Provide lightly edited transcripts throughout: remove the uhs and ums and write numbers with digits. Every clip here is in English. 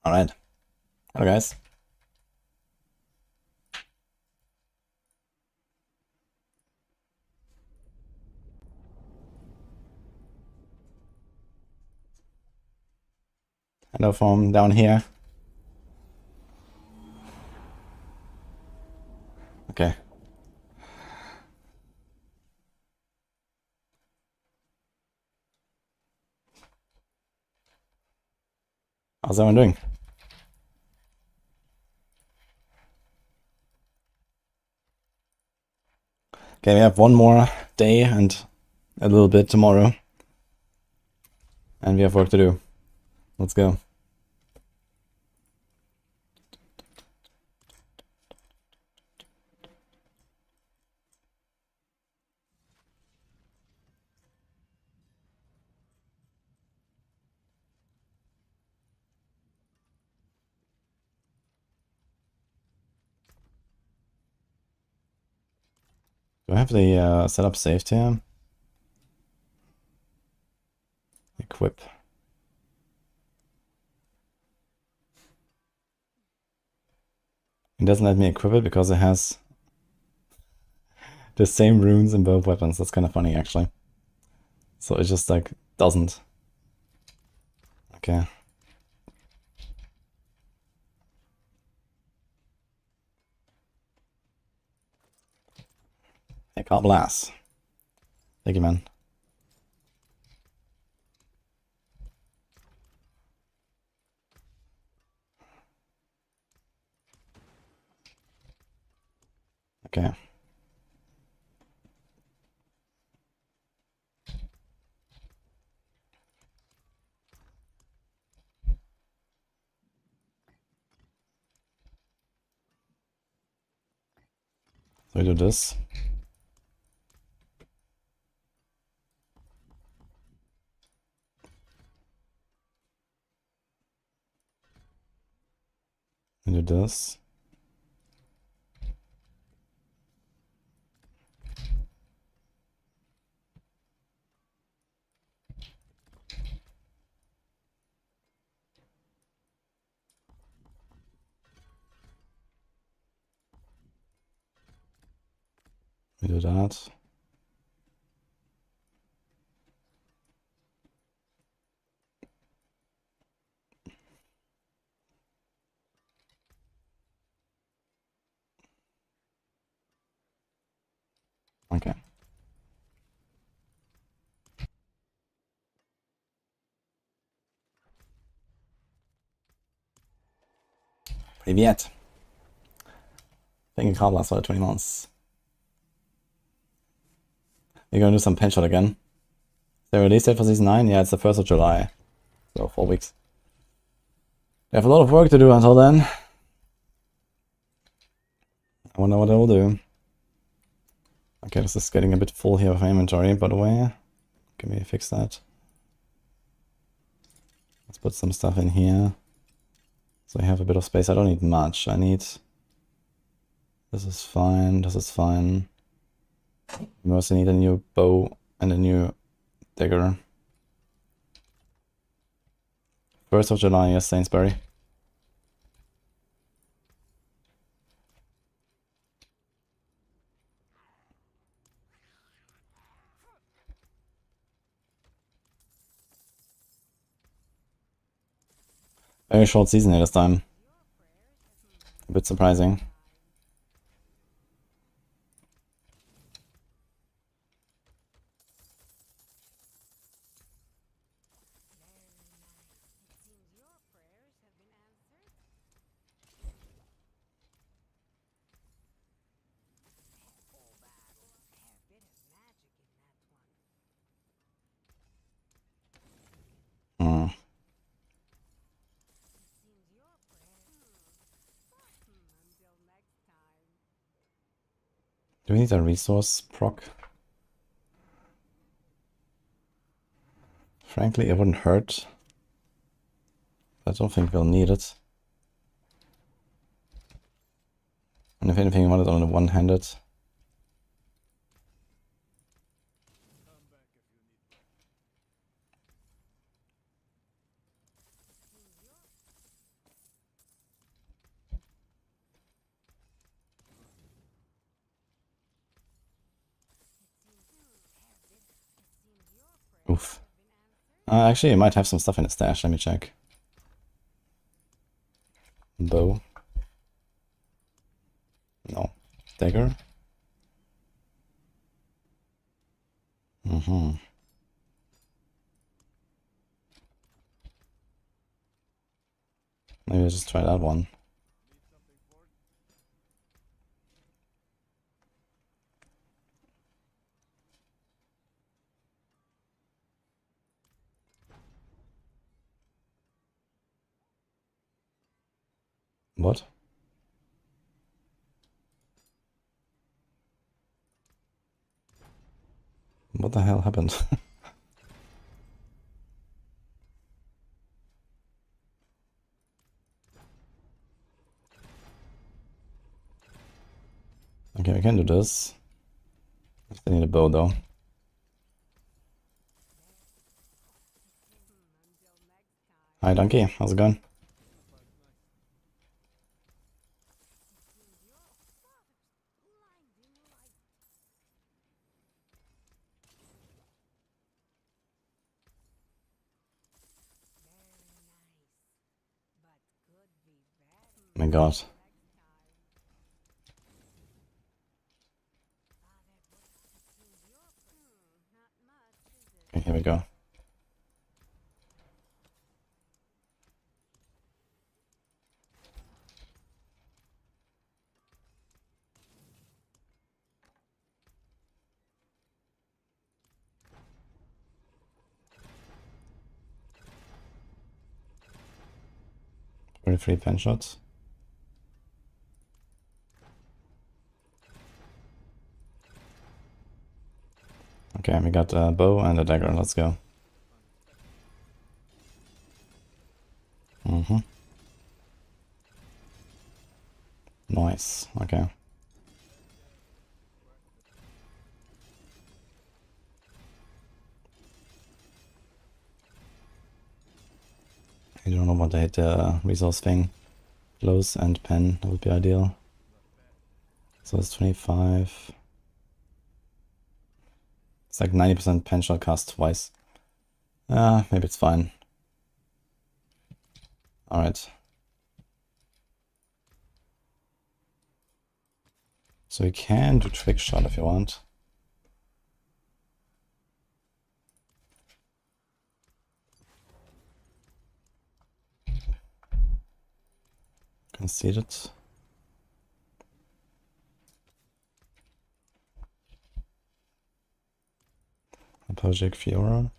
Alright. Hello guys. Hello from down here. Okay. How's everyone doing? Okay, we have one more day and a little bit tomorrow. And we have work to do. Let's go. Do I have the setup saved here? Equip. It doesn't let me equip it because it has the same runes in both weapons. That's kind of funny actually. So it just like doesn't. Okay. Hey, Carl Blast. Thank you, man. Okay. So we do this. We do this. We do that. Okay. Привет. Thank you, Carl Blast, for the 20 months. We're gonna do some pen shot again. The release date for season 9? Yeah, it's the 1st of July. So 4 weeks. We have a lot of work to do until then. I wonder what I will do. Okay, this is getting a bit full here with my inventory, by the way. Can we fix that? Let's put some stuff in here. So I have a bit of space. I don't need much. I need... This is fine. This is fine. We also need a new bow and a new dagger. 1st of July, yes, Sainsbury. Very short season here this time. A bit surprising. Hmm. Do we need a resource proc? Frankly, it wouldn't hurt. I don't think we'll need it. And if anything, I want it on the one-handed. Oof. Actually, I might have some stuff in the stash. Let me check. Bow. No. Dagger. Mm-hmm. Maybe I'll just try that one. What? What the hell happened? Okay, we can do this. I still need a bow though. Hi Donkey, how's it going? Oh my god. Okay, here we go. Free pen shots. Okay, we got a bow and a dagger. Let's go. Mm-hmm. Nice. Okay. I don't want to hit the resource thing. Close and pen, that would be ideal. So it's 25. It's like 90% pen shot cast twice. Maybe it's fine. Alright. So you can do trick shot if you want. Conceded. Apologetic Fiora.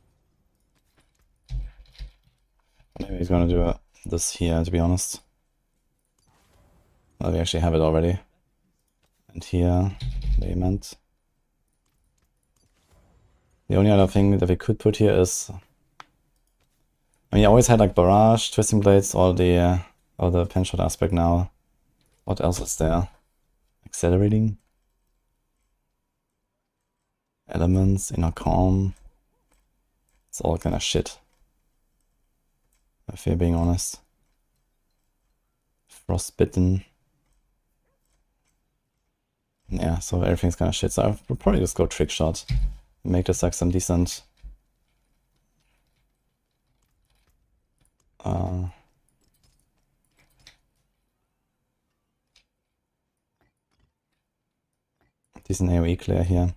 Maybe he's gonna do this here, to be honest. Well, we actually have it already. And here, they meant. The only other thing that we could put here is, I mean, I always had like Barrage, Twisting Blades, all the pen shot aspect now. What else is there? Accelerating? Elements, Inner Calm. It's all kind of shit, if you're being honest. Frostbitten. Yeah, so everything's kind of shit. So I'll probably just go Trick Shot. Make this like some decent... decent AoE clear here.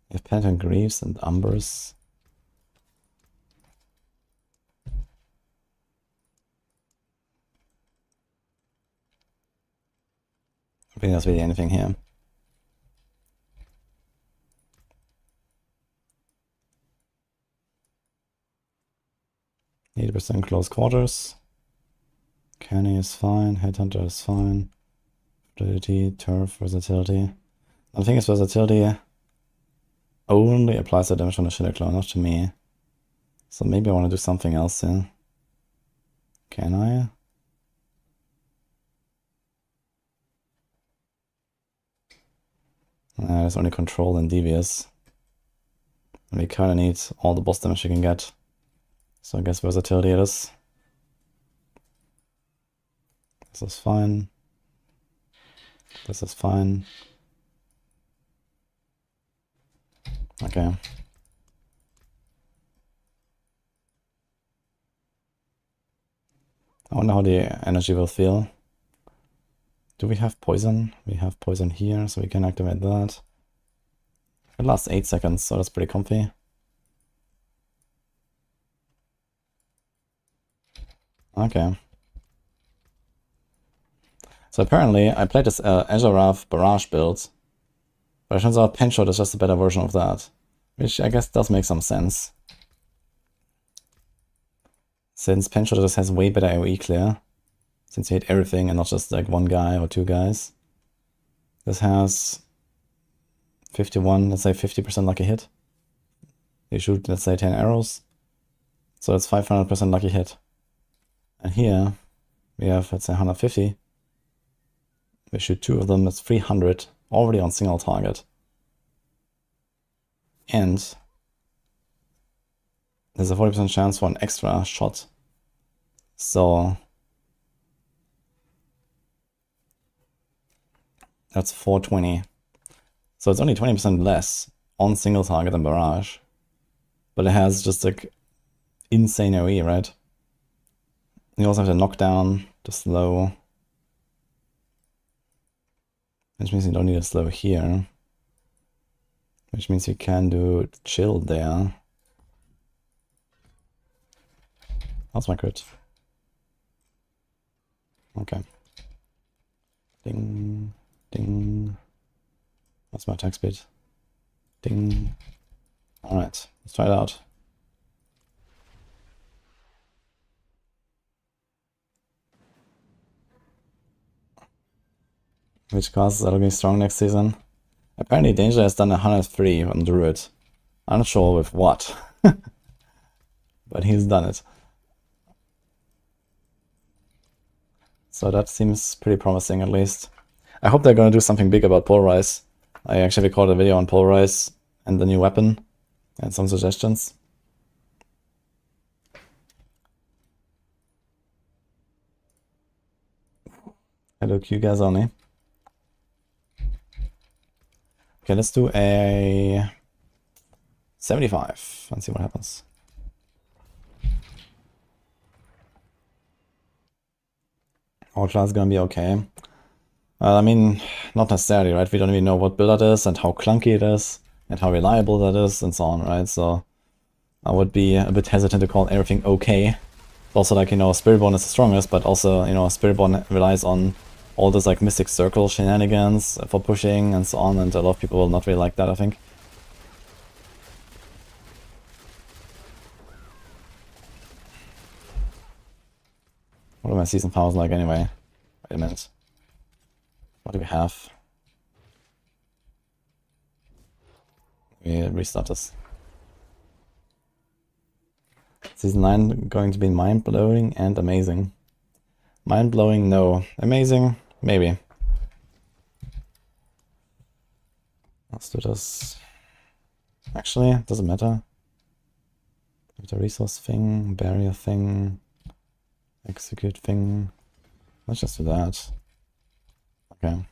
You have Pattern Greaves and Umbers. I think there's really anything here. %, close quarters. Canny is fine. Headhunter is fine. Fragility, turf, versatility. The thing is, versatility only applies the damage on the Shadow Claw, not to me. So maybe I want to do something else here. Can I? There's only control and devious. And we kind of need all the boss damage you can get. So I guess versatility it is. This is fine. This is fine. Okay. I wonder how the energy will feel. Do we have poison? We have poison here, so we can activate that. It lasts 8 seconds, so that's pretty comfy. Okay. So apparently, I played this Azure Barrage build, but it turns out Penshot is just a better version of that, which I guess does make some sense. Since Penshot just has way better AoE clear, since you hit everything and not just like one guy or two guys. This has 51, let's say 50% lucky hit. You shoot, let's say 10 arrows, so it's 500% lucky hit. And here we have, let's say 150. We shoot 2 of them, that's 300 already on single target. And there's a 40% chance for an extra shot. So that's 420. So it's only 20% less on single target than Barrage. But it has just like insane AoE, right? You also have the knockdown, the slow. Which means you don't need a slow here. Which means you can do chill there. That's my crit. Okay. Ding, ding. That's my attack speed. Ding. Alright, let's try it out. Which classes are looking strong next season? Apparently Danger has done 103 on Druid. I'm not sure with what. But he's done it. So that seems pretty promising at least. I hope they're gonna do something big about Polarize. I actually recorded a video on Polarize and the new weapon and some suggestions. Hello Q guys only. Okay, let's do a 75 and see what happens. All class is gonna be okay. I mean, not necessarily, right? We don't even know what build that is and how clunky it is and how reliable that is and so on, right? So I would be a bit hesitant to call everything okay. Also, like, you know, Spiritborn is the strongest, but also, you know, Spiritborn relies on all this like Mystic Circle shenanigans for pushing and so on, and a lot of people will not really like that, I think. What are my season powers like anyway? Wait a minute. What do we have? We restart this. Season 9 going to be mind-blowing and amazing. Mind-blowing, no. Amazing, maybe. Let's do this. Actually, it doesn't matter. The resource thing, barrier thing, execute thing. Let's just do that. Okay.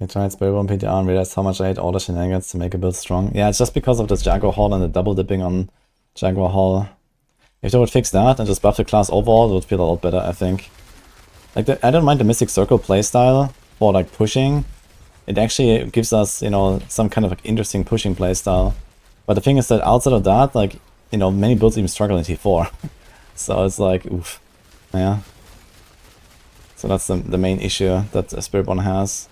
I tried Spiritborn PTR and realized how much I hate all the shenanigans to make a build strong. Yeah, it's just because of this Jaguar Hall and the double dipping on Jaguar Hall. If they would fix that and just buff the class overall, it would feel a lot better, I think. Like, I don't mind the Mystic Circle playstyle for, like, pushing. It actually gives us, you know, some kind of, like, interesting pushing playstyle. But the thing is that outside of that, like, you know, many builds even struggle in T4. So it's like, oof. Yeah. So that's the main issue that Spiritborn has.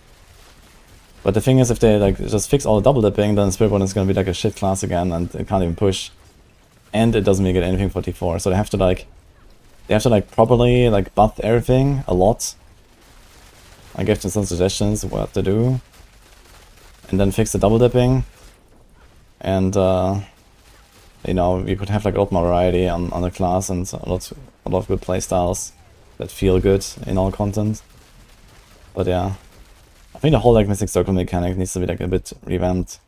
But the thing is, if they, like, just fix all the double dipping, then Spiritborn is gonna be, like, a shit class again, and it can't even push. And it doesn't really get anything for T4, so they have to properly, like, buff everything a lot. I gave them some suggestions of what to do. And then fix the double dipping. And, you know, we could have, like, a lot more variety on the class and a lot of good playstyles that feel good in all content. But yeah. I think the whole, like, Mystic Circle mechanic needs to be, like, a bit revamped.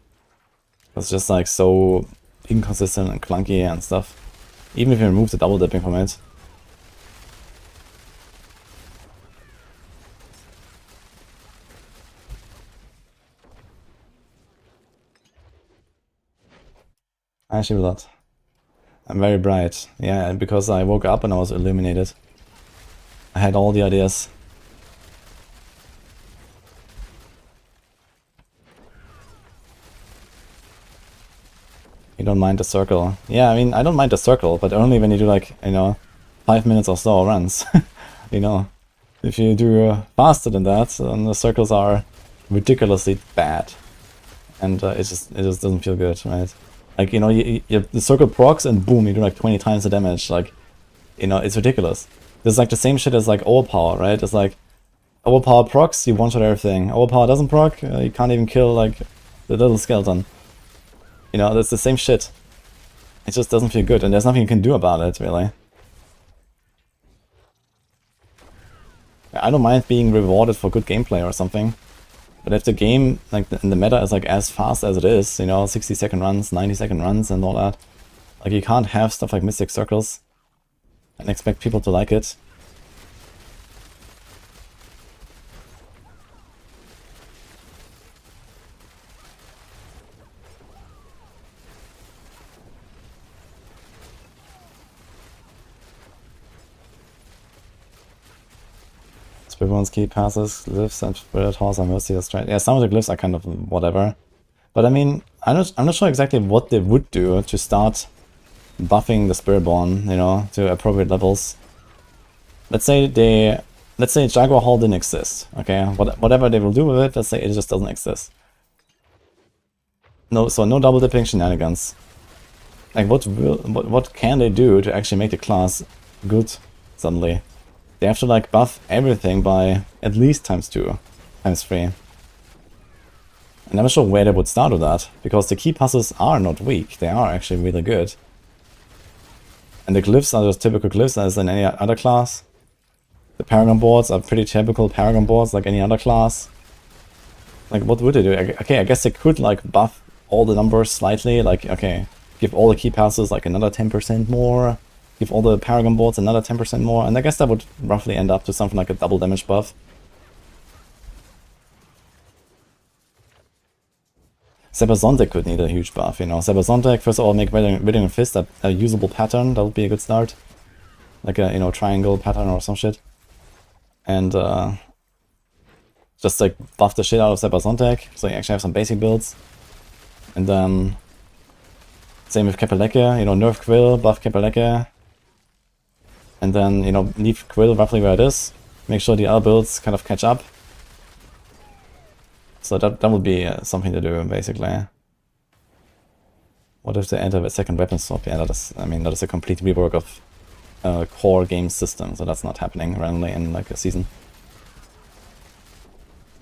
It's just, like, so inconsistent and clunky and stuff. Even if you remove the double dipping from it. I actually will not. I'm very bright. Yeah, because I woke up and I was illuminated. I had all the ideas. You don't mind the circle. Yeah, I mean, I don't mind the circle, but only when you do like, you know, 5 minutes or so runs. You know, if you do faster than that, then the circles are ridiculously bad. And it just doesn't feel good, right? Like, you know, the circle procs and boom, you do like 20 times the damage. Like, you know, it's ridiculous. This is like the same shit as like overpower, right? It's like overpower procs, you one-shot everything. Overpower doesn't proc, you can't even kill like the little skeleton. You know, that's the same shit. It just doesn't feel good, and there's nothing you can do about it, really. I don't mind being rewarded for good gameplay or something. But if the game, like, in the meta is like as fast as it is, you know, 60-second runs, 90-second runs and all that, like, you can't have stuff like Mystic Circles and expect people to like it. Spiritborn's key passes, glyphs, and Spirit Horse are mostly the straight. Yeah, some of the glyphs are kind of whatever. But I mean, I'm not sure exactly what they would do to start buffing the Spiritborn, you know, to appropriate levels. Let's say Jaguar Hall didn't exist, okay? Whatever they will do with it, let's say it just doesn't exist. No, so no double dipping shenanigans. Like, what can they do to actually make the class good suddenly? They have to like buff everything by at least ×2, ×3. I'm never sure where they would start with that, because the key passes are not weak, they are actually really good. And the glyphs are just typical glyphs as in any other class. The Paragon boards are pretty typical Paragon boards like any other class. Like, what would they do? Okay, I guess they could like buff all the numbers slightly, like, okay, give all the key passes like another 10% more. Give all the Paragon boards another 10% more, and I guess that would roughly end up to something like a double damage buff. Sebazontek could need a huge buff, you know. Sebazontek, first of all, make Withering Fist a usable pattern, that would be a good start. Like a, you know, triangle pattern or some shit. And just like buff the shit out of Sebazontek, so you actually have some basic builds. And then same with Kepeleke, you know, nerf Quill, buff Kepeleke. And then, you know, leave Quill roughly where it is. Make sure the other builds kind of catch up. So that would be something to do, basically. What if they enter the second weapon swap? Yeah, that is a complete rework of core game system, so that's not happening randomly in like a season.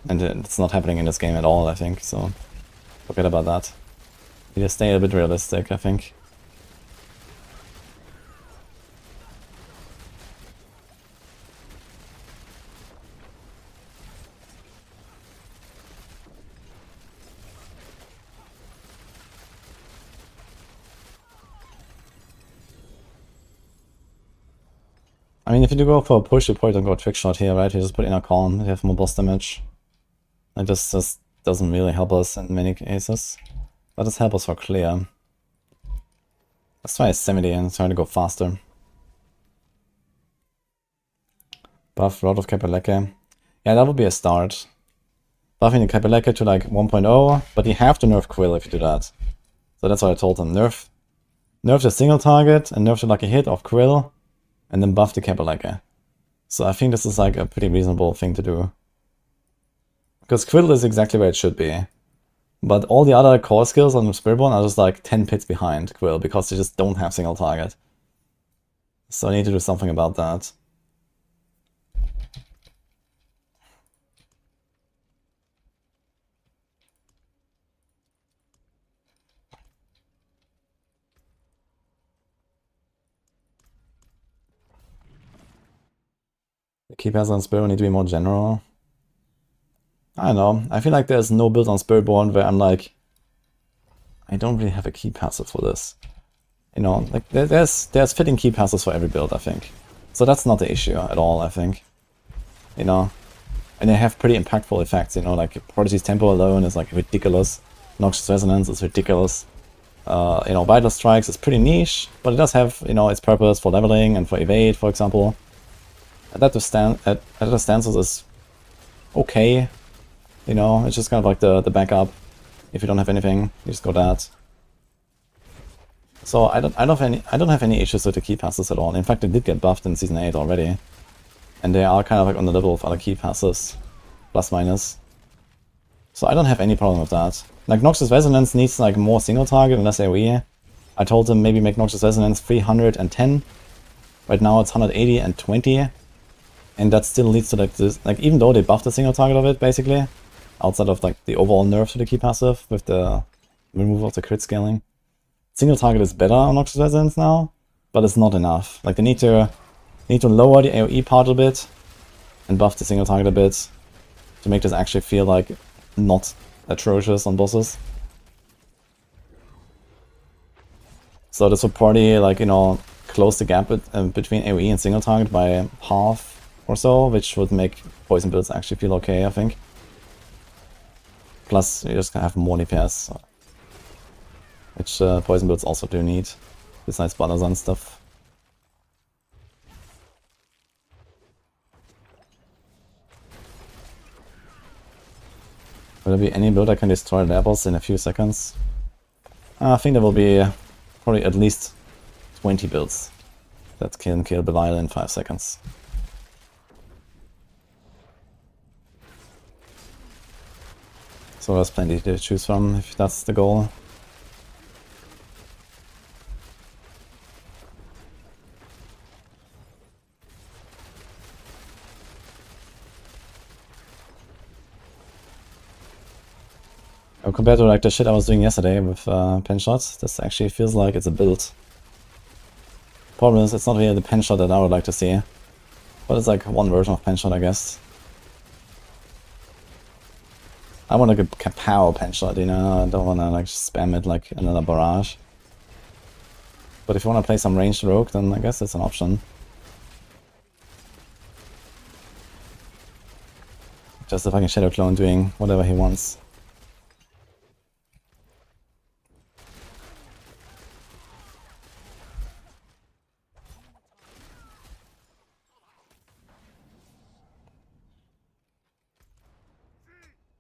And it's not happening in this game at all, I think, so forget about that. You just stay a bit realistic, I think. I mean, if you do go for a push, you probably don't go trick shot here, right? You just put in a con, you have more boss damage. Like, this just doesn't really help us in many cases. But does help us for clear. Let's try a 70 and try to go faster. Buff Rod of Kepeleke. Yeah, that would be a start. Buffing the Kepeleke to like 1.0, but you have to nerf Quill if you do that. So that's what I told them. Nerf the single target and nerf the lucky hit of Quill. And then buff the Kepeleke. So I think this is like a pretty reasonable thing to do. Because Quill is exactly where it should be. But all the other core skills on Spiritborn are just like 10 pits behind Quill, because they just don't have single target. So I need to do something about that. The key pass on Spiritborn need to be more general. I don't know. I feel like there's no build on Spiritborn where I'm like, I don't really have a key passive for this. You know, like there's fitting key passes for every build, I think. So that's not the issue at all, I think. You know, and they have pretty impactful effects. You know, like Prodigy's Tempo alone is like ridiculous. Noxious Resonance is ridiculous. you know, Vital Strikes is pretty niche, but it does have, you know, its purpose for leveling and for evade, for example. Adaptive stances is okay, you know, it's just kind of like the backup. If you don't have anything, you just go that. So I don't have any issues with the key passes at all. In fact, they did get buffed in Season 8 already. And they are kind of like on the level of other key passes. Plus minus. So I don't have any problem with that. Like Noxious Resonance needs like more single target and less AoE. I told them maybe make Noxious Resonance 310. Right now it's 180 and 20. And that still leads to like this, like even though they buffed the single target of it basically, outside of like the overall nerf to the key passive with the removal of the crit scaling. Single target is better on Noxious Resonance now, but it's not enough. Like they need to lower the AoE part a bit and buff the single target a bit to make this actually feel like not atrocious on bosses. So this would probably, like, you know, close the gap between AoE and single target by half or so, which would make poison builds actually feel okay, I think. Plus, you just have more DPS, which poison builds also do need, besides Balazan and stuff. Will there be any build that can destroy levels in a few seconds? I think there will be probably at least 20 builds that can kill Belial in 5 seconds. So there's plenty to choose from if that's the goal. Compared to like the shit I was doing yesterday with pen shots, this actually feels like it's a build. Problem is, it's not really the pen shot that I would like to see, but it's like one version of pen shot, I guess. I want like a kapow pen shot, you know. I don't want to like spam it like another barrage. But if you want to play some ranged rogue, then I guess it's an option. Just a fucking shadow clone doing whatever he wants.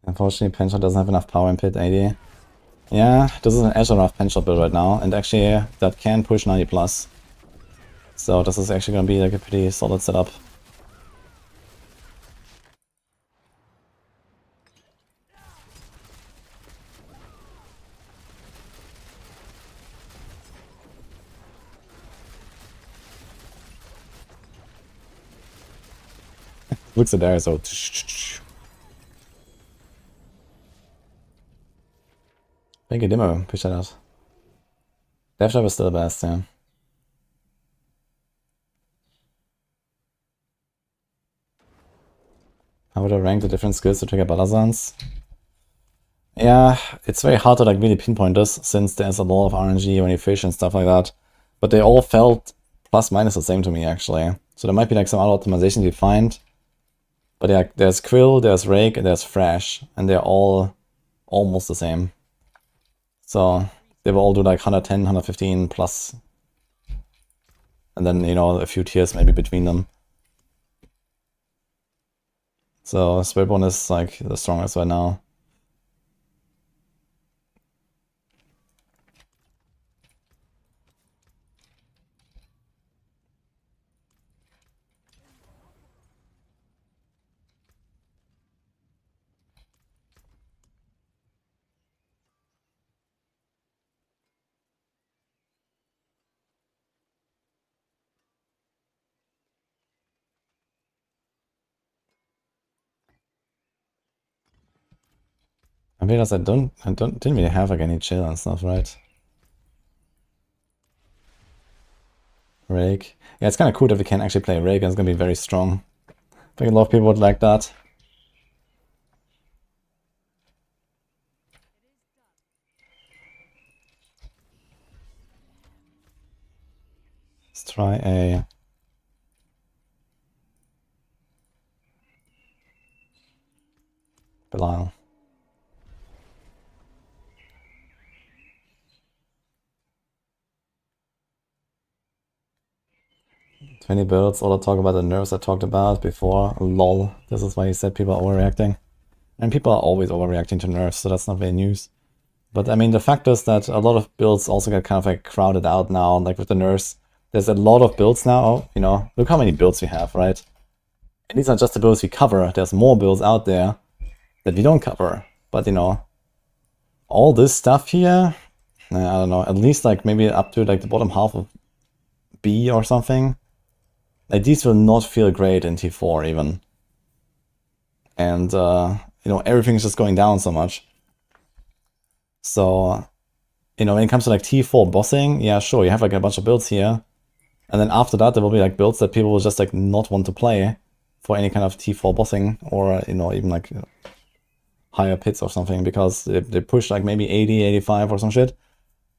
Unfortunately, Penshot doesn't have enough power in Pit 80. Yeah, this is an Azure Penshot build right now, and actually that can push 90 plus. So this is actually gonna be like a pretty solid setup. Looks at there, so. Thank you, Demo. Appreciate that. Death Trap is still the best, yeah. How would I rank the different skills to trigger Balazans? Yeah, it's very hard to like really pinpoint this since there's a lot of RNG when you fish and stuff like that. But they all felt plus minus the same to me actually. So there might be like some other optimizations you find. But yeah, there's Quill, there's Rake, and there's Thrash, and they're all almost the same. So they will all do like 110, 115 plus. And then, you know, a few tiers maybe between them. So Spiritborn is like the strongest right now. I realized I didn't really have like any chill and stuff, right? Rake. Yeah, it's kind of cool that we can actually play Rake and it's gonna be very strong. I think a lot of people would like that. Let's try a... Belial. 20 builds, all the talk about the nerfs I talked about before. Lol. This is why you said people are overreacting. And people are always overreacting to nerfs, so that's not very news. But I mean, the fact is that a lot of builds also get kind of like crowded out now, like with the nerfs. There's a lot of builds now, you know, look how many builds we have, right? And these are just the builds we cover. There's more builds out there that we don't cover. But, you know, all this stuff here, I don't know, at least like maybe up to like the bottom half of B or something. Like these will not feel great in T4 even. And, you know, everything's just going down so much. So, you know, when it comes to like T4 bossing, yeah, sure, you have like a bunch of builds here. And then after that, there will be like builds that people will just like not want to play for any kind of T4 bossing or, you know, even like higher pits or something, because they push like maybe 80, 85 or some shit.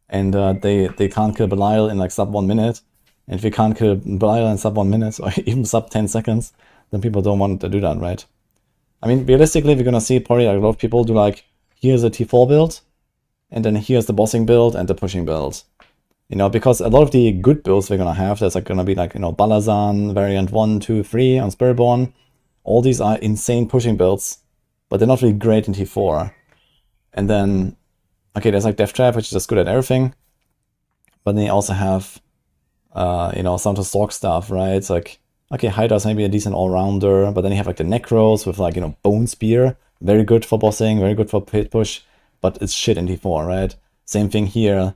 And they can't kill Belial in like sub 1 minute. And if you can't kill Belial in sub 1 minute or even sub 10 seconds, then people don't want to do that, right? I mean, realistically, we're gonna see probably like a lot of people do like, here's a T4 build, and then here's the bossing build and the pushing build. You know, because a lot of the good builds we're gonna have, there's like gonna be like, you know, Balazan, variant 1, 2, 3 on Spiritborn. All these are insane pushing builds, but they're not really great in T4. And then, okay, there's like Death Trap, which is just good at everything. But then you also have, you know, some of the Sorc stuff, right? It's like, okay, Hydra's maybe a decent all-rounder, but then you have like the Necros with like, you know, Bone Spear. Very good for bossing, very good for pit push, but it's shit in T4, right? Same thing here.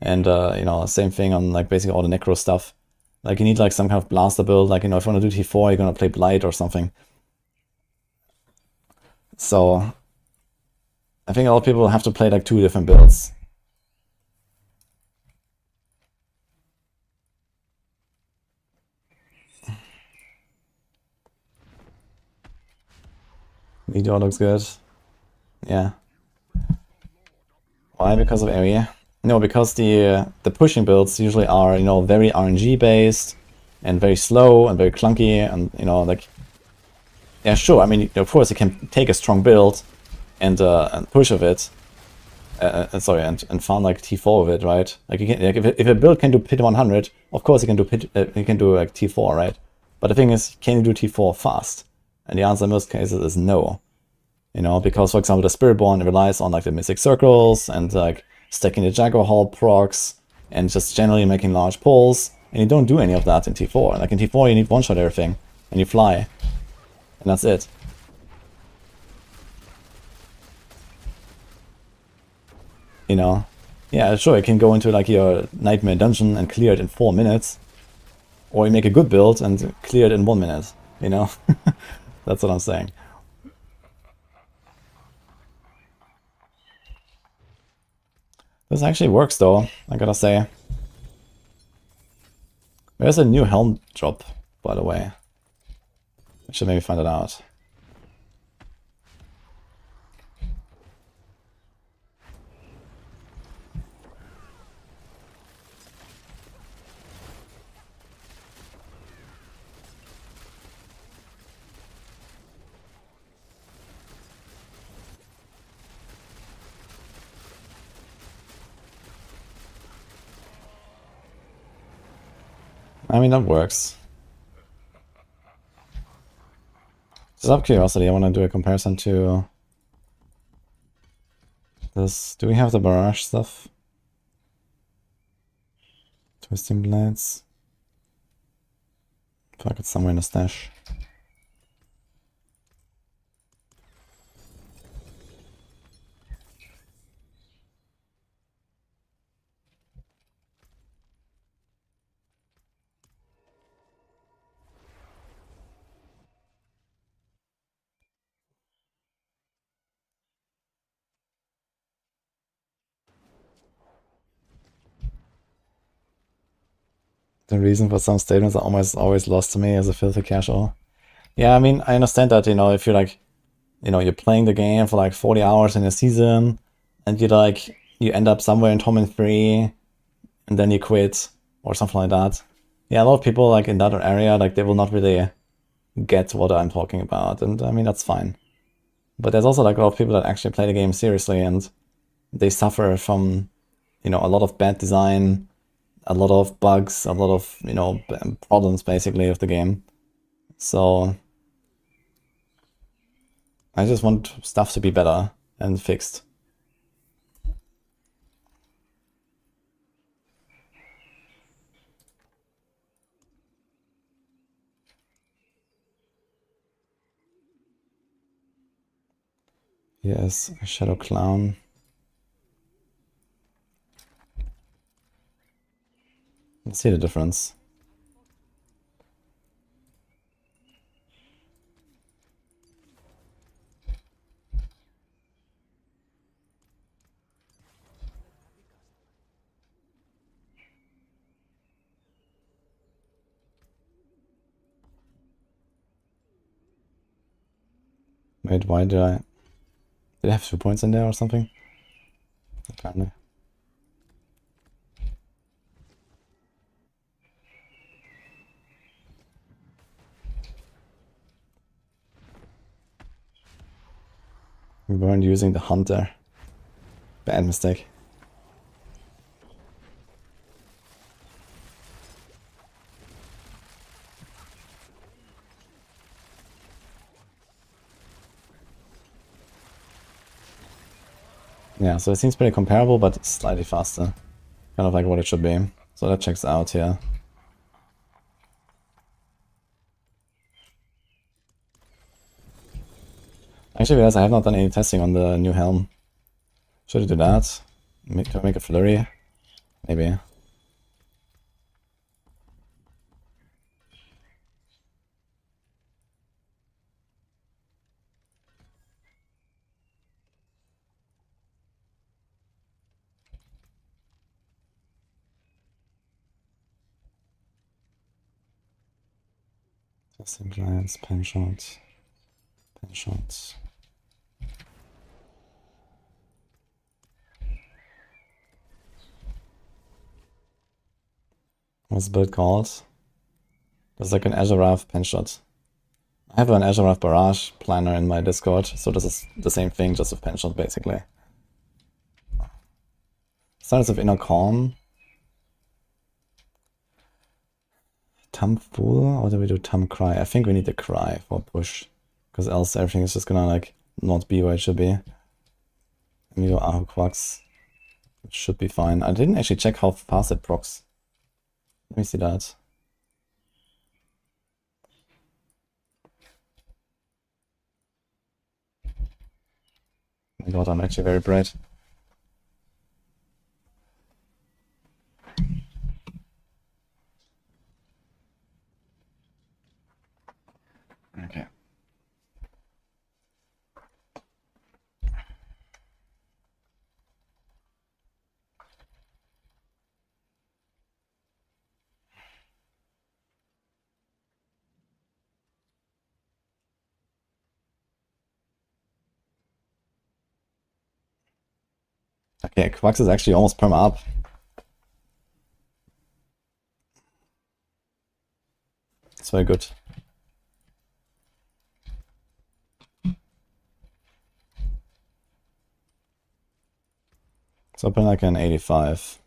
And, you know, same thing on like basically all the Necro stuff. Like you need like some kind of blaster build. Like, you know, if you want to do T4, you're going to play Blight or something. So I think a lot of people have to play like 2 different builds. Video looks good. Yeah. Why? Because of area? No, because the pushing builds usually are, you know, very RNG based and very slow and very clunky, and, you know, like, yeah, sure. I mean, of course, you can take a strong build and push of it, and farm like T4 of it, right? Like, you can, like if a build can do pit 100, of course you can do like T4, right? But the thing is, can you do T4 fast? And the answer in most cases is no. You know, because for example, the Spiritborn relies on like the Mystic Circles and like stacking the Jaguar Hall procs and just generally making large pulls, and you don't do any of that in T4. Like in T4 you need one-shot everything, and you fly, and that's it. You know, yeah, sure, you can go into like your Nightmare Dungeon and clear it in 4 minutes, or you make a good build and clear it in 1 minute, you know? That's what I'm saying. This actually works though, I gotta say. There's a new helm drop, by the way. I should maybe find it out. I mean, that works. Just out of curiosity, I want to do a comparison to this. Do we have the barrage stuff? Twisting blades. I feel like it's somewhere in the stash. The reason for some statements are almost always lost to me as a filthy casual. Yeah, I mean, I understand that, you know, if you're like, you know, you're playing the game for like 40 hours in a season, and you end up somewhere in Torment 3, and then you quit, or something like that. Yeah, a lot of people like in that area, like they will not really get what I'm talking about, and I mean, that's fine. But there's also like a lot of people that actually play the game seriously, and they suffer from, you know, a lot of bad design, a lot of bugs, a lot of, you know, problems basically of the game. So I just want stuff to be better and fixed. Yes, a Shadow Clown. Let's see the difference. Wait, why did I have 2 points in there or something? Apparently. We weren't using the hunter. Bad mistake. Yeah, so it seems pretty comparable, but slightly faster. Kind of like what it should be. So that checks out here. Actually, realize I have not done any testing on the new helm. Should I do that? Can I make a flurry? Maybe. Testing clients, pen shots. Pen shots. What's the build called? There's like an Azure pen shot. I have an Azure Barrage planner in my Discord, so this is the same thing, just with pen shot basically. Starts with Inner Calm. Tum Fool, or do we do Tum Cry? I think we need the Cry for push, because else everything is just gonna like not be where it should be. And we go Ahu Quacks. It should be fine. I didn't actually check how fast it procs. Let me see that. Oh my god, I'm actually very bright. Okay. Okay, Quacks is actually almost perma up. It's very good. So open like an 85.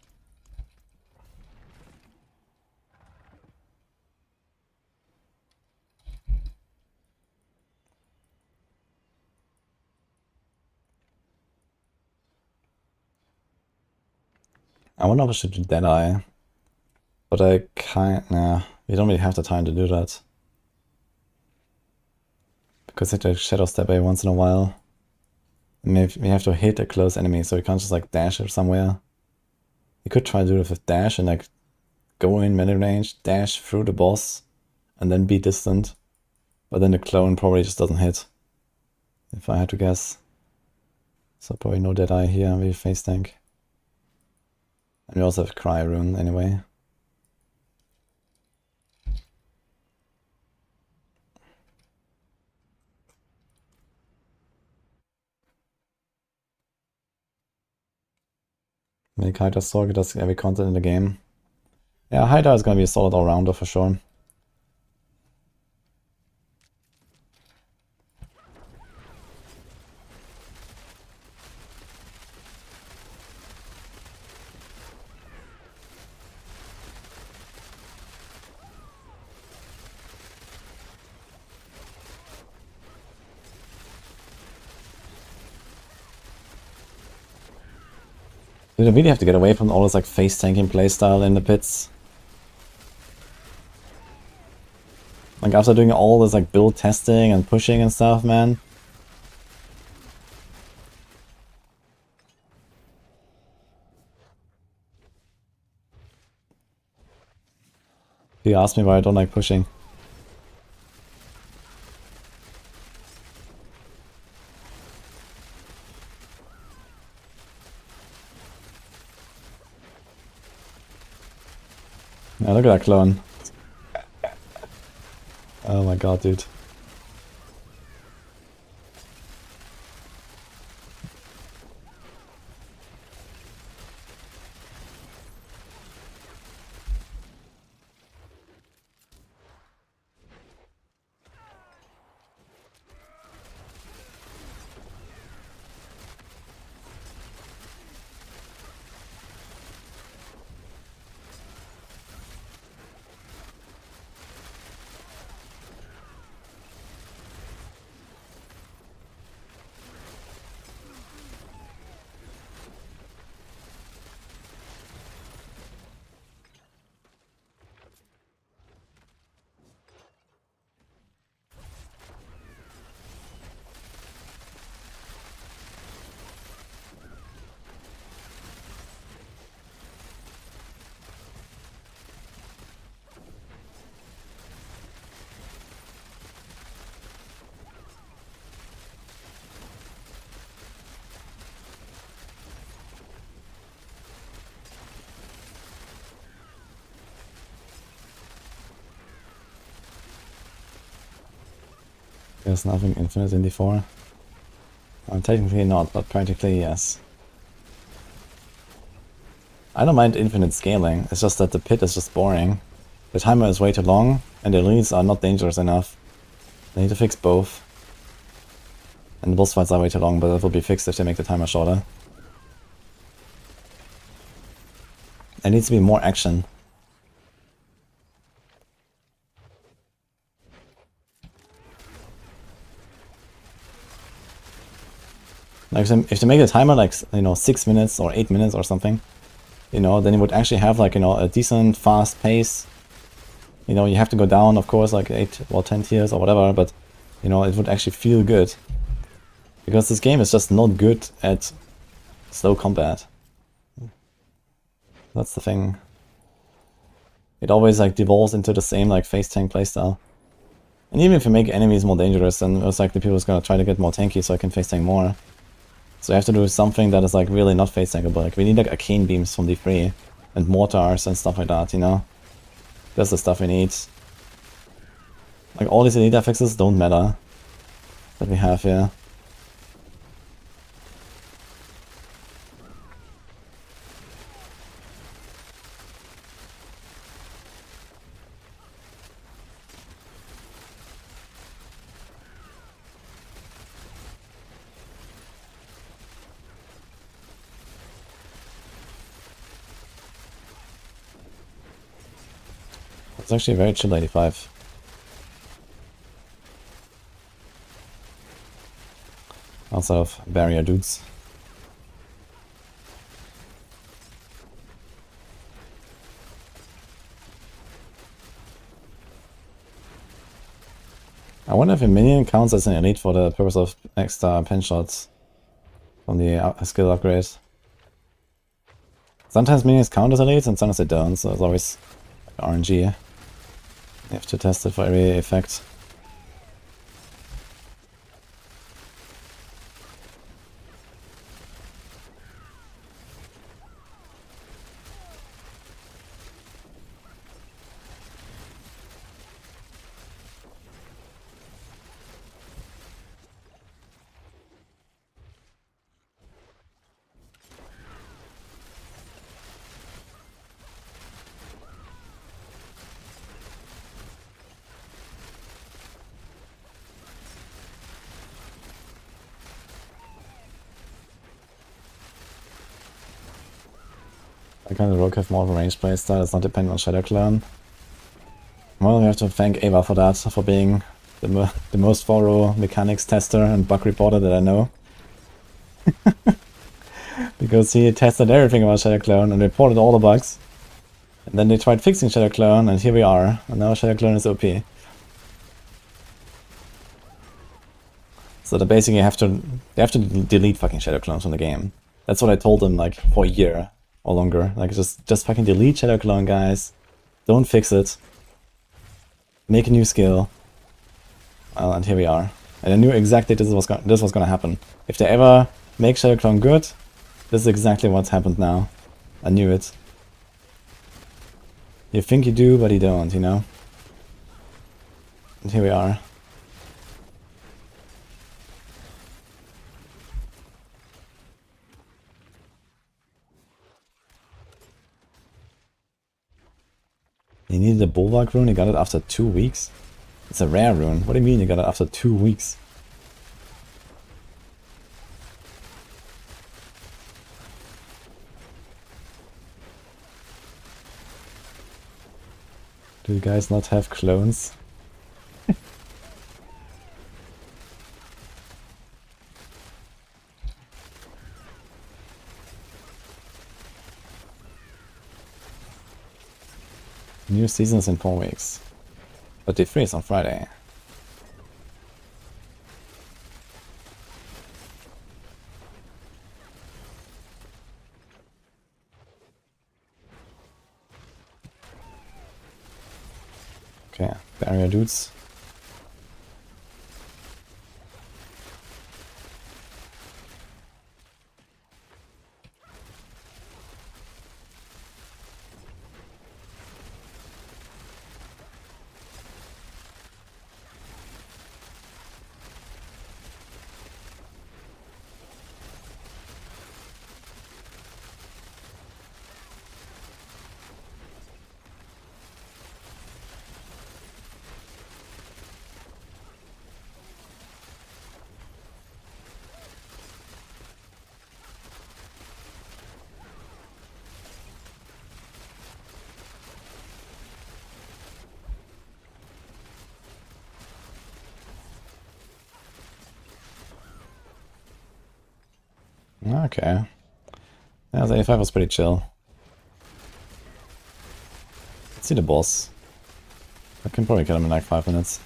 I wonder if I should do Deadeye. But I can't, nah, we don't really have the time to do that. Because I have to Shadow Step every once in a while. And we have to hit a close enemy, so we can't just like dash or somewhere. You could try to do it with dash and like go in melee range, dash through the boss, and then be distant. But then the clone probably just doesn't hit, if I had to guess. So probably no Deadeye here, we face tank. And we also have Cry Rune anyway. Make Haida Sorc, does every content in the game. Yeah, Haida is gonna be a solid all-rounder for sure. Dude, I really have to get away from all this like face tanking playstyle in the pits. Like after doing all this like build testing and pushing and stuff, man. You asked me why I don't like pushing. Yeah, look at that clone. Oh my god, dude. There's nothing infinite in D4. Technically not, but practically yes. I don't mind infinite scaling, it's just that the pit is just boring. The timer is way too long, and the elites are not dangerous enough. They need to fix both. And the boss fights are way too long, but that will be fixed if they make the timer shorter. There needs to be more action. Like if they make the timer like, you know, 6 minutes or 8 minutes or something, you know, then it would actually have like, you know, a decent fast pace. You know, you have to go down, of course, like 8 or 10 tiers or whatever, but, you know, it would actually feel good. Because this game is just not good at slow combat. That's the thing. It always like devolves into the same like face tank playstyle. And even if you make enemies more dangerous, then most likely people is gonna try to get more tanky so I can face tank more. So you have to do something that is like really not face tankable. Like we need like arcane beams from D3 and mortars and stuff like that, you know? That's the stuff we need. Like all these elite affixes don't matter that we have here. It's actually a very chill 85. Also have barrier dudes. I wonder if a minion counts as an elite for the purpose of extra pen shots from the skill upgrade. Sometimes minions count as elites and sometimes they don't, so it's always RNG. You have to test it for every effect. I kind of rogue have more of a range playstyle, it's not dependent on Shadow Clone. Well, we have to thank Ava for that, for being the most thorough mechanics tester and bug reporter that I know. because he tested everything about Shadow Clone and reported all the bugs. And then they tried fixing Shadow Clone, and here we are. And now Shadow Clone is OP. So they basically have to delete fucking Shadow Clones from the game. That's what I told them like for a year or longer. Like just fucking delete Shadow Clone, guys. Don't fix it. Make a new skill. And here we are. And I knew exactly this was gonna happen. If they ever make Shadow Clone good, this is exactly what's happened now. I knew it. You think you do, but you don't, you know? And here we are. You needed a Bulwark rune, you got it after 2 weeks? It's a rare rune. What do you mean you got it after 2 weeks? Do you guys not have clones? New season is in 4 weeks. But day 3 is on Friday. Okay, barrier dudes. Okay. Yeah, the A5 was pretty chill. Let's see the boss. I can probably kill him in like 5 minutes.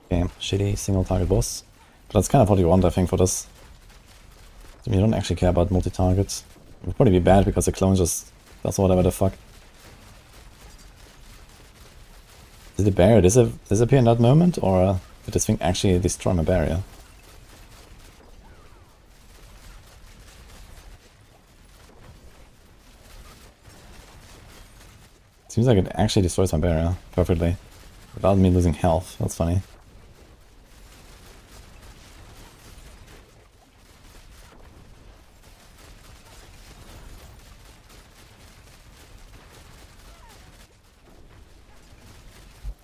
Okay, shitty single target boss. But that's kind of what you want, I think, for this. You don't actually care about multi-targets. It would probably be bad because the clone just does whatever the fuck. Did the barrier disappear in that moment, or did this thing actually destroy my barrier? Seems like it actually destroys my barrier perfectly, without me losing health. That's funny.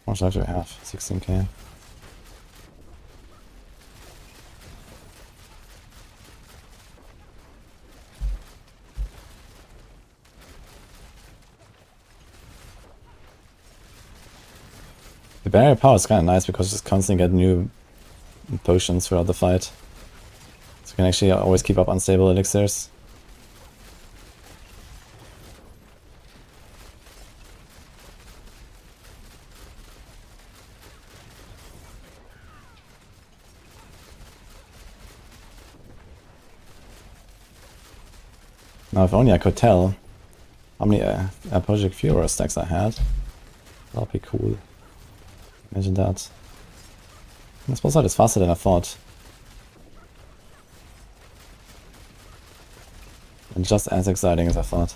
How much life do I have? 16k. The barrier power is kind of nice because you just constantly get new potions throughout the fight. So you can actually always keep up unstable elixirs. Now if only I could tell how many Epoch Furor stacks I had. That'd be cool. Imagine that. This boss fight is faster than I thought. And just as exciting as I thought.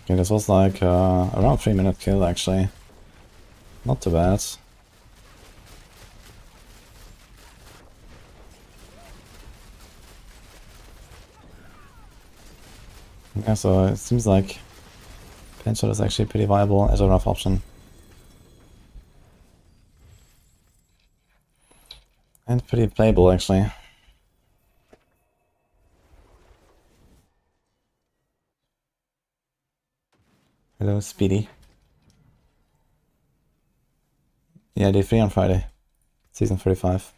Okay, this was like around 3-minute kill actually. Not too bad. Yeah, so it seems like pinshot is actually pretty viable as a rough option. And pretty playable actually. Hello, Speedy. Yeah, day 3 on Friday. Season 35.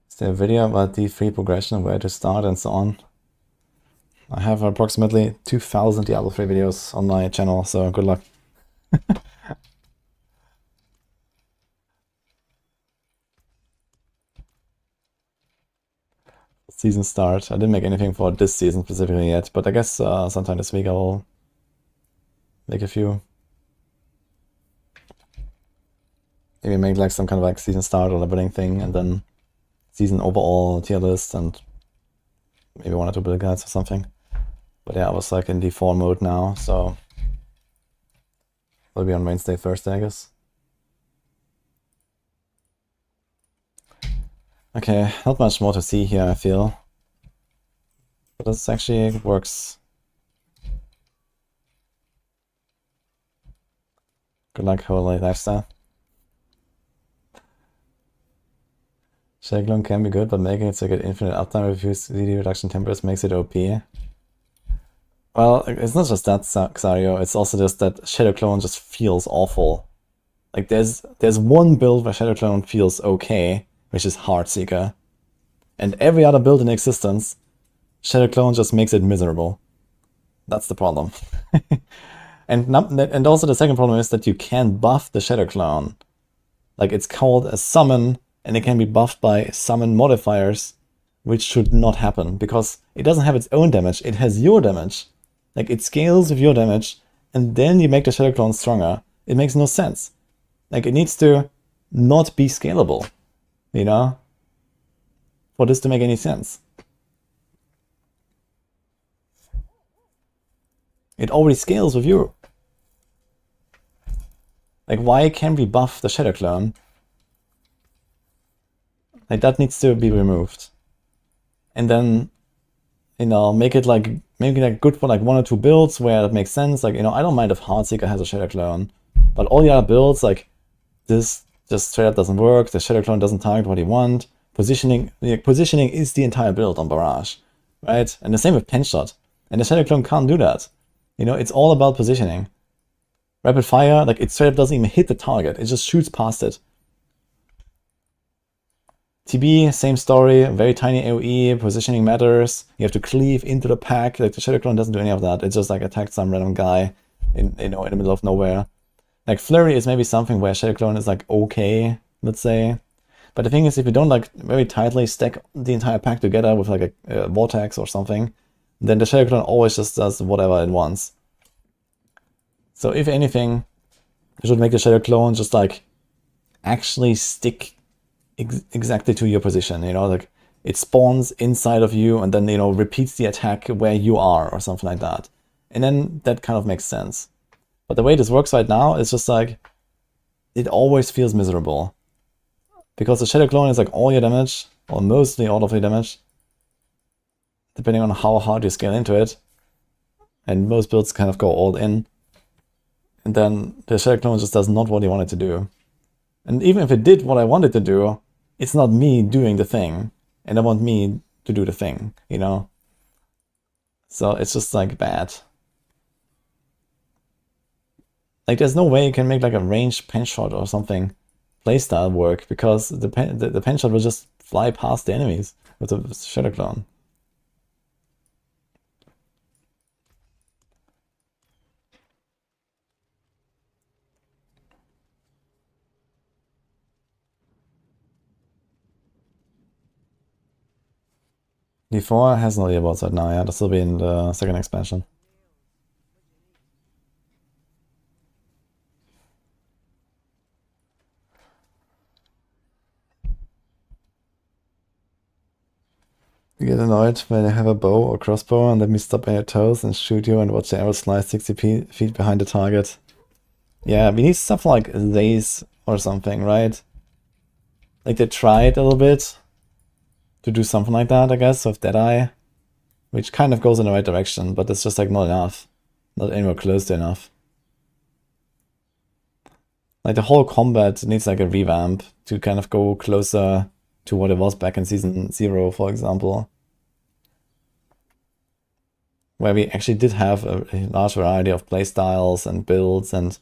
Is there a video about D3 progression, where to start and so on? I have approximately 2,000 Diablo 3 videos on my channel, so good luck. Season start. I didn't make anything for this season specifically yet, but I guess sometime this week I will make a few. Maybe make like some kind of like season start or leveling thing, and then season overall tier list, and maybe 1 or 2 build guides or something. But yeah, I was like in D4 mode now, so it'll be on Wednesday, Thursday, I guess. Okay, not much more to see here, I feel. But this actually works. Good luck, holy lifestyle. Shakeloon can be good, but making it so get infinite uptime with CD reduction tempers makes it OP. Well, it's not just that, Xario, it's also just that Shadow Clone just feels awful. Like, there's one build where Shadow Clone feels okay, which is Heartseeker. And every other build in existence, Shadow Clone just makes it miserable. That's the problem. And also the second problem is that you can buff the Shadow Clone. Like, it's called a summon, and it can be buffed by summon modifiers, which should not happen, because it doesn't have its own damage, it has your damage. Like, it scales with your damage, and then you make the Shadow Clone stronger. It makes no sense. Like, it needs to not be scalable, you know? For this to make any sense. It already scales with you. Like, why can't we buff the Shadow Clone? Like, that needs to be removed. And then, you know, make it like good for like 1 or 2 builds where it makes sense. Like, you know, I don't mind if Heartseeker has a Shadow Clone, but all the other builds, like this, just straight up doesn't work. The Shadow Clone doesn't target what you want. Positioning is the entire build on Barrage, right? And the same with Penshot. And the Shadow Clone can't do that. You know, it's all about positioning. Rapid Fire, like, it straight up doesn't even hit the target. It just shoots past it. TB, same story, very tiny AoE, positioning matters, you have to cleave into the pack. Like, the Shadow Clone doesn't do any of that, it just like attacks some random guy in the middle of nowhere. Like, Flurry is maybe something where Shadow Clone is like okay, let's say. But the thing is, if you don't like very tightly stack the entire pack together with like a vortex or something, then the Shadow Clone always just does whatever it wants. So if anything, you should make the Shadow Clone just like actually stick exactly to your position, you know, like it spawns inside of you and then, you know, repeats the attack where you are or something like that. And then that kind of makes sense. But the way this works right now is just like, it always feels miserable. Because the Shadow Clone is like all your damage, or mostly all of your damage, depending on how hard you scale into it. And most builds kind of go all in. And then the Shadow Clone just does not what you want it to do. And even if it did what I wanted to do, it's not me doing the thing. And I want me to do the thing, you know? So it's just like bad. Like, there's no way you can make like a ranged pen shot or something playstyle work, because the pen shot will just fly past the enemies with the Shadow Clone. D4 has no earbuds right now, yeah, this will be in the second expansion. You get annoyed when I have a bow or crossbow and let me stop on your toes and shoot you and watch the arrow fly 60 feet behind the target. Yeah, we need stuff like these or something, right? Like they tried a little bit to do something like that, I guess, with Deadeye, which kind of goes in the right direction, but it's just like not enough. Not anywhere close to enough. Like the whole combat needs like a revamp to kind of go closer to what it was back in Season 0, for example. Where we actually did have a large variety of playstyles and builds and,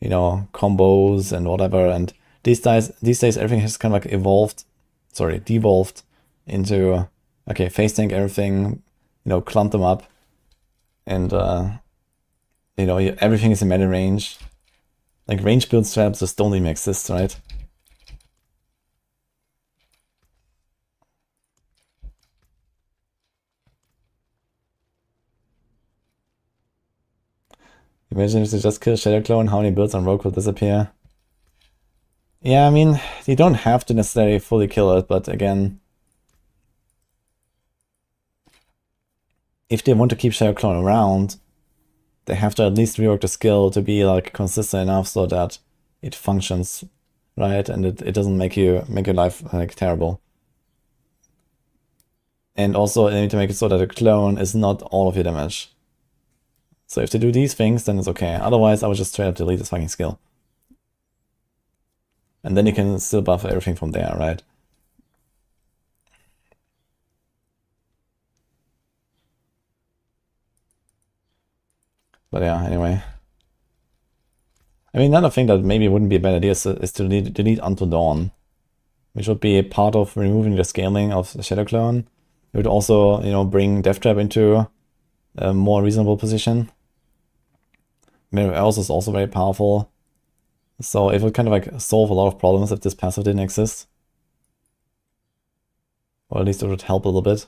you know, combos and whatever. And these days everything has kind of like devolved into, okay, face tank everything, you know, clump them up. And, you know, everything is in meta range. Like range build straps just don't even exist, right? Imagine if they just kill Shadow Clone, how many builds on Rogue will disappear? Yeah, I mean, you don't have to necessarily fully kill it, but again, if they want to keep Shadow Clone around, they have to at least rework the skill to be like consistent enough so that it functions, right? And it doesn't make your life like terrible. And also they need to make it so that a clone is not all of your damage. So if they do these things, then it's okay. Otherwise, I would just straight up delete this fucking skill. And then you can still buff everything from there, right? But yeah, anyway. I mean, another thing that maybe wouldn't be a bad idea is to delete Unto Dawn, which would be a part of removing the scaling of the Shadow Clone. It would also, you know, bring Death Trap into a more reasonable position. Mirror Else is also very powerful. So it would kind of like solve a lot of problems if this passive didn't exist. Or at least it would help a little bit.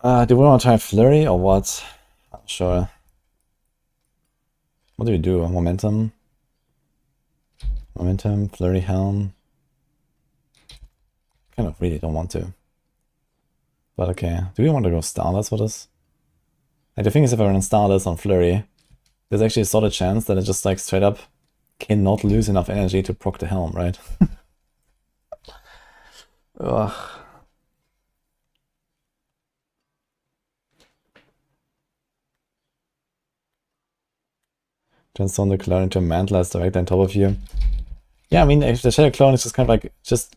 Do we want to try Flurry or what? I'm not sure. What do we do? Momentum? Momentum, Flurry Helm. Kind of really don't want to. But okay. Do we want to go Starless for this? Like, the thing is, if I run Starless on Flurry, there's actually a solid chance that it just like straight up cannot lose enough energy to proc the Helm, right? Ugh. Transform the clone into a Mantler directly on top of you. Yeah, I mean, if the Shadow Clone is just kind of like, just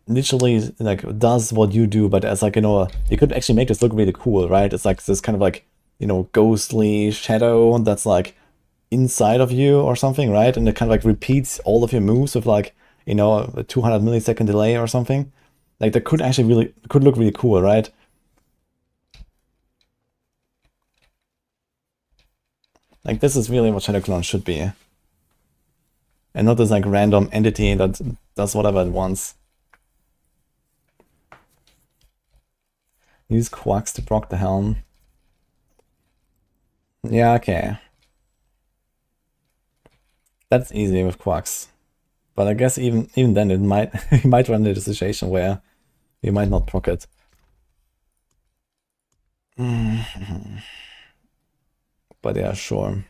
literally like does what you do, but as like, you know, you could actually make this look really cool, right? It's like this kind of like, you know, ghostly shadow that's like inside of you or something, right? And it kind of like repeats all of your moves with like, you know, a 200 millisecond delay or something. Like that could actually look really cool, right? Like this is really what Shadow Clone should be. And not this like random entity that does whatever it wants. Use Quacks to proc the Helm. Yeah, okay. That's easy with Quacks. But I guess even then it might you might run into a situation where you might not proc it. But yeah, sure.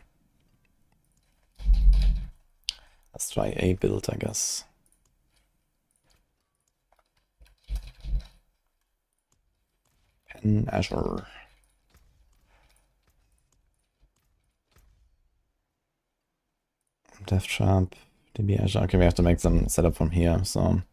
Let's try a build, I guess. Pen Azure. Death Trap, DB Azure. Okay, we have to make some setup from here, so.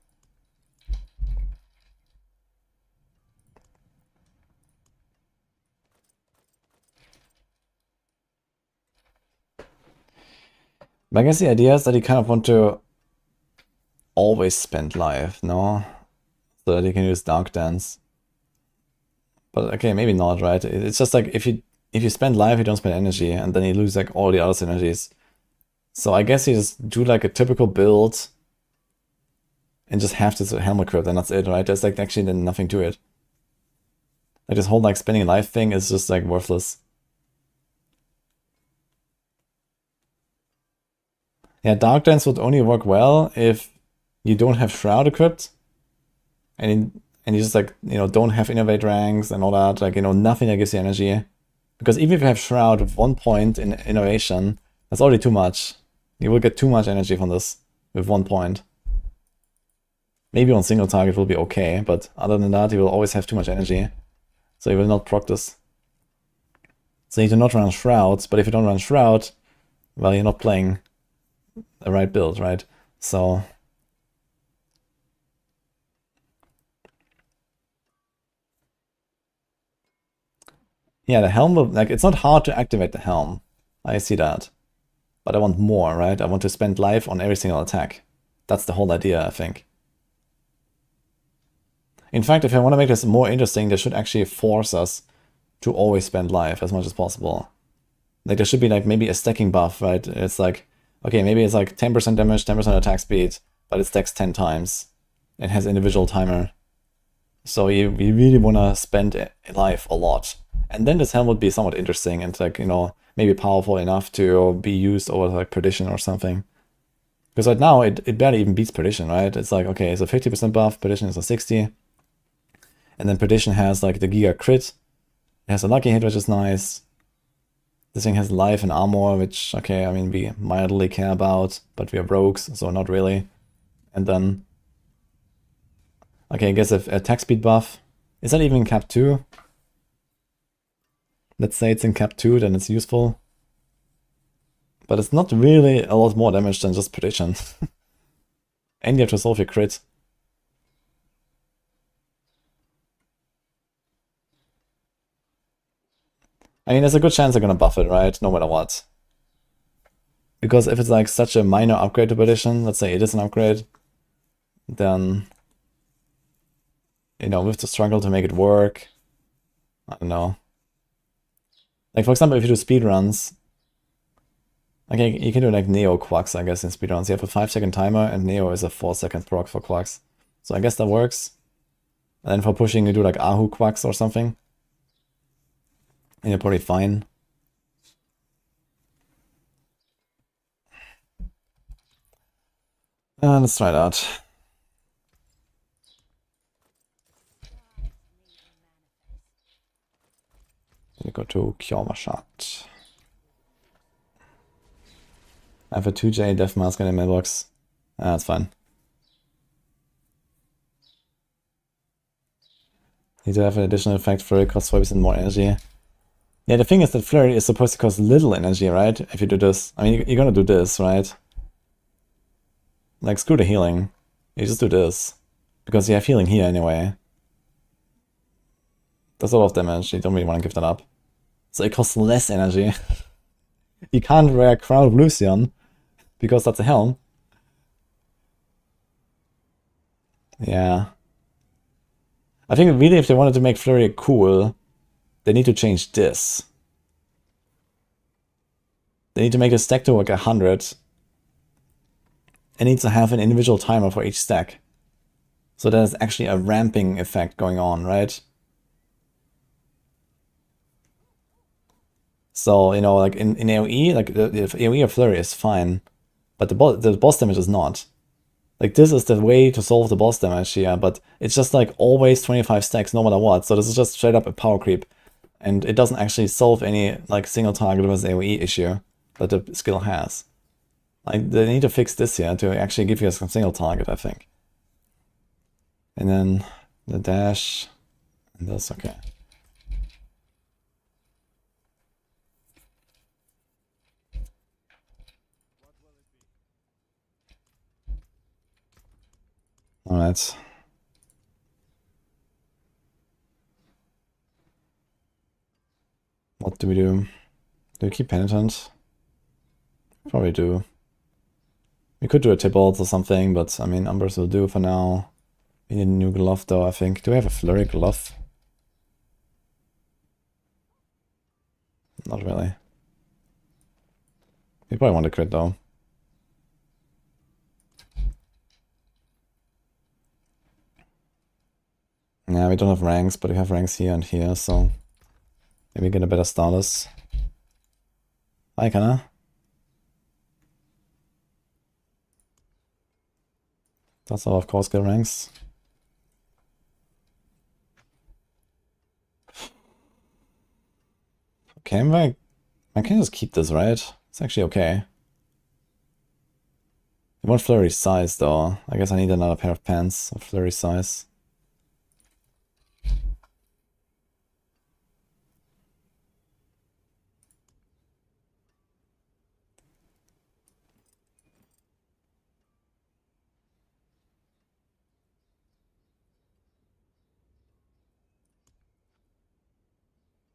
But I guess the idea is that you kind of want to always spend life, no? So that you can use Dark Dance. But okay, maybe not, right? It's just like if you spend life, you don't spend energy, and then you lose like all the other synergies. So I guess you just do like a typical build and just have this helm equipped, and that's it, right? There's like actually then nothing to it. Like this whole like spending life thing is just like worthless. Yeah, Dark Dance would only work well if you don't have Shroud equipped, and you just like, you know, don't have Innovate ranks and all that, like, you know, nothing that gives you energy. Because even if you have Shroud with 1 point in Innovation, that's already too much. You will get too much energy from this with 1 point. Maybe on single target will be okay, but other than that, you will always have too much energy. So you will not proc this. So you need to not run Shroud, but if you don't run Shroud, well, you're not playing the right build, right? So yeah, the helm will, like, it's not hard to activate the helm. I see that. But I want more, right? I want to spend life on every single attack. That's the whole idea, I think. In fact, if I want to make this more interesting, they should actually force us to always spend life as much as possible. Like, there should be like maybe a stacking buff, right? It's like, okay, maybe it's like 10% damage, 10% attack speed, but it stacks 10 times. It has individual timer. So you really want to spend life a lot. And then this helm would be somewhat interesting and, like, you know, maybe powerful enough to be used over like Perdition or something. Because right now it barely even beats Perdition, right? It's like, okay, it's a 50% buff, Perdition is a 60. And then Perdition has like the Giga crit. It has a lucky hit, which is nice. This thing has life and armor, which, okay, I mean, we mildly care about, but we are rogues, so not really. And then, okay, I guess if attack speed buff, is that even in cap 2? Let's say it's in cap 2, then it's useful. But it's not really a lot more damage than just Perdition. And you have to solve your crit. I mean, there's a good chance they're gonna buff it, right? No matter what. Because if it's like such a minor upgrade to Perdition, let's say it is an upgrade, then, you know, we have to struggle to make it work. I don't know. Like, for example, if you do speedruns, okay, you can do like Neo Quacks, I guess, in speedruns. You have a 5-second timer, and Neo is a 4-second proc for Quacks. So I guess that works. And then for pushing, you do like Ahu Quacks or something. And you're probably fine. Let's try that. We go to Kjormashat. I have a 2J Death Mask in the mailbox. That's fine. Need to have an additional effect. Flurry costs 40% more energy. Yeah, the thing is that Flurry is supposed to cost little energy, right? If you do this. I mean, you're gonna do this, right? Like, screw the healing. You just do this. Because you have healing here anyway. That's a lot of damage. You don't really want to give that up. So it costs less energy. You can't wear Crown of Lucian, because that's a helm. Yeah. I think really if they wanted to make Flurry cool, they need to change this. They need to make a stack to like 100. It needs to have an individual timer for each stack. So there's actually a ramping effect going on, right? So, you know, like in AoE, like the AoE of Flurry is fine, but the boss damage is not. Like, this is the way to solve the boss damage here, but it's just like always 25 stacks no matter what. So this is just straight up a power creep. And it doesn't actually solve any like single target versus AoE issue that the skill has. Like, they need to fix this here to actually give you a single target, I think. And then the dash, and this, okay. Alright. What do we do? Do we keep Penitent? Probably do. We could do a Tybalt or something, but I mean, Umbers will do for now. We need a new glove though, I think. Do we have a Flurry glove? Not really. We probably want to crit though. Yeah, we don't have ranks, but we have ranks here and here, so maybe get a better status. Hi, Kana. That's all of core skill ranks. Okay, I can just keep this, right? It's actually okay. I want Flurry size though. I guess I need another pair of pants of Flurry size.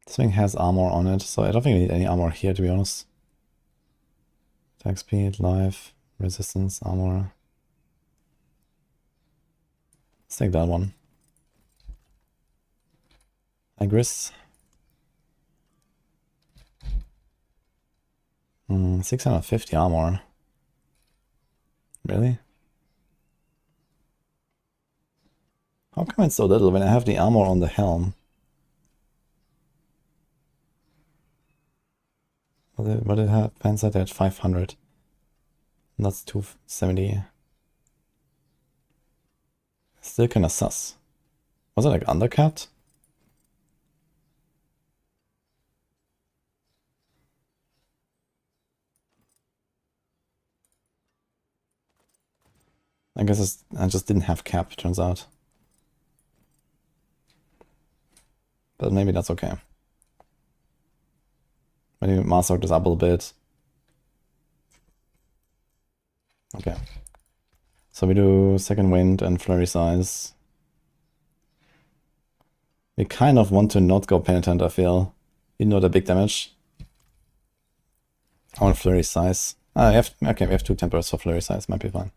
This thing has armor on it, so I don't think we need any armor here, to be honest. Attack speed, life, resistance, armor. Let's take that one. Agris. 650 armor. Really? How come it's so little when I have the armor on the helm? What did it have? Panzer at 500. And that's 270. Still kinda sus. Was it like undercut? I guess I just didn't have cap, turns out. But maybe that's okay. Maybe master this up a little bit. Okay. So we do second wind and flurry size. We kind of want to not go penitent, I feel. Even though the big damage. I want flurry size. Okay, we have 2 tempers for flurry size, might be fine.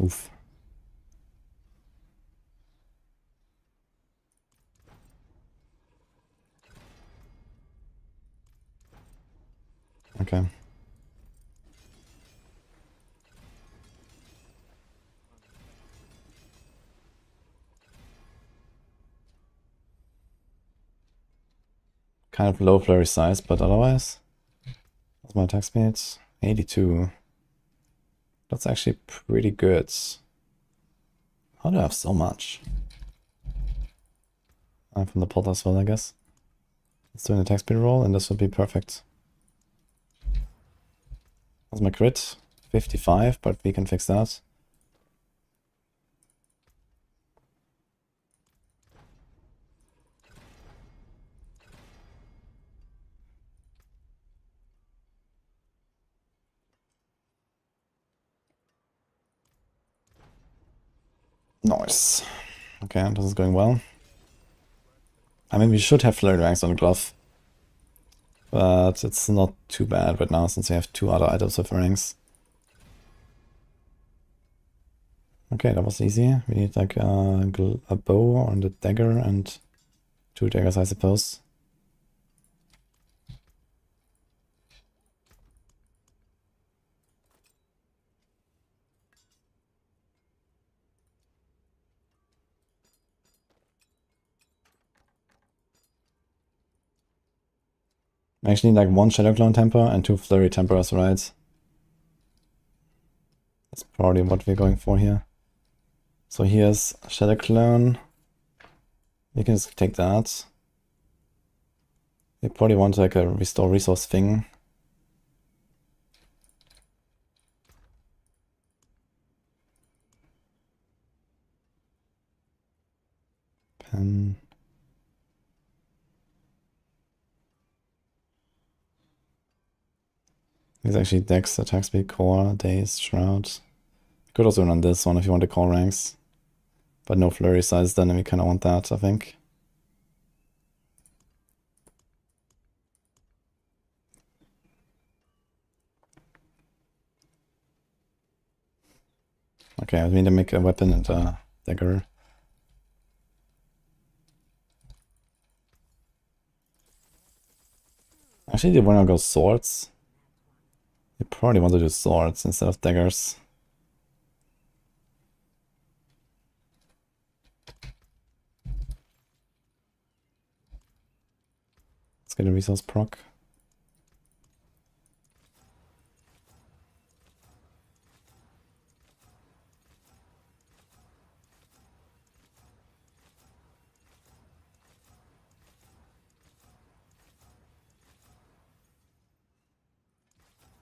Oof. Okay. Kind of low flurry size, but otherwise. What's my attack speed? 82. That's actually pretty good. How do I have so much? I'm from the pot as well, I guess. Let's do an attack speed roll, and this will be perfect. That's my crit. 55, but we can fix that. Nice. Okay, this is going well. I mean, we should have flurry ranks on the glove. But it's not too bad right now, since we have 2 other items with ranks. Okay, that was easy. We need like a bow and a dagger and 2 daggers, I suppose. I actually need like 1 Shadow Clone temper and 2 Flurry tempers, right? That's probably what we're going for here. So here's Shadow Clone. We can just take that. We probably want like a restore resource thing. Pen. There's actually Dex, Attack Speed, Core, Daze, Shroud. Could also run this one if you want the core ranks. But no flurry size then, and we kind of want that, I think. Okay, I need to make a weapon and a dagger. Actually, do you want to go swords? You probably want to do swords instead of daggers. Let's get a resource proc.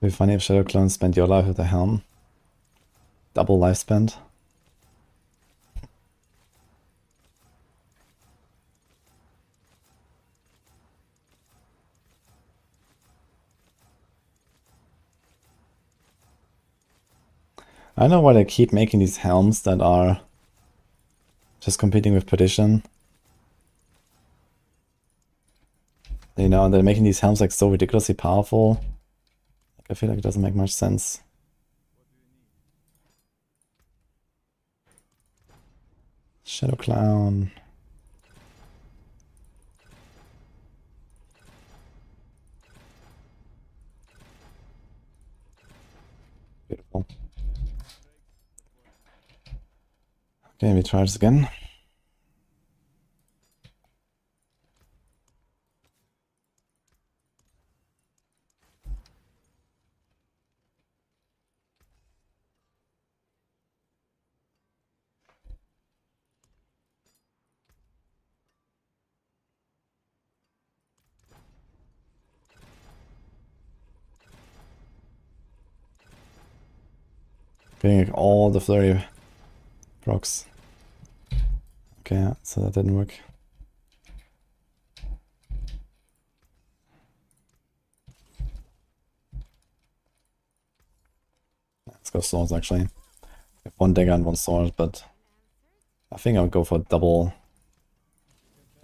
It'd be funny if Shadow Clone spent your life with a helm. Double life spent. I don't know why they keep making these helms that are just competing with Perdition. You know, they're making these helms like so ridiculously powerful. I feel like it doesn't make much sense. Shadow Clown. Beautiful. Okay, we try this again. Getting like all the Flurry procs. Okay, so that didn't work. Let's go swords actually. I have one dagger and one sword, but I think I'll go for double.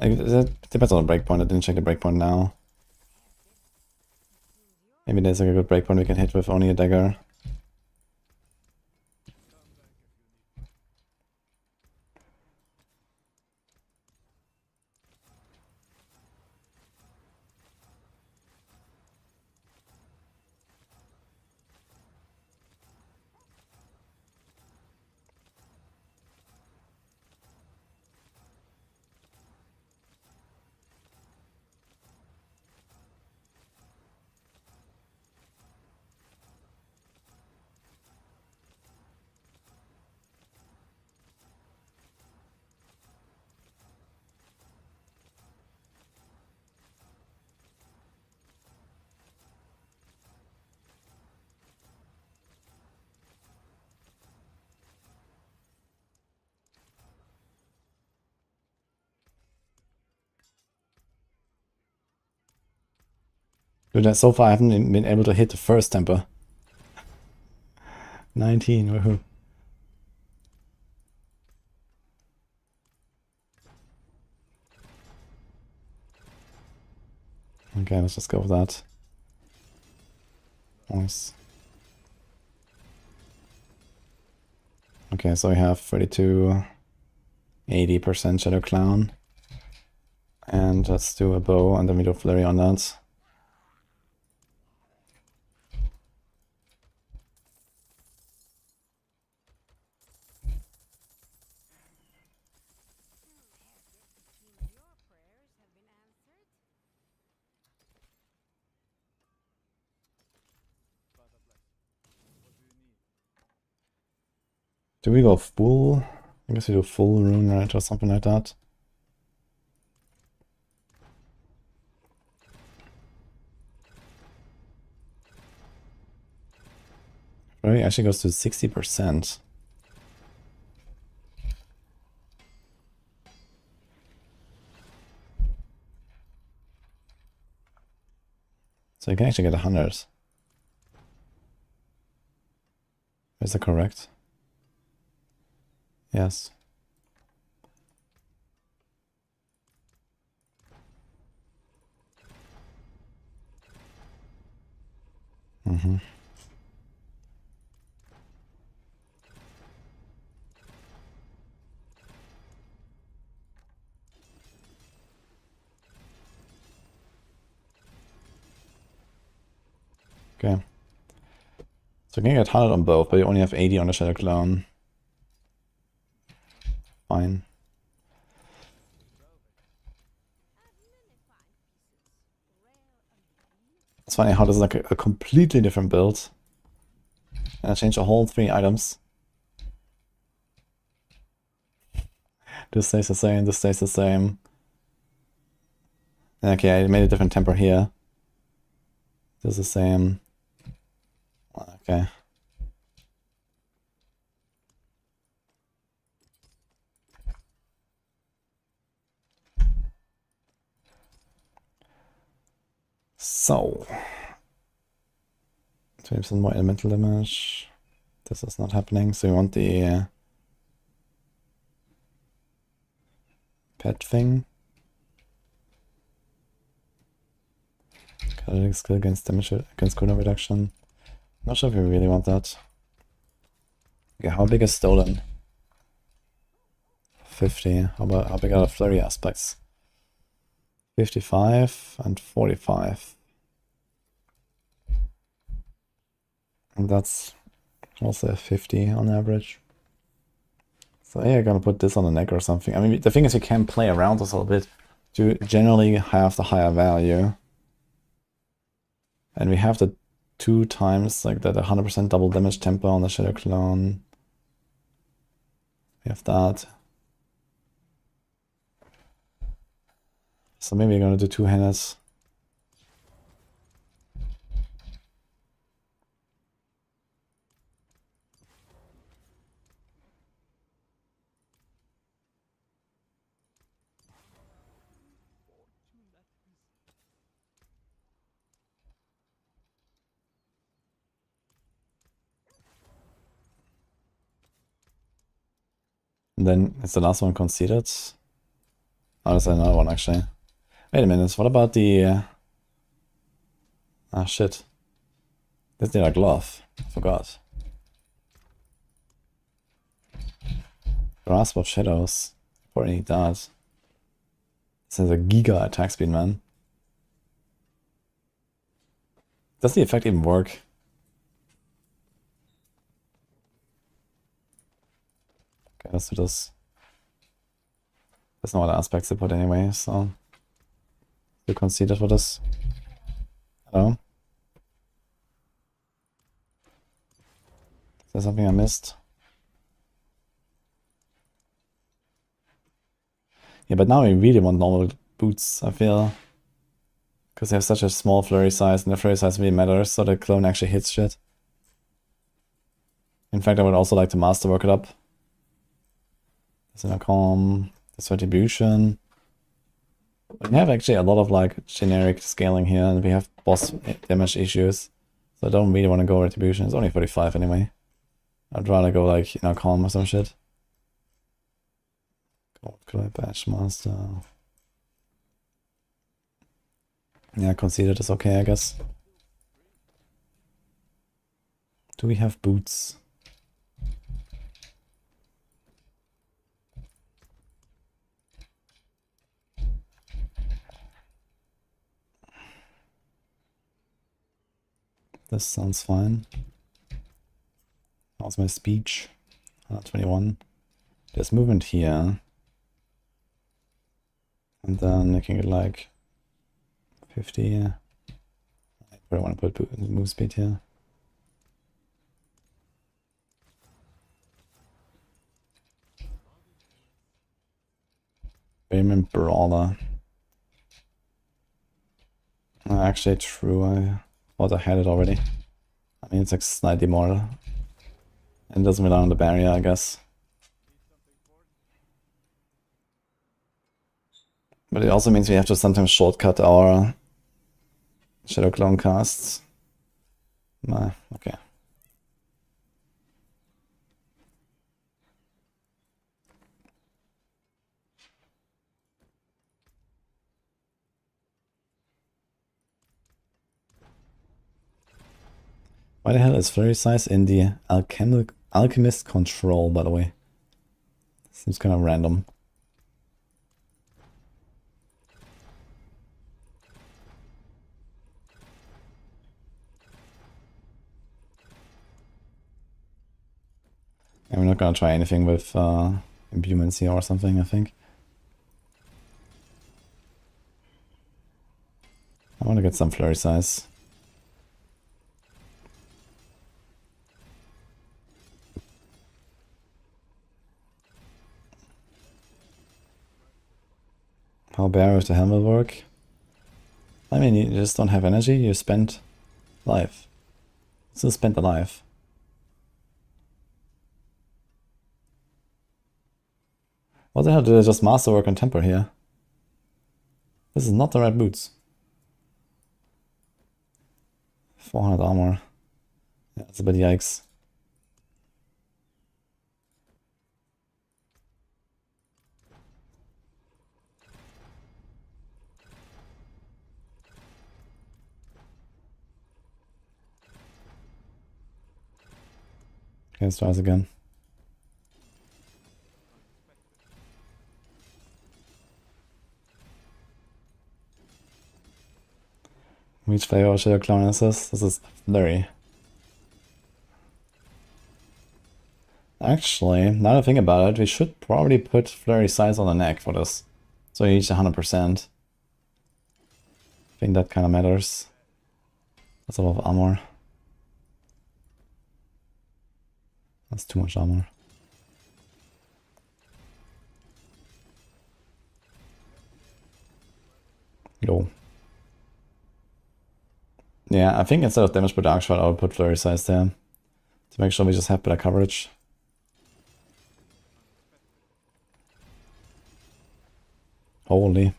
It depends on the breakpoint. I didn't check the breakpoint now. Maybe there's like a good breakpoint we can hit with only a dagger. Dude, so far I haven't been able to hit the first temper. 19, woohoo. Okay, let's just go with that. Nice. Okay, so we have 32, 80% Shadow Clown. And let's do a bow and then we do Flurry on that. Do we go full? I guess we do full rune, right, or something like that. Flurry actually goes to 60%. So you can actually get 100. Is that correct? Yes. Mm-hmm. Okay. So you can get 100 on both, but you only have 80 on the Shadow Clone. Fine. It's funny how this is like a completely different build. And I changed the whole 3 items. This stays the same, this stays the same. Okay, I made a different temper here. This is the same. Okay. So. 20% more elemental damage. This is not happening, so we want the pet thing. Catalytic skill against damage against cooldown reduction. Not sure if we really want that. Okay, how big is stolen? 50. How big are the flurry aspects? 55 and 45. And that's also a 50 on average. So yeah, I'm gonna put this on the neck or something. I mean, the thing is you can play around this a little bit to generally have the higher value. And we have the 2 times like that 100% double damage tempo on the Shadow Clone. We have that. So maybe we're gonna do 2-handed. And then is the last one conceded? Oh, there's another one actually. Wait a minute, what about the... Ah, shit. This need a glove. Forgot. Grasp of Shadows. Already need that. This has a giga attack speed, man. Does the effect even work? Okay, let's do this. There's no other aspects to put anyway, so... You conceded for this? Hello? Is there something I missed? Yeah, but now we really want normal boots, I feel. Because they have such a small flurry size, and the flurry size really matters, so the clone actually hits shit. In fact, I would also like to masterwork it up. There's an calm, there's retribution. We have actually a lot of like generic scaling here, and we have boss damage issues. So I don't really want to go retribution. It's only 45 anyway. I'd rather go like, you know, calm or some shit. Could I bash master? Yeah, conceded is okay, I guess. Do we have boots? This sounds fine. How's my speech? 21. There's movement here. And then making it like 50. I probably want to put move speed here. Bayman Brawler. Actually, true. I thought I had it already. I mean, it's like slightly more. And it doesn't rely on the barrier, I guess. But it also means we have to sometimes shortcut our Shadow Clone casts. Okay. Why the hell is Flurry size in the Alchemist control, by the way? Seems kind of random. And we're not gonna try anything with imbuements here or something, I think. I want to get some Flurry size. How bare with the helm will work? I mean, you just don't have energy, you spend life. Still spend the life. What the hell did I just masterwork on temper here? This is not the right boots. 400 armor. Yeah, that's a bit yikes. Okay, let's try this again. Which flavor Shadow Clone is this? This is Flurry. Actually, now that I think about it, we should probably put Flurry size on the neck for this. So you reach 100%. I think that kind of matters. That's a lot of armor. That's too much armor. Yo. Yeah, I think instead of damage per dark shot, I would put Flurry size there. To make sure we just have better coverage. Holy.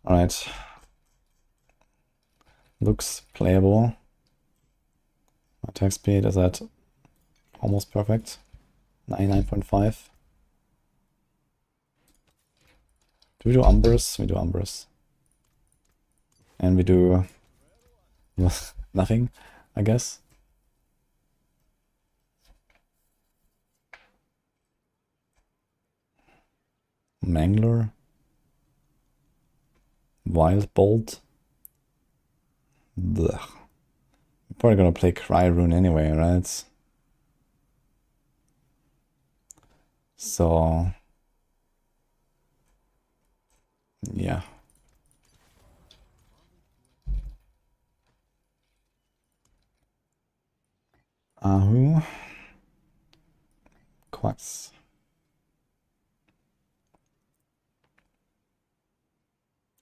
Alright. Looks playable. My attack speed is at almost perfect. 99.5. Do we do Umbers? We do Umbers. And we do nothing, I guess. Mangler. Wild Bolt. Blech. We're probably gonna play Cry Rune anyway, right? So yeah. Ahu. Quacks.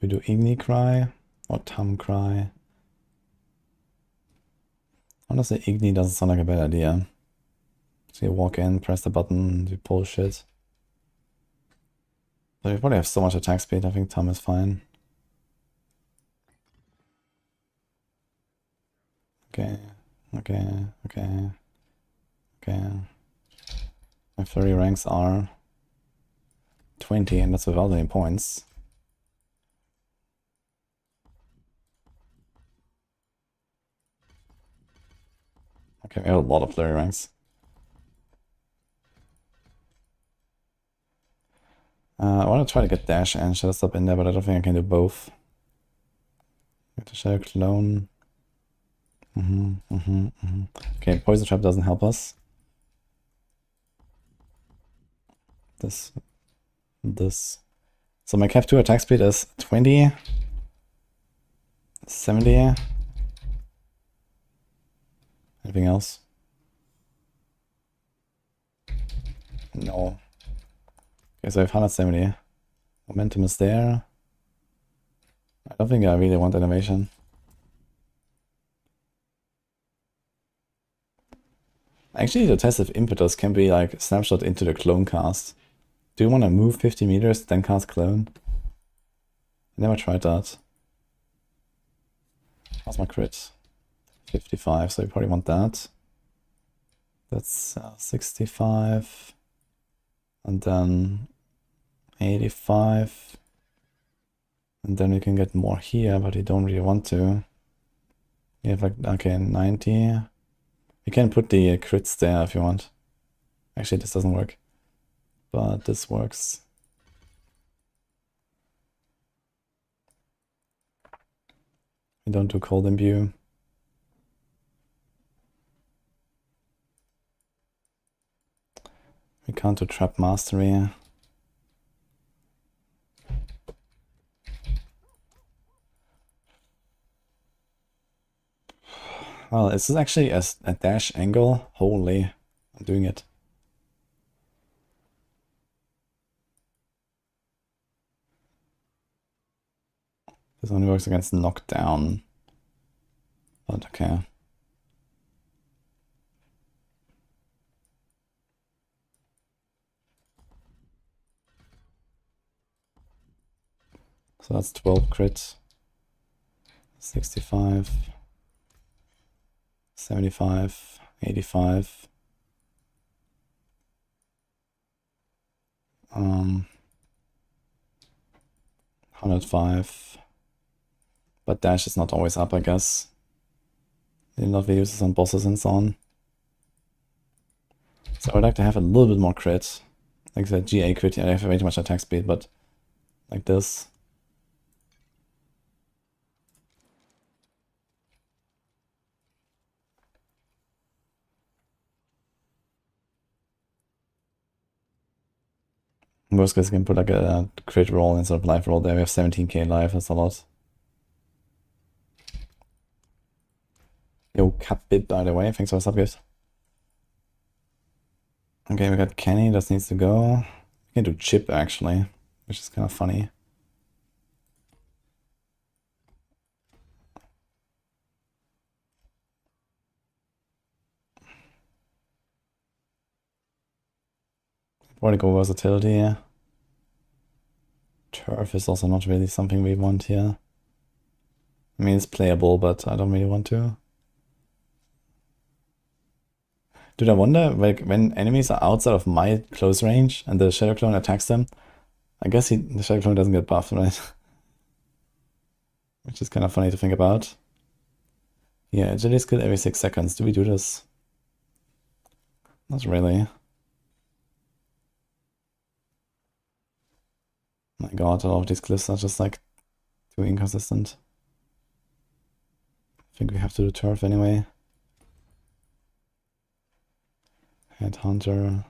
We do Igni Cry or Tam Cry. Honestly, Igni doesn't sound like a bad idea. So you walk in, press the button, you pull shit. But you probably have so much attack speed, I think Tam is fine. Okay, okay, okay, okay. My flurry ranks are 20, and that's without any points. Okay, we have a lot of flurry ranks. I want to try to get Dash and Shadow Step in there, but I don't think I can do both. Get the Shadow Clone. Okay, Poison Trap doesn't help us. This. So my Cap 2 attack speed is 20, 70. Anything else? No. Okay, so I have 170. Momentum is there. I don't think I really want animation. Actually, the test if Impetus can be like snapshot into the clone cast. Do you want to move 50 meters, then cast clone? I never tried that. How's my crit? 55, so you probably want that. That's 65. And then 85. And then we can get more here, but you don't really want to. You have like, okay, 90. You can put the crits there if you want. Actually, this doesn't work. But this works. We don't do cold imbue. We can't do trap mastery. Well, this is actually a dash angle. Holy, I'm doing it. This only works against knockdown. But okay. So that's 12 crits. 65. 75. 85. 105. But dash is not always up, I guess. They not use this on bosses and so on. So I would like to have a little bit more crit. Like the GA crit, I have way too much attack speed, but like this. In worst case, I can put like a crit roll instead of life roll there. We have 17k life, that's a lot. Yo, Capbit, by the way, thanks for the subgift. Okay, we got Kenny, that needs to go. We can do Chip, actually, which is kind of funny. Vertical versatility. Turf is also not really something we want here. I mean, it's playable, but I don't really want to. Dude, I wonder, like, when enemies are outside of my close range and the Shadow Clone attacks them, I guess the Shadow Clone doesn't get buffed, right? Which is kind of funny to think about. Yeah, agility skill every 6 seconds. Do we do this? Not really. My god, all of these glyphs are just like too inconsistent. I think we have to do turf anyway. Headhunter.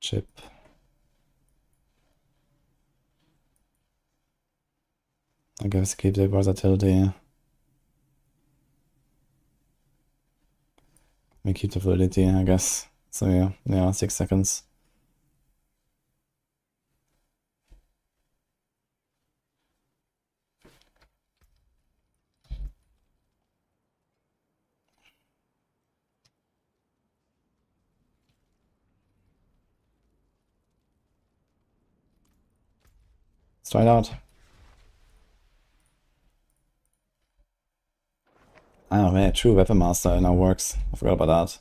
Chip. I guess keep the versatility. We keep the fluidity, I guess. So yeah, 6 seconds. Let's try it out. Oh man, true, Weapon Master now works. I forgot about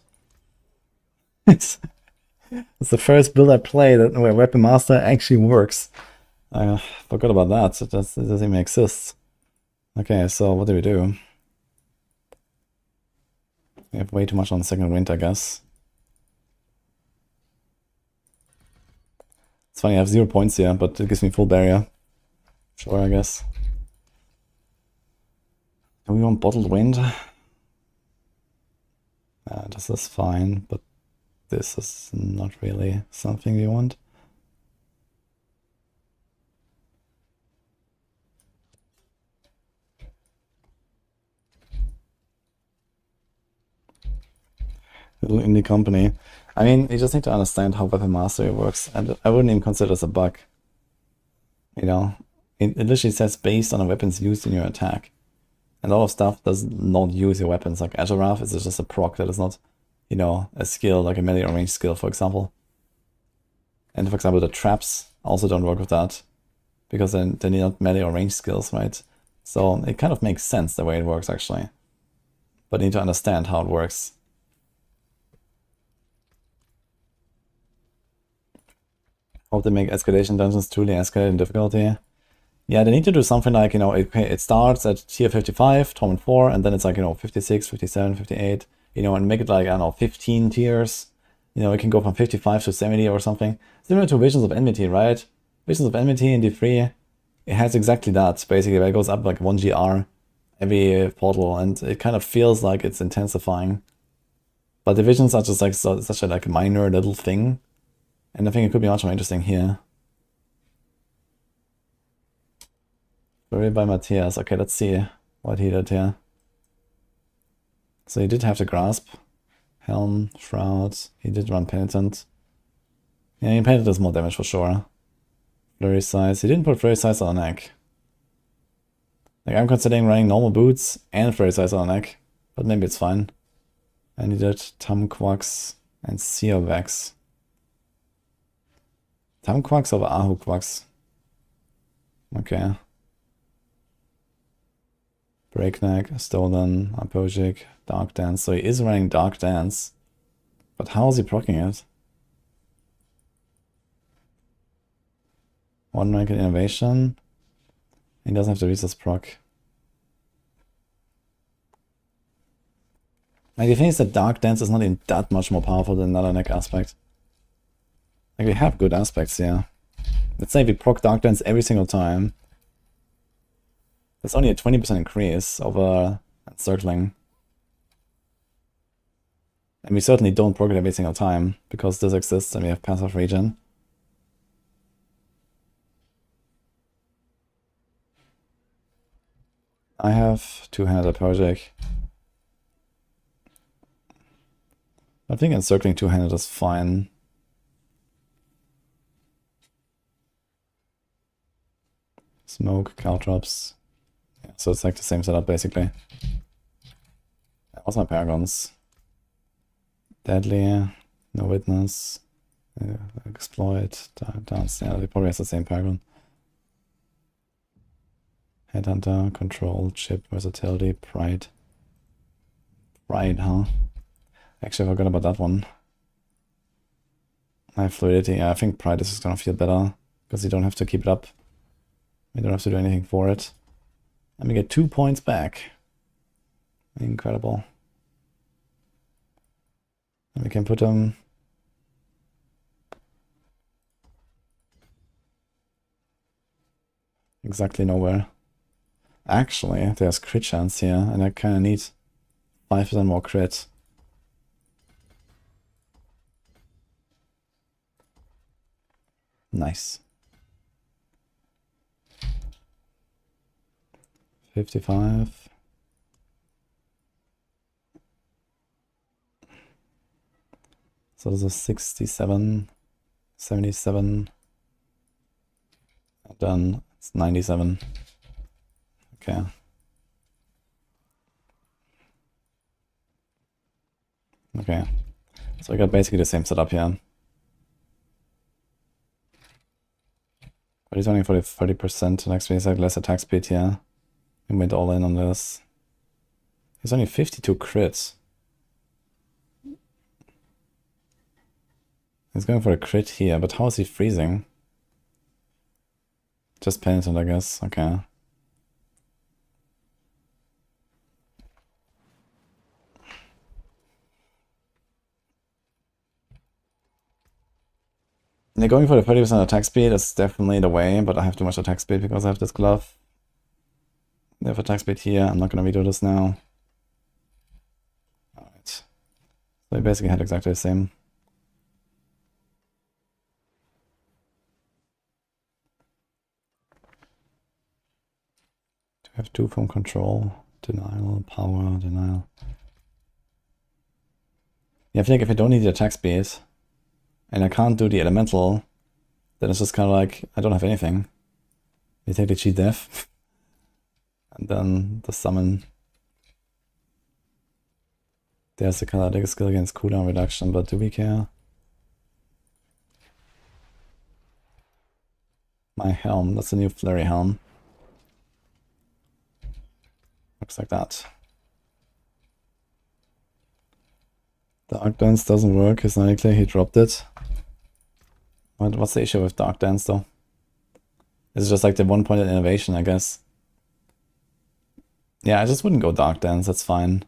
that. It's the first build I played where Weapon Master actually works. I forgot about that. It doesn't even exist. Okay, so what do we do? We have way too much on second wind, I guess. It's funny, I have 0 points here, but it gives me full barrier. Sure, I guess. Do we want bottled wind? This is fine, but this is not really something we want. Little indie company. I mean, you just need to understand how Weapon Mastery works, and I wouldn't even consider this a bug. You know, it literally says based on the weapons used in your attack. And a lot of stuff does not use your weapons, like Azure Wrath is just a proc that is not, you know, a skill, like a melee or range skill, for example. And for example, the traps also don't work with that, because then they're not melee or range skills, right? So it kind of makes sense the way it works, actually. But you need to understand how it works. Hope they make escalation dungeons truly escalate in difficulty. Yeah, they need to do something like, you know, it starts at tier 55, Torment 4, and then it's like, you know, 56, 57, 58, you know, and make it like, I don't know, 15 tiers. You know, it can go from 55 to 70 or something. Similar to Visions of Enmity, right? Visions of Enmity in D3, it has exactly that, basically, where it goes up like 1 GR every portal, and it kind of feels like it's intensifying. But the visions are just like such a like minor little thing, and I think it could be much more interesting here. Flurry by Matthias. Okay, let's see what he did here. So he did have the Grasp. Helm, Shroud. He did run Penitent. Yeah, he Penitent does more damage for sure. Flurry size. He didn't put Flurry size on a neck. Like, I'm considering running normal boots and Flurry size on a neck. But maybe it's fine. And he did Tamquax and Seovax. Tamquax over Ahuquax. Okay. Breakneck, Stolen, Apogic, Dark Dance. So he is running Dark Dance. But how is he proccing it? One rank in Innovation. He doesn't have to reach this proc. Like, the thing is that Dark Dance is not even that much more powerful than another neck aspect. Like, we have good aspects here. Let's say if we proc Dark Dance every single time. That's only a 20% increase over Encircling. And we certainly don't proc it every single time, because this exists and we have passive regen. I have two-handed Apogic. I think Encircling two-handed is fine. Smoke, Caltrops. Yeah, so it's like the same setup basically. What's my Paragons? Deadly, No Witness, Exploit, Dance. Yeah, he probably has the same Paragon. Headhunter, Control, Chip, Versatility, Pride. Pride, huh? Actually, I forgot about that one. I have Fluidity. Yeah, I think Pride is just gonna feel better because you don't have to keep it up. You don't have to do anything for it. Let me get 2 points back. Incredible. And we can put them exactly nowhere. Actually, there's crit chance here, and I kind of need 5% more crit. Nice. 55. So this is 67, 77, and then it's 97. Okay. Okay. So I got basically the same setup here. But he's only for the 30%. Next week, he's like less attack speed here. He went all in on this. He's only 52 crits. He's going for a crit here, but how is he freezing? Just Penitent, I guess. Okay. Yeah, going for the 30% attack speed is definitely the way, but I have too much attack speed because I have this glove. They have attack speed here. I'm not going to redo this now. Alright. So they basically had exactly the same. Do I have two from control? Denial, power, denial. Yeah, I feel like if I don't need the attack speed, and I can't do the elemental, then it's just kind of like, I don't have anything. You take the cheat death, and then the summon. There's the Kaladex skill against cooldown reduction, but do we care? My helm, that's a new Flurry helm. Looks like that. Dark Dance doesn't work, canonically, he dropped it. What's the issue with Dark Dance though? It's just like the one-pointed innovation, I guess. Yeah, I just wouldn't go Dark Dance, that's fine.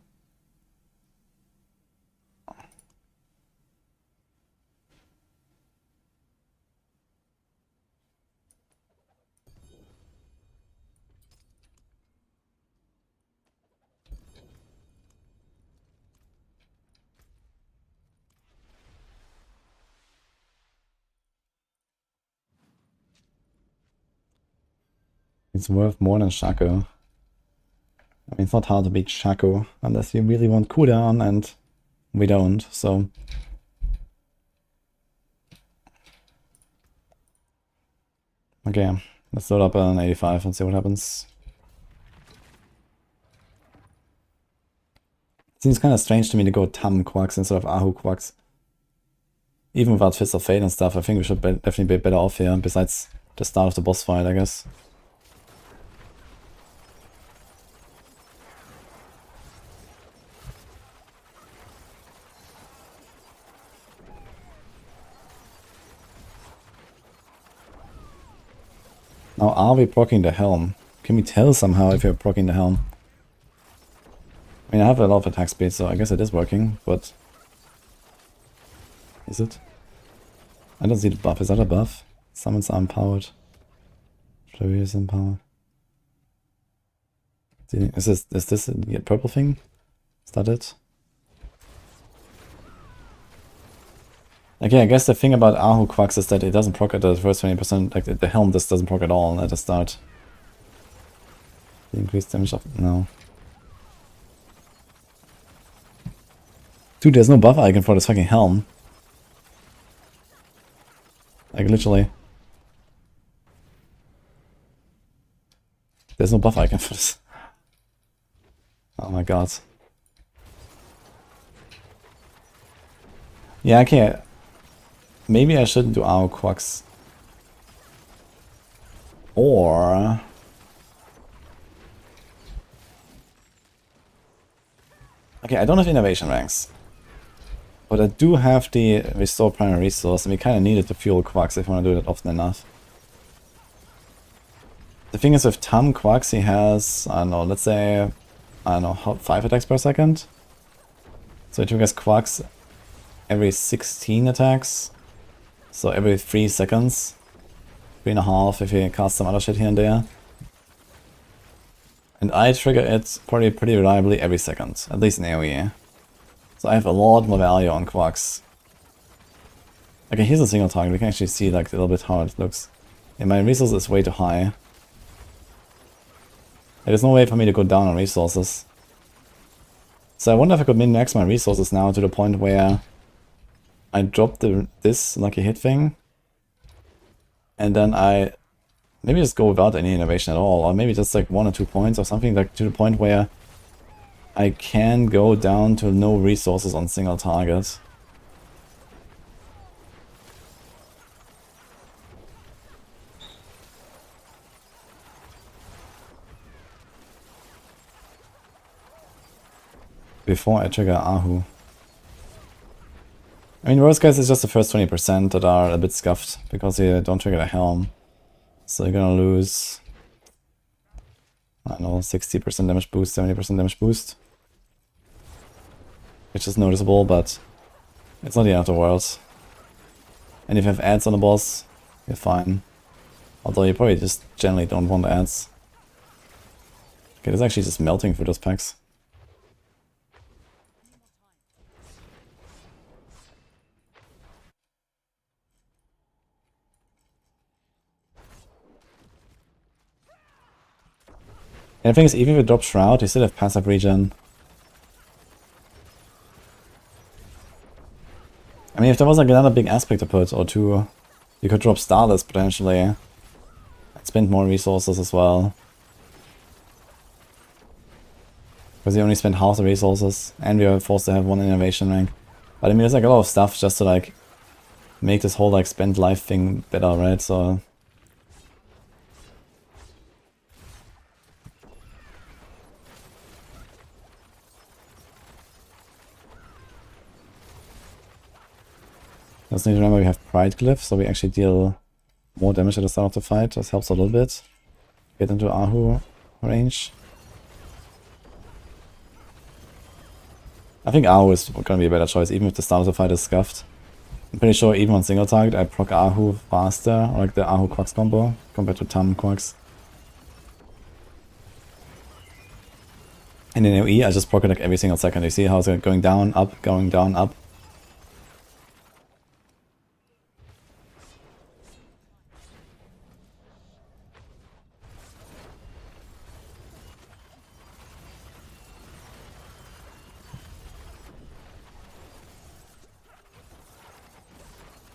It's worth more than Shaco. I mean, it's not hard to beat Shaco unless you really want cooldown, and we don't, so. Okay, let's load up an 85 and see what happens. It seems kind of strange to me to go Tam Quacks instead of Ahu Quacks. Even without Fist of Fate and stuff, I think we should definitely be better off here, besides the start of the boss fight, I guess. Now, are we proccing the Helm? Can we tell somehow if we're proccing the Helm? I mean, I have a lot of attack speed, so I guess it is working, but... Is it? I don't see the buff. Is that a buff? Summons are empowered. Flurry is empowered. Is this the purple thing? Is that it? Okay, I guess the thing about Ahu Quacks is that it doesn't proc at the first 20%, like the Helm just doesn't proc at all at the start. The increased damage of... no. Dude, there's no buff icon for this fucking Helm. Like, literally. There's no buff icon for this. Oh my god. Yeah, okay. Maybe I shouldn't do Ahu Quacks. Or... okay, I don't have innovation ranks. But I do have the restore primary resource, and we kind of need it to fuel Quacks if we want to do that often enough. The thing is, with Tam Quacks, he has, I don't know, let's say, I don't know, 5 attacks per second. So it triggers Quacks every 16 attacks. So every 3 seconds. 3.5 if you cast some other shit here and there. And I trigger it probably pretty reliably every second, at least in AoE. So I have a lot more value on Quacks. Okay, here's a single target. We can actually see like a little bit how it looks. And my resource is way too high. There's no way for me to go down on resources. So I wonder if I could min-max my resources now to the point where I drop this lucky hit thing. And then I maybe just go without any innovation at all. Or maybe just like 1 or 2 points or something, like to the point where I can go down to no resources on single target. Before I trigger Ahu. I mean, worst case is just the first 20% that are a bit scuffed because you don't trigger the Helm. So you're gonna lose, I don't know, 60% damage boost, 70% damage boost. Which is noticeable, but it's not the end of the world. And if you have ads on the boss, you're fine. Although you probably just generally don't want ads. Okay, it's actually just melting through those packs. And the thing is, even if it drops Shroud, you still have passive regen. I mean, if there was like another big aspect to put, or two, you could drop Starless potentially. And spend more resources as well. Because you only spend half the resources, and we are forced to have 1 innovation rank. But I mean, there's like a lot of stuff just to like make this whole like spend life thing better, right? So... just need to remember we have Pride Glyph, so we actually deal more damage at the start of the fight. This helps a little bit. Get into Ahu range. I think Ahu is gonna be a better choice, even if the start of the fight is scuffed. I'm pretty sure even on single target I proc Ahu faster, or like the Ahu Quacks combo, compared to Tam Quacks. And in AoE I just proc it like every single second. You see how it's going down, up, going down, up.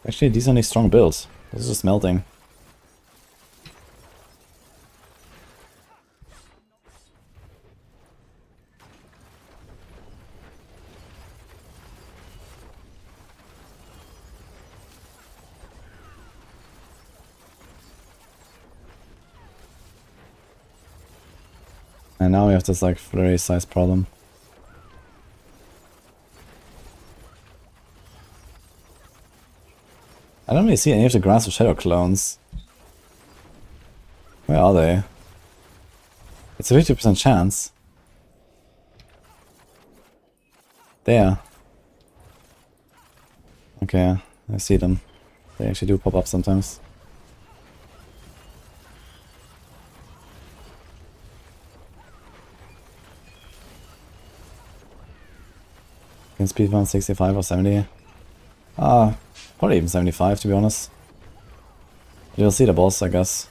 Actually, decently strong build. This is just melting. And now we have this like Flurry size problem. I don't really see any of the Grass of Shadow clones. Where are they? It's a 50% chance. There. Okay, I see them. They actually do pop up sometimes. Can speed 165 or 70? Probably even 75 to be honest. You'll see the boss, I guess.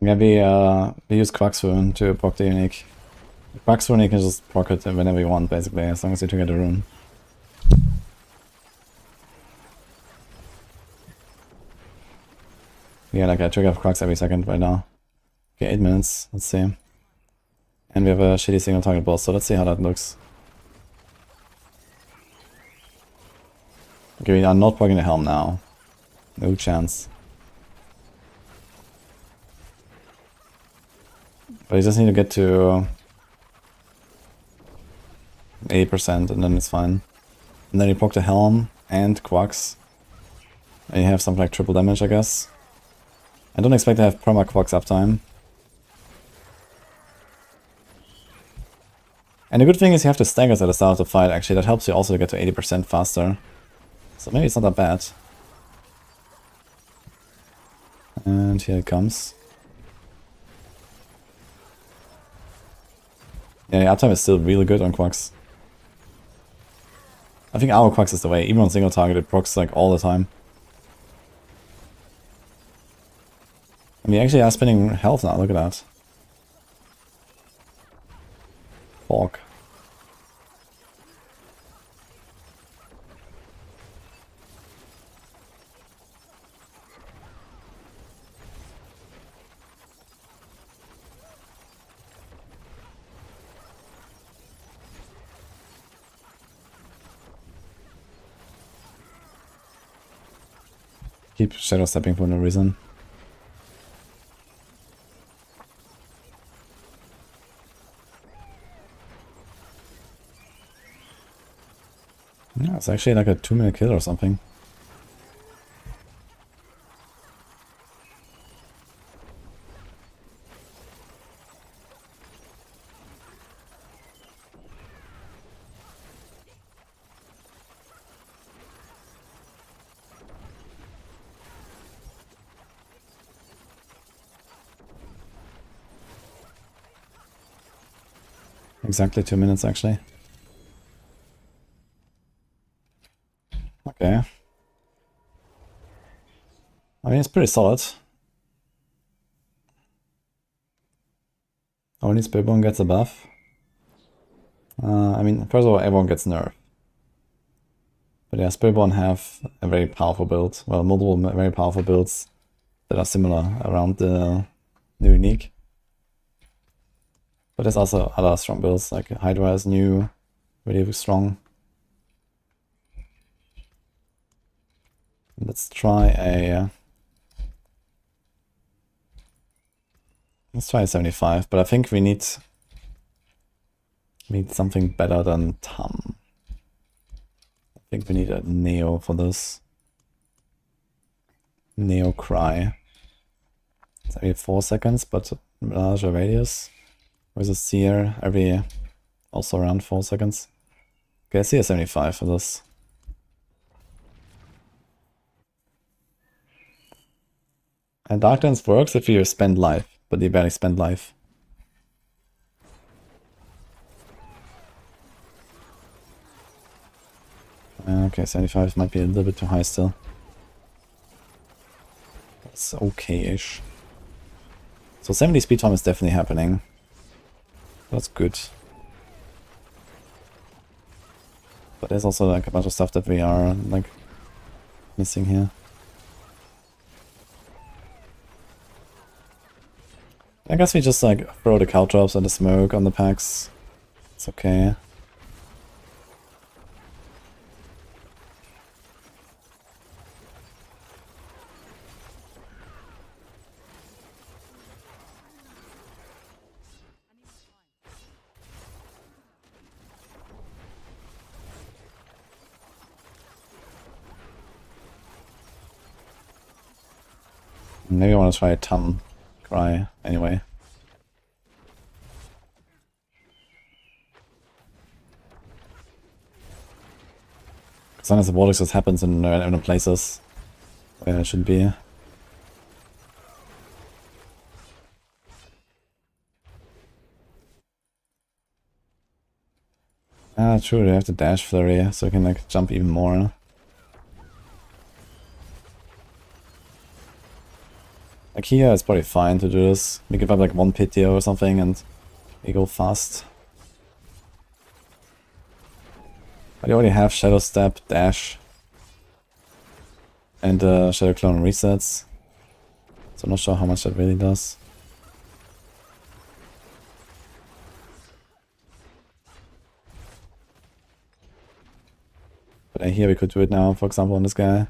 Yeah, we use Quaxrune to proc the unique. Quaxrune you can just proc it whenever you want, basically, as long as you trigger the rune. Yeah, like I trigger Quax every second right now. Okay, 8 minutes, let's see. And we have a shitty single target boss, so let's see how that looks. Okay, we are not proccing the helm now. No chance. But you just need to get to 80% and then it's fine. And then you proc the helm and Quax. And you have something like triple damage, I guess. I don't expect to have perma Quax uptime. And the good thing is you have the staggers at the start of the fight, actually. That helps you also to get to 80% faster. So maybe it's not that bad. And here it comes. Yeah, the uptime is still really good on Quax. I think our Quax is the way. Even on single target, it procs like all the time. And we actually are spending health now, look at that. Fuck. Keep shadow stepping for no reason. Yeah, it's actually like a 2-minute kill or something. Exactly 2 minutes actually. Okay. I mean, it's pretty solid. Only Spiritborn gets a buff. I mean, first of all, everyone gets nerfed. But yeah, Spiritborn have a very powerful build. Well, multiple very powerful builds that are similar around the new unique. But there's also other strong builds, like Hydra is new, really strong. Let's try a... Let's try 75, but I think we need something better than Tam. I think we need a Neo for this. Neo Cry. It's every 4 seconds, but larger radius. With a Seer every also around 4 seconds. Okay, I see a 75 for this. And Dark Dance works if you spend life, but you barely spend life. Okay, 75 might be a little bit too high still. That's okay-ish. So 70 speed time is definitely happening. That's good. But there's also like a bunch of stuff that we are like missing here. I guess we just like throw the caltrops and the smoke on the packs. It's okay. Maybe I want to try a Tum Cry anyway. As long as the vortex just happens in random places where it should be. Ah, true, they have to dash Flurry, so I can like jump even more. Like here it's probably fine to do this. We give up like 1 PTR or something and we go fast. But you already have Shadow Step, Dash, and Shadow Clone resets. So I'm not sure how much that really does. But here we could do it now, for example, on this guy.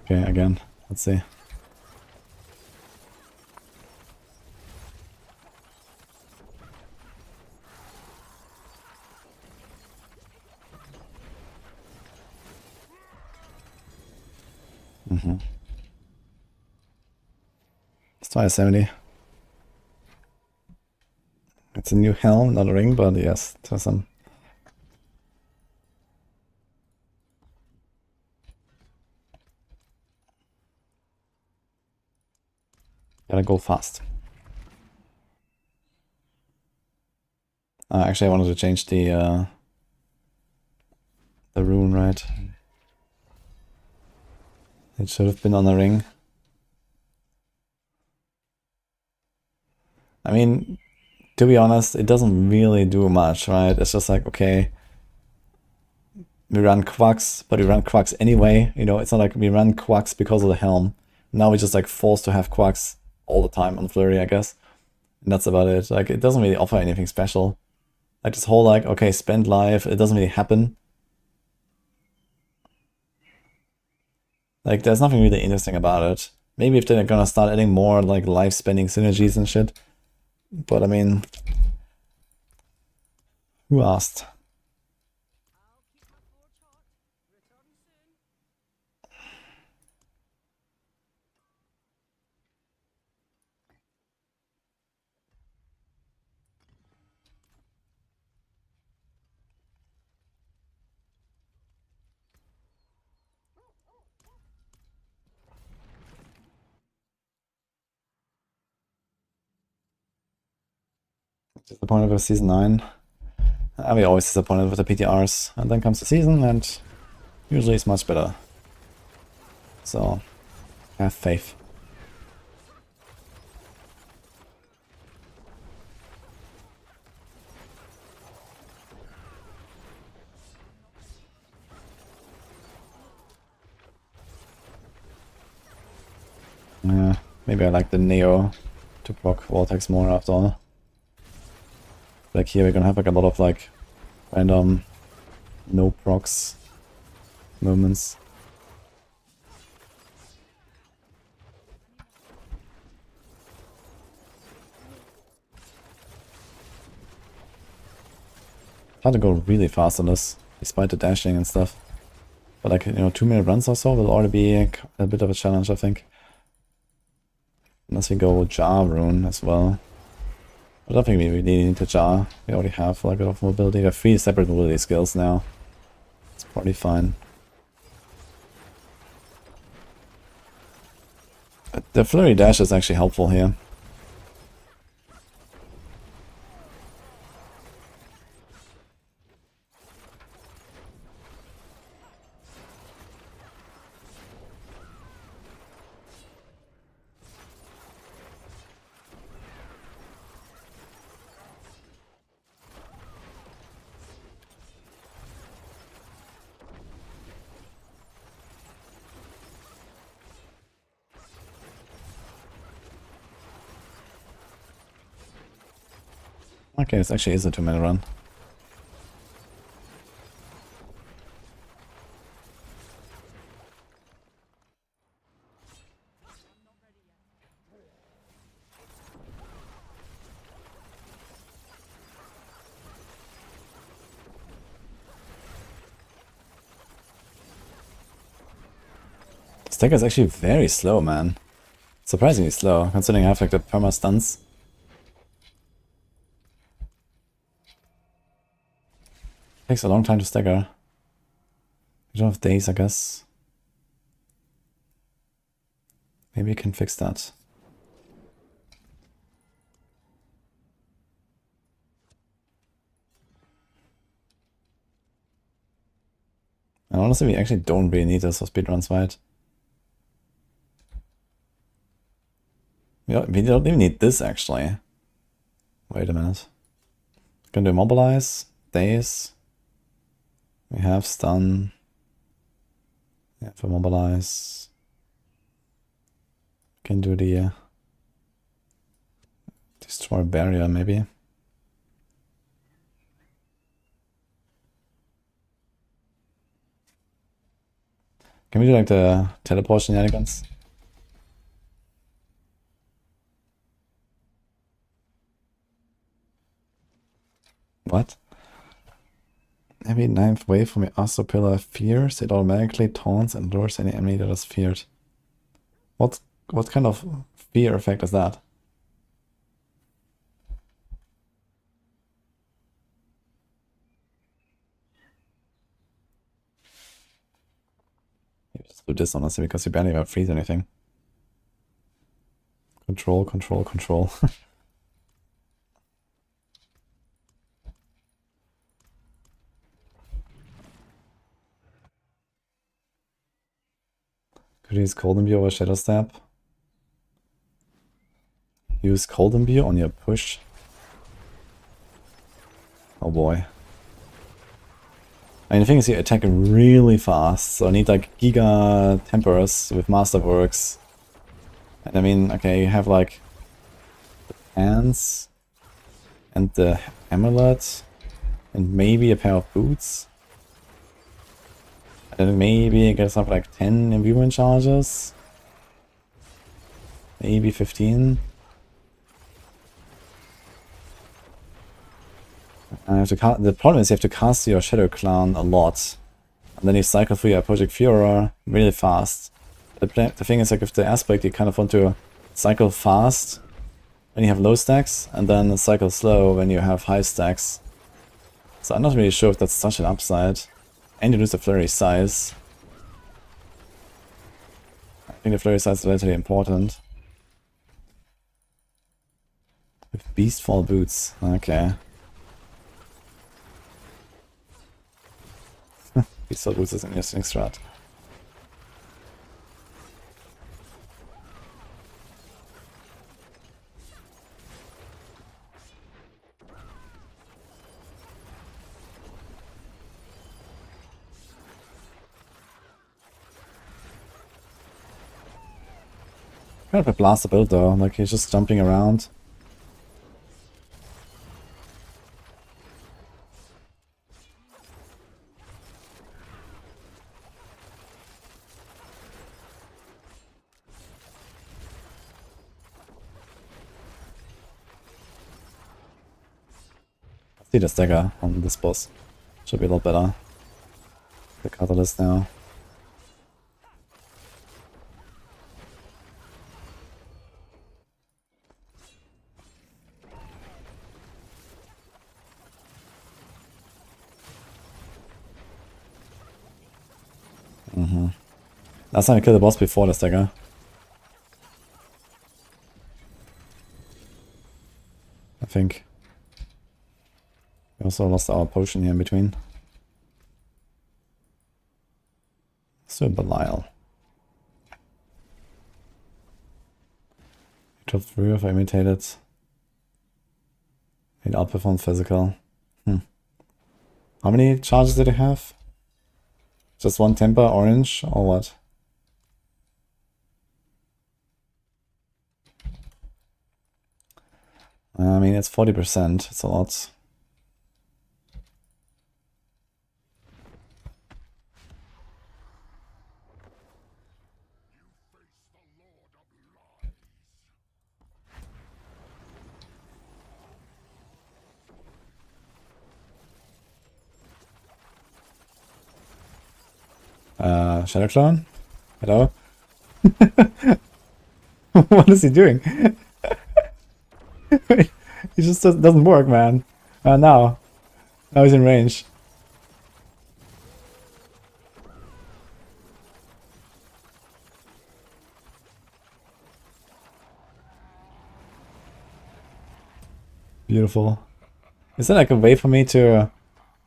Okay, again, let's see. Let's try a 70. It's a new helm, not a ring, but yes, to some. Gotta go fast. Actually, I wanted to change the rune, right? It should have been on the ring. I mean, to be honest, it doesn't really do much, right? It's just like, okay, we run Quacks, but we run Quacks anyway. You know, it's not like we run Quacks because of the helm. Now we're just like forced to have Quacks all the time on Flurry, I guess. And that's about it. Like, it doesn't really offer anything special. Like this whole like, okay, spend life, it doesn't really happen. Like, there's nothing really interesting about it. Maybe if they're gonna start adding more like life spending synergies and shit. But I mean, who asked? Disappointed with Season 9. I'll be always disappointed with the PTRs. And then comes the season and usually it's much better. So, have faith. Yeah, maybe I like the Neo to proc Vortex more after all. Like here we're gonna have like a lot of like random no procs moments. Hard to go really fast on this, despite the dashing and stuff. But like, you know, 2-minute runs or so will already be a bit of a challenge, I think. Unless we go Jar Rune as well. I don't think we really need to Jar. We already have like a bit of mobility. We have 3 separate mobility skills now. It's probably fine. But the Flurry dash is actually helpful here. Okay, this actually is a 2-minute run. This deck is actually very slow, man. Surprisingly slow, considering I have like the perma stunts. Takes a long time to stagger. We don't have days, I guess. Maybe you can fix that. And honestly, we actually don't really need this for speedruns, right? We don't even need this, actually. Wait a minute. Gonna do Immobilize, Daze. We have Stun. Yeah, for Mobilize. Can do the Destroy Barrier, maybe. Can we do like the teleport shenanigans? What? Every 9th wave from your Astro Pillar fears, it automatically taunts and lures any enemy that is feared. What kind of fear effect is that? Maybe just do this honestly because you barely ever freeze anything. Control, control, control. Could you use Cold Imbue over Shadow Step? Use Cold Imbue on your push. Oh boy. I mean, the thing is you attack really fast, so I need like Giga Tempers with Masterworks. And I mean, okay, you have like the pants and the amulet and maybe a pair of boots. And then maybe get something like 10 imbuement charges. Maybe 15. I have to the problem is you have to cast your Shadow Clan a lot. And then you cycle through your Project Furor really fast. The thing is, like, with the aspect, you kind of want to cycle fast when you have low stacks, and then cycle slow when you have high stacks. So I'm not really sure if that's such an upside. And you lose the Flurry size. I think the Flurry size is relatively important. With Beastfall boots. Okay. Beastfall boots is an interesting strat. Kind of a blaster build though, like he's just jumping around. See the stagger on this boss. Should be a lot better. The catalyst now. Last time I killed the boss before the stagger. I think. We also lost our potion here in between. So Belial. I dropped 3 if I imitated. It outperformed physical. How many charges did it have? Just one temper orange or what? I mean, it's 40%. It's a lot. Shadow Clone? Hello? What is he doing? He just doesn't work, man. Now he's in range. Beautiful. Is there like a way for me to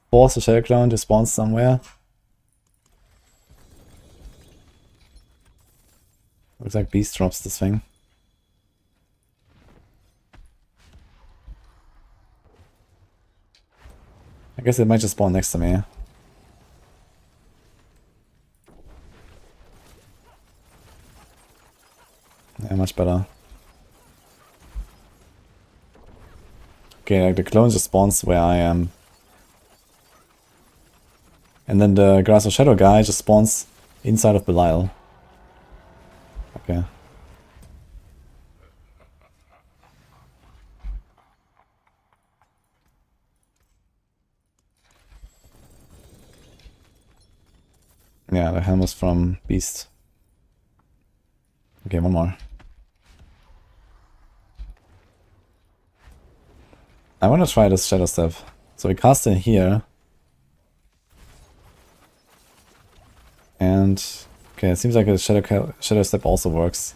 force a Shadow Clone to spawn somewhere? Looks like Beast drops this thing. I guess it might just spawn next to me. Yeah, much better. Okay, like the clone just spawns where I am. And then the Grass of Shadow guy just spawns inside of Belial. Okay. Yeah, the helm was from Beast. Okay, one more. I want to try this Shadow Step. So we cast in here. And okay, it seems like a Shadow Step also works.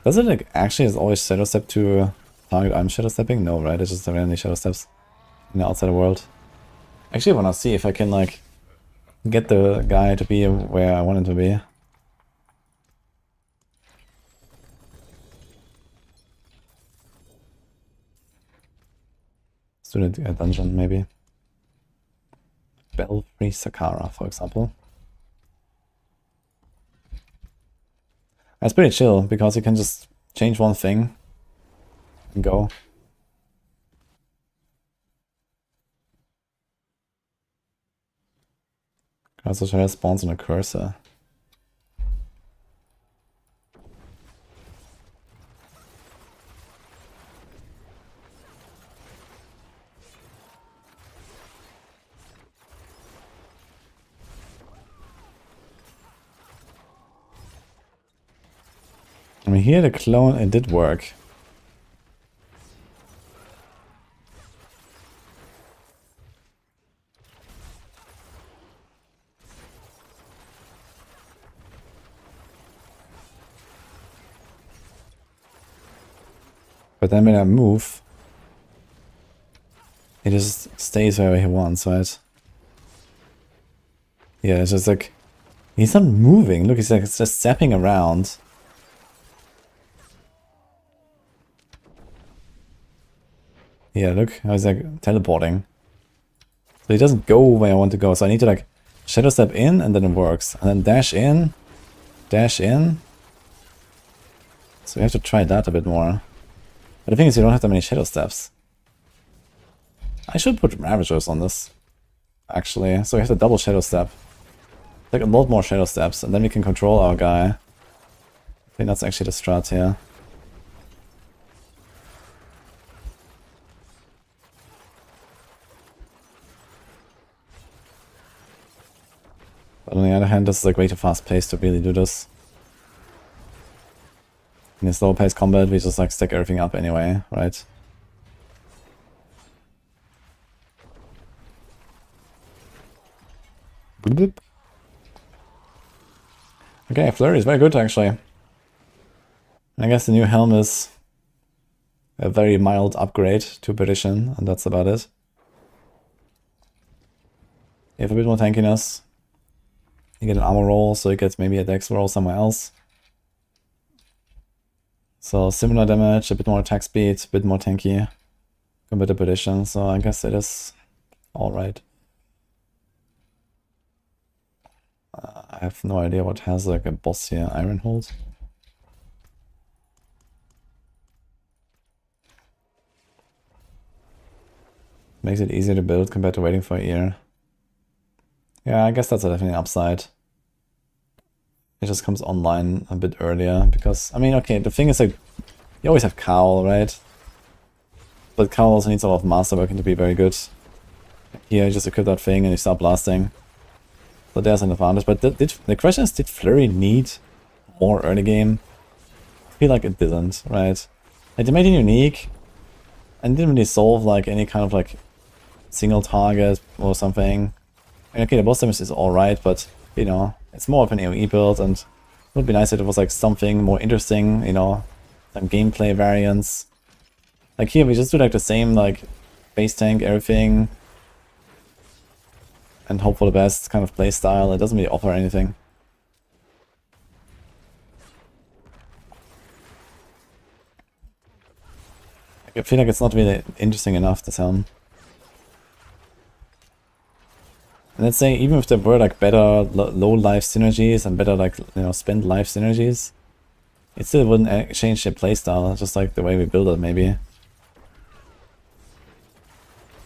Does it like actually is always Shadow Step to target I'm Shadow Stepping? No, right? It's just randomly Shadow Steps in the outside world. Actually, I want to see if I can like get the guy to be where I want him to be. Let's do a dungeon maybe. Belfry Sakara, for example. That's pretty chill because you can just change one thing and go. Also, Shadow spawns on a cursor. I mean, here the clone, it did work. But then when I move, he just stays wherever he wants, right? Yeah, it's just like, he's not moving. Look, he's like, it's just zapping around. Yeah, look how he's like teleporting. So he doesn't go where I want to go. So I need to like shadow step in and then it works. And then dash in, dash in. So we have to try that a bit more. But the thing is, you don't have that many shadow steps. I should put Ravagers on this, actually. So we have to double shadow step. Like a lot more shadow steps, and then we can control our guy. I think that's actually the strat here. But on the other hand, this is like way too fast paced to really do this. In a slow paced combat, we just like stack everything up anyway, right? Bloop. Okay, Flurry is very good actually. I guess the new helm is a very mild upgrade to Perdition, and that's about it. You have a bit more tankiness. You get an armor roll, so you get maybe a dex roll somewhere else. So similar damage, a bit more attack speed, a bit more tanky compared to Perdition, so I guess it is alright. I have no idea what has like a boss here. Ironhold? Makes it easier to build compared to waiting for a year. Yeah, I guess that's definitely an upside. It just comes online a bit earlier because, I mean, okay, the thing is like, you always have Cowl, right? But Cowl also needs a lot of masterworking to be very good. Here, you just equip that thing and you start blasting. So there's an advantage, but the question is, did Flurry need more early game? I feel like it didn't, right? Like, they made it unique, and didn't really solve like any kind of like single target or something. And okay, the boss damage is alright, but you know, it's more of an AoE build, and it would be nice if it was like something more interesting, you know, some gameplay variants. Like here, we just do like the same like base tank, everything, and hope for the best kind of playstyle. It doesn't really offer anything. I feel like it's not really interesting enough, this helm. And let's say even if there were like better low life synergies and better like, you know, spend life synergies, it still wouldn't change the playstyle, just like the way we build it maybe.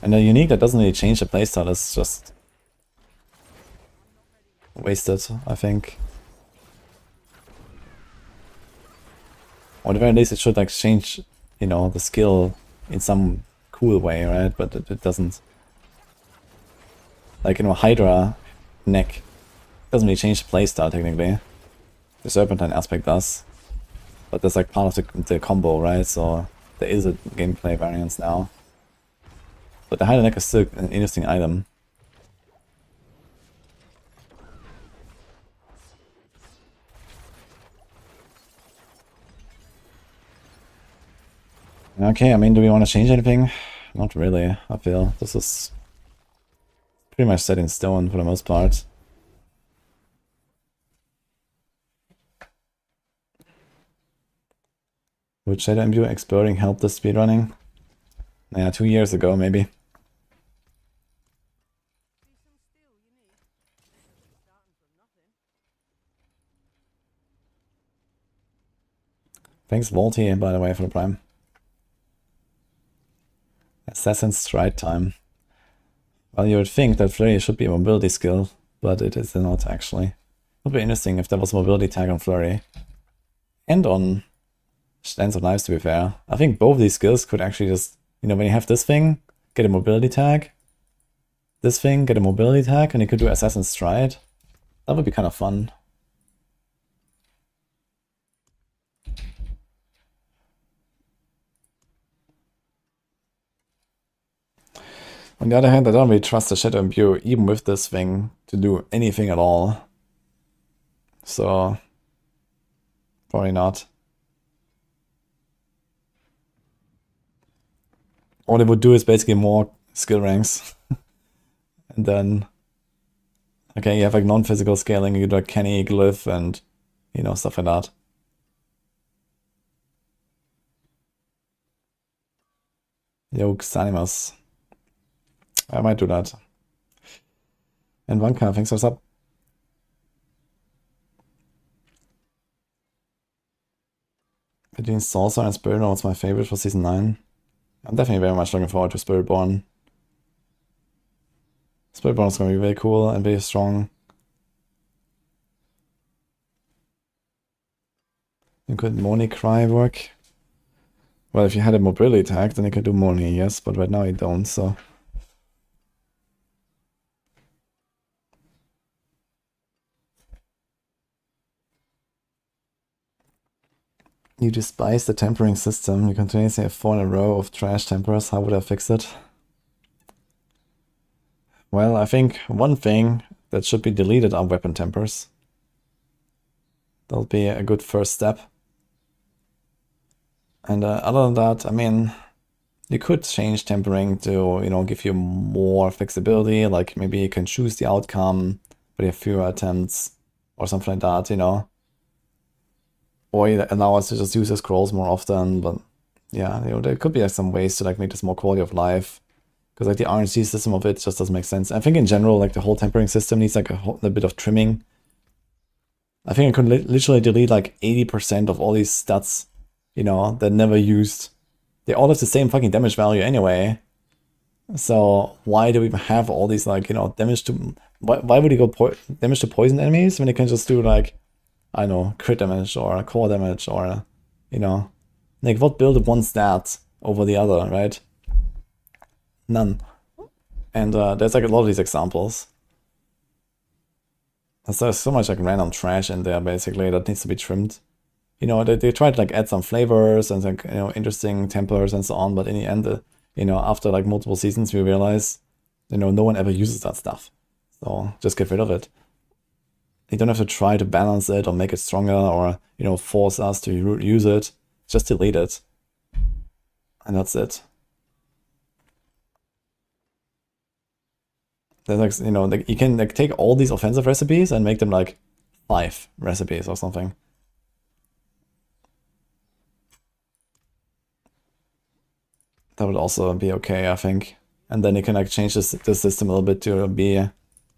And the unique that doesn't really change the playstyle is just wasted, I think. Or at the very least it should like change, you know, the skill in some cool way, right? But it doesn't. Like, you know, Hydra neck doesn't really change the playstyle technically. The Serpentine aspect does. But that's like part of the combo, right? So there is a gameplay variance now. But the Hydra neck is still an interesting item. Okay, I mean, do we want to change anything? Not really, I feel. This is pretty much set in stone for the most part. Would Shadow Imbue exploding help the speedrunning? Yeah, 2 years ago maybe. Thanks Volty, by the way, for the prime. Assassin's Stride time. Well, you would think that Flurry should be a mobility skill, but it is not actually. It would be interesting if there was a mobility tag on Flurry. And on Stance of Knives, to be fair. I think both these skills could actually just, you know, when you have this thing, get a mobility tag. This thing, get a mobility tag, and you could do Assassin's Stride. That would be kind of fun. On the other hand, I don't really trust the Shadow Imbue, even with this thing, to do anything at all. So, probably not. all they would do is basically more skill ranks. And then, okay, you have like non-physical scaling, you do like Kenny, Glyph, and, you know, stuff like that. Yo, Xanimus. I might do that. And Vanka, thanks for sub. Between Saucer and Spiritborn, what's my favorite for Season 9? I'm definitely very much looking forward to Spiritborn. Spiritborn is going to be very cool and very strong. You could Moni Cry work. Well, if you had a mobility tag, then you could do Moni, yes, but right now you don't, so. You despise the tempering system. You continuously have 4 in a row of trash tempers. How would I fix it? Well, I think one thing that should be deleted are weapon tempers. That'll be a good first step. And other than that, I mean, you could change tempering to, you know, give you more flexibility. Like maybe you can choose the outcome, but you have fewer attempts or something like that, you know. Or you allow us to just use the scrolls more often, but yeah, you know, there could be like some ways to like make this more quality of life. Because like the RNG system of it just doesn't make sense. I think in general, like the whole tempering system needs like a bit of trimming. I think I could literally delete like 80% of all these stats, you know, that never used. They all have the same fucking damage value anyway. So why do we even have all these like, you know, damage to... Why would you go damage to poison enemies when you can just do like, I don't know, crit damage or core damage or, you know, like what build one stat over the other, right? None. And there's like a lot of these examples. There's so much like random trash in there basically that needs to be trimmed. You know, they try to like add some flavors and like, you know, interesting templars and so on, but in the end, you know, after like multiple seasons, we realize, you know, no one ever uses that stuff. So just get rid of it. You don't have to try to balance it or make it stronger or, you know, force us to use it. Just delete it. And that's it. There's like, you know, like you can like take all these offensive recipes and make them like 5 recipes or something. That would also be okay, I think. And then you can like change the system a little bit to be,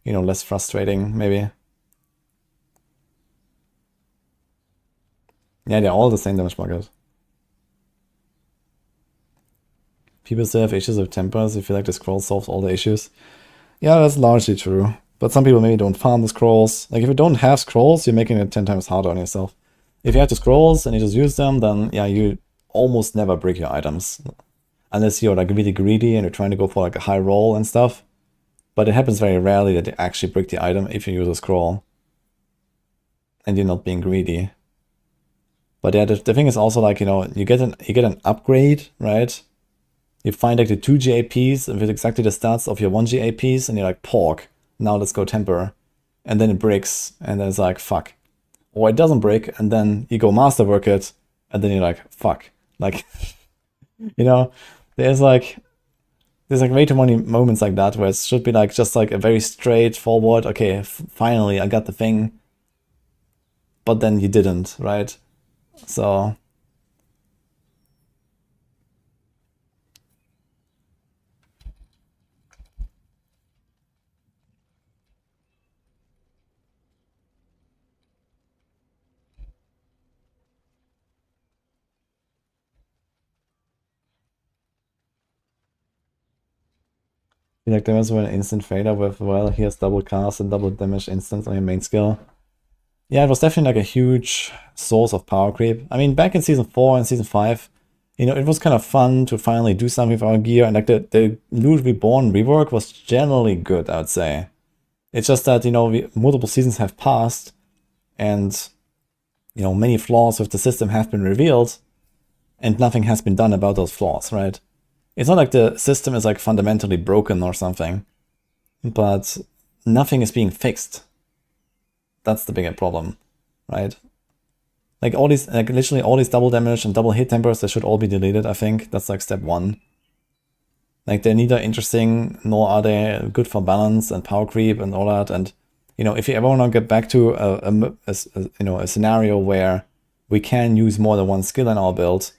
you know, less frustrating, maybe. Yeah, they're all the same damage bucket. People still have issues with tempers. You feel like the scroll solves all the issues. Yeah, that's largely true. But some people maybe don't farm the scrolls. Like if you don't have scrolls, you're making it 10 times harder on yourself. If you have the scrolls and you just use them, then yeah, you almost never break your items. Unless you're like really greedy and you're trying to go for like a high roll and stuff. But it happens very rarely that you actually break the item if you use a scroll. And you're not being greedy. But yeah, the thing is also like, you know, you get an upgrade, right? You find like the 2 GAPs with exactly the stats of your 1 GAPs and you're like, pork, now let's go temper. And then it breaks and then it's like, fuck. Or it doesn't break and then you go masterwork it and then you're like, fuck. Like, you know, there's like way too many moments like that where it should be like just like a very straightforward, okay, finally I got the thing. But then you didn't, right? So like there was an instant fader with, well, here's double cast and double damage instance on your main skill. Yeah, it was definitely like a huge source of power creep. I mean, back in Season 4 and Season 5, you know, it was kind of fun to finally do something with our gear, and like the Loot Reborn rework was generally good, I would say. It's just that, you know, multiple seasons have passed, and, you know, many flaws with the system have been revealed, and nothing has been done about those flaws, right? It's not like the system is like fundamentally broken or something, but nothing is being fixed. That's the bigger problem, right? Like all these, like literally all these double damage and double hit tempers, they should all be deleted, I think. That's like step 1. Like, they're neither interesting nor are they good for balance and power creep and all that. And, you know, if you ever want to get back to a scenario where we can use more than one skill in our build,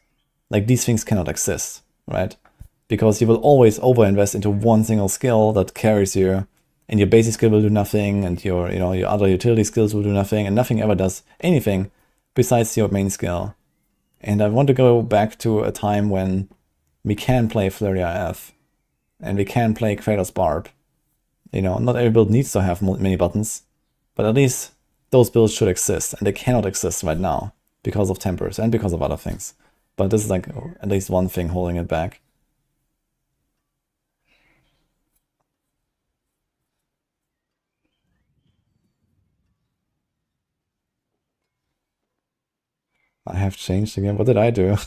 like, these things cannot exist, right? Because you will always overinvest into one single skill that carries you, and your basic skill will do nothing, and your other utility skills will do nothing, and nothing ever does anything besides your main skill. And I want to go back to a time when we can play Flurry IF, and we can play Kratos Barb. You know, not every build needs to have many buttons, but at least those builds should exist, and they cannot exist right now because of tempers and because of other things. But this is like at least one thing holding it back. I have changed again. What did I do?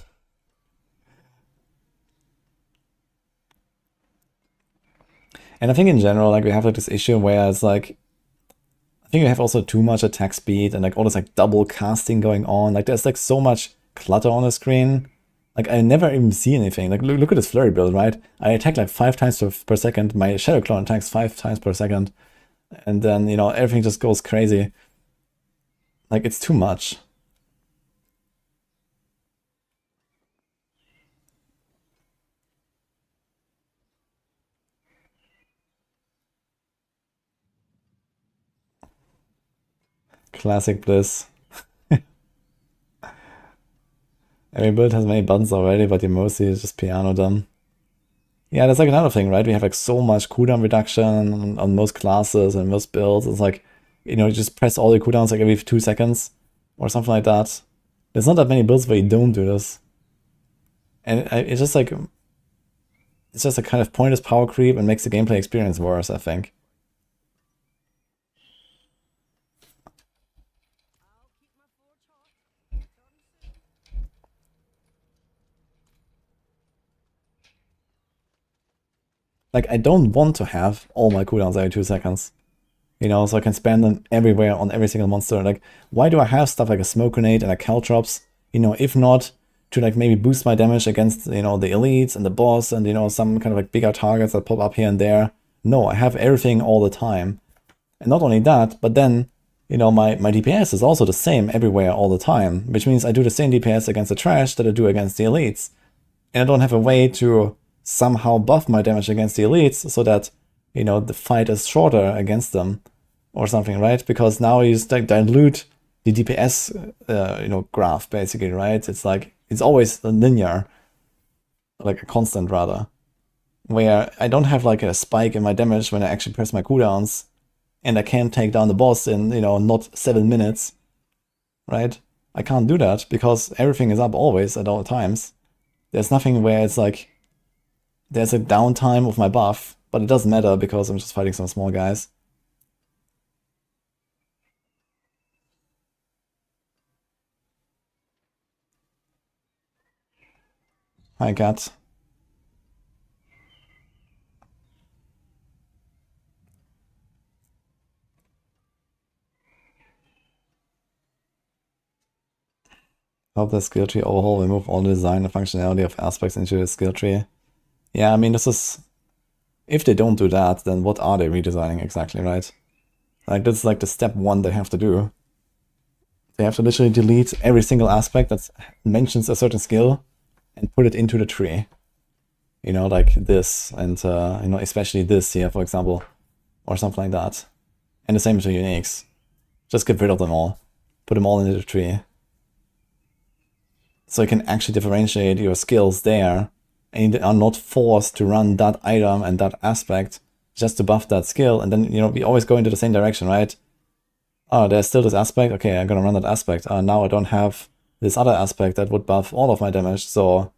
And I think in general, like, we have like this issue where it's like, I think we have also too much attack speed and like all this like double casting going on. Like, there's like so much clutter on the screen. Like, I never even see anything. Like, look at this Flurry build, right? I attack like 5 times per second. My Shadow Clone attacks 5 times per second. And then, you know, everything just goes crazy. Like, it's too much. Classic Bliss. Every build has many buttons already, but mostly is just piano done. Yeah, that's like another thing, right? We have like so much cooldown reduction on most classes and most builds. It's like, you know, you just press all the cooldowns like every 2 seconds or something like that. There's not that many builds where you don't do this. And it's just like, it's just a kind of pointless power creep and makes the gameplay experience worse, I think. Like, I don't want to have all my cooldowns every 2 seconds. You know, so I can spam them everywhere on every single monster. Like, why do I have stuff like a smoke grenade and a caltrops? You know, if not to like maybe boost my damage against, you know, the elites and the boss and, you know, some kind of like bigger targets that pop up here and there. No, I have everything all the time. And not only that, but then, you know, my DPS is also the same everywhere all the time, which means I do the same DPS against the trash that I do against the elites. And I don't have a way to somehow buff my damage against the elites so that, you know, the fight is shorter against them or something, right? Because now you just like dilute the DPS, you know, graph basically, right? It's like, it's always linear, like a constant rather, where I don't have like a spike in my damage when I actually press my cooldowns, and I can't take down the boss in, you know, not 7 minutes, right? I can't do that because everything is up always at all times. There's nothing where it's like, there's a downtime of my buff, but it doesn't matter because I'm just fighting some small guys. Hi, cat. Hope the skill tree overhaul will remove all the design and functionality of aspects into the skill tree. Yeah, I mean, this is... If they don't do that, then what are they redesigning exactly, right? Like, this is like the step 1 they have to do. They have to literally delete every single aspect that mentions a certain skill and put it into the tree. You know, like this, and, you know, especially this here, for example, or something like that. And the same with the uniques. Just get rid of them all. Put them all into the tree. So you can actually differentiate your skills there, and you are not forced to run that item and that aspect just to buff that skill. And then, you know, we always go into the same direction, right? Oh, there's still this aspect. Okay, I'm gonna run that aspect. Now I don't have this other aspect that would buff all of my damage. So,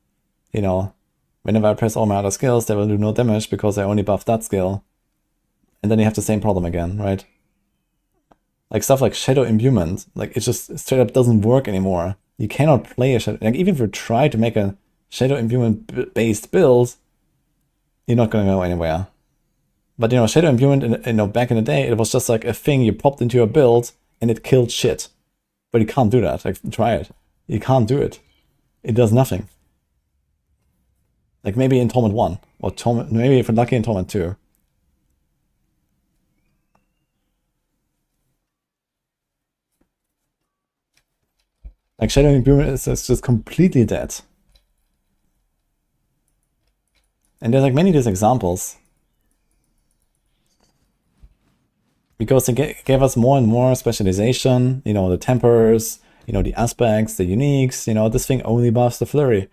you know, whenever I press all my other skills, they will do no damage because I only buff that skill. And then you have the same problem again, right? Like stuff like Shadow Imbuement, like it just straight up doesn't work anymore. You cannot play a Shadow, like even if you try to make a Shadow Imbuement based build, you're not gonna go anywhere. But, you know, Shadow Imbuement, you know, back in the day, it was just like a thing you popped into your build and it killed shit. But you can't do that. Like, try it. You can't do it. It does nothing. Like maybe in Torment 1, or Torment, maybe if we're lucky in Torment 2. Like Shadow Imbuement is just completely dead. And there's like many of these examples. Because they gave us more and more specialization, you know, the tempers, you know, the aspects, the uniques, you know, this thing only buffs the Flurry.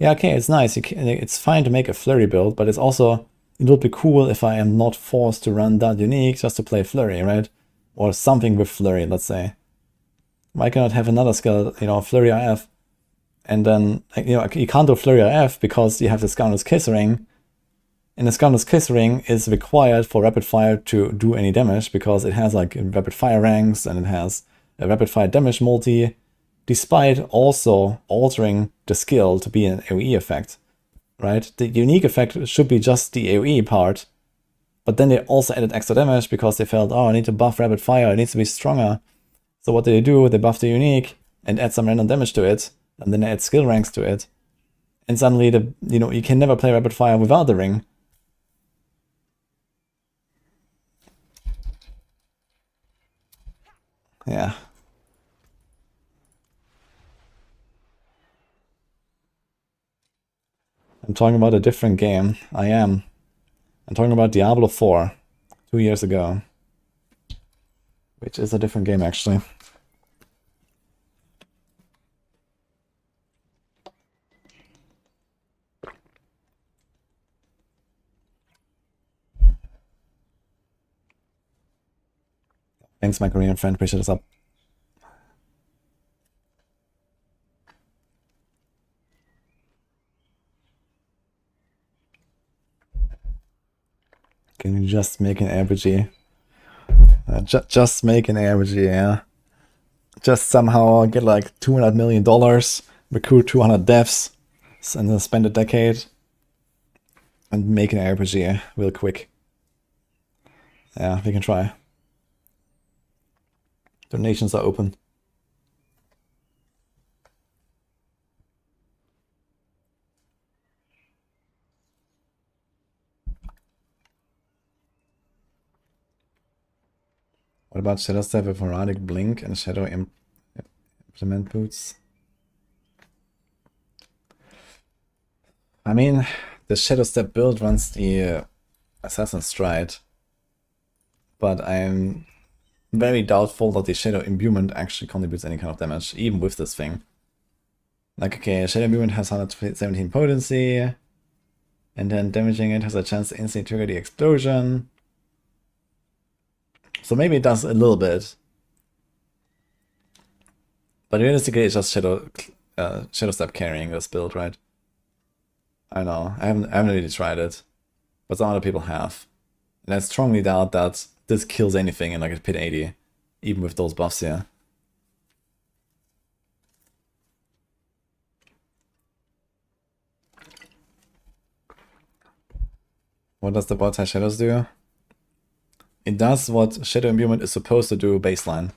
Yeah, okay, it's nice. It's fine to make a Flurry build, but it's also, it would be cool if I am not forced to run that unique just to play Flurry, right? Or something with Flurry, let's say. Why cannot have another skill, you know, Flurry IF? And then, you know, you can't do Flurry IF because you have the Scoundrel's Kiss Ring. And the Scoundrel's Kiss Ring is required for Rapid Fire to do any damage because it has like Rapid Fire ranks and it has a Rapid Fire damage multi, despite also altering the skill to be an AoE effect, right? The unique effect should be just the AoE part, but then they also added extra damage because they felt, oh, I need to buff Rapid Fire, it needs to be stronger. So what do? They buff the unique and add some random damage to it, and then they add skill ranks to it. And suddenly, you know, you can never play Rapid Fire without the ring. Yeah. I'm talking about a different game. I am. I'm talking about Diablo 4, 2 years ago. Which is a different game, actually. Thanks, my Korean friend. Appreciate this up. Can you just make an RPG? Just make an RPG, yeah. Just somehow get like $200 million, recruit 200 devs, and then spend a decade and make an RPG real quick. Yeah, we can try. Donations are open. What about Shadow Step with Heraldic Blink and Shadow Implement Boots? I mean, the Shadow Step build runs the Assassin's Stride, but I'm very doubtful that the Shadow Imbuement actually contributes any kind of damage, even with this thing. Like, okay, Shadow Imbuement has 117 potency, and then damaging it has a chance to instantly trigger the explosion. So maybe it does a little bit. But realistically, it's just Shadow Step carrying this build, right? I don't know. I haven't really tried it, but some other people have. And I strongly doubt that this kills anything in like a pit 80, even with those buffs here. What does the Vortex Shadows do? It does what Shadow Imbuement is supposed to do baseline.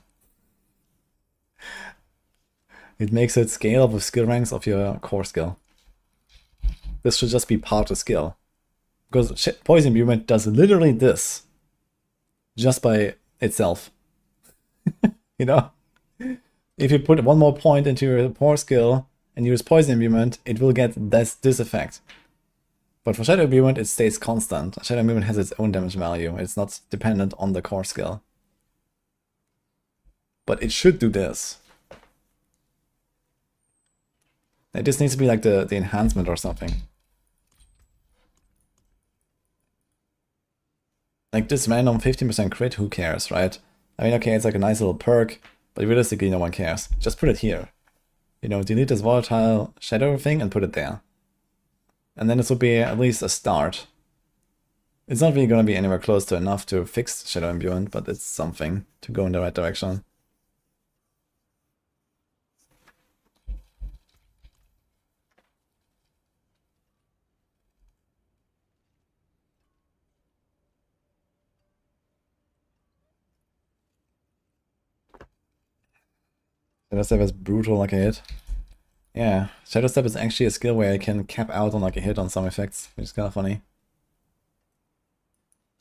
It makes it scale with skill ranks of your core skill. This should just be part of the skill. Because Poison Imbuement does literally this. Just by itself. You know? If you put one more point into your core skill and use Poison Imbuement, it will get this effect. But for Shadow Imbuement, it stays constant. Shadow Imbuement has its own damage value. It's not dependent on the core skill. But it should do this. It just needs to be like the enhancement or something. Like this random 15% crit, who cares, right? I mean, okay, it's like a nice little perk, but realistically no one cares. Just put it here. You know, delete this volatile shadow thing and put it there. And then this will be at least a start. It's not really going to be anywhere close to enough to fix Shadow Imbuement, but it's something to go in the right direction. Shadow Step is brutal like a hit. Yeah, Shadow Step is actually a skill where I can cap out on like a hit on some effects, which is kind of funny.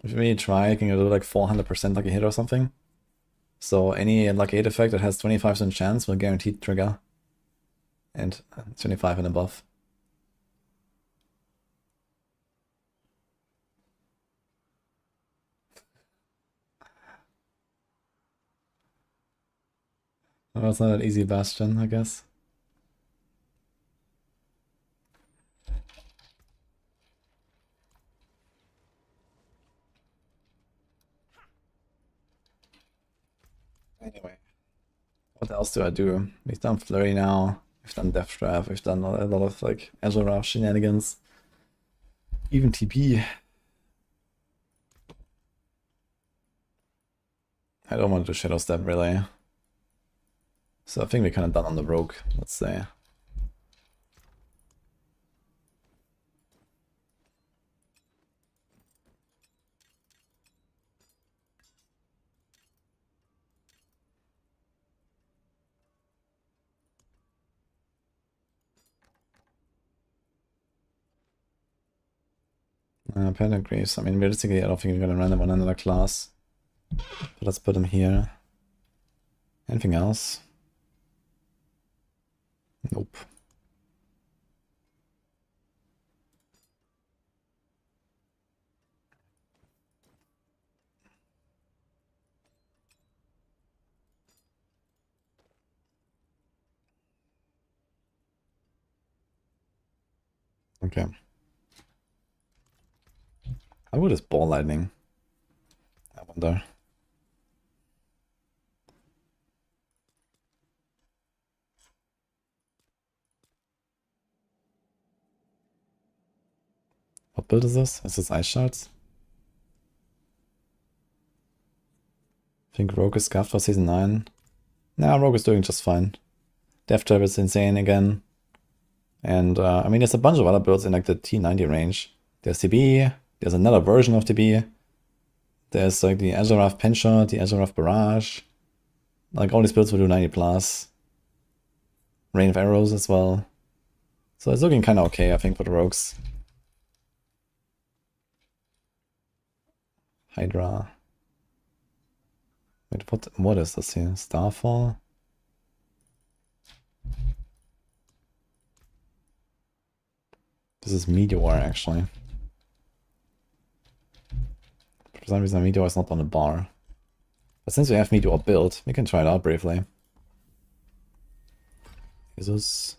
If you really try, I can do like 400% like a hit or something. So any like a hit effect that has 25% chance will guaranteed trigger. And 25 and above. Well, it's not an easy bastion, I guess. Anyway, what else do I do? We've done Flurry now. We've done Death Trap. We've done a lot of like Azure shenanigans. Even TP. I don't want to do Shadow Step really. So I think we're kind of done on the Rogue, let's say. Pedigrees. I mean, realistically, I don't think we're gonna run them on another class. But let's put them here. Anything else? Nope. Okay. How good is Ball Lightning? I wonder. What build is this? Is this Ice Shards? I think Rogue is scuffed for Season 9. Nah, Rogue is doing just fine. Death Trap is insane again. And, I mean, there's a bunch of other builds in, like, the T90 range. There's TB, there's another version of TB. There's, like, the Azurath Penshot, the Azurath Barrage. Like, all these builds will do 90 plus. Rain of Arrows as well. So it's looking kind of okay, I think, for the Rogues. Hydra. Wait, what is this here? Starfall? This is Meteor, actually. For some reason, Meteor is not on the bar. But since we have Meteor built, we can try it out briefly. Jesus.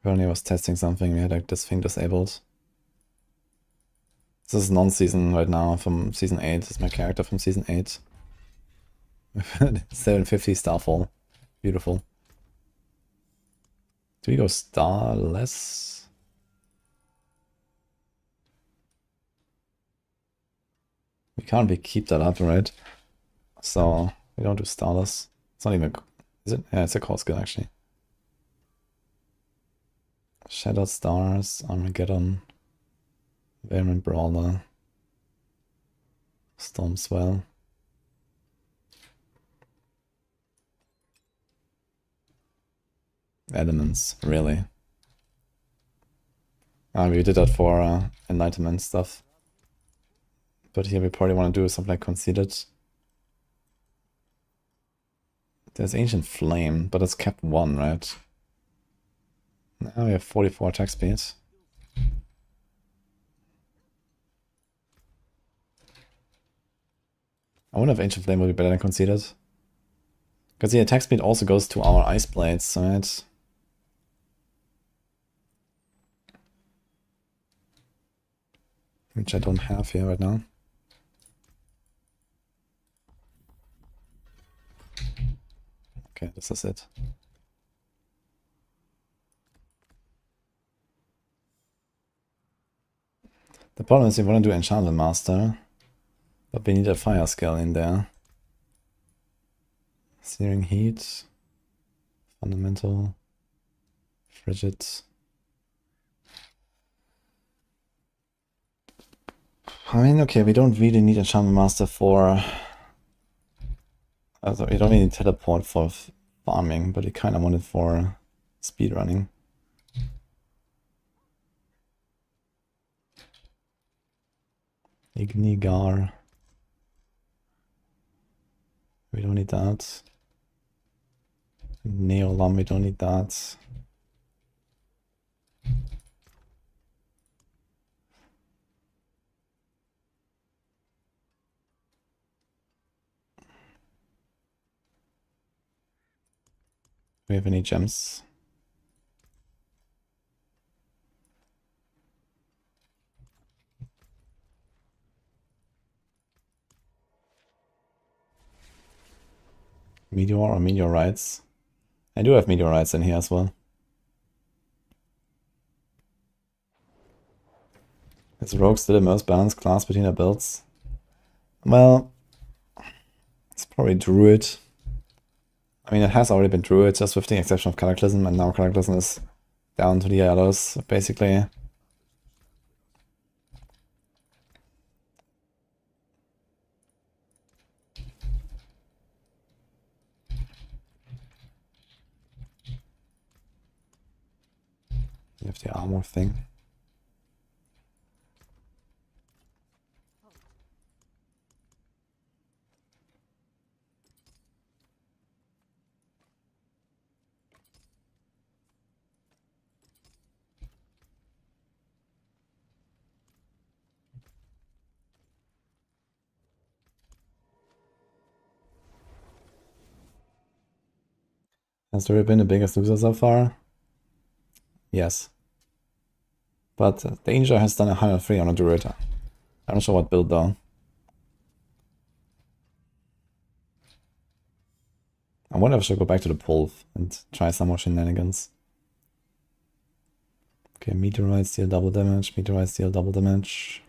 Apparently I was testing something, we had like this thing disabled. This is non-season right now from Season 8. This is my character from Season 8. 750 Starfall. Beautiful. Do we go Starless? We can't keep that up, right? So we don't do Starless. It's not even... Is it? Yeah, it's a core skill actually. Shattered Stars, Armageddon, Vehement Brawler, Stormswell. Elements, really. We did that for Enlightenment stuff. But here we probably want to do something like Conceited. There's Ancient Flame, but it's capped 1, right? Now we have 44 attack speed. I wonder if Ancient Flame will be better than Conceited. Because the attack speed also goes to our Ice Blades, right? Which I don't have here right now. Okay, this is it. The problem is we want to do Enchantment Master, but we need a fire skill in there. Searing Heat, Fundamental, Frigid. I mean, okay, we don't really need Enchantment Master for Also, you don't need teleport for farming, but you kind of want it for speedrunning. Ignigar. We don't need that. Neolam, we don't need that. Do we have any gems? Meteor or meteorites? I do have meteorites in here as well. Is Rogue still the most balanced class between their builds? Well, it's probably Druid. I mean, it has already been Druid, just with the exception of Cataclysm, and now Cataclysm is down to the others, basically. You have the armor thing. Has Druid been the biggest loser so far? Yes. But Danger has done 103 on a Druid. I'm not sure what build though. I wonder if I should go back to the Pulve and try some more shenanigans. Okay, Meteorites deal double damage, Meteorites deal double damage.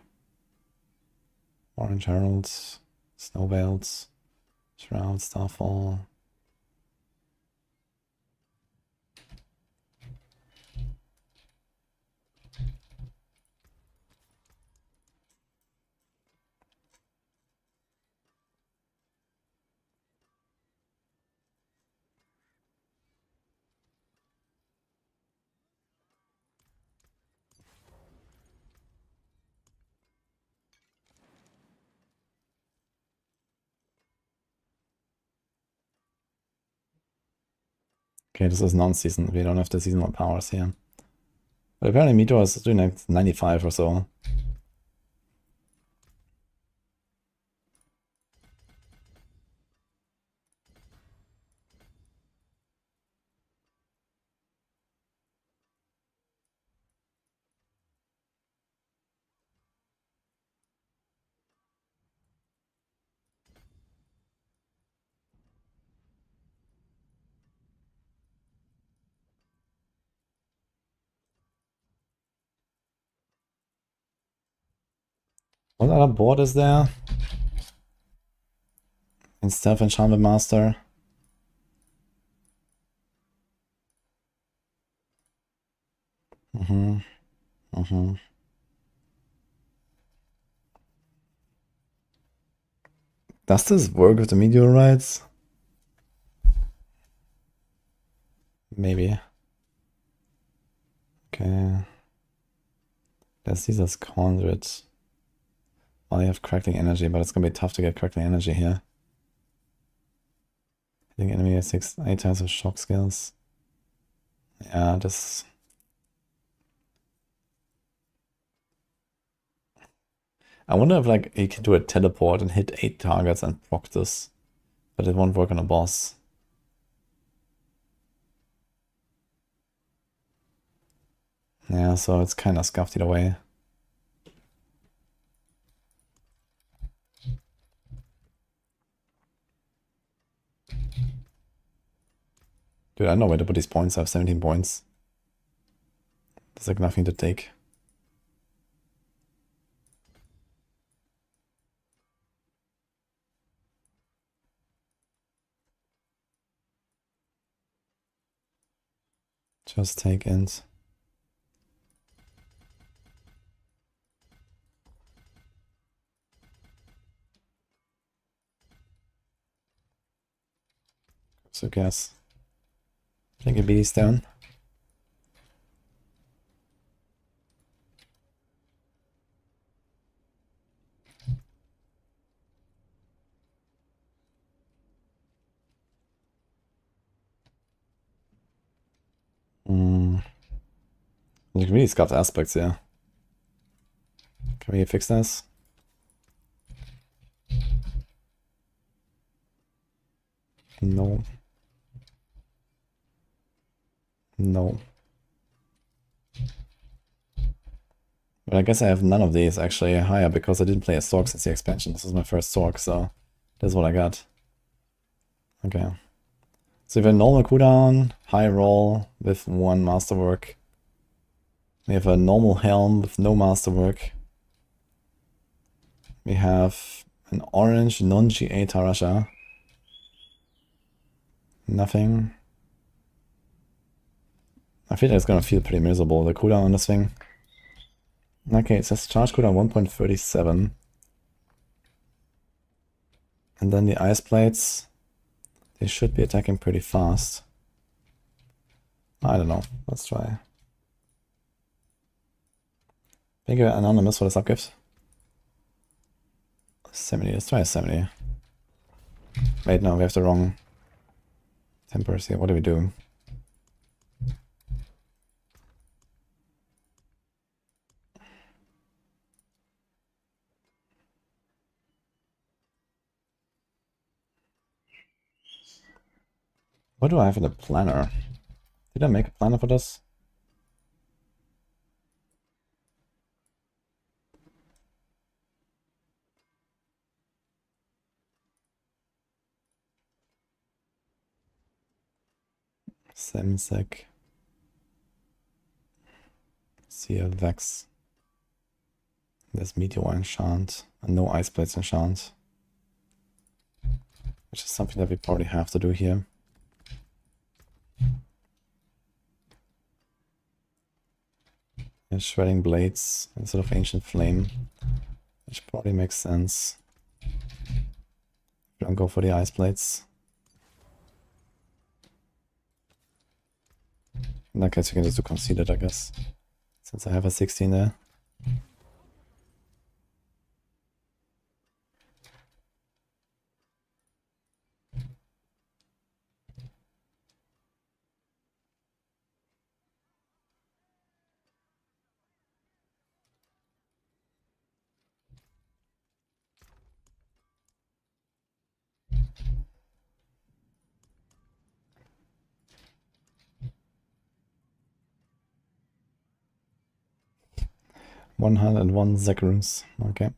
Orange Heralds, Snow Veils, Shroud, Starfall. Okay, this is non-season. We don't have the seasonal powers here. But apparently Meteor is doing like 95 or so. What other board is there? In Stealth Enchantment Master. Does this work with the meteorites? Maybe. Okay. Let's see this conduit. Well, you have crackling energy, but it's gonna be tough to get crackling energy here. Hitting enemy has 8 times of shock skills. Yeah, this. I wonder if like you can do a teleport and hit 8 targets and proc this, but it won't work on a boss. Yeah, so it's kind of scuffed either way. Dude, I don't know where to put these points. I have 17 points. There's like nothing to take. Just take int. So who cares? I think a BD's down. Like really scuffed aspects here. Can we fix this? No. No. But I guess I have none of these actually higher because I didn't play a Sorc since the expansion. This is my first Sorc, so this is what I got. Okay. So we have a normal cooldown, high roll with 1 masterwork. We have a normal helm with no masterwork. We have an orange non-GA Tarasha. Nothing. I feel like it's gonna feel pretty miserable, the cooldown on this thing. Okay, it says charge cooldown 1.37. And then the ice plates, they should be attacking pretty fast. I don't know, let's try. Thank you, Anonymous, for the subgift. 70, let's try a 70. Wait, no, we have the wrong tempers here. What do we do? What do I have in the planner? Did I make a planner for this? Semsec. Seal Vex. There's Meteor enchant and no ice plates enchant. Which is something that we probably have to do here. And shredding blades instead of ancient flame. Which probably makes sense. Don't go for the ice plates. In that case, you can just do conceded, I guess. Since I have a 16 there. $101 Zacharoons. Okay.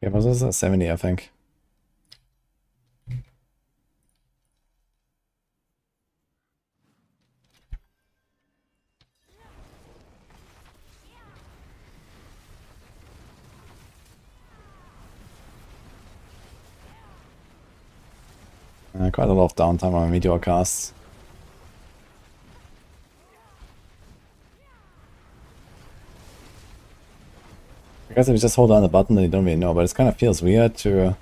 Yeah, but this is a 70, I think. Quite a lot of downtime on Meteor casts. I guess if you just hold down the button, then you don't really know, but it kind of feels weird to...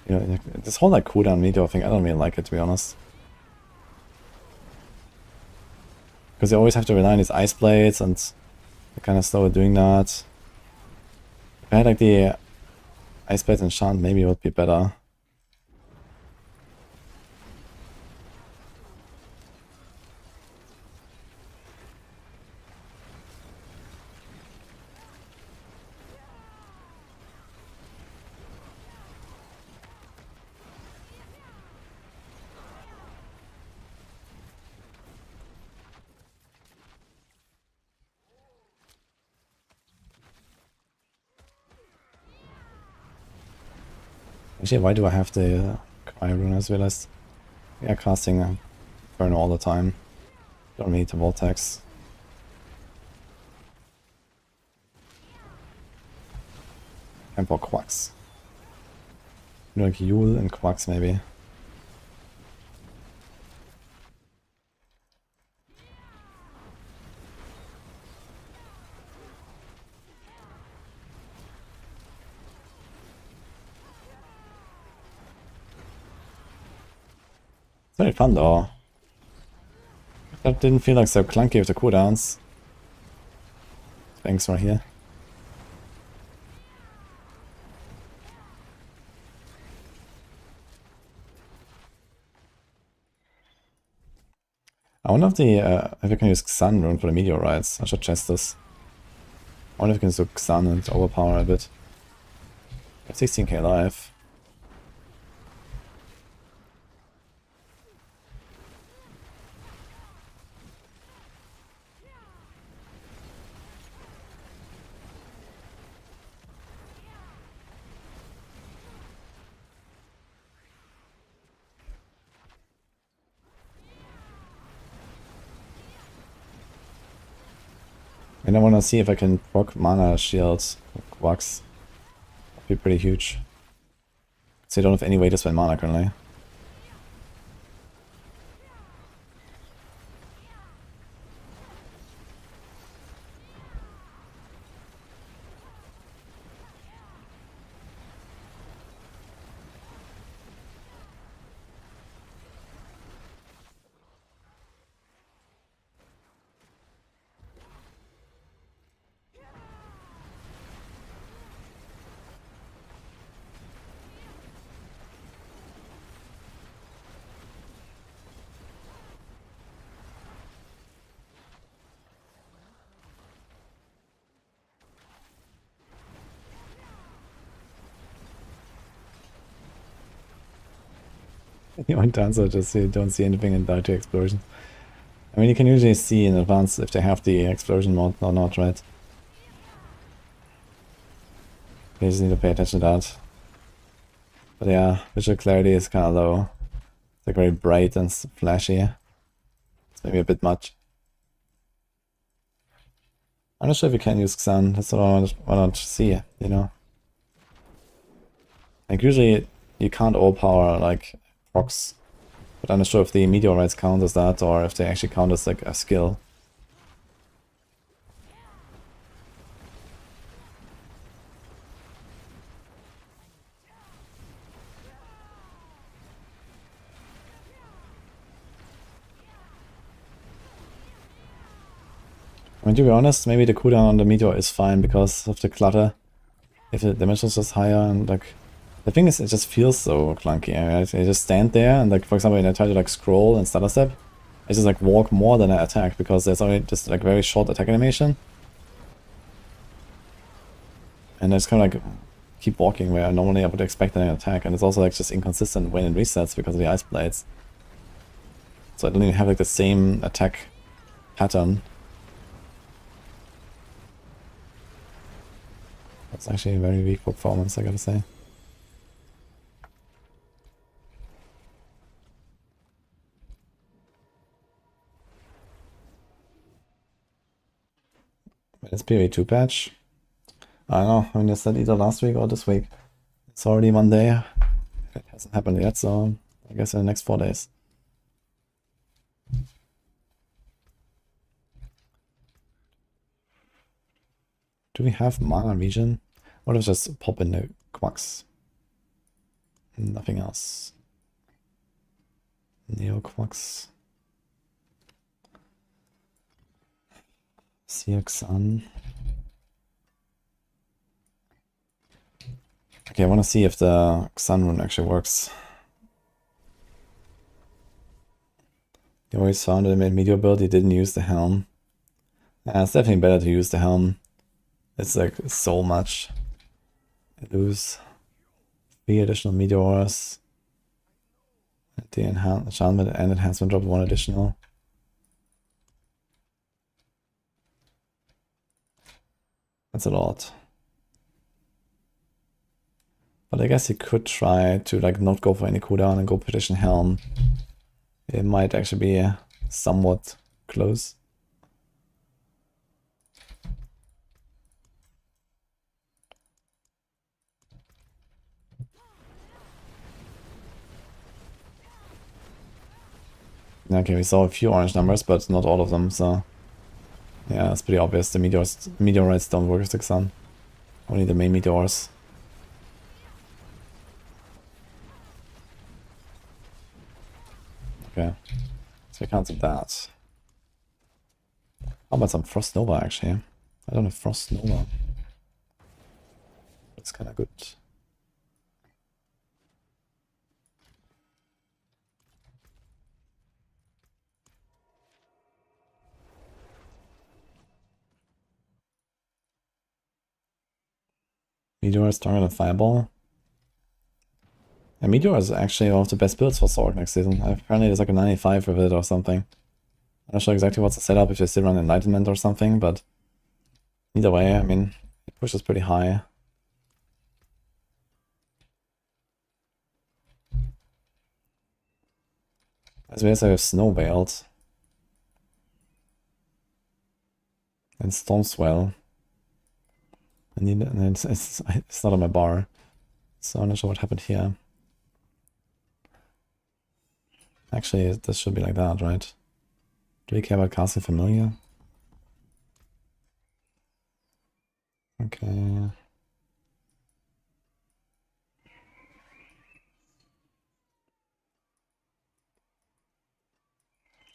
you know, this whole like cooldown Meteor thing, I don't really like it, to be honest. Because you always have to rely on these ice blades, and they're kind of slow at doing that. If I had like the ice blades enchant, maybe it would be better. Actually, why do I have the Cry Rune? I just realized we are casting Burn all the time. Don't need the Vortex. Time for Quacks. Like Yule and Quacks maybe. It's very fun though. That didn't feel like so clunky with the cooldowns. Thanks right here. I wonder if I can use Xan Rune for the meteorites. I should test this. I wonder if I can use Xan and overpower a bit. 16k life. And I want to see if I can proc mana shields Quacks. That'd be pretty huge. So I don't have any way to spend mana currently. The only answer is just you don't see anything and die to explosions. I mean, you can usually see in advance if they have the explosion mod or not, right? You just need to pay attention to that. But yeah, visual clarity is kind of low. It's like very bright and flashy. It's maybe a bit much. I'm not sure if you can use Xan. That's what I want to see, you know? Like usually you can't overpower like procs. But I'm not sure if the meteorites count as that or if they actually count as like a skill. I mean, to be honest, maybe the cooldown on the meteor is fine because of the clutter. If the damage is just higher and like... The thing is, it just feels so clunky. I mean, I just stand there and like, for example, when I try to like scroll and stutter step, I just like walk more than I attack because there's only just like very short attack animation. And I just kind of like keep walking where normally I would expect an attack. And it's also like just inconsistent when it resets because of the ice blades. So I don't even have like the same attack pattern. That's actually a very weak performance, I gotta say. It's PV2 patch. I don't know, I mean, is that either last week or this week? It's already Monday. It hasn't happened yet, so I guess in the next 4 days. Do we have mana regen? What if just pop in the Quacks? Nothing else. Neo Quacks. Xan. Okay, I want to see if the Xan rune actually works. You always found it in Meteor build, you didn't use the helm. Yeah, it's definitely better to use the helm. It's like so much. I lose 3 additional meteors. The enchantment and enhancement drop 1 additional. That's a lot. But I guess you could try to like not go for any cooldown and go Petition Helm. It might actually be somewhat close. Okay, we saw a few orange numbers, but not all of them, so... Yeah, it's pretty obvious. The meteorites don't work with the sun. Only the main meteors. Okay, so we cancelled that. How about some Frost Nova, actually? I don't have Frost Nova. That's kind of good. Meteor is stronger than Fireball. And Meteor is actually one of the best builds for Sorc next season. Apparently there's like a 95 with it or something. I'm not sure exactly what's the setup, if they still run Enlightenment or something, but either way, I mean, it pushes pretty high. As well as I have Snow Veiled. And Stormswell. I need it, and it's not on my bar. So I'm not sure what happened here. Actually, this should be like that, right? Do we care about casting Familiar? Okay.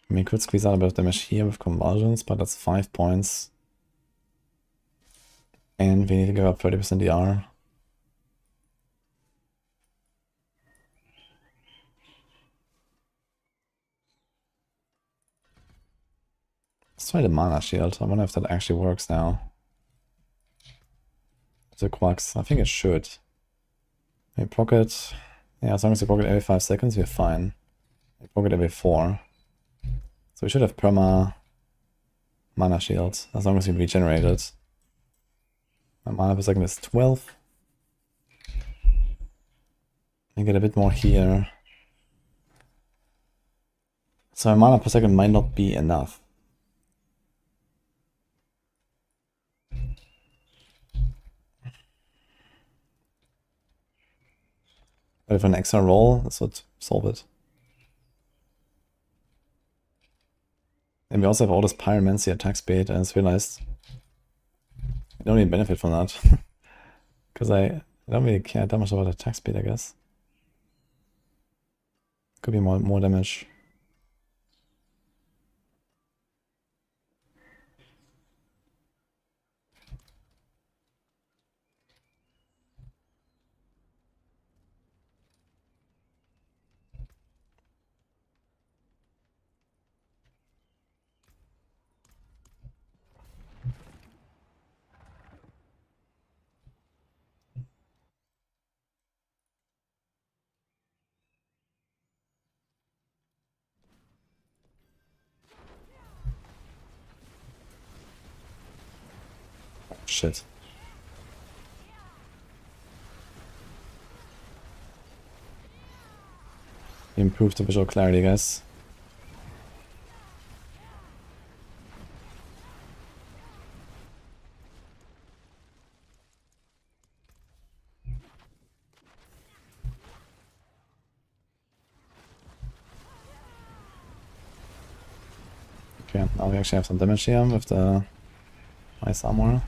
I mean, could squeeze out a bit of damage here with Convulsions, but that's 5 points. And we need to give up 30% DR. Let's try the Mana Shield. I wonder if that actually works now. The Quacks. I think it should. We pocket. Yeah, as long as we pocket every 5 seconds, we're fine. We pocket every 4. So we should have perma Mana Shield, as long as we regenerate it. My mana per second is 12. I get a bit more here. So my mana per second might not be enough. But if an extra roll, this would solve it. And we also have all this Pyromancy attack speed, and it's realized I don't really benefit from that. Because I don't really care that much about attack speed, I guess. Could be more damage. Shit. Improve the visual clarity, guys. Okay, now we actually have some damage here with the ice armor.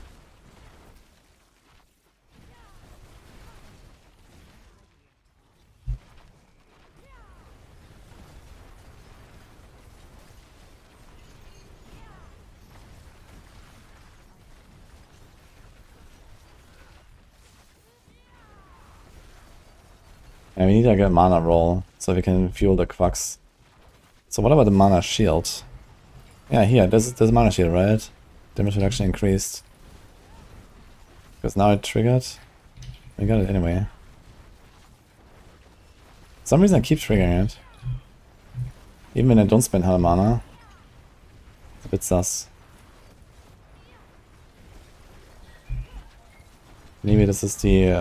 And we need to get a mana roll so we can fuel the Quacks. So what about the mana shield? Yeah, here, there's a mana shield, right? Damage reduction increased. Because now it triggered. We got it anyway. For some reason I keep triggering it. Even when I don't spend hell mana. It's a bit sus. Maybe this is the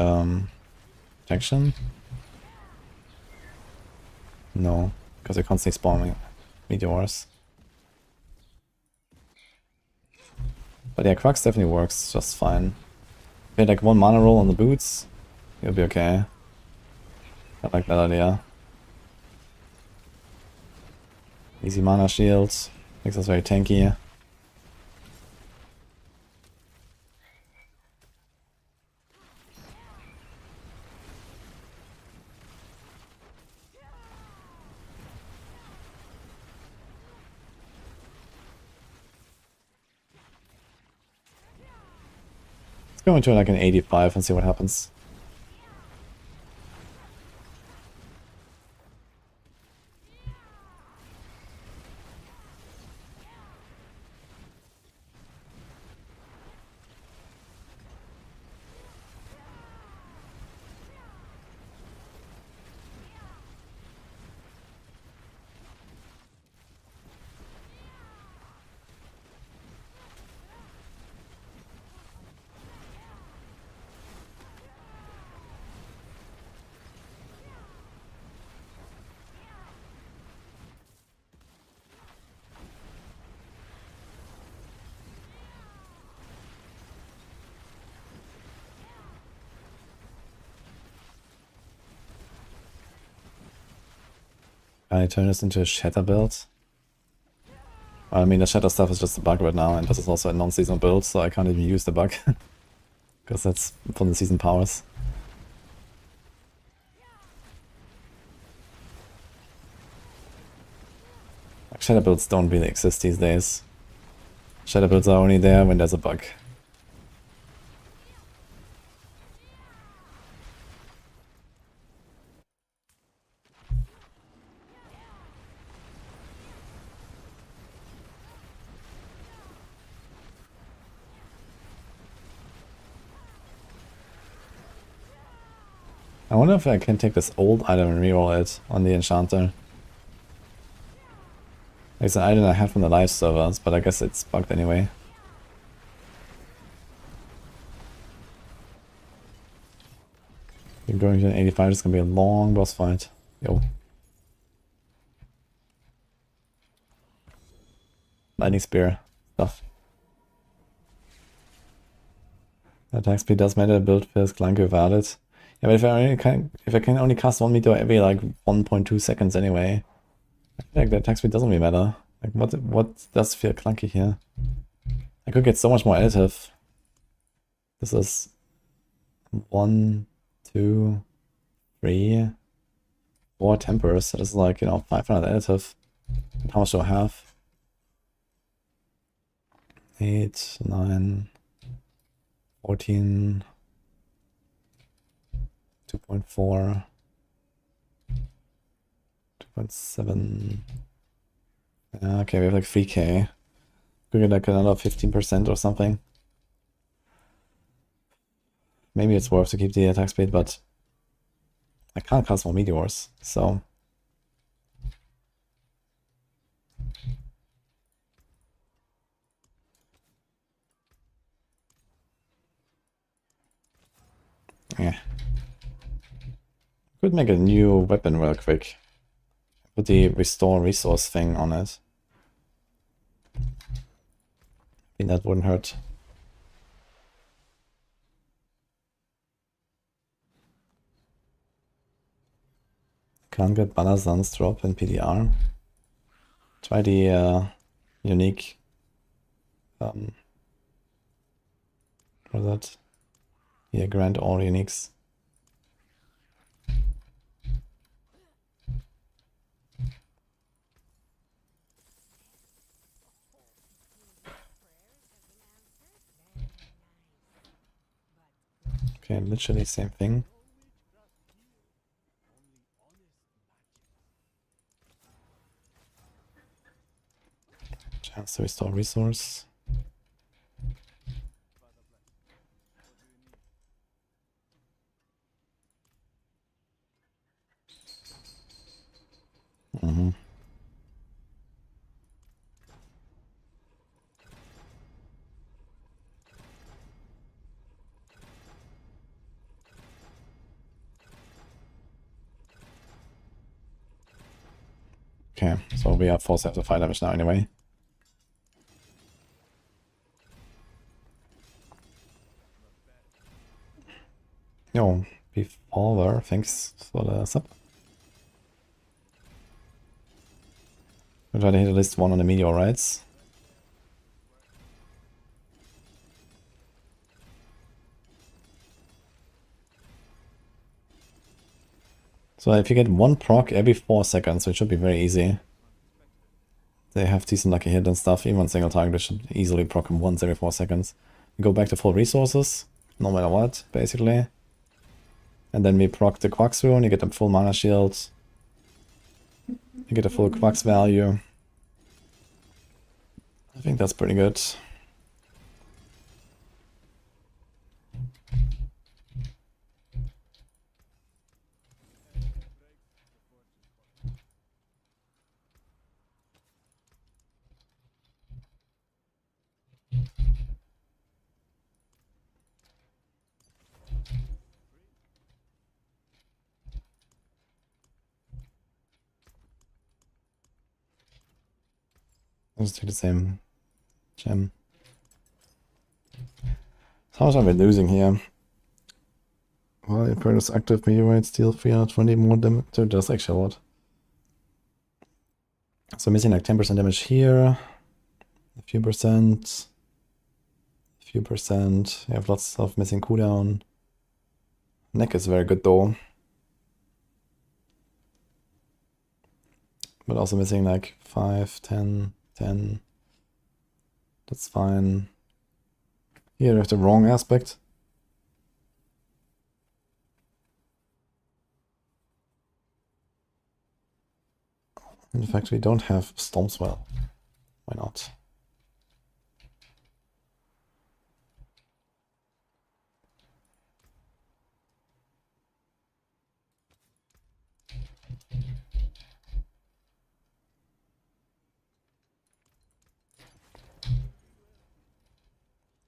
Protection? No, because you're constantly spawning meteors. But yeah, Crux definitely works just fine. If you had like 1 mana roll on the boots, you'll be okay. I like that idea. Easy mana shields, makes us very tanky. Let's go into like an 85 and see what happens. I turn this into a shatter build. I mean, the shatter stuff is just a bug right now, and this is also a non-seasonal build, so I can't even use the bug. Because that's from the season powers. Like, shatter builds don't really exist these days. Shatter builds are only there when there's a bug. I wonder if I can take this old item and reroll it on the enchanter. It's an item I had from the live servers, but I guess it's bugged anyway. You're going to an 85, it's gonna be a long boss fight. Yo. Lightning spear stuff. Attack speed does matter, build feels clunky without it. Yeah, but if I can only cast 1 meter every like 1.2 seconds anyway, I feel like the attack speed doesn't really matter. Like what does feel clunky here? I could get so much more additive. This is 1, 2, 3, 4 tempers. That is like, you know, 500 additive. And how much do I have? 8, 9, 14, 2.4, 2.7. Okay, we have like 3k. Could get like another 15% or something. Maybe it's worth to keep the attack speed, but I can't cast more meteors, so. Yeah. Could make a new weapon real quick. Put the restore resource thing on it. I think that wouldn't hurt. Can't get Banazan's drop in PTR. Try the unique. What was that? Yeah, grant all uniques. Okay, literally same thing. Chance to restore resource. Mm-hmm. Okay, so we are forced to have the fire damage now anyway. Yo, Befolver, thanks for the sub. We'll try to hit at least one on the meteorites. So if you get one proc every 4 seconds, so it should be very easy. They have decent lucky hit and stuff, even on single target, they should easily proc him once every 4 seconds. We go back to full resources, no matter what, basically. And then we proc the Quax rune, you get a full mana shield. You get a full Quax value. I think that's pretty good. I'll just take the same gem. How much are we losing here? Well, if it's active meteorites deal 320 more damage. So that's actually a lot. So missing like 10% damage here. A few percent. A few percent. You have lots of missing cooldown. Neck is very good though. But also missing like 5, 10, 10. That's fine. Here we have the wrong aspect. In fact, we don't have Stormswell. Why not?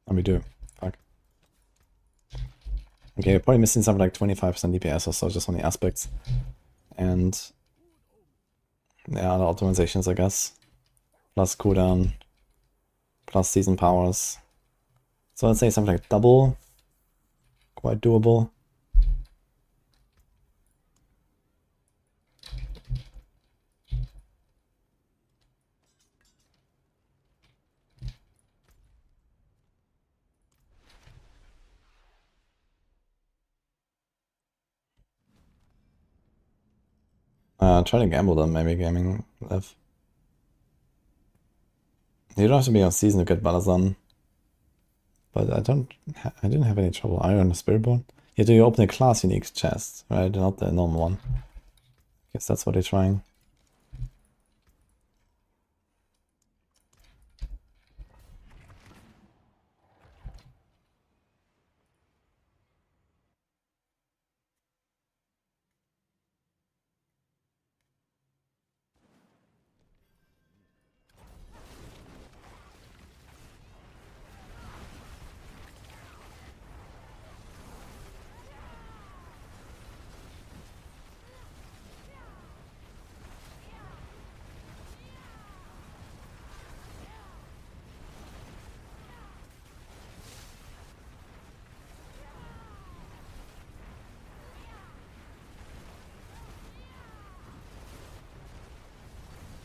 And we do. Fuck. Okay, we're probably missing something like 25% DPS or so just on the aspects. And yeah, other optimizations, I guess. Plus cooldown. Plus season powers. So I'd say something like double. Quite doable. Try to gamble them, maybe gaming live. You don't have to be on season to get Balazan. But I didn't have any trouble. Iron Spiritborn. Yeah, do you open a class unique chest, right? Not the normal one. Guess that's what they're trying.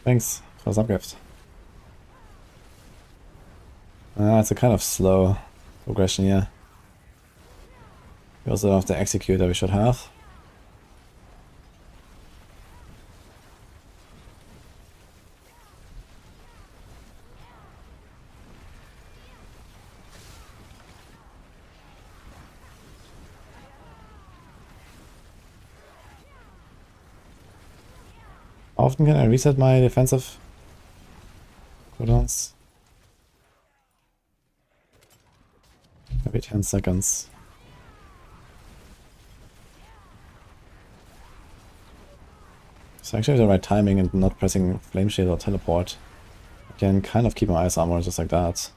Thanks for the subgift. It's a kind of slow progression, yeah. We also don't have the executor we should have. How often can I reset my defensive cooldowns? Every 10 seconds. So actually the right timing and not pressing Flame Shield or Teleport. I can kind of keep my Ice Armor just like that.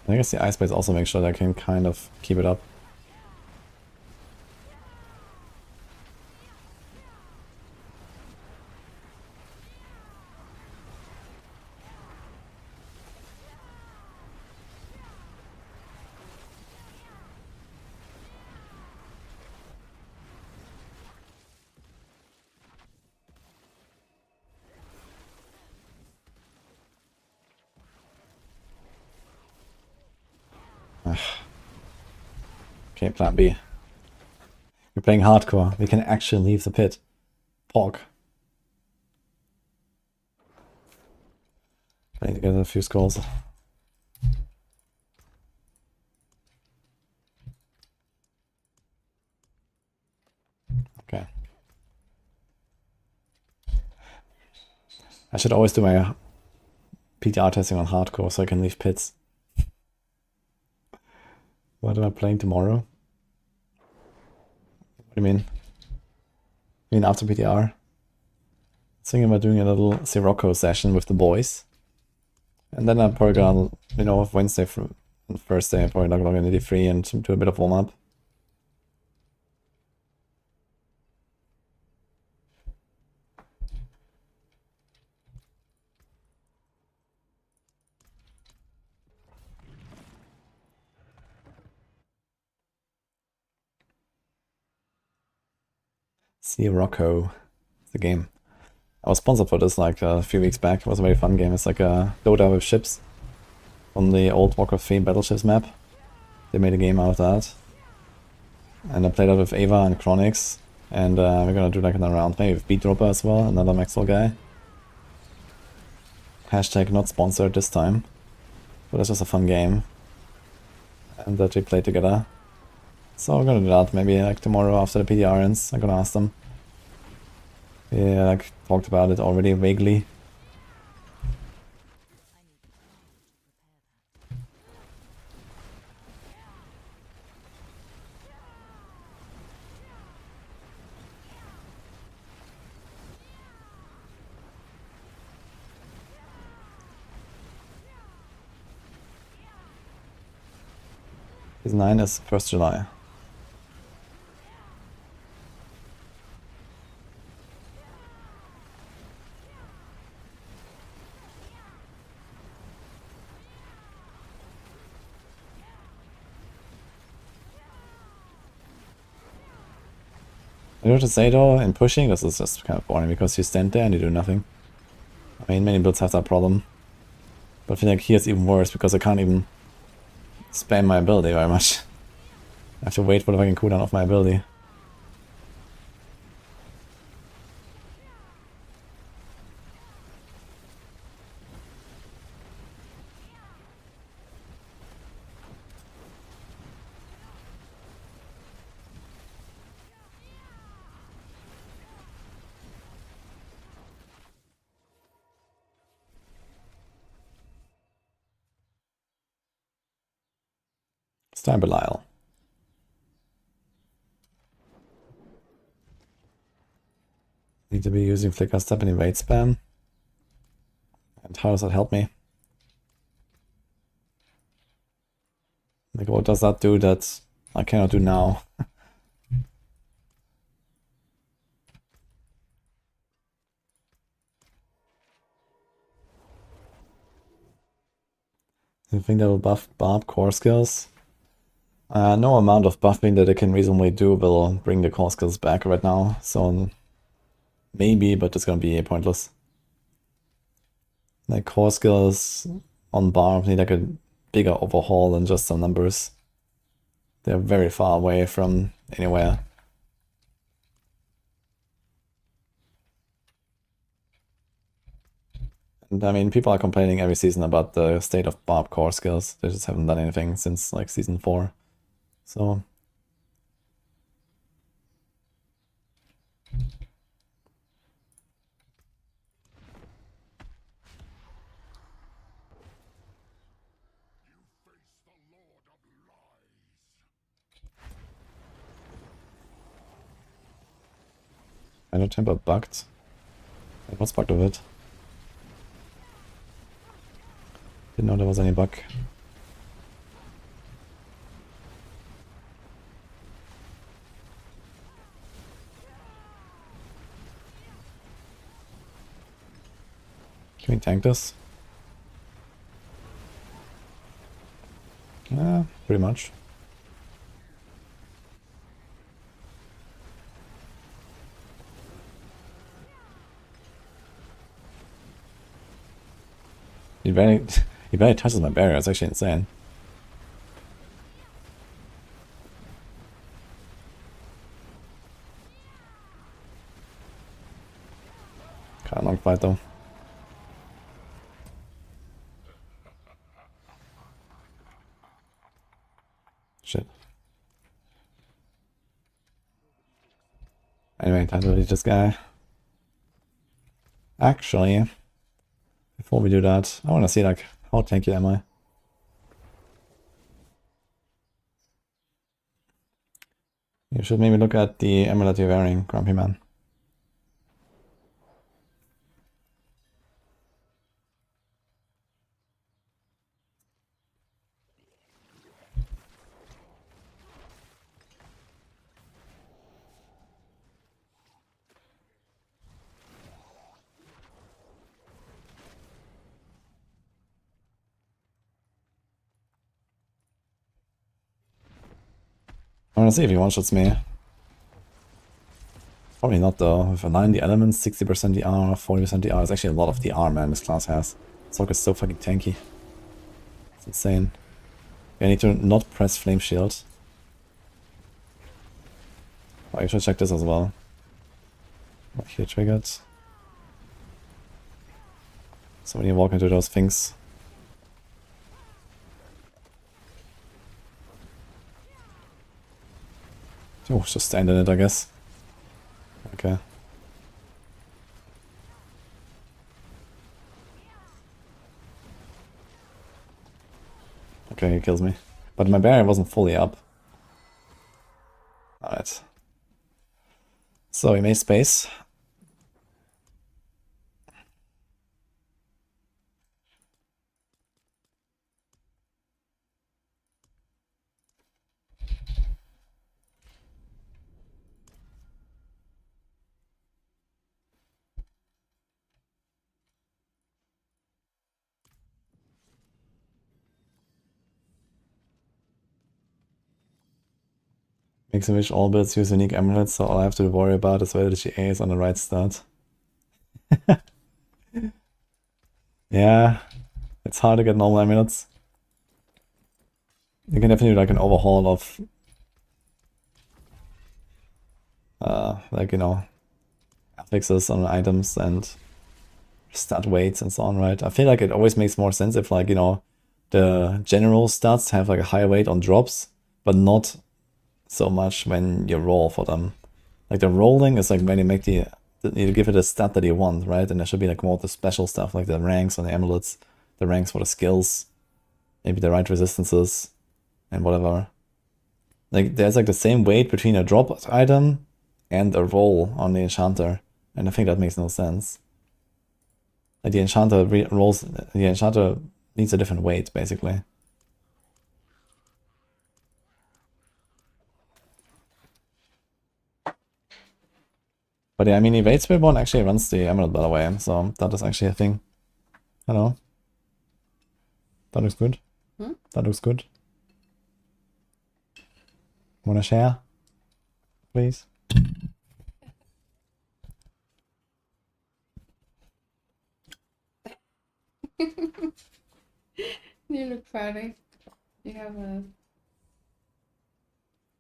I guess the ice base also makes sure that I can kind of keep it up. Okay, plan B. We're playing hardcore. We can actually leave the pit. Pork. Playing together a few skulls. Okay. I should always do my PTR testing on hardcore so I can leave pits. What am I playing tomorrow? What do you mean? I mean after PTR? Thinking about doing a little Sirocco session with the boys. And then I'm probably gonna, you know, Wednesday for Thursday, I'm probably log into D3 and do a bit of warm-up. Sirocco, the game. I was sponsored for this like a few weeks back. It was a very fun game. It's like a Dota with ships on the old Warcraft 3 battleships map. They made a game out of that. And I played it with Ava and Chronix. And we're gonna do like another round maybe with Beatdropper as well, another Maxwell guy. Hashtag not sponsored this time. But it's just a fun game. And that we play together. So we're gonna do that maybe like tomorrow after the PTR ends. I'm gonna ask them. Yeah, like talked about it already vaguely. His 9 is 1st July. I know to say though, in pushing, this is just kind of boring because you stand there and you do nothing. I mean, many builds have that problem. But I feel like here it's even worse because I can't even spam my ability very much. I have to wait for the fucking cooldown of my ability. Star Belial. Need to be using Flicker Step and Evade Spam. And how does that help me? Like, what does that do that I cannot do now? You think that will buff Barb core skills? No amount of buffing that it can reasonably do will bring the core skills back right now, so maybe, but it's gonna be pointless. Like, core skills on Barb need like a bigger overhaul than just some numbers. They're very far away from anywhere. And I mean, people are complaining every season about the state of Barb core skills. They just haven't done anything since like season 4. So I know Temper bugged. What's bugged with it? Didn't know there was any bug. Can we tank this? Yeah, pretty much. He barely touches my barrier. It's actually insane. Kind of long fight though. Shit. Anyway, time to delete this guy. Actually, before we do that, I want to see like how tanky am I. You should maybe look at the amulet you're wearing, Grumpy Man. I want to see if he one-shots me. Probably not though. With a 90 elements, 60% DR, 40% DR. It's actually a lot of DR, man, this class has. Sorc is so fucking tanky. It's insane. I need to not press Flame Shield. Oh, I should check this as well. Here triggered. So when you walk into those things. Oh, just stand in it, I guess. Okay. Okay, he kills me. But my barrier wasn't fully up. Alright. So we made space. Makes a wish all builds use unique amulets, so all I have to worry about is whether the GA is on the right start. Yeah, it's hard to get normal amulets. You can definitely do like an overhaul of like, you know, affixes on items and stat weights and so on, right? I feel like it always makes more sense if, like, you know, the general stats have like a higher weight on drops, but not so much when you roll for them. Like the rolling is like when you make you give it a stat that you want, right? And there should be like more of the special stuff, like the ranks on the amulets, the ranks for the skills, maybe the right resistances, and whatever. Like there's like the same weight between a drop item and a roll on the enchanter, and I think that makes no sense. Like the enchanter the enchanter needs a different weight, basically. But yeah, I mean, evade Spiritborn actually runs the emerald, by the way, so that is actually a thing. Hello. That looks good. That looks good. Wanna share? Please? You look funny. You have a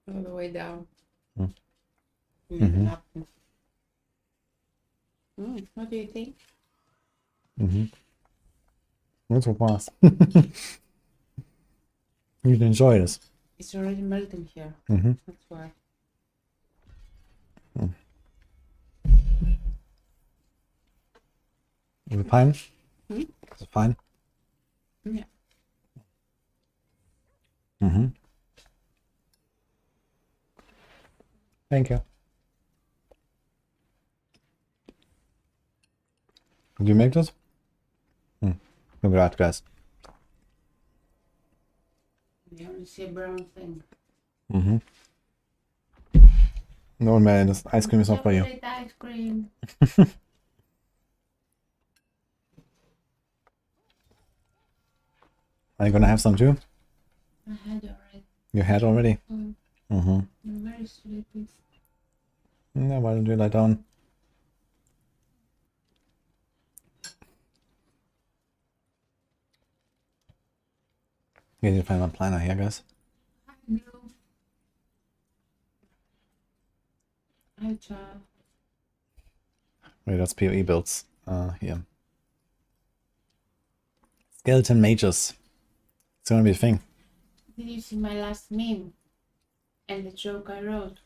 all the way down. What do you think? That's what was. You'd enjoy this. It's already melting here. That's why. Is it fine? Is it fine? Yeah. Thank you. Did you make this? Congrats, guys. You only see a brown thing. No, man, this ice cream is not for you. Chocolate ice cream. Are you gonna have some too? I had already. You had already? Mm-hmm. I'm very sleepy. Yeah, why don't you lie down? You need to find my planner here, guys. I know. Hi, child. Wait, that's PoE builds. Here. Skeleton mages. It's gonna be a thing. Did you see my last meme? And the joke I wrote?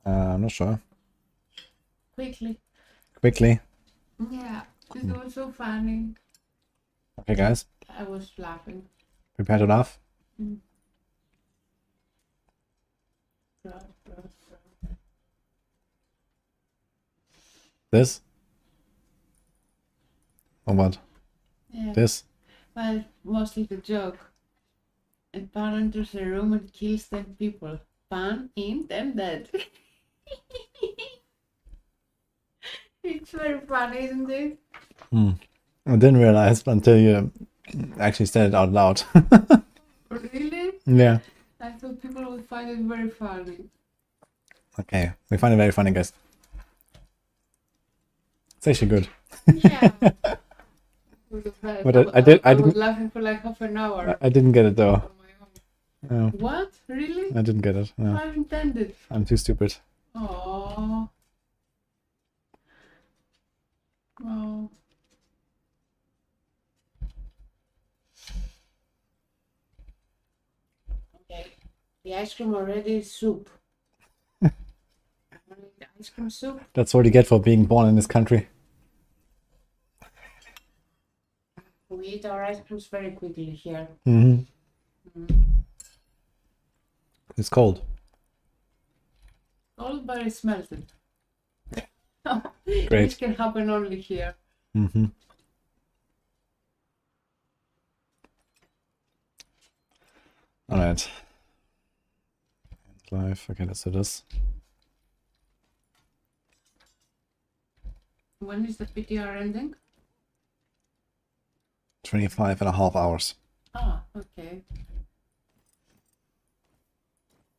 I'm not sure. Quickly. Quickly. Yeah, it was so funny. Okay, guys. I was laughing. Prepare to laugh. Mm. This? Or what? Yeah. This? Well, mostly the joke. And Pan enters the room and kills 10 people. Pan in, 10 dead. It's very funny, isn't it? I didn't realize until you actually said it out loud. Really? Yeah. I thought people would find it very funny. Okay, we find it very funny, guys. It's actually good. Yeah. But I was laughing for like half an hour. I didn't get it though. On my own. No, What? Really? I didn't get it. No, I intended. I'm too stupid. Oh. Oh. Okay. The ice cream already is soup. The ice cream soup. That's what you get for being born in this country. We eat our ice creams very quickly here. It's cold. Cold, but it's melted. Great. This can happen only here. Alright. Live. Okay, let's do this. When is the PTR ending? 25.5 hours. Ah, okay.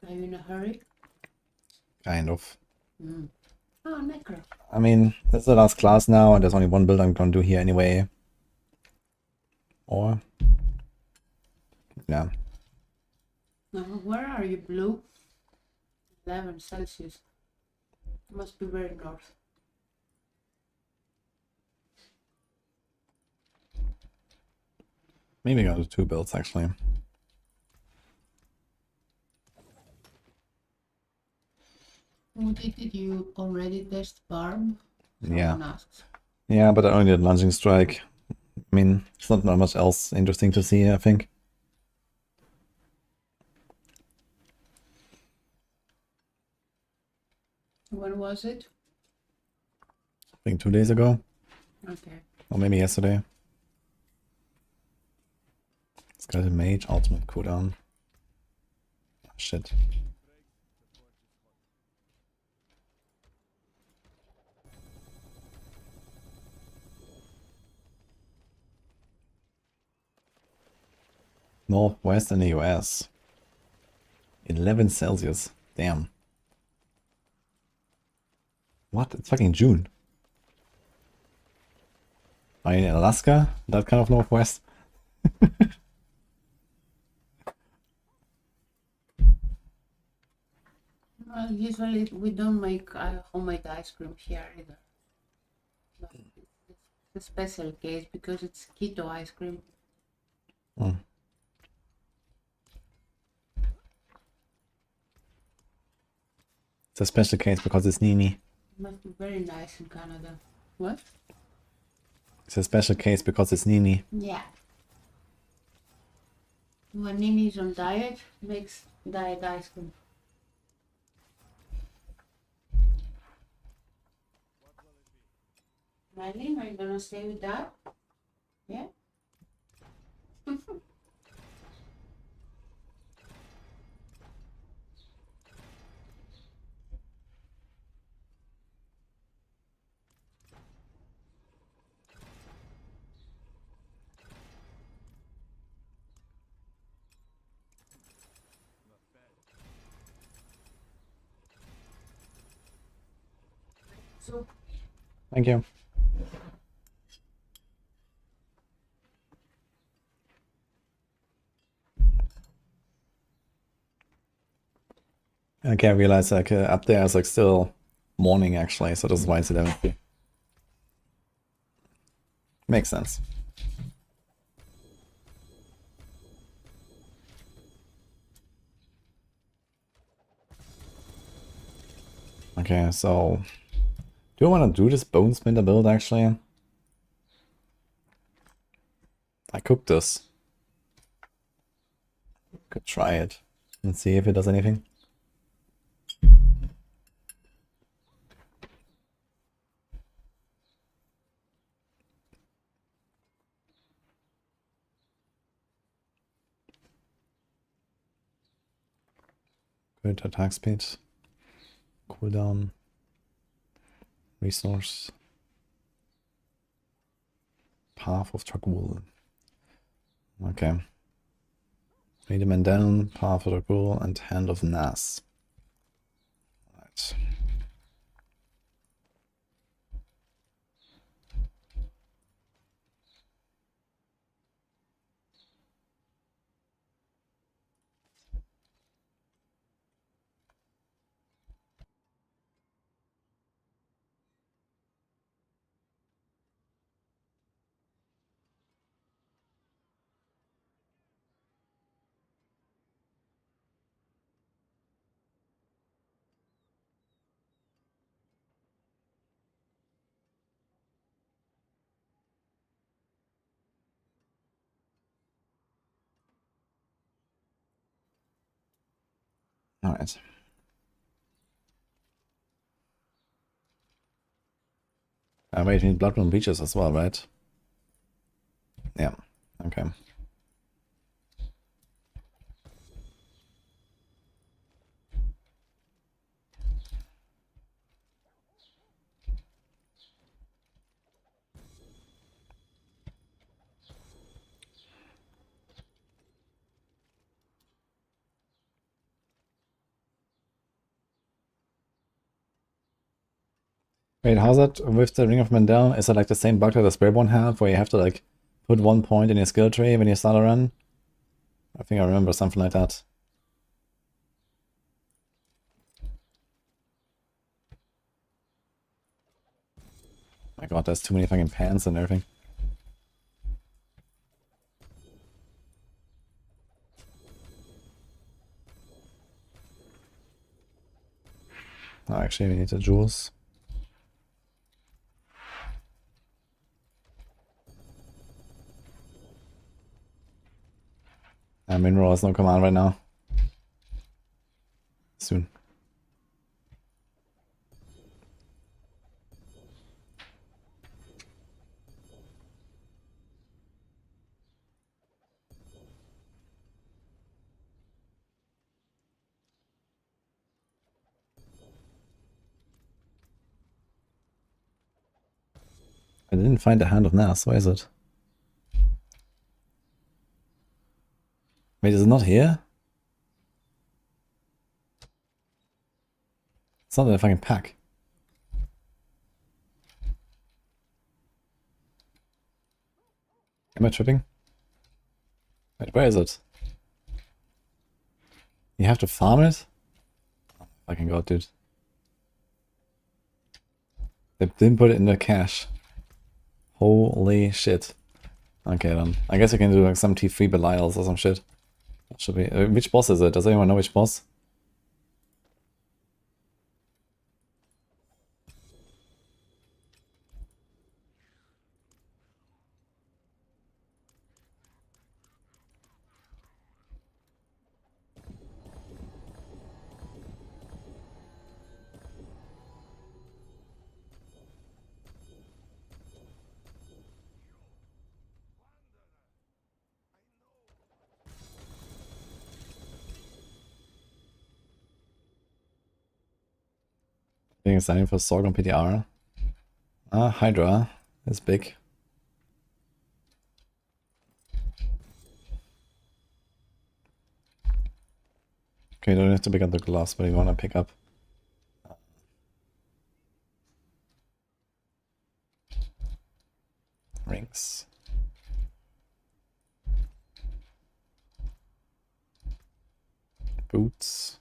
Are you in a hurry? Kind of. Oh, Necro. I mean, that's the last class now, and there's only one build I'm gonna do here anyway. Or... yeah. Where are you, Blue? 11 Celsius. Must be very north. Maybe I'll do 2 builds, actually. Did you already test Barb? Yeah. Someone asked. Yeah, but I only did Lunging Strike. I mean, it's not much else interesting to see, I think. When was it? I think 2 days ago. Okay. Or maybe yesterday. It's got a mage ultimate cooldown. Oh, shit. Northwest in the US. 11 Celsius. Damn. What? It's fucking June. Are you in Alaska? That kind of Northwest? Well, usually we don't make homemade ice cream here either. But it's a special case because it's keto ice cream. It's a special case because it's Nini. It must be very nice in Canada. What? It's a special case because it's Nini. Yeah. When Nini's on diet, makes diet ice cream. Marlene, are you gonna stay with Dad? Yeah? soup. Thank you. Okay, I realized like up there is like still morning actually, so this is why it's 11:30. Makes sense. Okay, so do I want to do this bone splinter build actually? I cooked this. Could try it and see if it does anything. Good attack speed. Cooldown. Resource. Path of Chakul. Okay. Lead a man down, Path of Chakul, and Hand of Nas. Right. Alright. Wait, we need Bloodborne Breaches as well, right? Yeah. Okay. Wait, how's that with the Ring of Mandel? Is it like the same bug that the Spiritborn have, where you have to like put 1 point in your skill tree when you start a run? I think I remember something like that. My god, there's too many fucking pants and everything. Oh, actually, we need the jewels. Mineral has no command right now. Soon. I didn't find the Hand of Nas. Where is it? Wait, is it not here? It's not in the fucking pack. Am I tripping? Wait, where is it? You have to farm it? Oh, fucking god, dude. They didn't put it in the cache. Holy shit. Okay then. I guess you can do like some T3 Belials or some shit. That should be. Which boss is it? Does anyone know which boss? I think it's time for Sorc on PTR. Ah, Hydra. It's big. Okay, you don't have to pick up the gloves, but you want to pick up boots.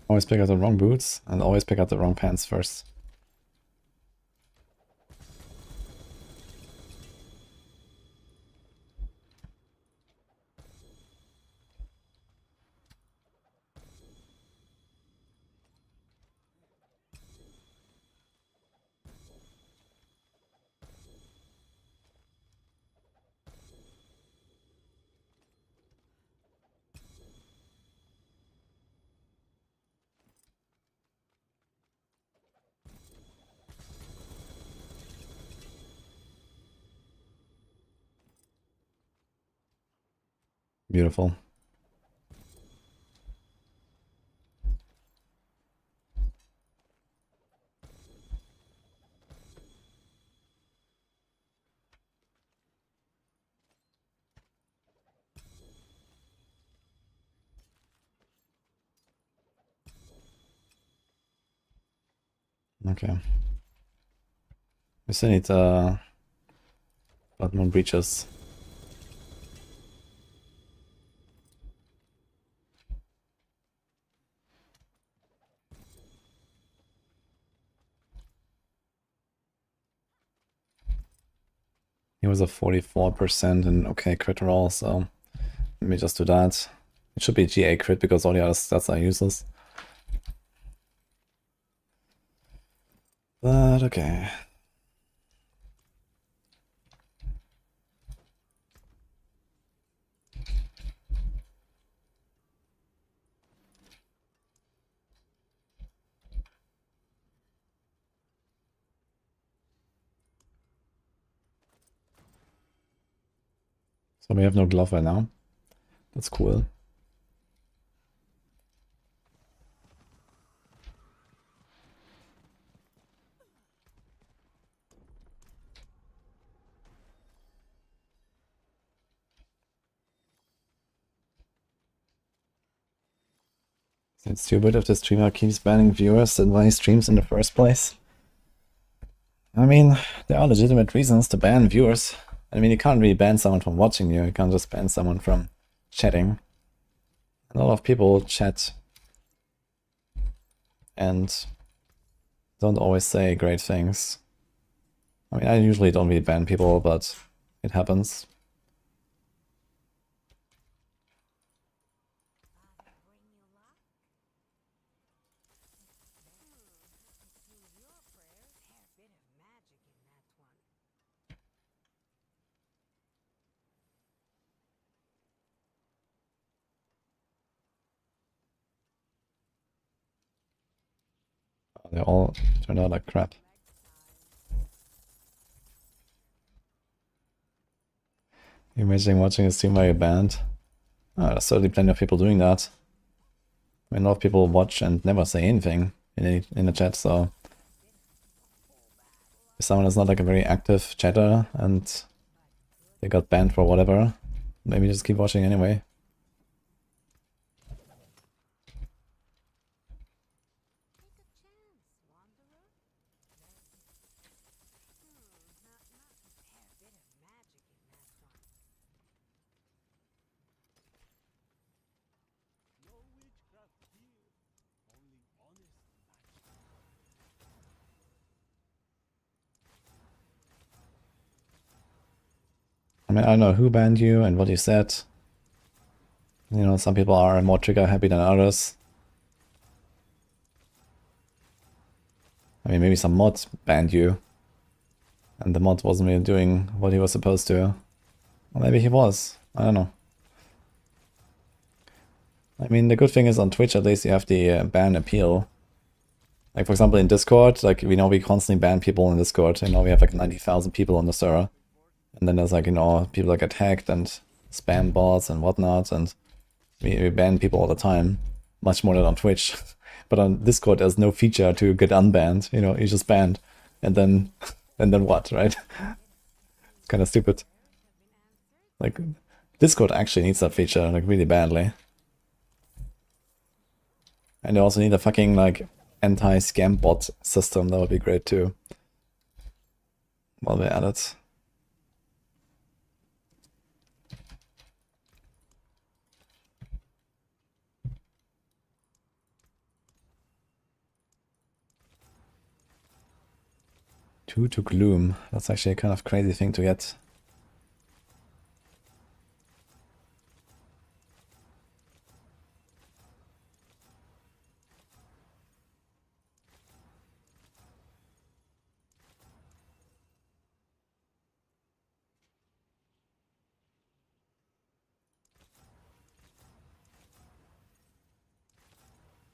Always pick out the wrong boots and always pick out the wrong pants first. Beautiful. Okay. We still need Blood Moon Breaches. He was a 44% and okay crit roll, so let me just do that. It should be GA crit because all the other stats are useless. But okay. So we have no glove right now. That's cool. It's stupid if the streamer keeps banning viewers and why he streams in the first place. I mean, there are legitimate reasons to ban viewers. I mean, you can't really ban someone from watching you can't just ban someone from chatting. A lot of people chat and don't always say great things. I mean, I usually don't really ban people, but it happens. They all turned out like crap. Imagine watching a stream by a band. Oh, there's certainly plenty of people doing that. I mean, a lot of people watch and never say anything in the chat, so if someone is not like a very active chatter and they got banned for whatever, maybe just keep watching anyway. I mean, I don't know who banned you and what you said. You know, some people are more trigger happy than others. I mean, maybe some mod banned you. And the mod wasn't really doing what he was supposed to. Or maybe he was. I don't know. I mean, the good thing is on Twitch, at least you have the ban appeal. Like, for example, in Discord, like, we know we constantly ban people in Discord. You know, we have like 90,000 people on the server. And then there's like, you know, people that get hacked and spam bots and whatnot. And we ban people all the time. Much more than on Twitch. But on Discord, there's no feature to get unbanned. You know, you just banned. And then what, right? It's kind of stupid. Like, Discord actually needs that feature, like, really badly. And they also need a fucking, like, anti-scam bot system. That would be great, too. While we're at it. Two to Gloom. That's actually a kind of crazy thing to get.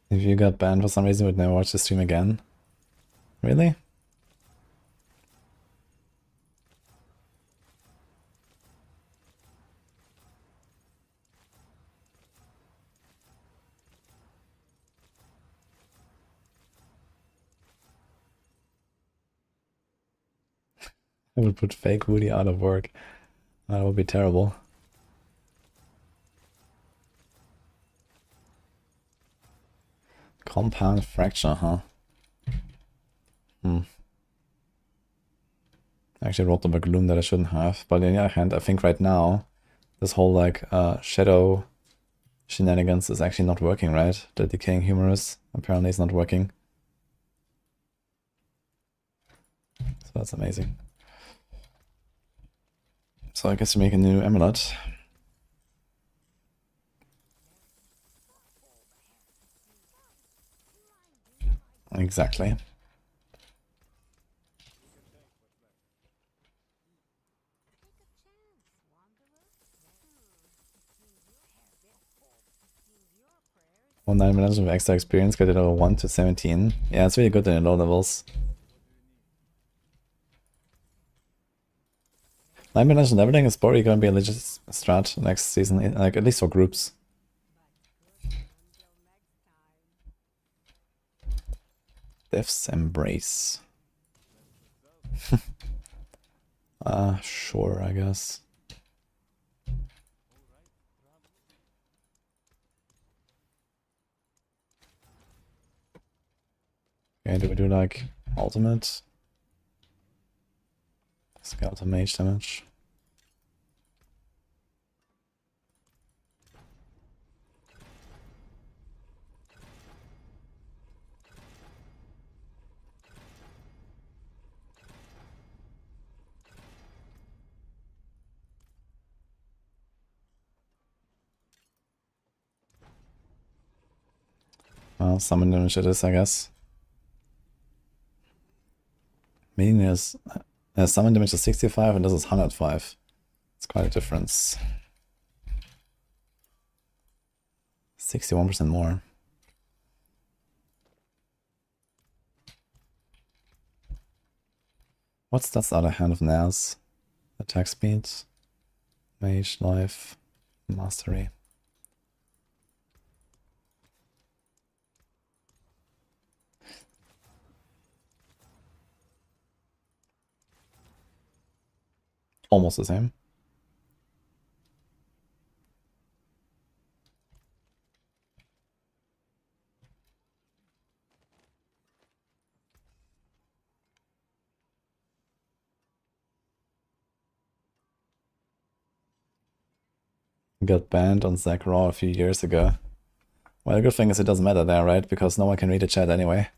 If you got banned for some reason, you would never watch the stream again. Really? I would put fake Woody out of work. That would be terrible. Compound fracture, huh? I actually wrote the Gloom that I shouldn't have. But on the other hand, I think right now, this whole like shadow shenanigans is actually not working, right? The decaying humorous apparently is not working. So that's amazing. So I guess you make a new amulet. Exactly. Well, 9 minutes of extra experience, get it over 1 to 17. Yeah, it's really good in the low levels. 9 minutes and everything is probably going to be a legit strat next season, like at least for groups. Death's Embrace. Sure, I guess. Okay, do we do like ultimate? Skeletal mage damage. Well, summon damage it is, I guess. Meaning is summon damage is 65 and this is 105. It's quite a difference. 61% more. What's that other hand of Naz? Attack speed, mage, life, mastery. Almost the same. Got banned on Zach Raw a few years ago. Well, the good thing is it doesn't matter there, right? Because no one can read the chat anyway.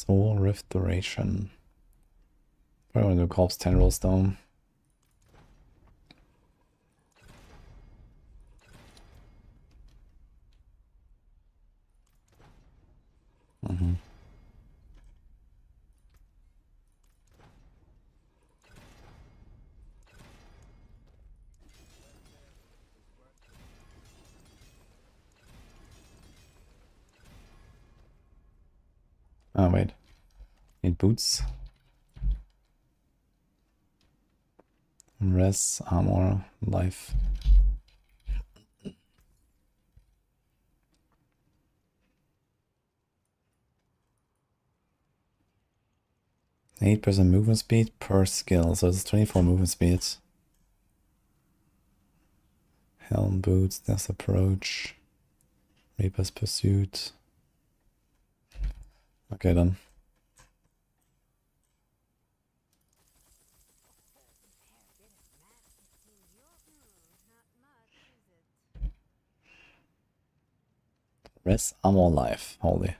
Soul Rift duration. Probably want to do Corpse Tendrils though. Oh wait, need boots. Res, armor, life. %8 movement speed per skill, so it's 24 movement speeds. Helm, boots, death approach, Reaper's pursuit. Okay then. Res, armor, life. Holy.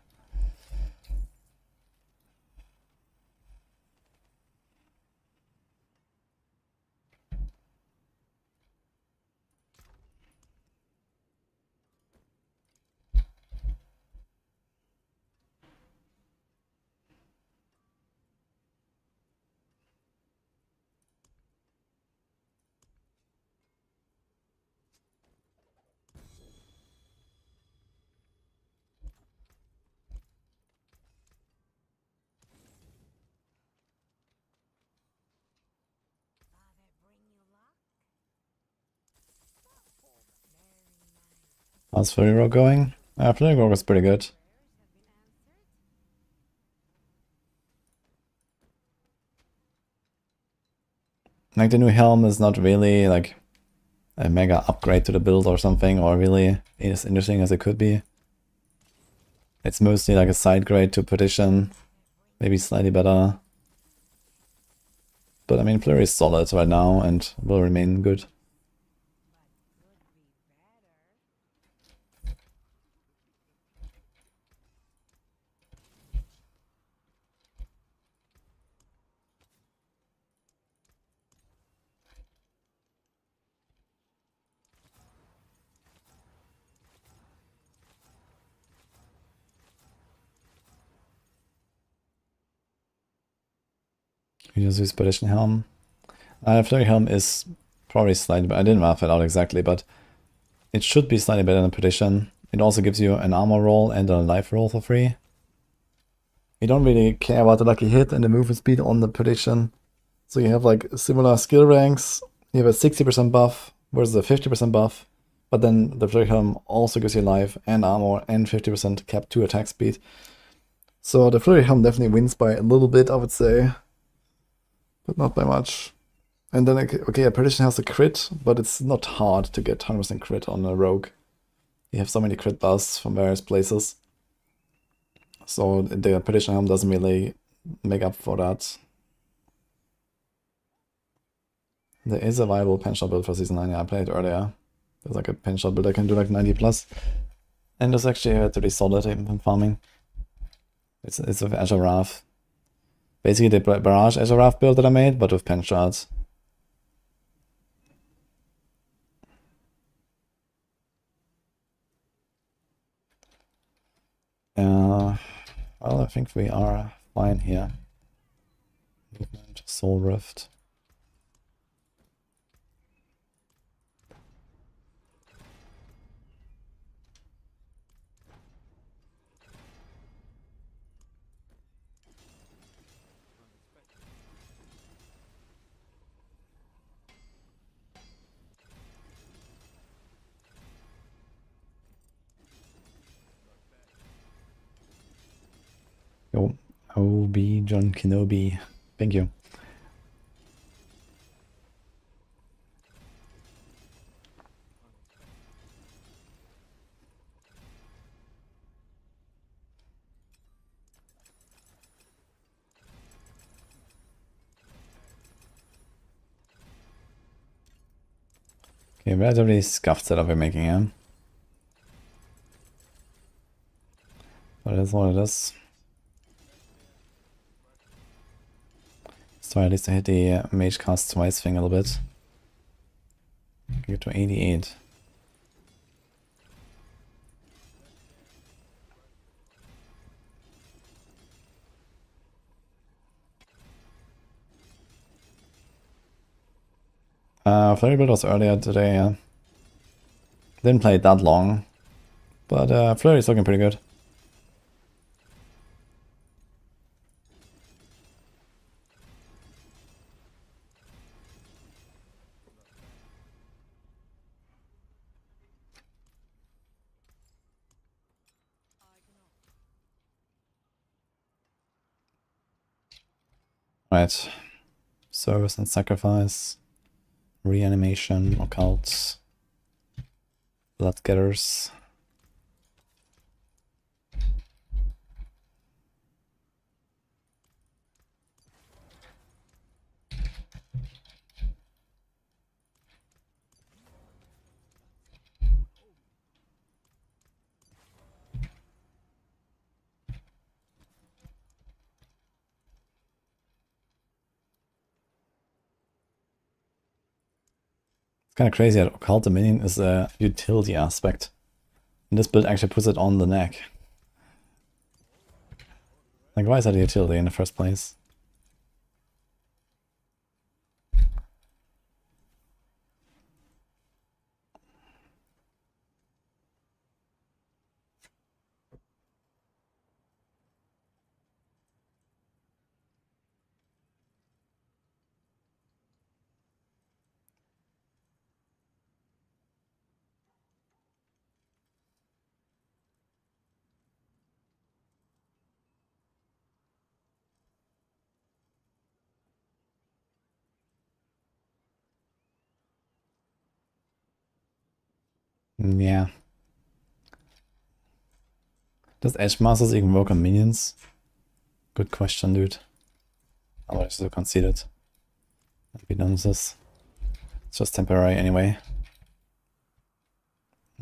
How's Flurry Rogue going? Flurry Rogue is pretty good. Like the new helm is not really like a mega upgrade to the build or something, or really as interesting as it could be. It's mostly like a side grade to Perdition, maybe slightly better. But I mean, Flurry is solid right now and will remain good. We just use Perdition Helm. Flurry Helm is probably slightly better. I didn't map it out exactly, but it should be slightly better than Perdition. It also gives you an armor roll and a life roll for free. You don't really care about the lucky hit and the movement speed on the Perdition. So you have like similar skill ranks. You have a 60% buff versus a 50% buff. But then the Flurry Helm also gives you life and armor and 50% cap 2 attack speed. So the Flurry Helm definitely wins by a little bit, I would say. But not by much. And then, okay, a Perdition has a crit, but it's not hard to get 100% crit on a rogue. You have so many crit busts from various places. So the Perdition Helm doesn't really make up for that. There is a viable pen shot build for Season 9, yeah, I played earlier. There's like a pen shot build I can do like 90 plus. And it's actually pretty solid even in farming. It's with Azure Wrath. Basically the Barrage Azure Wrath build that I made, but with pen shots. Well, I think we are fine here. Movement, Soul Rift. Yo, OB John Kenobi. Thank you. Okay, relatively scuffed setup we're making here. But it is what it is. So at least I hit the mage cast twice thing a little bit. Get to 88. Flurry build was earlier today, yeah. Didn't play it that long, but Flurry's looking pretty good. Right. Service and sacrifice. Reanimation, occult. Blood getters. Kind of crazy that Occult Dominion is a utility aspect. And this build actually puts it on the neck. Like, why is that a utility in the first place? Yeah. Does Edge Masters even work on minions? Good question, dude. Otherwise, so conceited. Be done with this. It's just temporary anyway.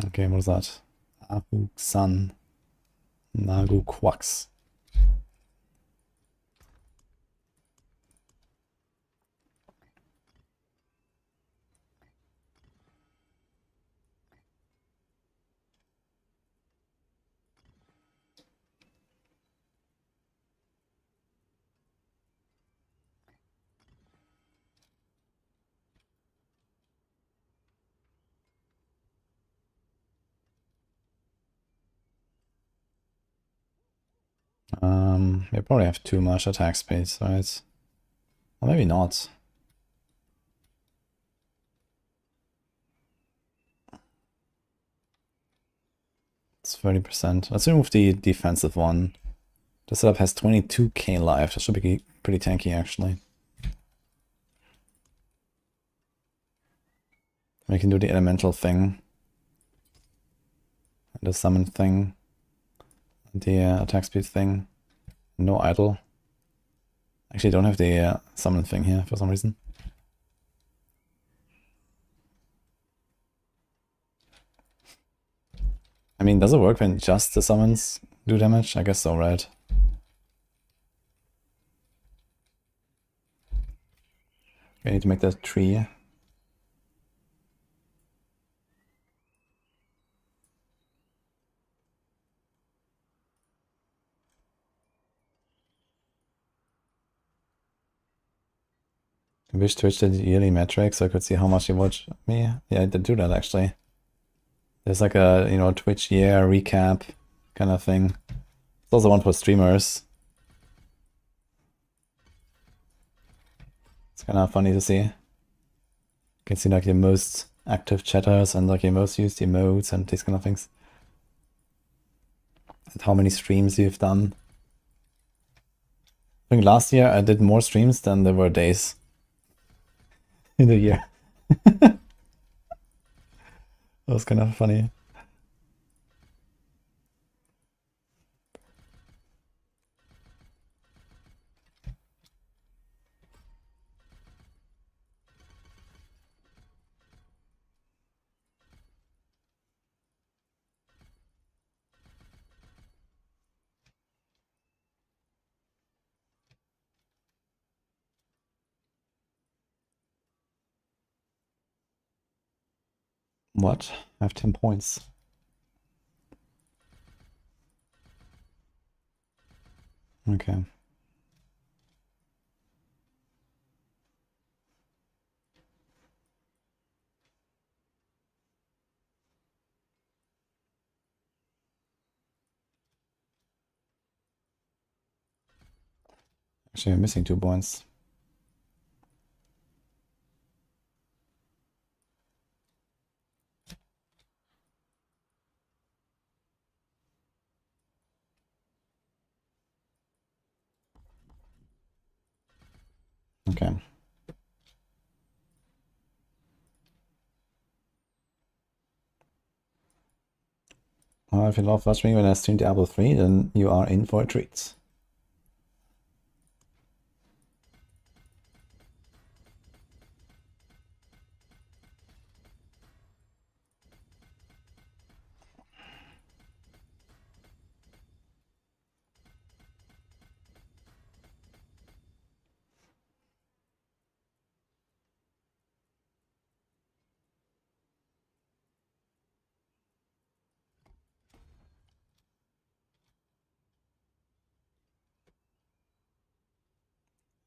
Okay, what is that? Ahu San. Nagu Quax. We probably have too much attack space, right? Or maybe not. It's 30%. Let's remove the defensive one. The setup has 22k life. That should be pretty tanky, actually. We can do the elemental thing. The summon thing. The attack speed thing. No idle. Actually, don't have the summon thing here for some reason. I mean, does it work when just the summons do damage? I guess so, right? We need to make that tree. I wish Twitch did yearly metrics so I could see how much you watch me. Yeah, I did do that actually. There's like a, you know, Twitch year recap kind of thing. It's also one for streamers. It's kind of funny to see. You can see like your most active chatters and like your most used emotes and these kind of things. And how many streams you've done. I think last year I did more streams than there were days in the year. That was kind of funny. What? I have 10 points. Okay. Actually, I'm missing 2 points. Okay. Well, if you love watching me when I stream Diablo 3, then you are in for a treat.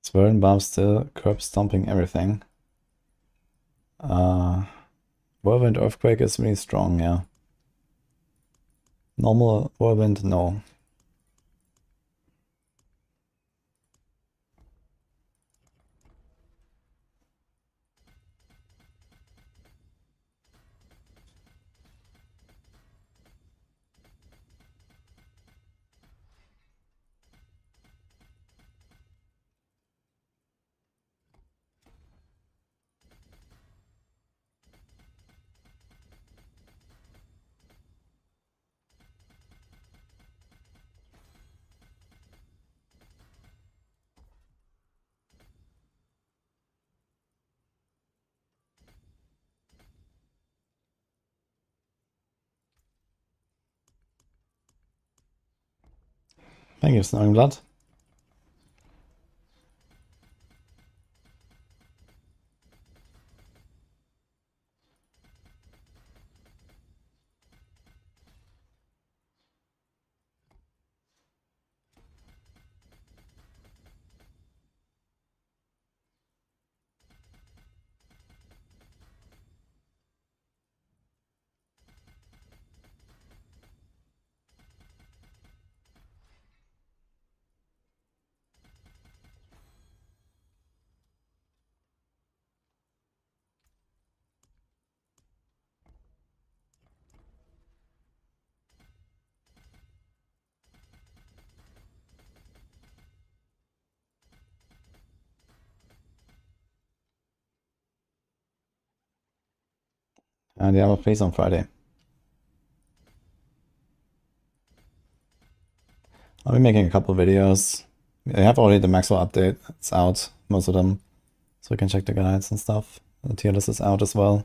Swirl Barb still curb stomping everything. Whirlwind Earthquake is really strong, yeah. Normal Whirlwind, no. Thank you, Snowing Blood. And Diablo plays on Friday. I'll be making a couple videos. I have already the Maxwell update. It's out, most of them. So you can check the guides and stuff. The tier list is out as well.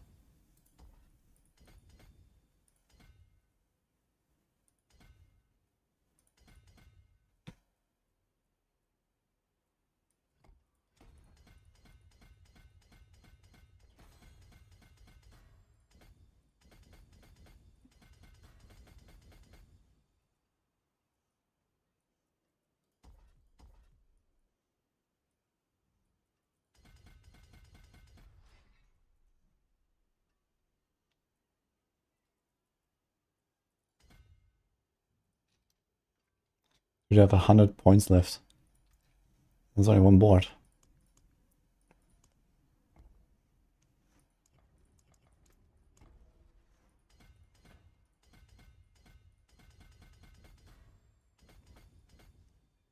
We have 100 points left. There's only one board.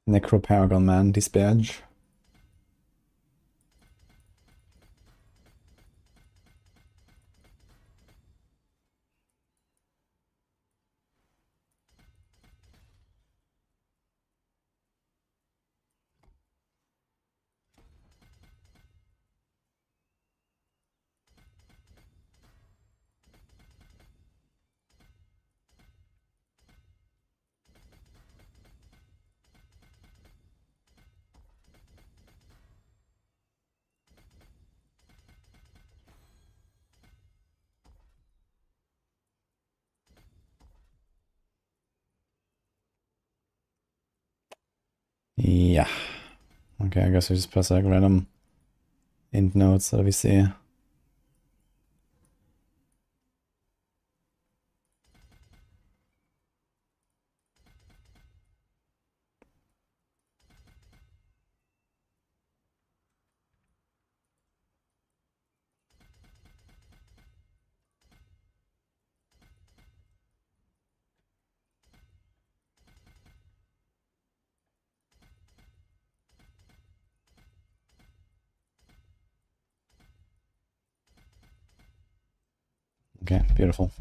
Necro Paragon Man, Disparage. Yeah. Okay, I guess we just press like random int nodes that we see. Okay, beautiful.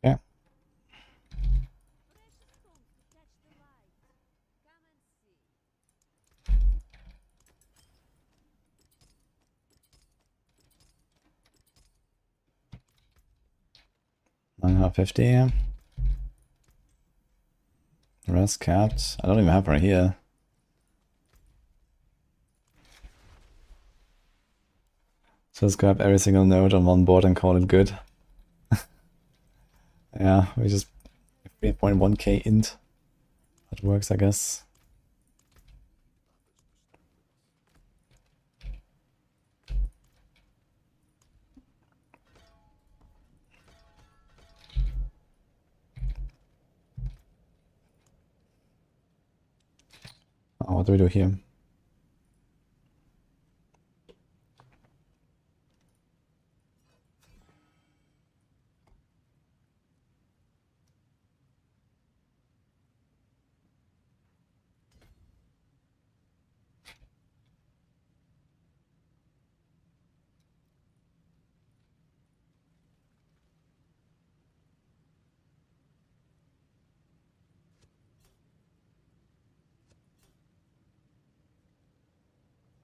Okay. $950. Rest capped. I don't even have her here. Just grab every single node on one board and call it good. Yeah, we just 3.1k int. That works, I guess. Oh, what do we do here?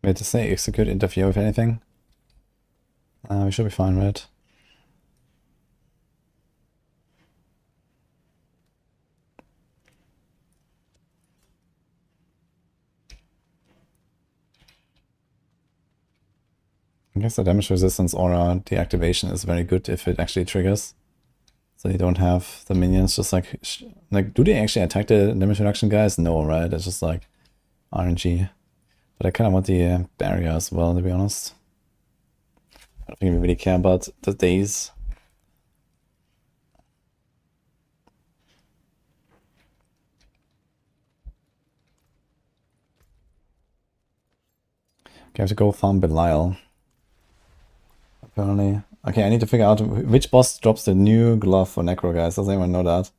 We had to say execute interfere with anything. We should be fine, right? I guess the damage resistance aura deactivation is very good if it actually triggers. So you don't have the minions just like do they actually attack the damage reduction guys? No, right? It's just like RNG. But I kind of want the barrier as well, to be honest. I don't think we really care about the days. Okay, I have to go farm Belial. Apparently. Okay, I need to figure out which boss drops the new glove for Necro, guys. Does anyone know that?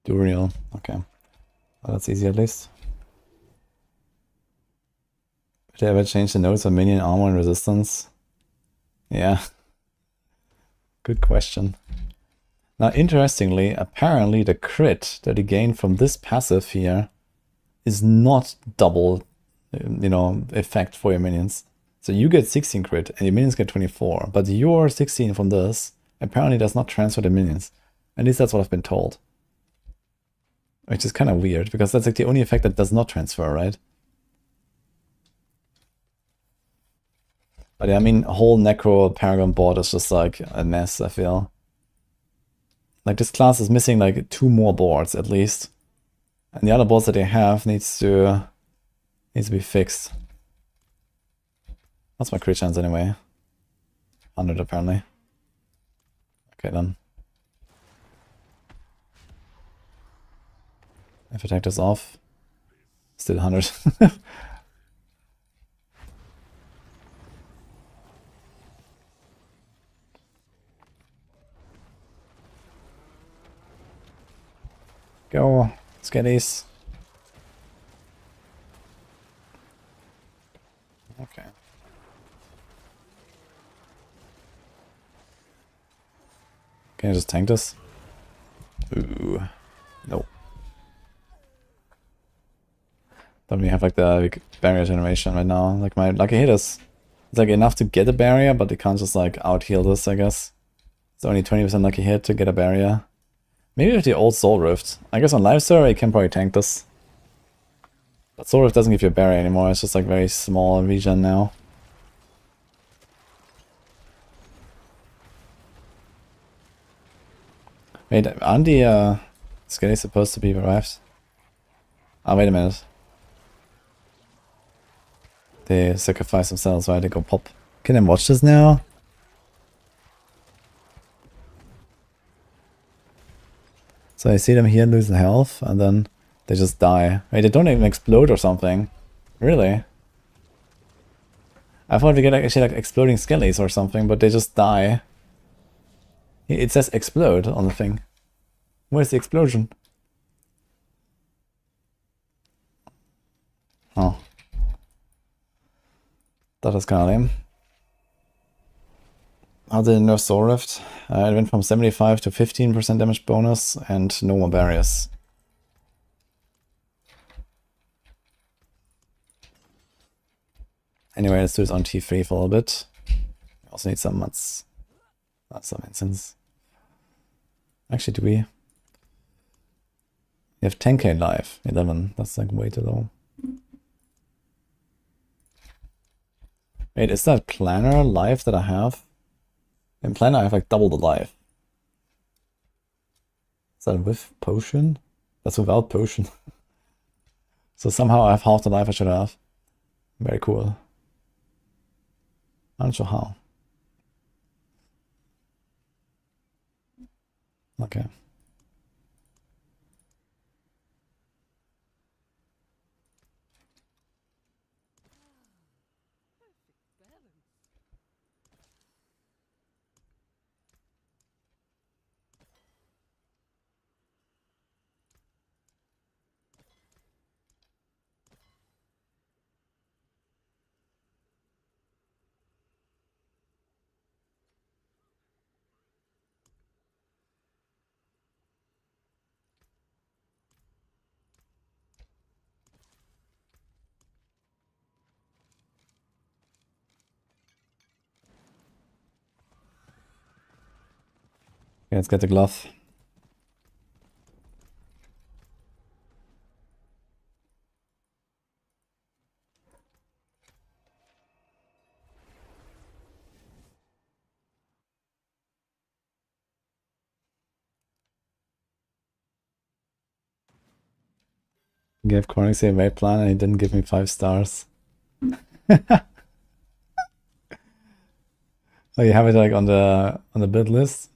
Duriel. Okay. Well, that's easy at least. Did they ever change the notes on minion armor and resistance? Yeah. Good question. Now, interestingly, apparently the crit that you gain from this passive here is not double, effect for your minions. So you get 16 crit and your minions get 24, but your 16 from this apparently does not transfer to minions. At least that's what I've been told. Which is kind of weird, because that's like the only effect that does not transfer, right? But yeah, I mean, whole Necro Paragon board is just like a mess, I feel. Like this class is missing like 2 more boards at least. And the other boards that they have needs to be fixed. What's my crit chance anyway? 100 apparently. Okay then. If attack is off, still 100. Go, skitties. Okay. Can I just tank this? Ooh. No. Don't we have like the big barrier generation right now? Like my lucky hit is it's like enough to get a barrier, but it can't just like out heal this, I guess. It's only 20% lucky hit to get a barrier. Maybe with the old Soul Rift. I guess on live server you can probably tank this. But Soul Rift doesn't give you a barrier anymore, it's just like very small regen now. Wait, aren't the skellies supposed to be revived? Ah, wait a minute. They sacrifice themselves, right? They go pop. Can I watch this now? So I see them here losing health, and then they just die. Wait, they don't even explode or something. Really? I thought we get actually like exploding skellies or something, but they just die. It says explode on the thing. Where's the explosion? Oh. That is kind of lame. How did it nerf Soul Rift? It went from 75 to 15% damage bonus and no more barriers. Anyway, let's do this on T3 for a little bit. We also need some mats. That's some incense. Actually, do we? We have 10k life. 11. That's like way too low. Wait, is that planner life that I have? In planner I have like double the life. Is that with potion? That's without potion. So somehow I have half the life I should have. Very cool. I'm not sure how. Okay. Okay, let's get the glove. He gave Cornix a rate plan and he didn't give me 5 stars. So you have it like on the bid list?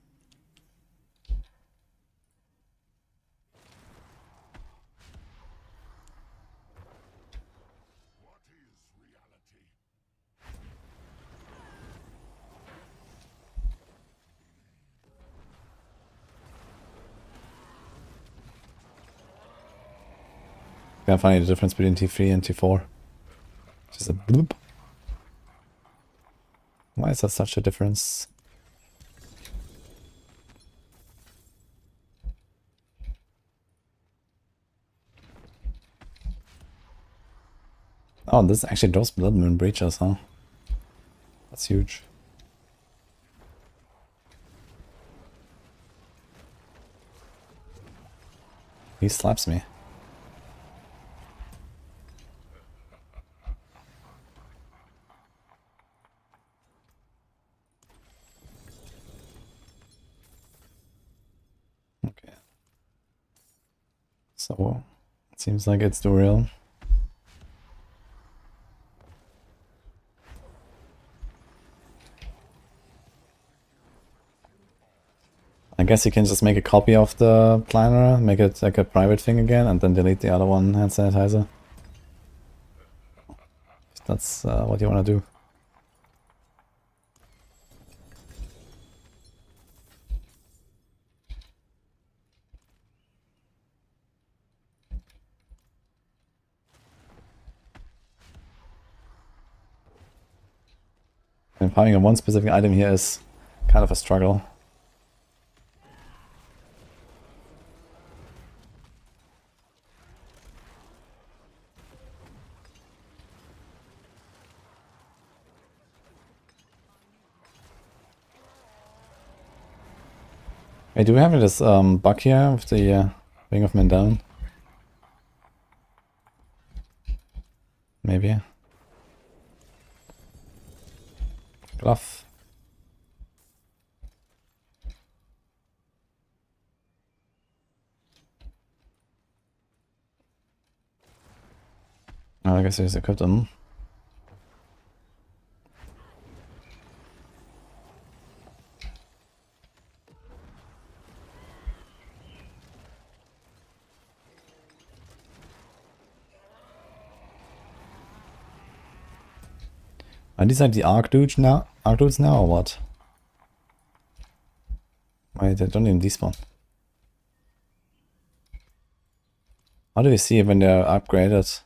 Can't find the difference between T3 and T4. Just a bloop. Why is that such a difference? Oh, this actually does Blood Moon breaches, huh? That's huge. He slaps me. Okay. So, it seems like it's the real. I guess you can just make a copy of the planner, make it like a private thing again, and then delete the other one, hand sanitizer. If that's what you want to do. And farming on one specific item here is kind of a struggle. Wait, do we have this bug here with the Ring of Men down? Maybe. Glove. Oh, I guess I just equipped them. Are these like the Archdudes now? Archdudes now or what? Why they don't even despawn? How do we see when they're upgraded?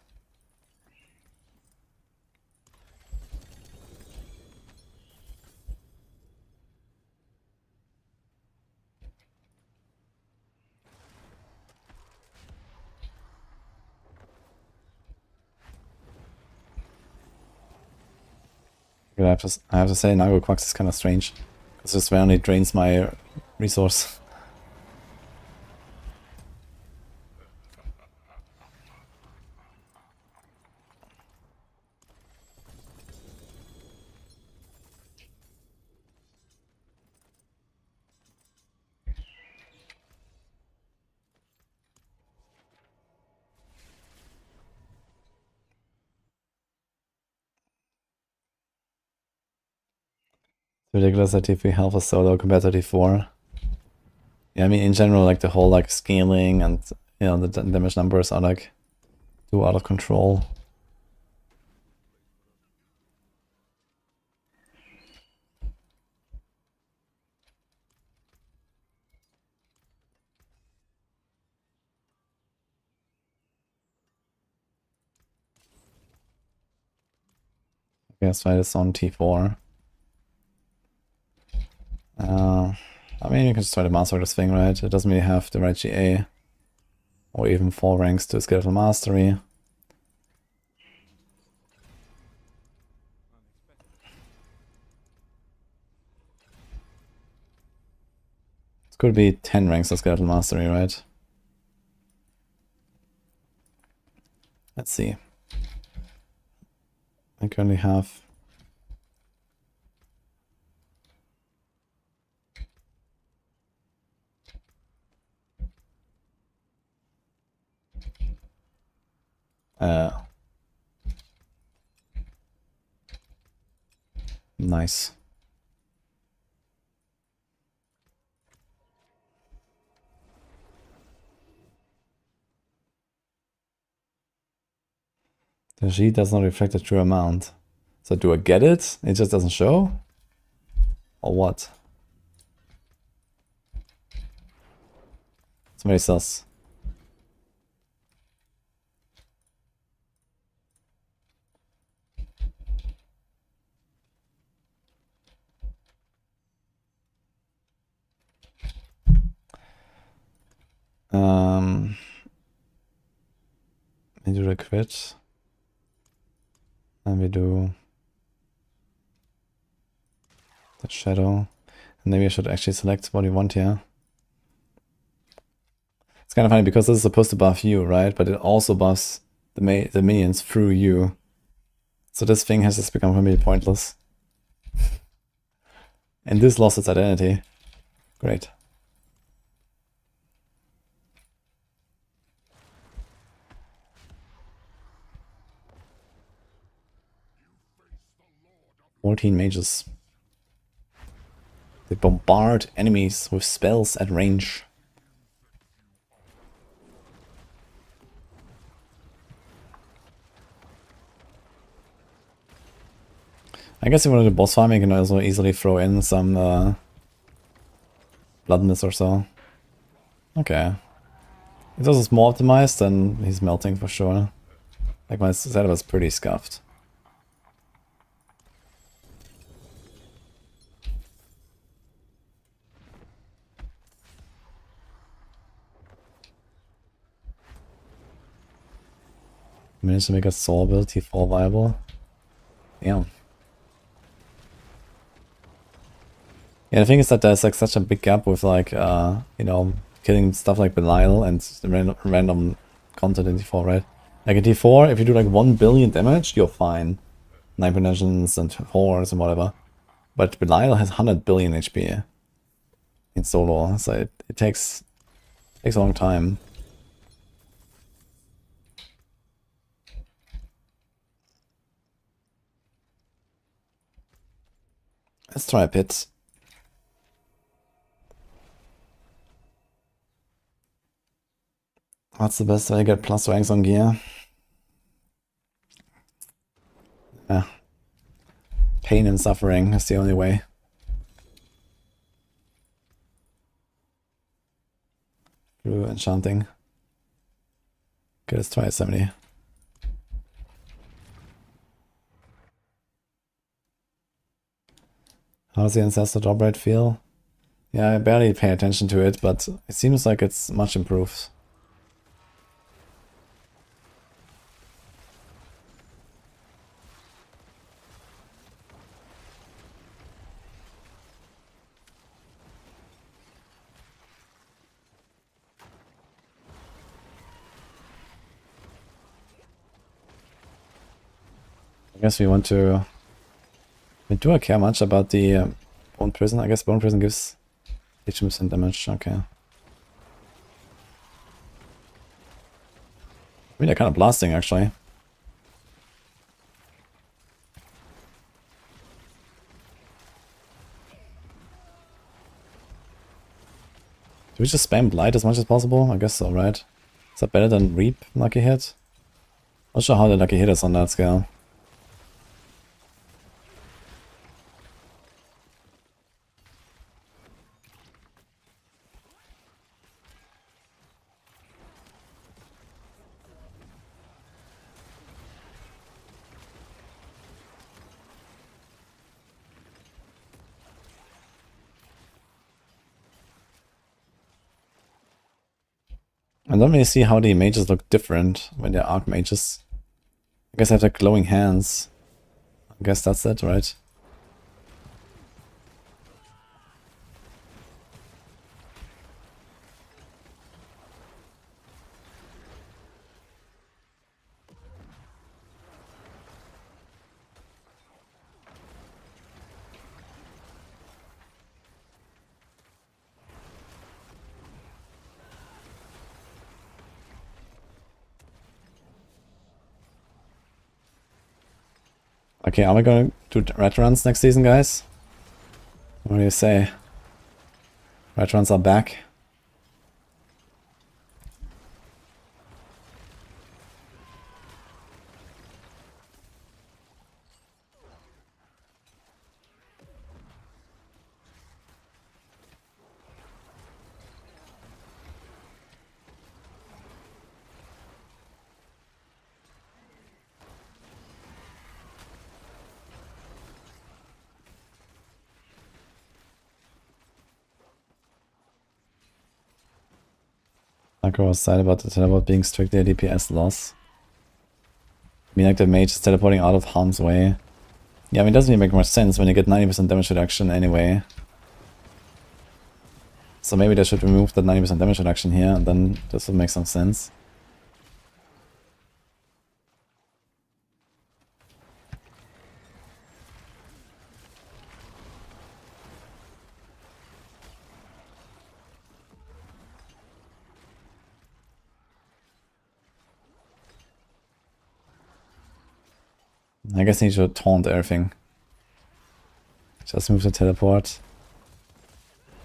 I have to say, Nago Quax is kind of strange. Because this randomly drains my resource. Ridiculous that if we health is so low compared to D4. Yeah, I mean in general, like the whole like scaling and you know the damage numbers are like too out of control. Okay, let's try this on T4. I mean, you can just try to master this thing, right? It doesn't really have the right GA. Or even 4 ranks to skeletal mastery. It could be 10 ranks of skeletal mastery, right? Let's see. I currently have... Nice. The sheet does not reflect the true amount. So do I get it? It just doesn't show? Or what? It's very sus. We do the quit. And we do the shadow. And maybe I should actually select what we want here. It's kind of funny because this is supposed to buff you, right? But it also buffs the minions through you. So this thing has just become completely pointless. And this lost its identity. Great. Mages. They bombard enemies with spells at range. I guess if you want to do boss farming, you can also easily throw in some bloodness or so. Okay. If this is more optimized, then he's melting for sure. Like my setup was pretty scuffed. Managed to make a Soul build T4 viable. Yeah. Yeah, the thing is that there's like such a big gap with like, you know, killing stuff like Belial and random content in T4, right? Like in T4, if you do like 1 billion damage, you're fine. 9 penetrantions and 4s and whatever. But Belial has 100 billion HP in solo, so it takes a long time. Let's try a pit. What's the best way to get plus ranks on gear? Yeah. Pain and suffering is the only way. Through enchanting. Okay, let's try 70. How does the Ancestor drop rate feel? Yeah, I barely pay attention to it, but it seems like it's much improved. I guess we want to... Do I care much about the Bone Prison? I guess Bone Prison gives 80% damage, okay. I mean, they're kind of blasting, actually. Do we just spam Blight as much as possible? I guess so, right? Is that better than Reap Lucky Hit? Not sure how the Lucky Hit is on that scale. I don't really see how the mages look different when they're archmages. I guess I have the glowing hands. I guess that's it, right? Okay, are we gonna do red runs next season, guys? What do you say? Red runs are back. Necro was sad about the teleport being strictly a DPS loss. I mean, like the mage is teleporting out of harm's way. Yeah, I mean, it doesn't really make much sense when you get 90% damage reduction anyway. So maybe they should remove that 90% damage reduction here, and then this would make some sense. I guess I need to taunt everything. Just move the teleport.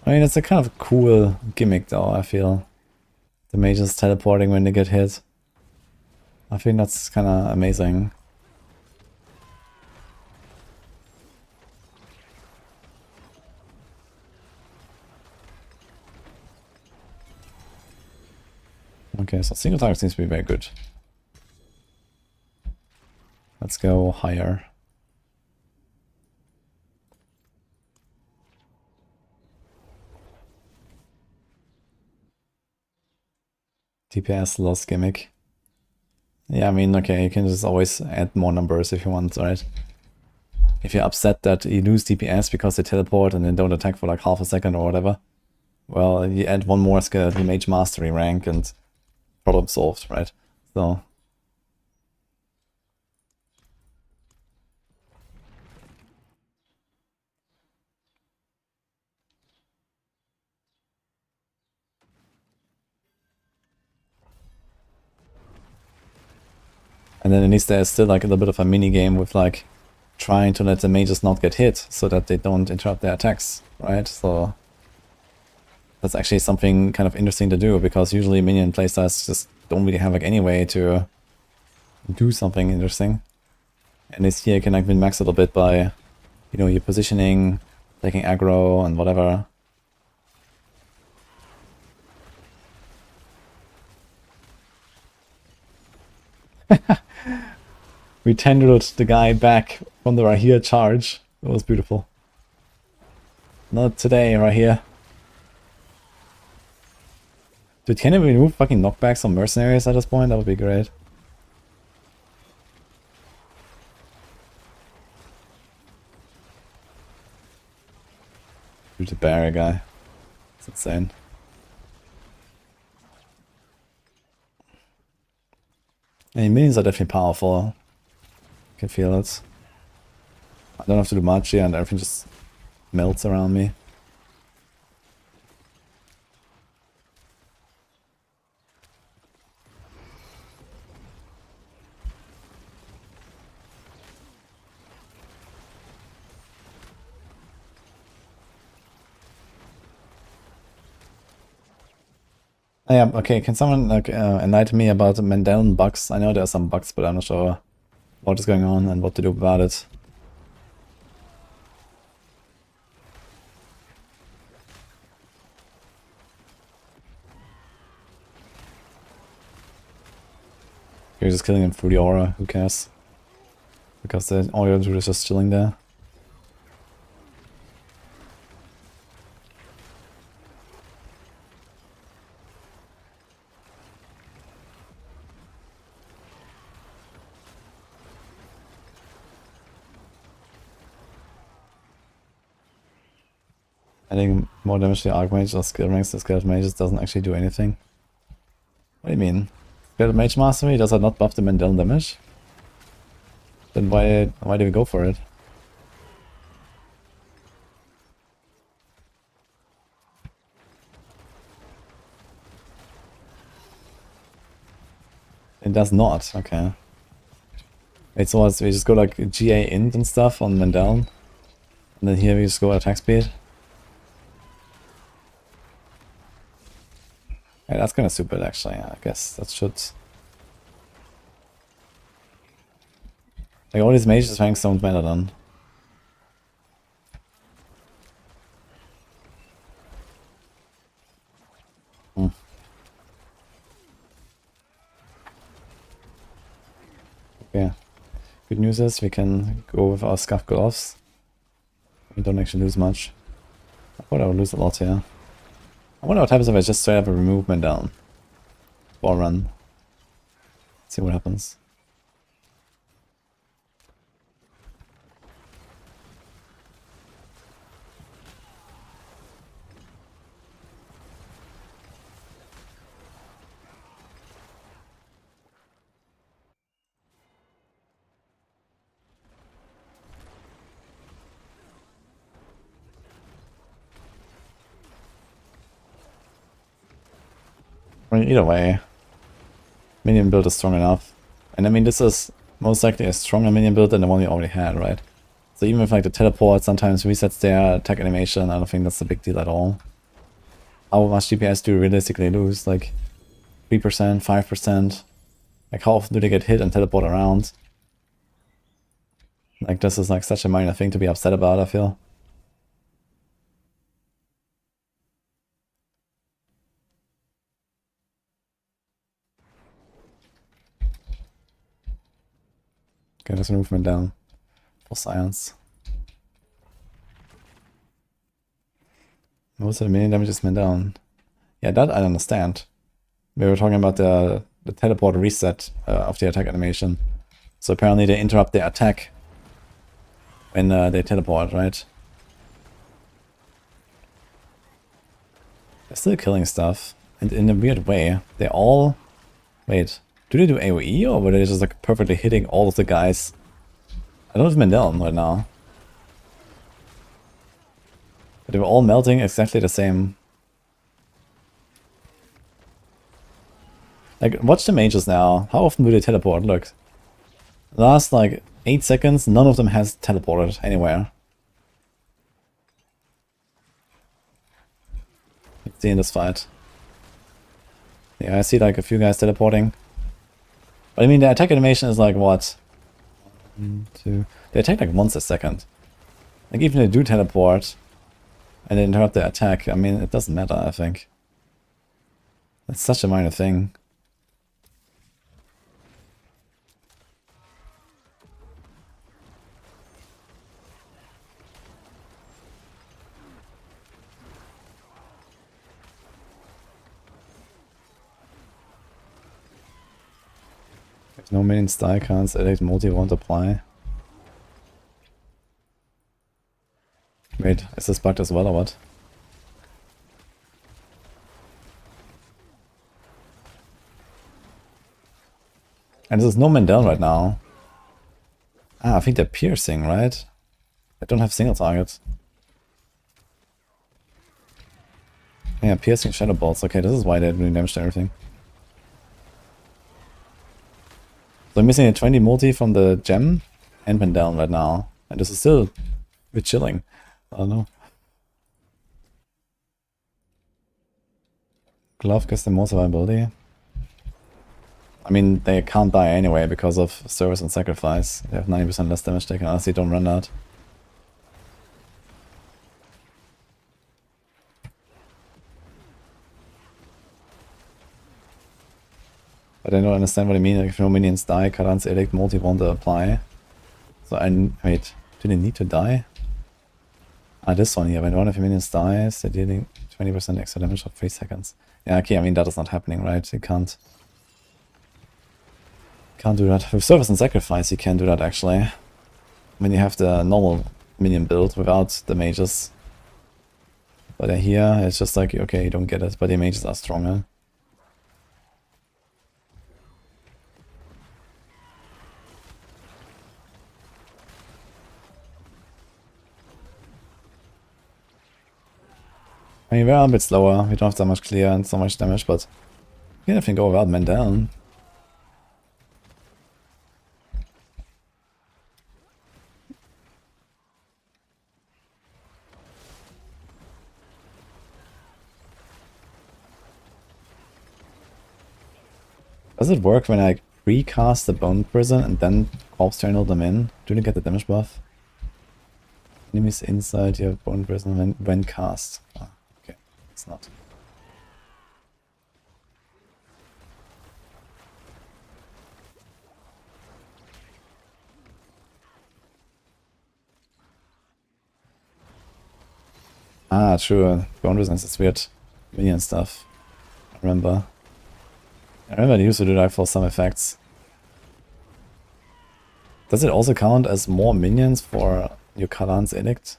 I mean, it's a kind of cool gimmick though, I feel. The mages teleporting when they get hit. I think that's kind of amazing. Okay, so single target seems to be very good. Let's go higher. DPS loss gimmick. Yeah, I mean, okay, you can just always add more numbers if you want, right? If you're upset that you lose DPS because they teleport and then don't attack for like half a second or whatever, well, you add one more skill to Mage Mastery rank and problem solved, right? So... And then at least there's still like a little bit of a mini game with like trying to let the mages not get hit so that they don't interrupt their attacks, right? So that's actually something kind of interesting to do, because usually minion playstyles just don't really have like any way to do something interesting. And this here you can like min-max a little bit by, you know, your positioning, taking aggro and whatever. We tendered the guy back from the Rahir charge. It was beautiful. Not today, Rahir. Dude, can we remove fucking knockbacks on mercenaries at this point? That would be great. Dude, the barrier guy. It's insane. And minions are definitely powerful. I can feel it. I don't have to do much here and everything just melts around me. Oh, yeah, okay, can someone like enlighten me about the Mandelen bugs? I know there are some bugs, but I'm not sure what is going on and what to do about it. You're just killing him through the aura, who cares? Because the aura Druid is just chilling there. Adding more damage to the Archmage or skill ranks to Skeleton Mages doesn't actually do anything. What do you mean? Skeleton Mage Mastery, does that not buff the Mandelen damage? Then why do we go for it? It does not, okay. Wait, so what, we just go like GA int and stuff on Mandelen? And then here we just go attack speed? Yeah, that's kind of stupid actually, I guess that should... Like all these mages ranks don't matter then. Okay. Good news is we can go with our scuff gloves. We don't actually lose much. I thought I would lose a lot here. I wonder what happens if I just straight up remove Mandelen. Or run. See what happens. I mean, either way, minion build is strong enough. And I mean, this is most likely a stronger minion build than the one we already had, right? So even if like the teleport sometimes resets their attack animation, I don't think that's a big deal at all. How much DPS do you realistically lose? Like 3%, 5%? Like how often do they get hit and teleport around? Like this is like such a minor thing to be upset about, I feel. Okay, let's movement down for science. Most of the minion damage is man down. Yeah, that I understand. We were talking about the the teleport reset of the attack animation. So apparently they interrupt their attack when they teleport, right? They're still killing stuff, and in a weird way. They all... Wait, do they do AoE, or were they just like perfectly hitting all of the guys? I don't have Mandel right now. But they were all melting exactly the same. Like, watch the mages now. How often do they teleport? Look. Last, like, 8 seconds, none of them has teleported anywhere. Let's see in this fight. Yeah, I see, like, a few guys teleporting. But I mean, the attack animation is like, what? 1, 2... They attack, like, once a second. Like, even if they do teleport, and they interrupt the attack, I mean, it doesn't matter, I think. It's such a minor thing. If no minions die, can't select multi won't apply. Wait, is this bugged as well or what? And there's no man down right now. Ah, I think they're piercing, right? They don't have single targets. Yeah, piercing shadow bolts. Okay, this is why they're doing damage to everything. So I'm missing a 20 multi from the gem and man down right now. And this is still a bit chilling. I don't know. Glove gets the more survivability. I mean, they can't die anyway because of service and sacrifice. They have 90% less damage taken unless they don't run out. But I don't understand what I mean. Like, if no minions die, Karan's Edict multi won't apply. So wait, do they need to die? Ah, this one here. When one of your minions dies, they're dealing 20% extra damage for 3 seconds. Yeah, okay, I mean, that is not happening, right? You can't do that. With Service and Sacrifice, you can do that, actually. When you have the normal minion build without the mages. But here, it's just like, okay, you don't get it, but the mages are stronger. I mean, we're a bit slower, we don't have so much clear and so much damage, but we can definitely go without men down. Does it work when I recast the Bone Prison and then Corpse Channel them in? Do they get the damage buff? Enemies inside your Bone Prison when cast. Ah, okay, it's not. Ah, true. Bone Resistance is weird minion stuff. I remember they used to do that for some effects. Does it also count as more minions for your Kalan's Edict?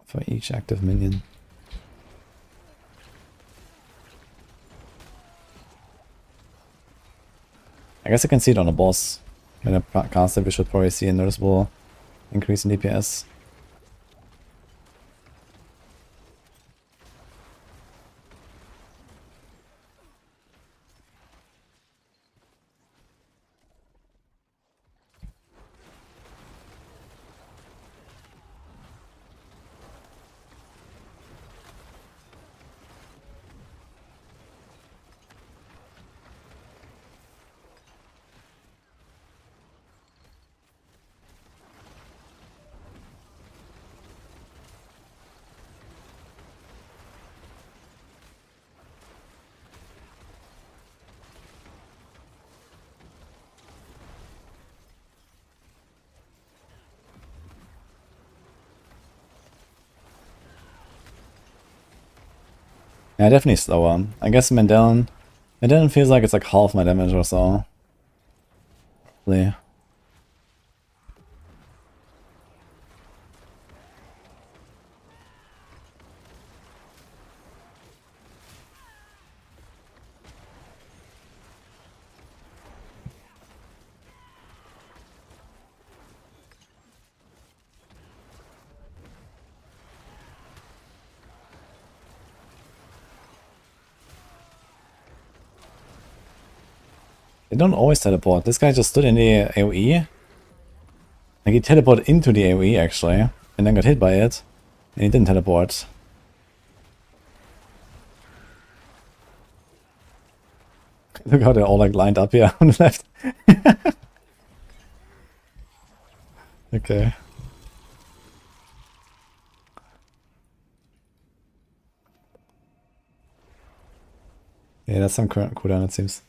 For each active minion. I guess I can see it on a boss. When I cast it, we should probably see a noticeable increase in DPS. Yeah, definitely slower. I guess Mandelen feels like it's like half my damage or so. Probably. They don't always teleport. This guy just stood in the AoE. Like he teleported into the AoE actually, and then got hit by it, and he didn't teleport. Look how they're all like lined up here on the left. Okay. Yeah, that's some current cooldown it seems.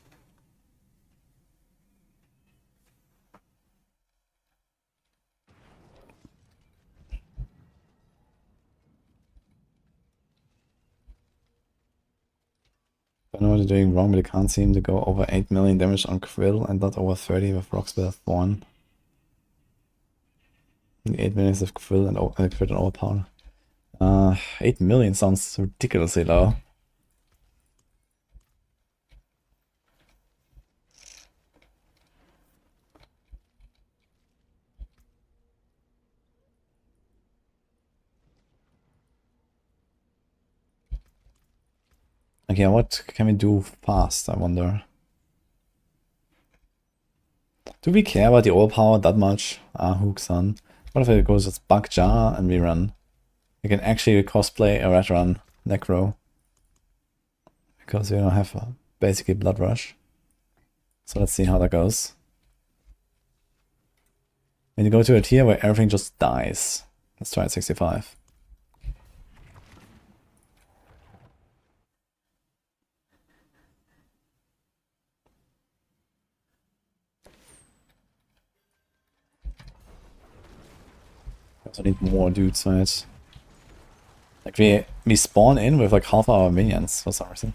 I don't know what they're doing wrong, but they can't seem to go over 8 million damage on Quill and not over 30 with Rockspell 8 million of Quill and crit and overpower. 8 million sounds ridiculously low. Okay, what can we do fast, I wonder? Do we care about the overpower that much? Hooks on. What if it goes as Bug Jar and we run? We can actually cosplay a red run Necro. Because we don't have basically Blood Rush. So let's see how that goes. When you go to a tier where everything just dies. Let's try at 65. I need more dudes, right? Like we spawn in with like half our minions for some reason.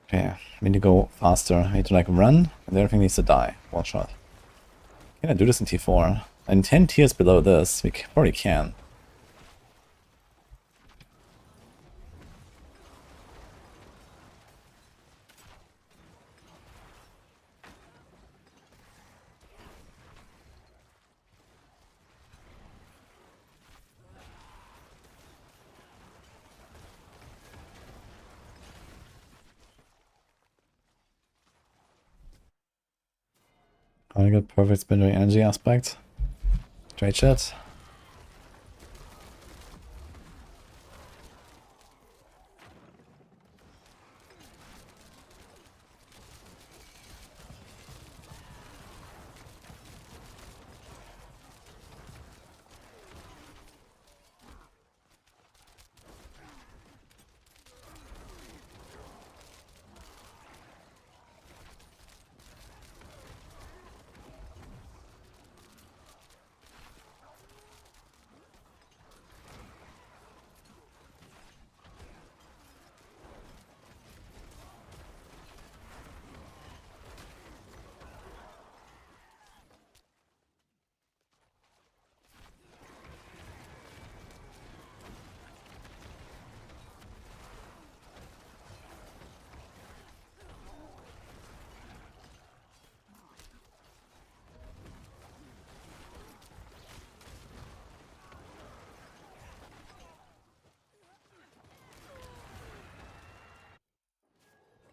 Okay, we need to go faster. I need to like run, and everything needs to die. One shot. Can I do this in T4? And 10 tiers below this, we probably can. I got perfect spindly energy aspect. Trade chat.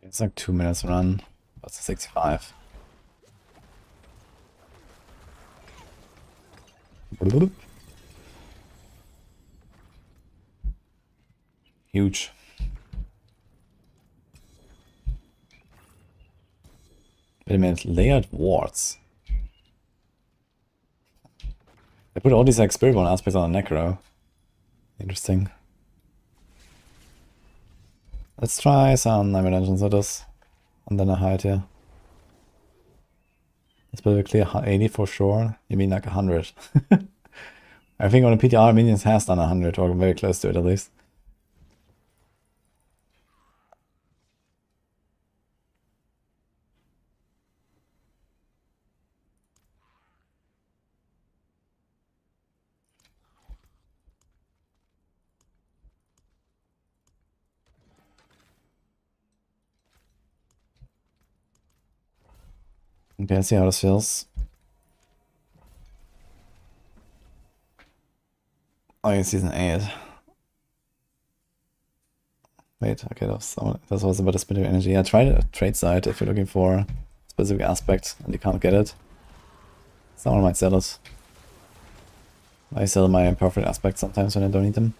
It's like 2 minutes run. What's the 65? Huge. Wait a minute, layered wards. They put all these like Spiritborn aspects on a Necro. Interesting. Let's try some Nightmare Dungeons with this. And then a hide here. Let's build a clear 80 for sure. You mean like 100. I think on the PTR minions has done 100 or very close to it at least. Okay, let's see how this feels. Oh, yeah, season 8. Wait, okay, that was about a specific energy. Yeah, try the trade side if you're looking for a specific aspect and you can't get it. Someone might sell it. I sell my perfect aspects sometimes when I don't need them.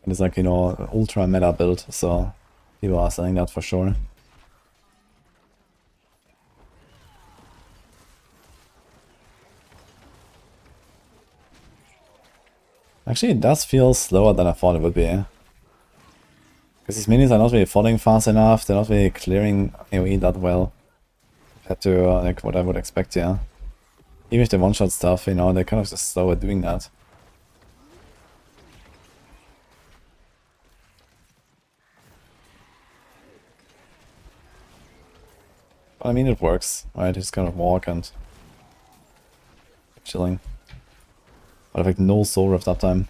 It's like, you know, ultra meta build, so people are selling that for sure. Actually, it does feel slower than I thought it would be. Because these minions are not really falling fast enough, they're not really clearing AoE that well. Compared to like what I would expect, yeah. Even if they one-shot stuff, you know, they're kind of just slow at doing that. But I mean, it works, right? Just kind of walk and chilling. But I've like no soul rift that time.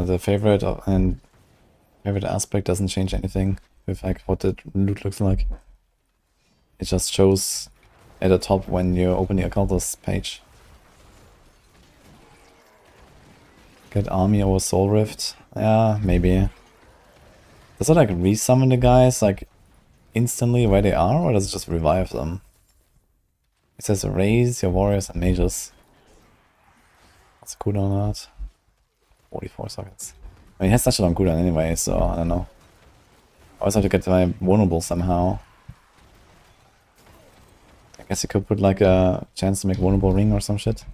The favorite and favorite aspect doesn't change anything with like what the loot looks like. It just shows at the top when you open the Occultist page. Get army over soul rift? Yeah, maybe. Does it like resummon the guys like instantly where they are, or does it just revive them? It says raise your warriors and mages. What's the cooldown on that? 44 seconds. I mean, it has such a long cooldown anyway, so I don't know. I always have to get my vulnerable somehow. I guess you could put like a chance to make vulnerable ring or some shit.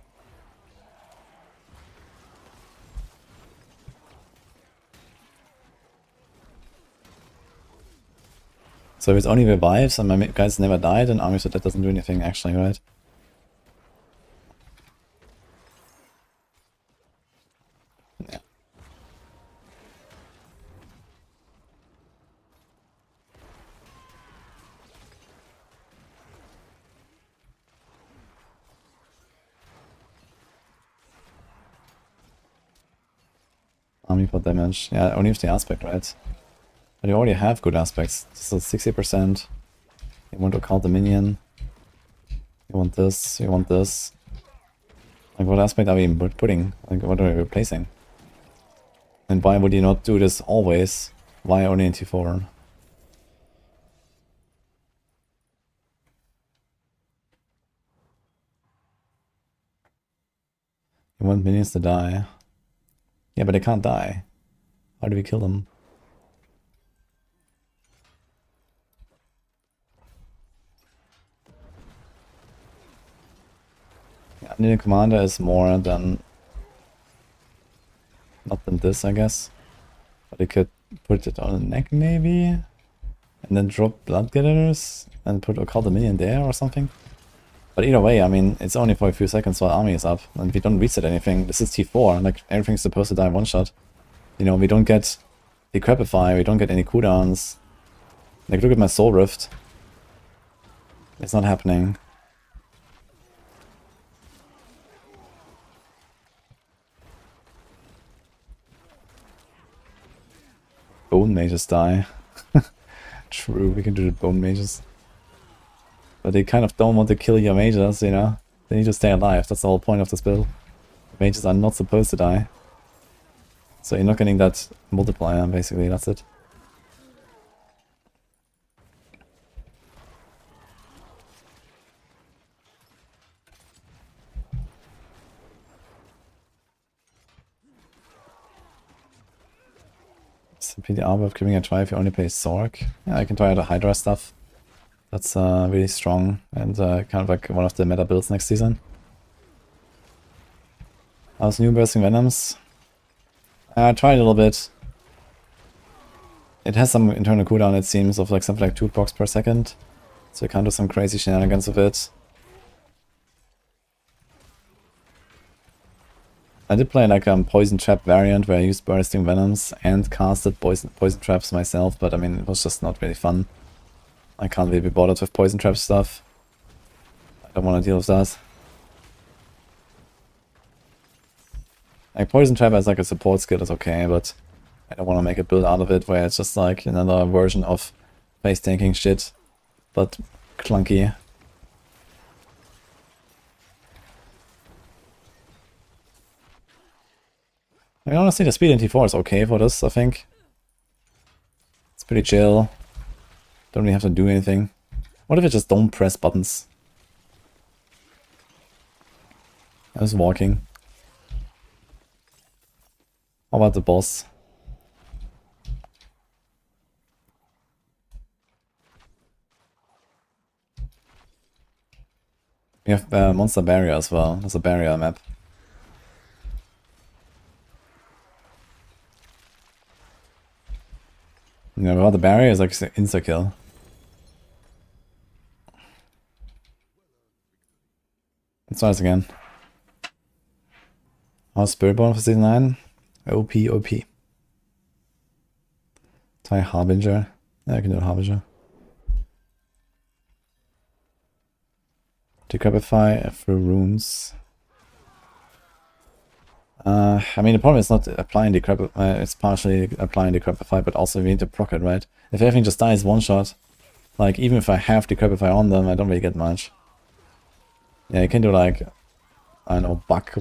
So if it's only revives and my guys never died, then army so that doesn't do anything actually, right? Yeah. Army for damage. Yeah, only if the aspect, right? But you already have good aspects. This is 60%. You want to count the minion. You want this, you want this. Like what aspect are we putting? Like what are we replacing? And why would you not do this always? Why only in T4? You want minions to die. Yeah, but they can't die. How do we kill them? Yeah, the commander is more than... not than this, I guess. But you could put it on the neck, maybe? And then drop Blood Gatherers? And put a Occult Minion there or something? But either way, I mean, it's only for a few seconds while army is up. And we don't reset anything. This is T4, like, everything's supposed to die one shot. You know, we don't get Decrepify, we don't get any cooldowns. Like, look at my Soul Rift. It's not happening. Bone Mages die. True, we can do the Bone Mages. But they kind of don't want to kill your mages, you know? They need to stay alive, that's the whole point of this build. Mages are not supposed to die. So you're not getting that multiplier, basically, that's it. It's a PTR worth giving a try if you only play Sorc. Yeah, I can try the Hydra stuff. That's really strong and kind of like one of the meta builds next season. How's new Bursting Venoms? I tried a little bit. It has some internal cooldown, it seems, of like something like 2 procs per second. So you can do some crazy shenanigans with it. I did play like a Poison Trap variant where I used Bursting Venoms and casted Poison Traps myself, but I mean, it was just not really fun. I can't really be bothered with Poison Trap stuff. I don't want to deal with that. Like, Poison Trap as like a support skill is okay, but I don't want to make a build out of it where it's just like another version of face tanking shit, but clunky. I mean, honestly, the speed in T4 is okay for this, I think. It's pretty chill. Don't really have to do anything. What if I just don't press buttons? I was walking. How about the boss? We have Monster Barrier as well. There's a barrier map. Yeah, but the barrier is like insta-kill. Let's try this again. How's Spiritborn for season 9? OP, OP. Try Harbinger. Yeah, I can do Harbinger. Decrepify through runes. I mean, the problem is not applying Decrepify, it's partially applying Decrepify, but also we need to proc it, right? If everything just dies one shot, like, even if I have Decrepify on them, I don't really get much. Yeah, you can do like, I don't know, buck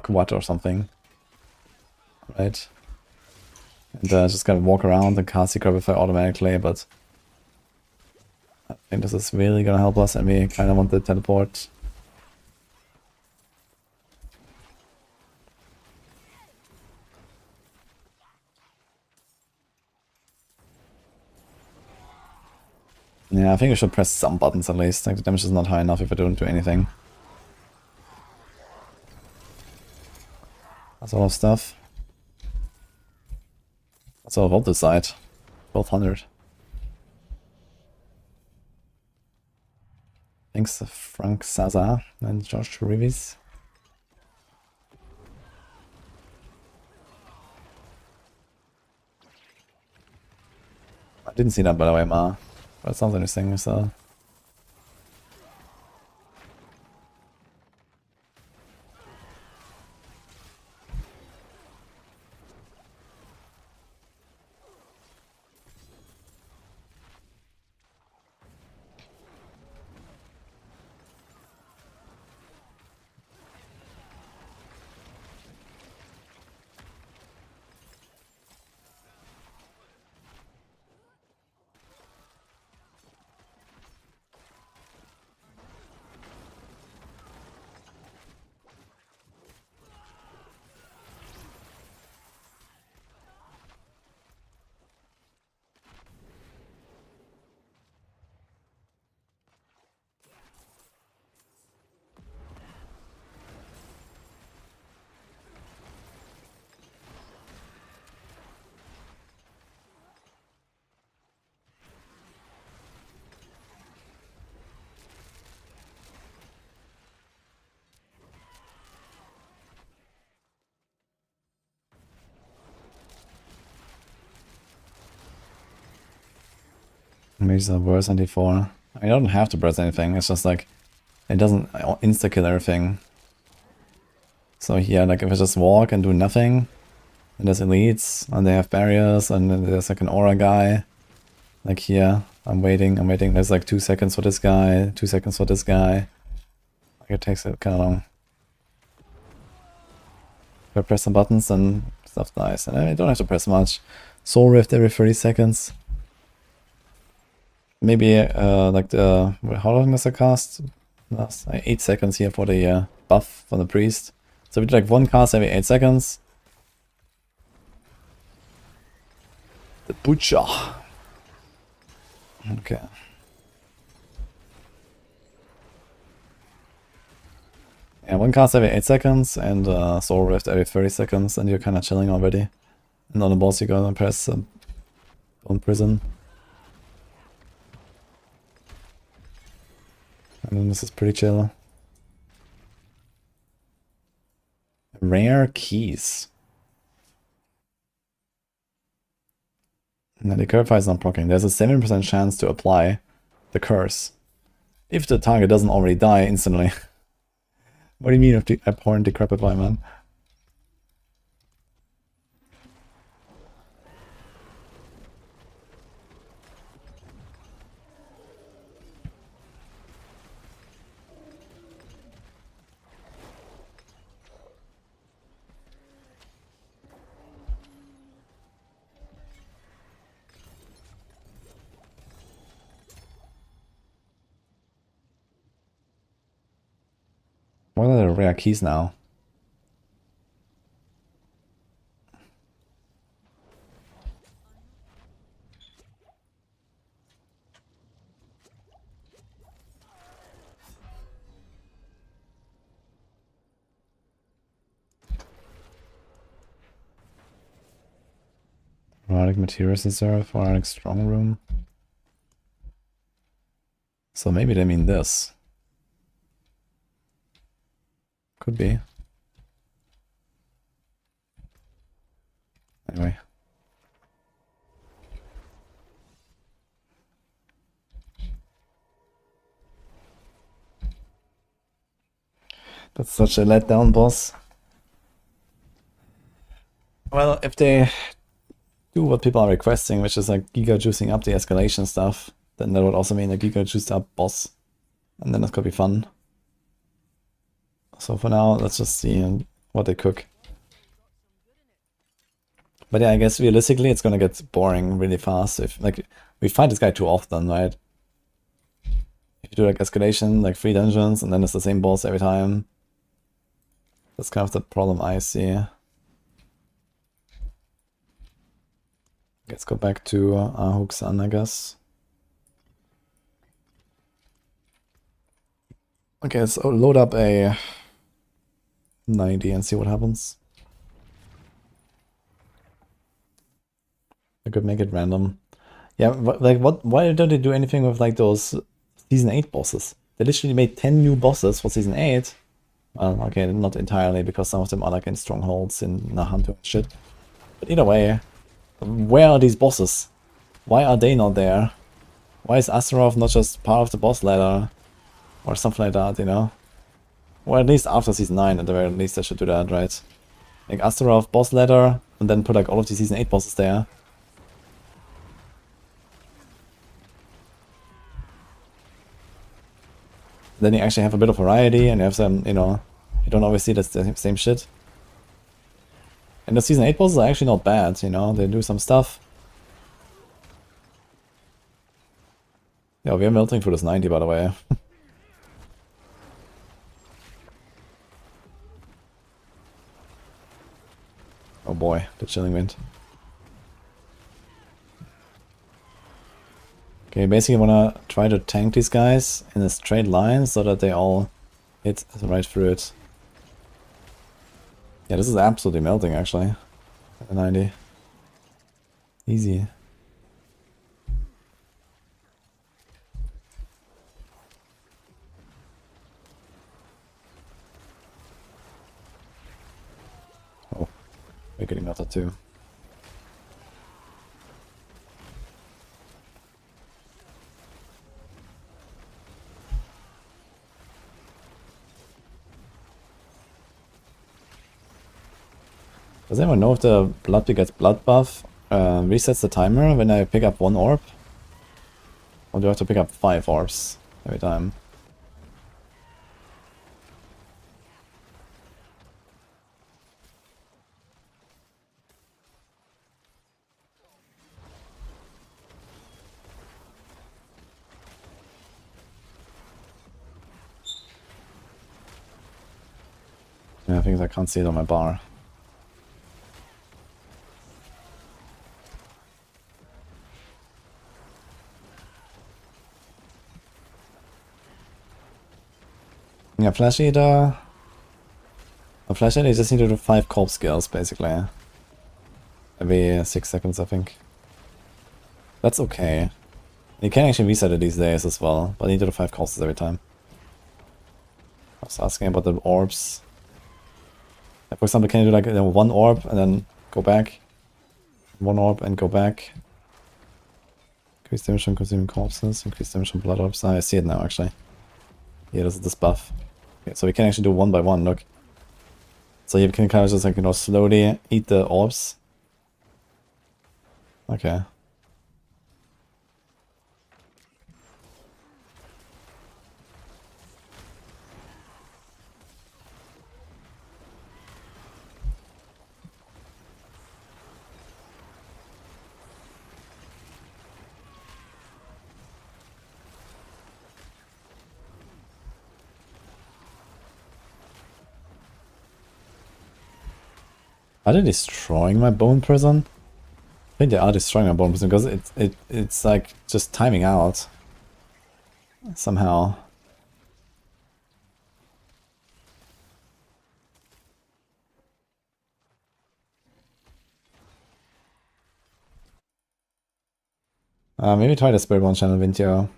what or something. Right? And just gotta walk around and cast Decrepify automatically, but I think this is really gonna help us, and we kinda want the teleport. Yeah, I think we should press some buttons at least. Like, the damage is not high enough if I don't do anything. That's a lot of stuff. That's all of this side. 1200. Thanks to Frank Saza and Josh Rivis. I didn't see that, by the way, Ma. That sounds interesting, so... Mages are worse than D4. I don't have to press anything, it's just like, it doesn't insta-kill everything. So here, like if I just walk and do nothing, and there's elites, and they have barriers, and then there's like an aura guy, like here, I'm waiting. There's like 2 seconds for this guy, 2 seconds for this guy. Like it takes it kind of long. If I press some buttons and stuff dies. And I don't have to press much. Soul Rift every 30 seconds. Maybe like the... How long does it cast? 8 seconds here for the buff from the priest. So we do like 1 cast every 8 seconds. The Butcher. Okay. Yeah, 1 cast every 8 seconds and Soul Rift every 30 seconds, and you're kind of chilling already. And on the boss, you're gonna press Bone Prison. And then this is pretty chill. Rare keys. Now the Curify is not proccing. There's a 7% chance to apply the curse if the target doesn't already die instantly. What do you mean if the abhorrent decrepify, man? What are the rare keys now? Erotic Materials Reserve, Erotic Strong Room. So maybe they mean this. Could be. Anyway. That's such a letdown, boss. Well, if they do what people are requesting, which is like giga juicing up the escalation stuff, then that would also mean a giga juiced up boss. And then it could be fun. So for now, let's just see what they cook. But yeah, I guess realistically, it's gonna get boring really fast if like we fight this guy too often, right? If you do like escalation, like 3 dungeons, and then it's the same boss every time. That's kind of the problem I see. Let's go back to Hooksan, I guess. Okay, let's load up a 90 and see what happens. I could make it random. Yeah, like what? Why don't they do anything with like those Season 8 bosses? They literally made 10 new bosses for Season 8. Well, okay, not entirely, because some of them are like in strongholds in Nahantu and shit. But either way, where are these bosses? Why are they not there? Why is Astaroth not just part of the boss ladder? Or something like that, you know? Or at least after Season 9, at the very least, they should do that, right? Like Astaroth boss ladder, and then put like all of the Season 8 bosses there. Then you actually have a bit of variety, and you have some, you know, you don't always see the same shit. And the Season 8 bosses are actually not bad, you know, they do some stuff. Yeah, we are melting through this 90, by the way. Oh boy, the Chilling Wind. Okay, basically wanna try to tank these guys in a straight line so that they all hit right through it. Yeah, this is absolutely melting actually. At 90. Easy. Oh, we're getting melted too. Does anyone know if the Blood Begets Blood buff resets the timer when I pick up 1 orb? Or do I have to pick up 5 orbs every time? Yeah, I think I can't see it on my bar. Yeah, Flash Eater. A Flash Eater, you just need to do 5 corpse kills, basically. Every 6 seconds, I think. That's okay. You can actually reset it these days as well, but you need to do 5 corpses every time. I was asking about the orbs. Like, for example, can you do like 1 orb and then go back? 1 orb and go back. Increase damage from consuming corpses, increase damage from blood orbs. Ah, I see it now actually. Yeah, this is this buff. Okay, so we can actually do 1 by 1, look. So you can kind of just like, you know, slowly eat the orbs. Okay. Are they destroying my bone prison? I think they are destroying my bone prison because it's like just timing out somehow. Maybe try the Spiritborn channel, Vintio.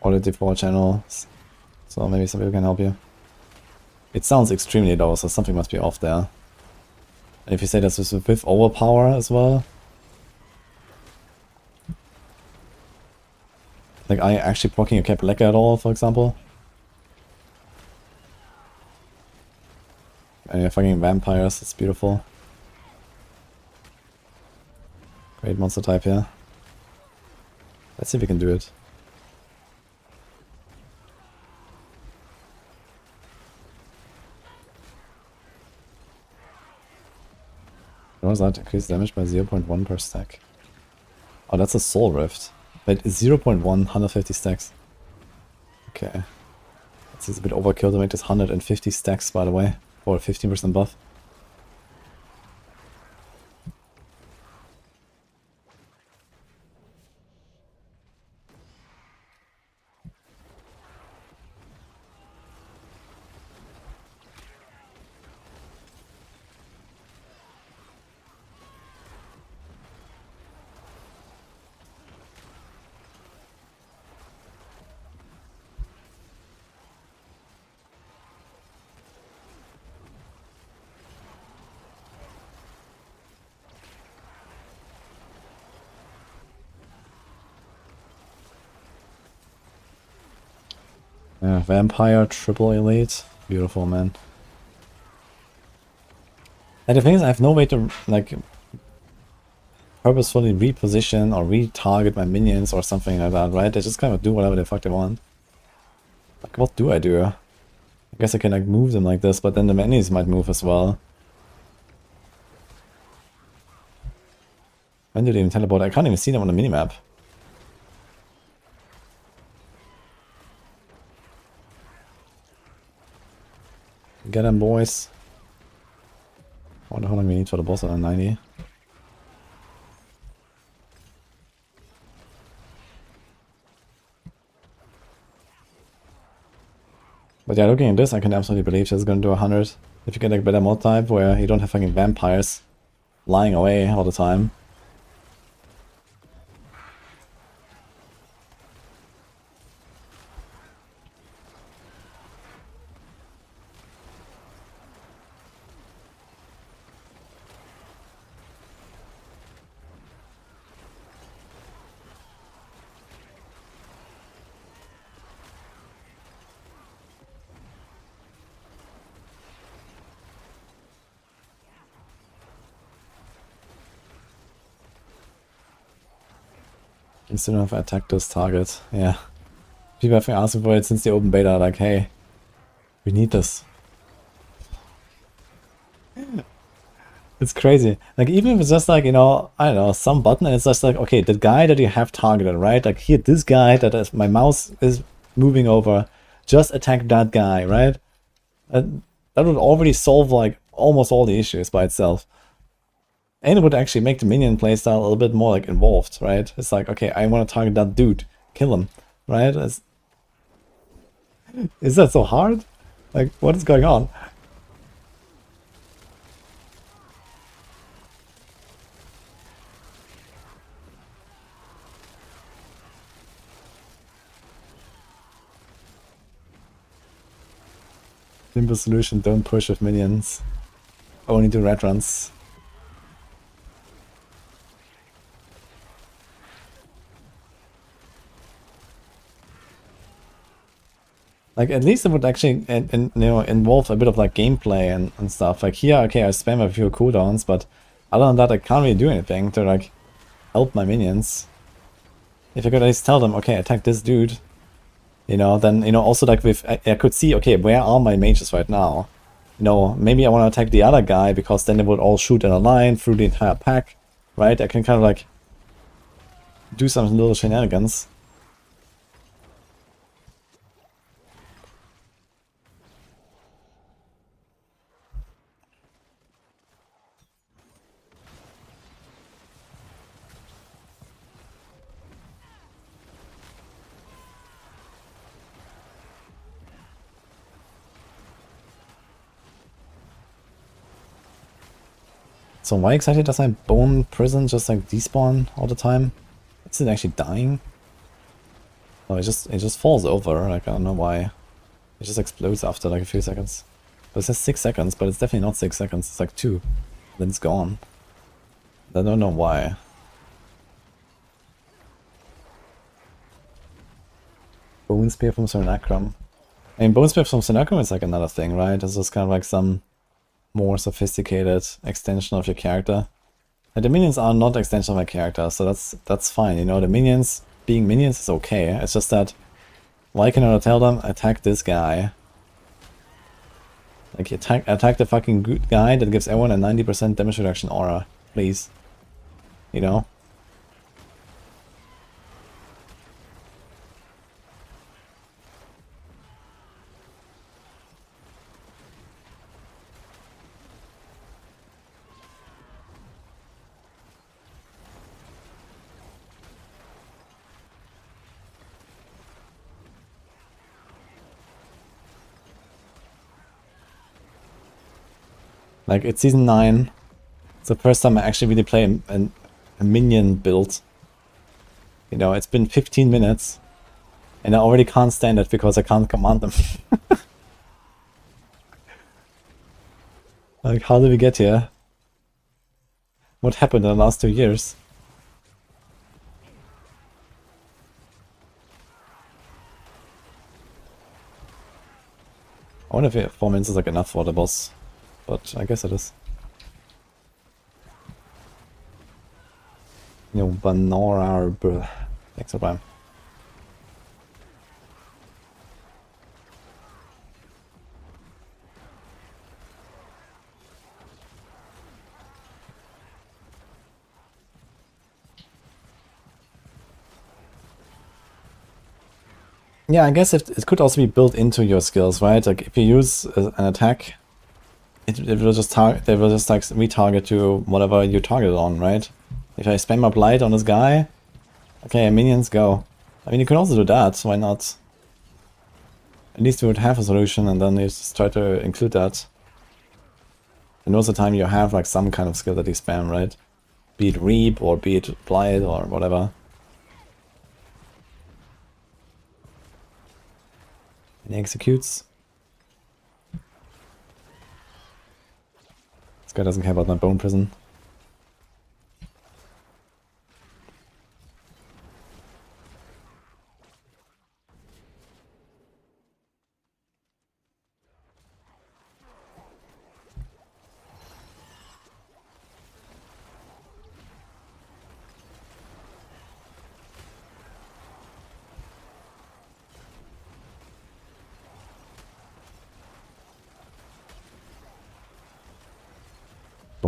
Or the default channel. So maybe some people can help you. It sounds extremely low, so something must be off there. And if you say this is with overpower as well. Like, are you actually proccing your Cap Lecker at all, for example? And you're fucking vampires, it's beautiful. Great monster type here. Let's see if we can do it. What was that? Increase damage by 0.1 per stack. Oh, that's a Soul Rift. Wait, 0.1, 150 stacks. Okay. This is a bit overkill to make this 150 stacks, by the way. For a 15% buff. Yeah, Vampire, triple elite. Beautiful, man. And the thing is, I have no way to, like, purposefully reposition or retarget my minions or something like that, right? They just kind of do whatever the fuck they want. Like, what do I do? I guess I can, like, move them like this, but then the minions might move as well. When do they even teleport? I can't even see them on the minimap. Get them, boys. I wonder how long we need for the boss at 90. But yeah, looking at this, I can absolutely believe she's gonna do 100. If you get like a better mod type where you don't have fucking vampires lying away all the time. You still have attacked this target. Yeah. People have been asking for it since the open beta, like, hey, we need this. It's crazy. Like, even if it's just like, you know, I don't know, some button, and it's just like, okay, the guy that you have targeted, right? Like, here, this guy that is, my mouse is moving over, just attack that guy, right? That would already solve, like, almost all the issues by itself. And it would actually make the minion playstyle a little bit more, like, involved, right? It's like, okay, I want to target that dude, kill him, right? Is that so hard? Like, what is going on? Simple solution, don't push with minions. Only do red runs. Like, at least it would actually you know, involve a bit of like gameplay and stuff. Like here, okay, I spam a few cooldowns, but other than that, I can't really do anything to like help my minions. If I could at least tell them, okay, attack this dude, you know, then, you know, also like with, I could see, okay, where are my mages right now? You know, maybe I want to attack the other guy because then they would all shoot in a line through the entire pack, right? I can kind of like do some little shenanigans. So why exactly does my bone prison just like despawn all the time? Is it actually dying? Oh, it just falls over. Like, I don't know why. It just explodes after like a few seconds. But it says 6 seconds, but it's definitely not 6 seconds. It's like 2. Then it's gone. I don't know why. Bone Spear from Necrom. I mean, Bone Spear from Necrom is like another thing, right? It's just kind of like some more sophisticated extension of your character. And the minions are not extension of my character, so that's fine. You know, the minions being minions is okay. It's just that why cannot I tell them attack this guy? Like attack the fucking good guy that gives everyone a 90% damage reduction aura, please. You know? Like, it's season 9. It's the first time I actually really play a minion build. You know, it's been 15 minutes. And I already can't stand it because I can't command them. Like, how did we get here? What happened in the last 2 years? I wonder if 4 minutes is like enough for the boss. But I guess it is. You know, Banora. Thanks for Prime. Yeah, I guess it could also be built into your skills, right? Like if you use an attack, it will just target. They will just like retarget to whatever you target on, right? If I spam up light on this guy, okay, minions go. I mean, you can also do that. Why not? At least you would have a solution, and then you just try to include that. And most of the time, you have like some kind of skill that you spam, right? Be it reap or be it blight or whatever. And he executes. This guy doesn't care about my bone prison.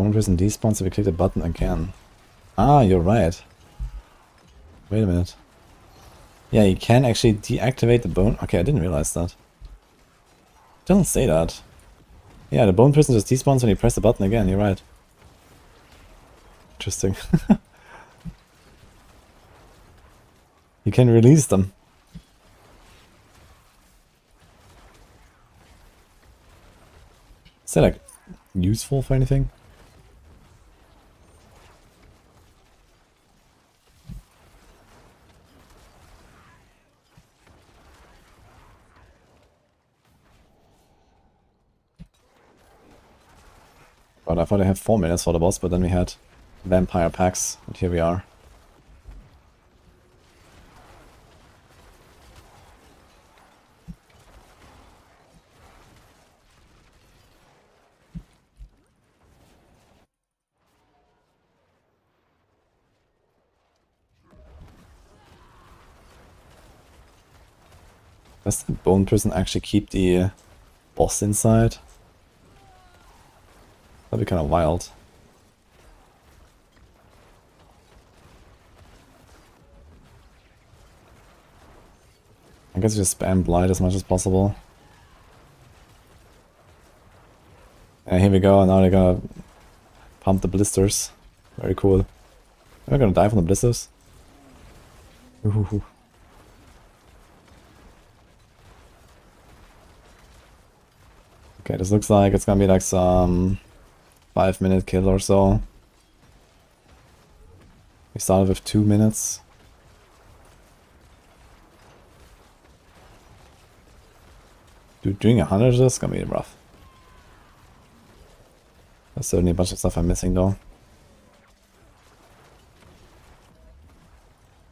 bone prison despawns if we click the button again. Ah, you're right. Wait a minute. Yeah, you can actually deactivate the bone. Okay, I didn't realize that. It doesn't say that. Yeah, the bone prison just despawns when you press the button again. You're right. Interesting. You can release them. Is that like useful for anything? But I thought I had 4 minutes for the boss, but then we had vampire packs, and here we are. Does the bone prison actually keep the boss inside? That'd be kind of wild. I guess just spam blight as much as possible. And here we go, and now they're gonna pump the blisters. Very cool. Am I gonna die from the blisters? Ooh. Okay, this looks like it's gonna be like some 5-minute kill or so. We started with 2 minutes. Dude, doing 100 of this is gonna be rough. There's certainly a bunch of stuff I'm missing though.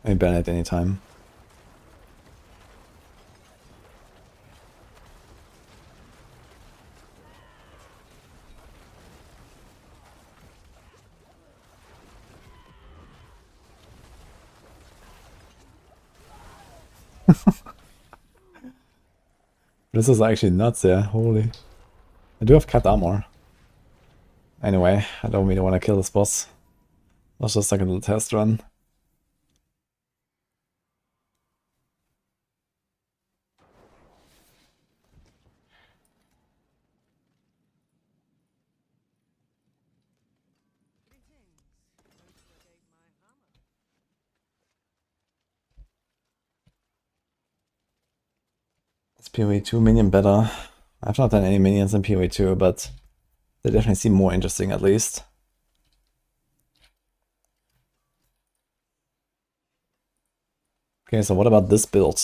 I ban at any time. This is actually nuts, yeah, holy. I do have cut armor. Anyway, I don't really want to kill this boss. Let's just like a little test run. Is PoE 2 minion better? I've not done any minions in PoE 2, but they definitely seem more interesting at least. Okay, so what about this build?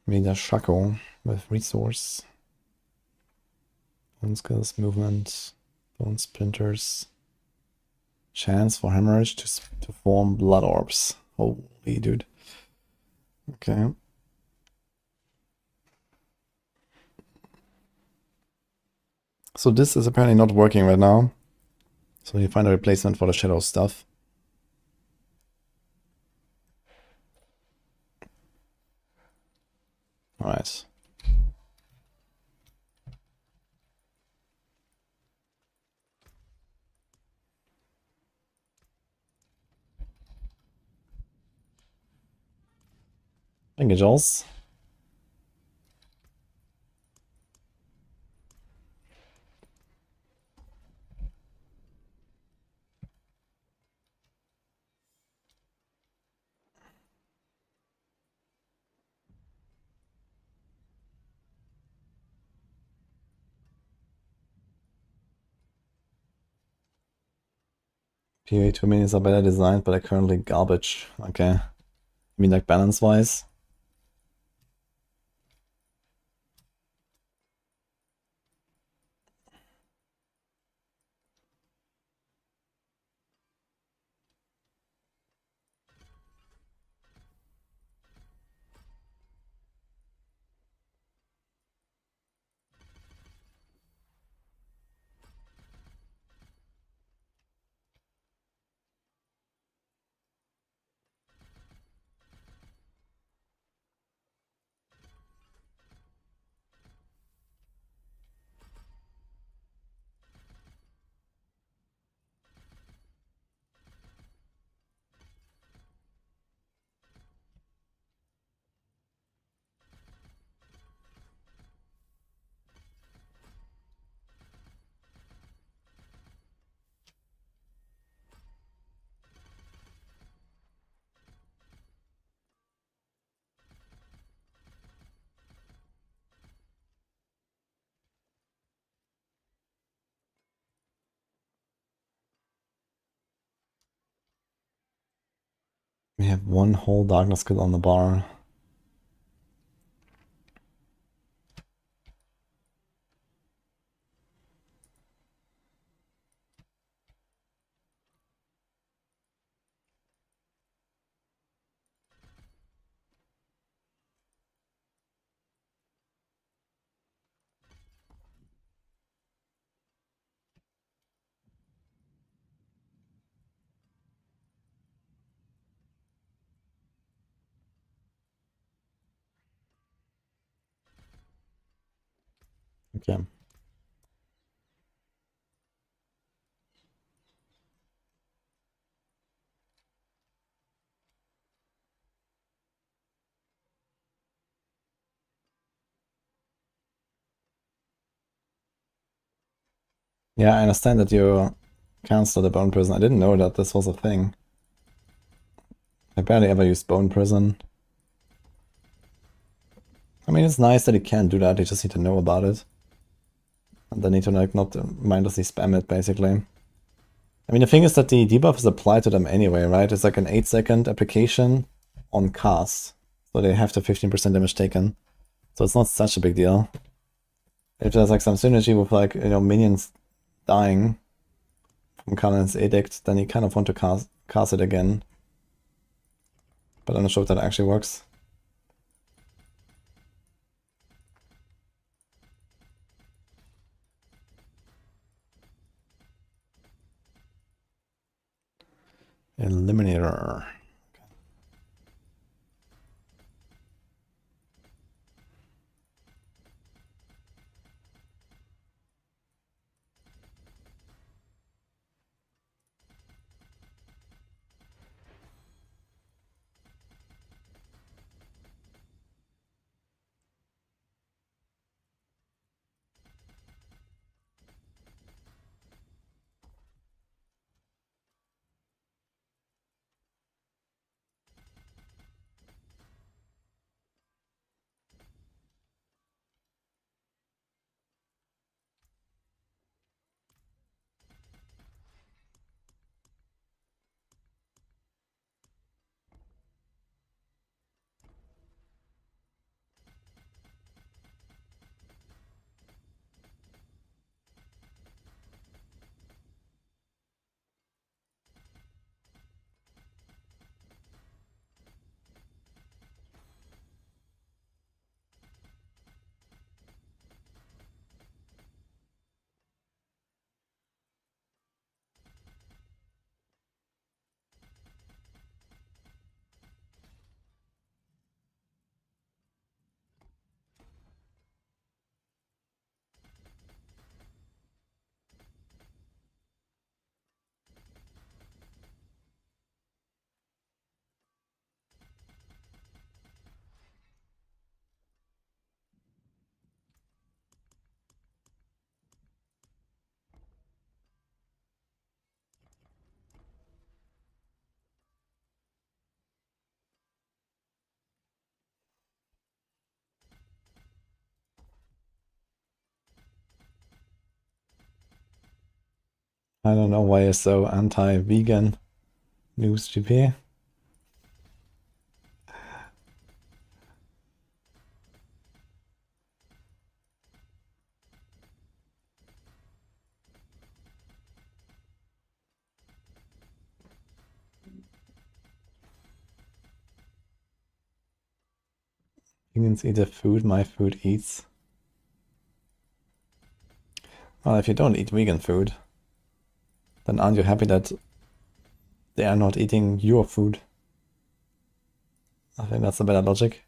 Media Shaco with resource. Bone skills, movement, bone splinters. Chance for hemorrhage to form blood orbs. Holy dude. Okay. So this is apparently not working right now. So you find a replacement for the shadow stuff. Alright. Thank you, Jules. PoE 2 minis are better designed, but are currently garbage. Okay. I mean, like balance-wise? We have one whole darkness skill on the bar. Okay. Yeah, I understand that you cancelled the Bone Prison. I didn't know that this was a thing. I barely ever used Bone Prison. I mean, it's nice that you can do that, you just need to know about it. And then need to like not mindlessly spam it, basically. I mean, the thing is that the debuff is applied to them anyway, right? It's like an 8-second application on cast. So they have the 15% damage taken. So it's not such a big deal. If there's like some synergy with like, you know, minions dying from Kalin's Edict, then you kind of want to cast it again. But I'm not sure if that actually works. Eliminator. I don't know why you're so anti-vegan, News GP. Vegans eat the food my food eats. Well, if you don't eat vegan food, then aren't you happy that they are not eating your food? I think that's a better logic.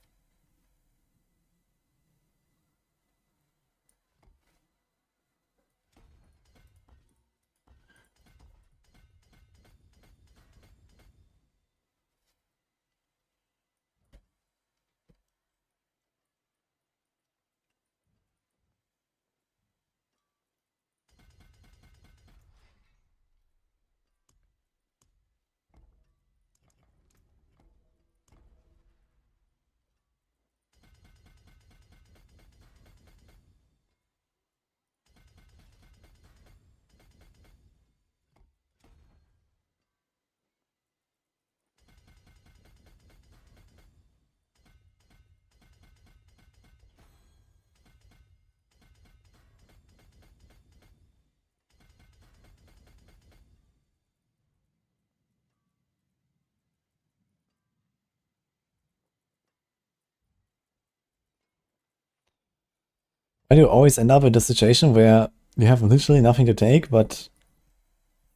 Why do you always end up in the situation where you have literally nothing to take but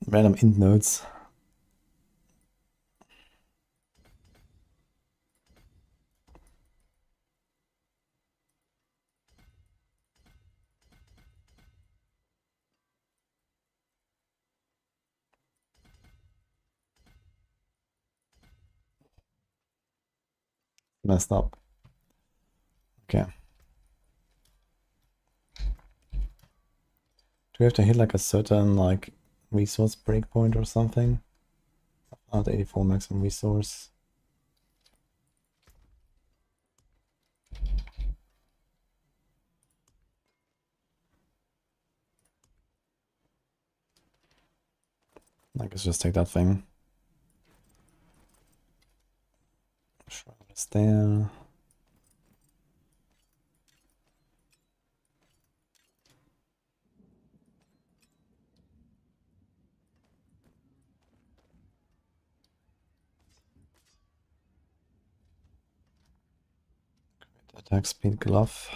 random int nodes? Messed up. Okay. Do we have to hit like a certain like resource breakpoint or something? Not 84 maximum resource. I guess just take that thing. Shroud is there. Attack speed glove.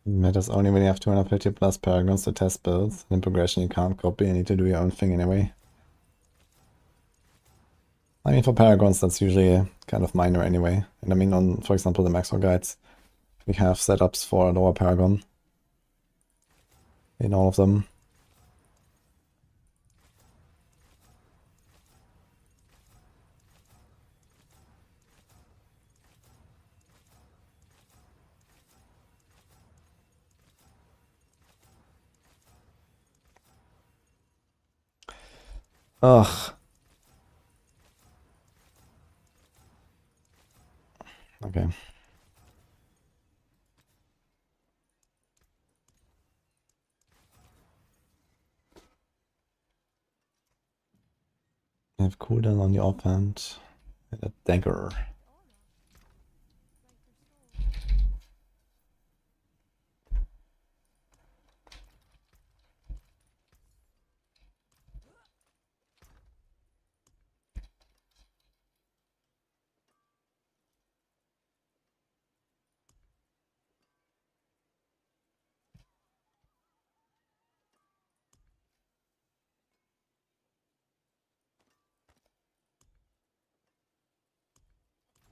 Matters only when you have 250 plus paragons to test builds. In progression you can't copy, you need to do your own thing anyway. I mean, for paragons that's usually kind of minor anyway. And I mean, on, for example, the Maxwell guides, we have setups for a lower paragon in all of them. Ugh. Okay. You have cooldown on the offhand and a dagger.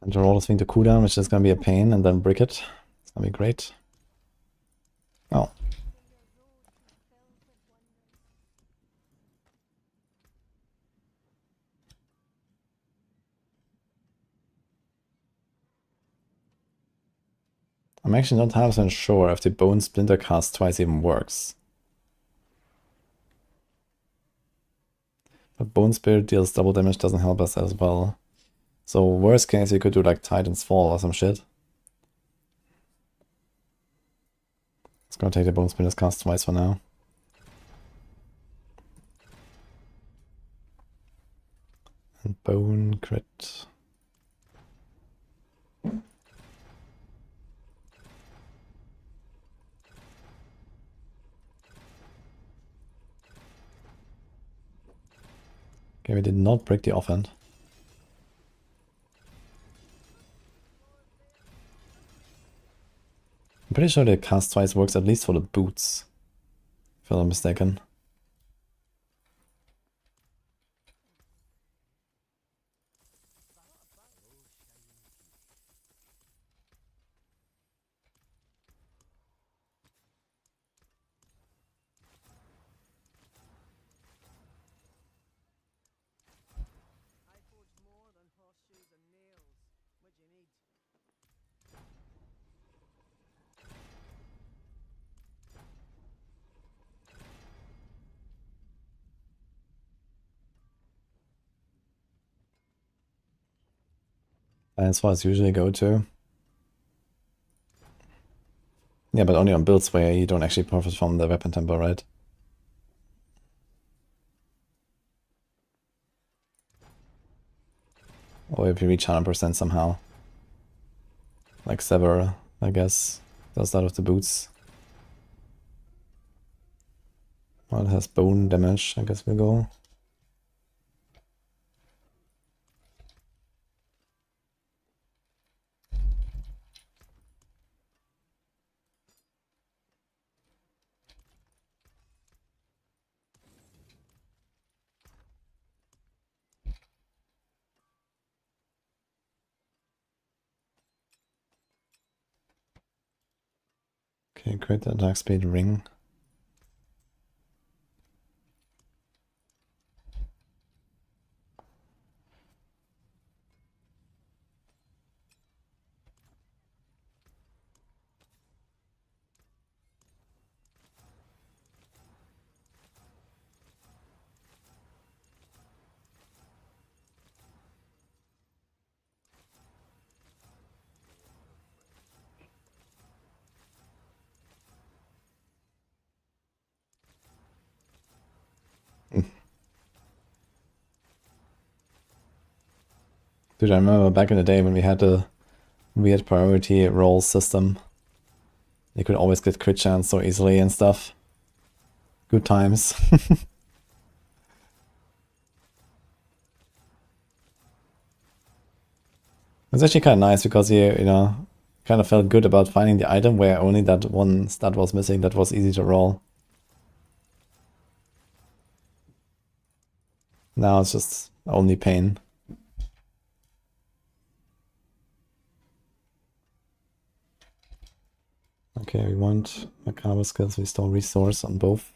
And to roll this thing to cooldown, which is gonna be a pain, and then brick it. It's gonna be great. Oh. I'm actually not 100% sure if the Bone Splinter cast twice even works. But Bone Spirit deals double damage, doesn't help us as well. So worst case, you could do like Titan's Fall or some shit. It's gonna take the Bone Splinter's cast twice for now. And Bone crit. Okay, we did not break the offhand. I'm pretty sure the cast twice works at least for the boots, if I'm not mistaken. That's what I usually go to. Yeah, but only on builds where you don't actually profit from the weapon tempo, right? Or if you reach 100% somehow. Like Sever, I guess, does that with the boots. Well, it has bone damage, I guess we'll go. Okay, crit attack speed ring. Dude, I remember back in the day when we had the weird priority roll system. You could always get crit chance so easily and stuff. Good times. It's actually kind of nice because you know, kind of felt good about finding the item where only that one stat was missing that was easy to roll. Now it's just only pain. Okay, we want Macabre skills, we store resource on both.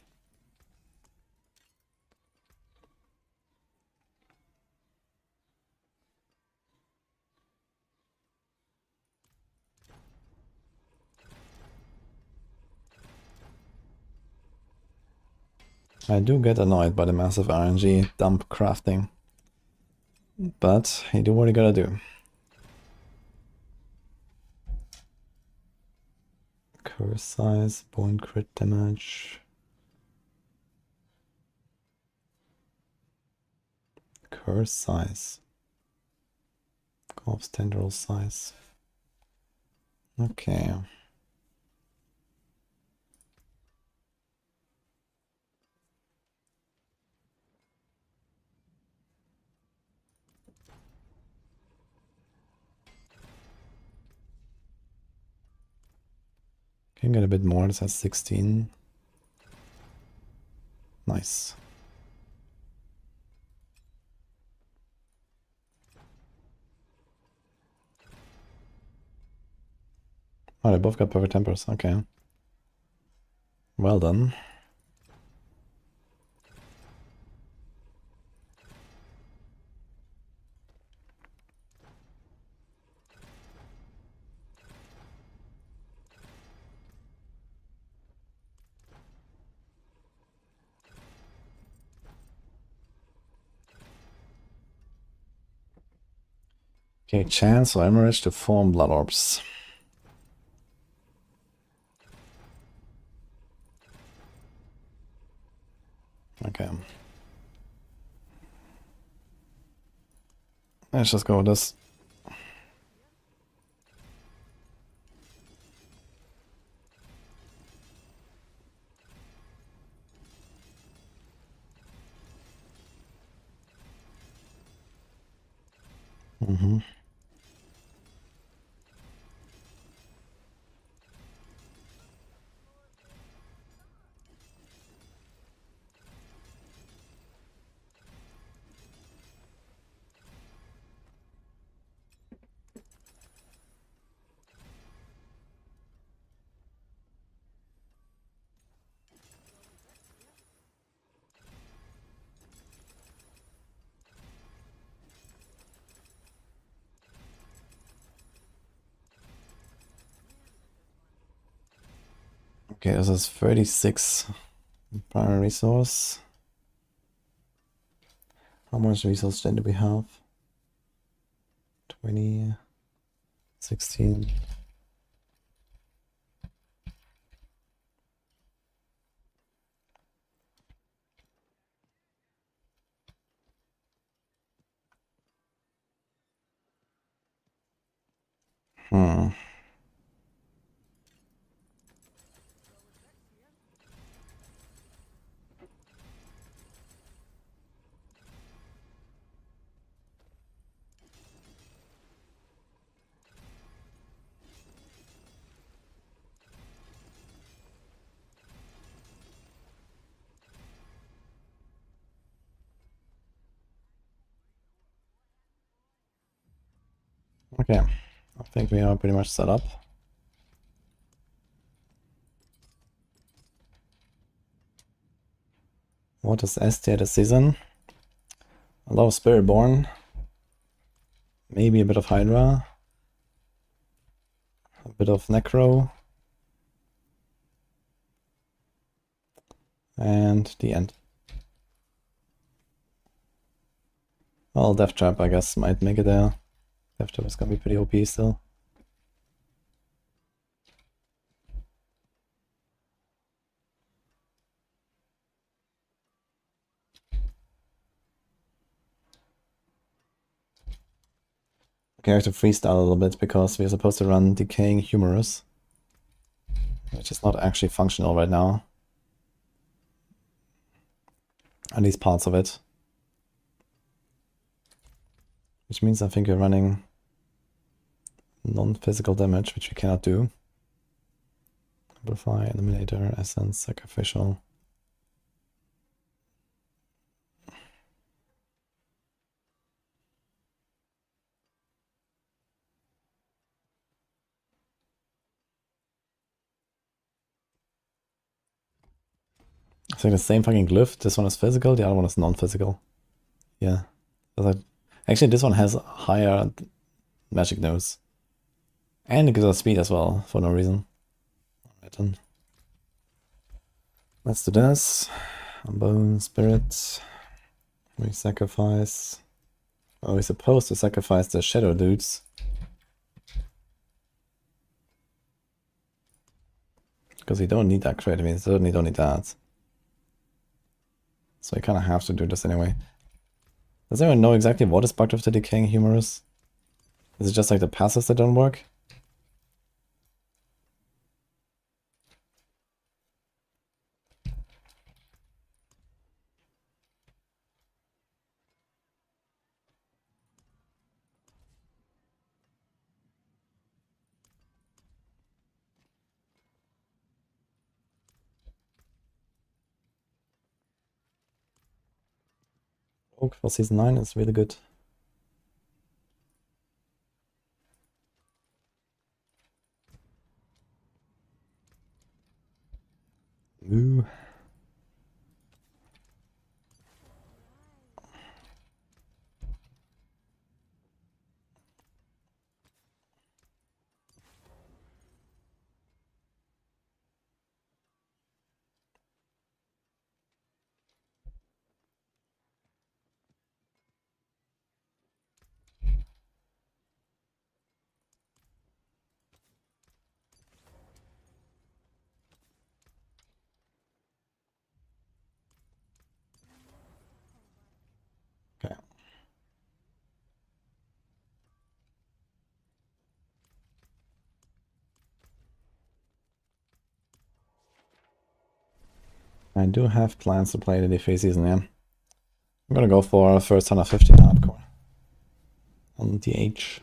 I do get annoyed by the massive RNG dump crafting. But you do what you gotta do. Curse size, bone crit damage. Curse size. Corpse tendril size. Okay. Can get a bit more, this has 16. Nice. Oh, they both got perfect tempers, okay. Well done. Okay, chance or hemorrhage to form blood orbs. Okay. Let's just go with this. Mm-hmm. Okay, this is 36 primary resource. How much resource gen do we have? 20. 16. Hmm. Okay, I think we are pretty much set up. What is ST this season? A lot of Spiritborn. Maybe a bit of Hydra. A bit of Necro. And the end. Well, Death Trap, I guess, might make it there. Death Trap is gonna be pretty OP still. Okay, I have to freestyle a little bit because we're supposed to run Decaying Humorous, which is not actually functional right now. At least parts of it. Which means I think we're running non-physical damage, which we cannot do. Amplify, Eliminator, Essence, Sacrificial. I think the same fucking glyph. This one is physical, the other one is non-physical. Yeah. Actually, this one has higher magic nodes. And it gives us speed as well, for no reason. Alright then. Let's do this. Bone, Spirit. We sacrifice. Oh, we're supposed to sacrifice the shadow dudes. Because we don't need that crit, I mean, we certainly don't need that. So we kind of have to do this anyway. Does anyone know exactly what is bugged with the Decaying Humorous? Is it just like the passives that don't work? Oak for season 9 is really good. Ooh. Okay. I do have plans to play the DFA season, yeah. I'm gonna go for first 150 hardcore on DH.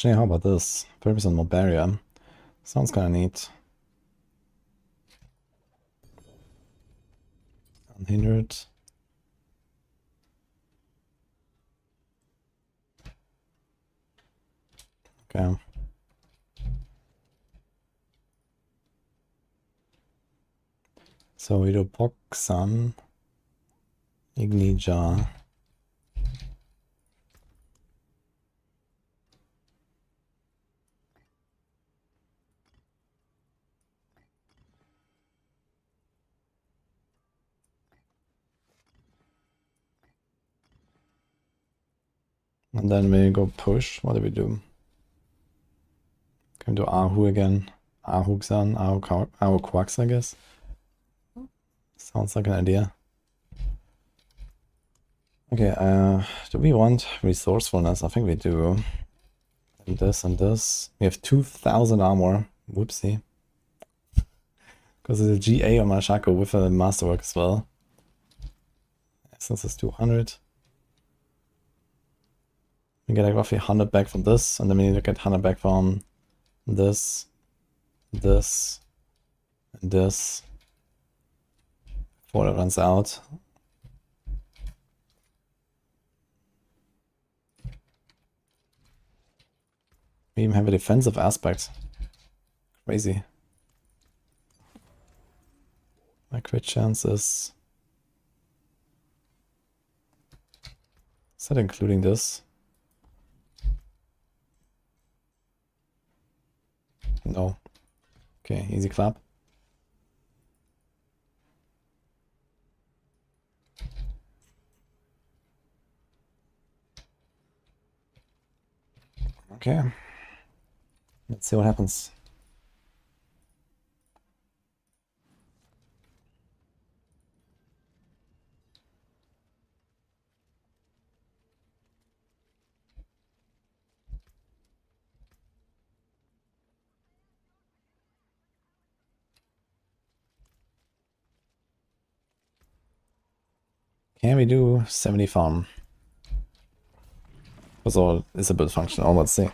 Actually, how about this? 30% more barrier. Sounds kind of neat. Unhindered. Okay. So we do Poksan, Ignija. And then we go push. What do we do? Can we do Ahu again? Ahu-san, Ahu Quacks, I guess. Sounds like an idea. Okay, do we want resourcefulness? I think we do. And this. We have 2,000 armor. Whoopsie. Because it's a GA on my Shaco with a masterwork as well. Essence is 200. We get like roughly 100 back from this, and then we need to get 100 back from this, and this. Before it runs out. We even have a defensive aspect. Crazy. My crit chance is that including this? No. Okay, easy clap. Okay. Let's see what happens. Can we do 70 farm? That's all is a bit functional, let's see. Okay,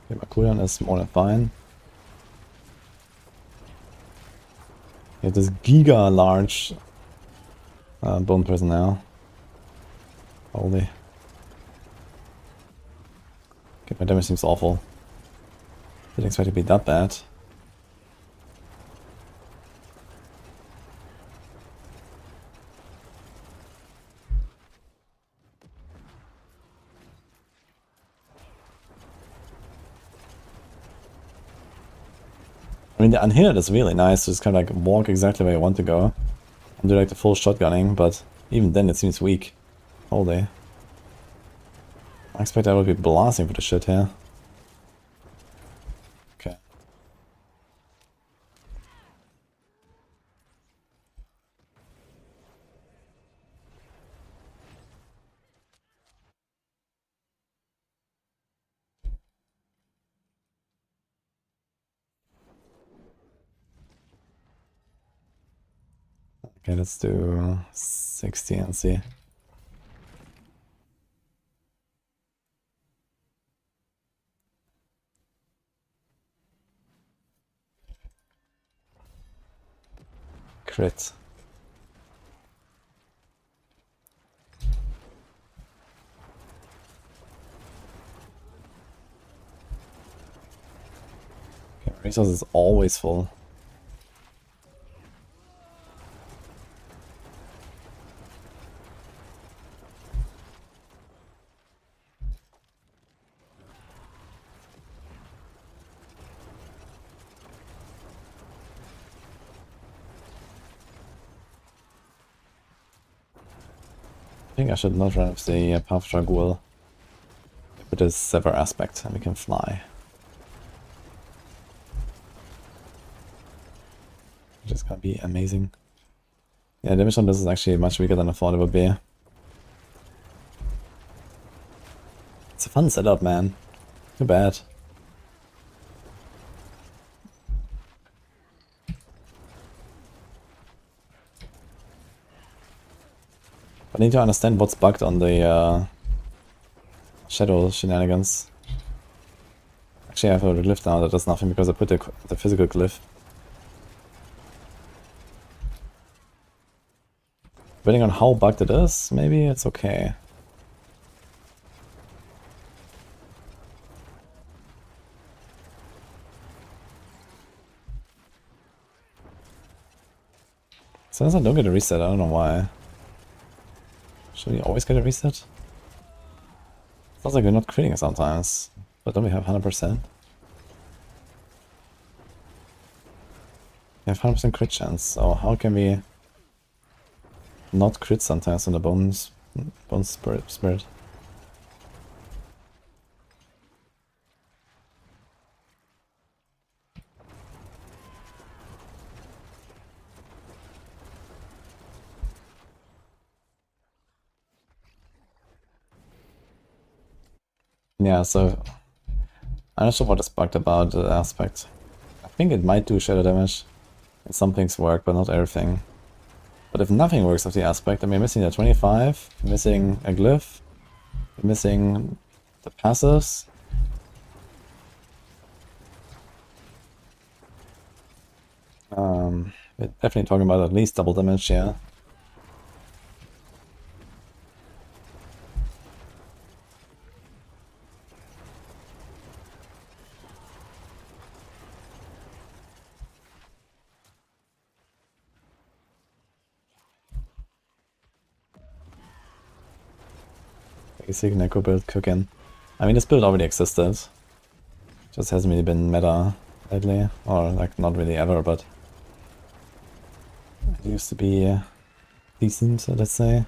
my cooldown is more than fine. We have this giga large bone personnel. Holy. Okay, my damage seems awful. Didn't expect it to be that bad. I mean, the unhindered is really nice to just kind of like walk exactly where you want to go and do like the full shotgunning, but even then it seems weak. Holy. I expect I would be blasting for the shit here. Okay. Okay, let's do 60 and see. Crit. Okay, resource is always full. I think I should not run with the Path Dragul with this Sever aspect, and we can fly. Which is gonna be amazing. Yeah, damage on this is actually much weaker than I thought it would be. It's a fun setup, man. Too bad. I need to understand what's bugged on the shadow shenanigans. Actually, I have a glyph now that does nothing because I put the physical glyph. Depending on how bugged it is, maybe it's okay. Sometimes I don't get a reset, I don't know why. Should we always get a reset? Sounds like we're not critting sometimes. But don't we have 100%? We have 100% crit chance, so how can we not crit sometimes on the bone spirit? Yeah, so I'm not sure what is bugged about the aspect. I think it might do shadow damage. And some things work, but not everything. But if nothing works of the aspect, then we're missing the 25, we're missing a glyph, we're missing the passives. We're definitely talking about at least double damage here. Basic Necro build cooking. I mean, this build already existed. Just hasn't really been meta lately. Or, like, not really ever, but it used to be decent, let's say.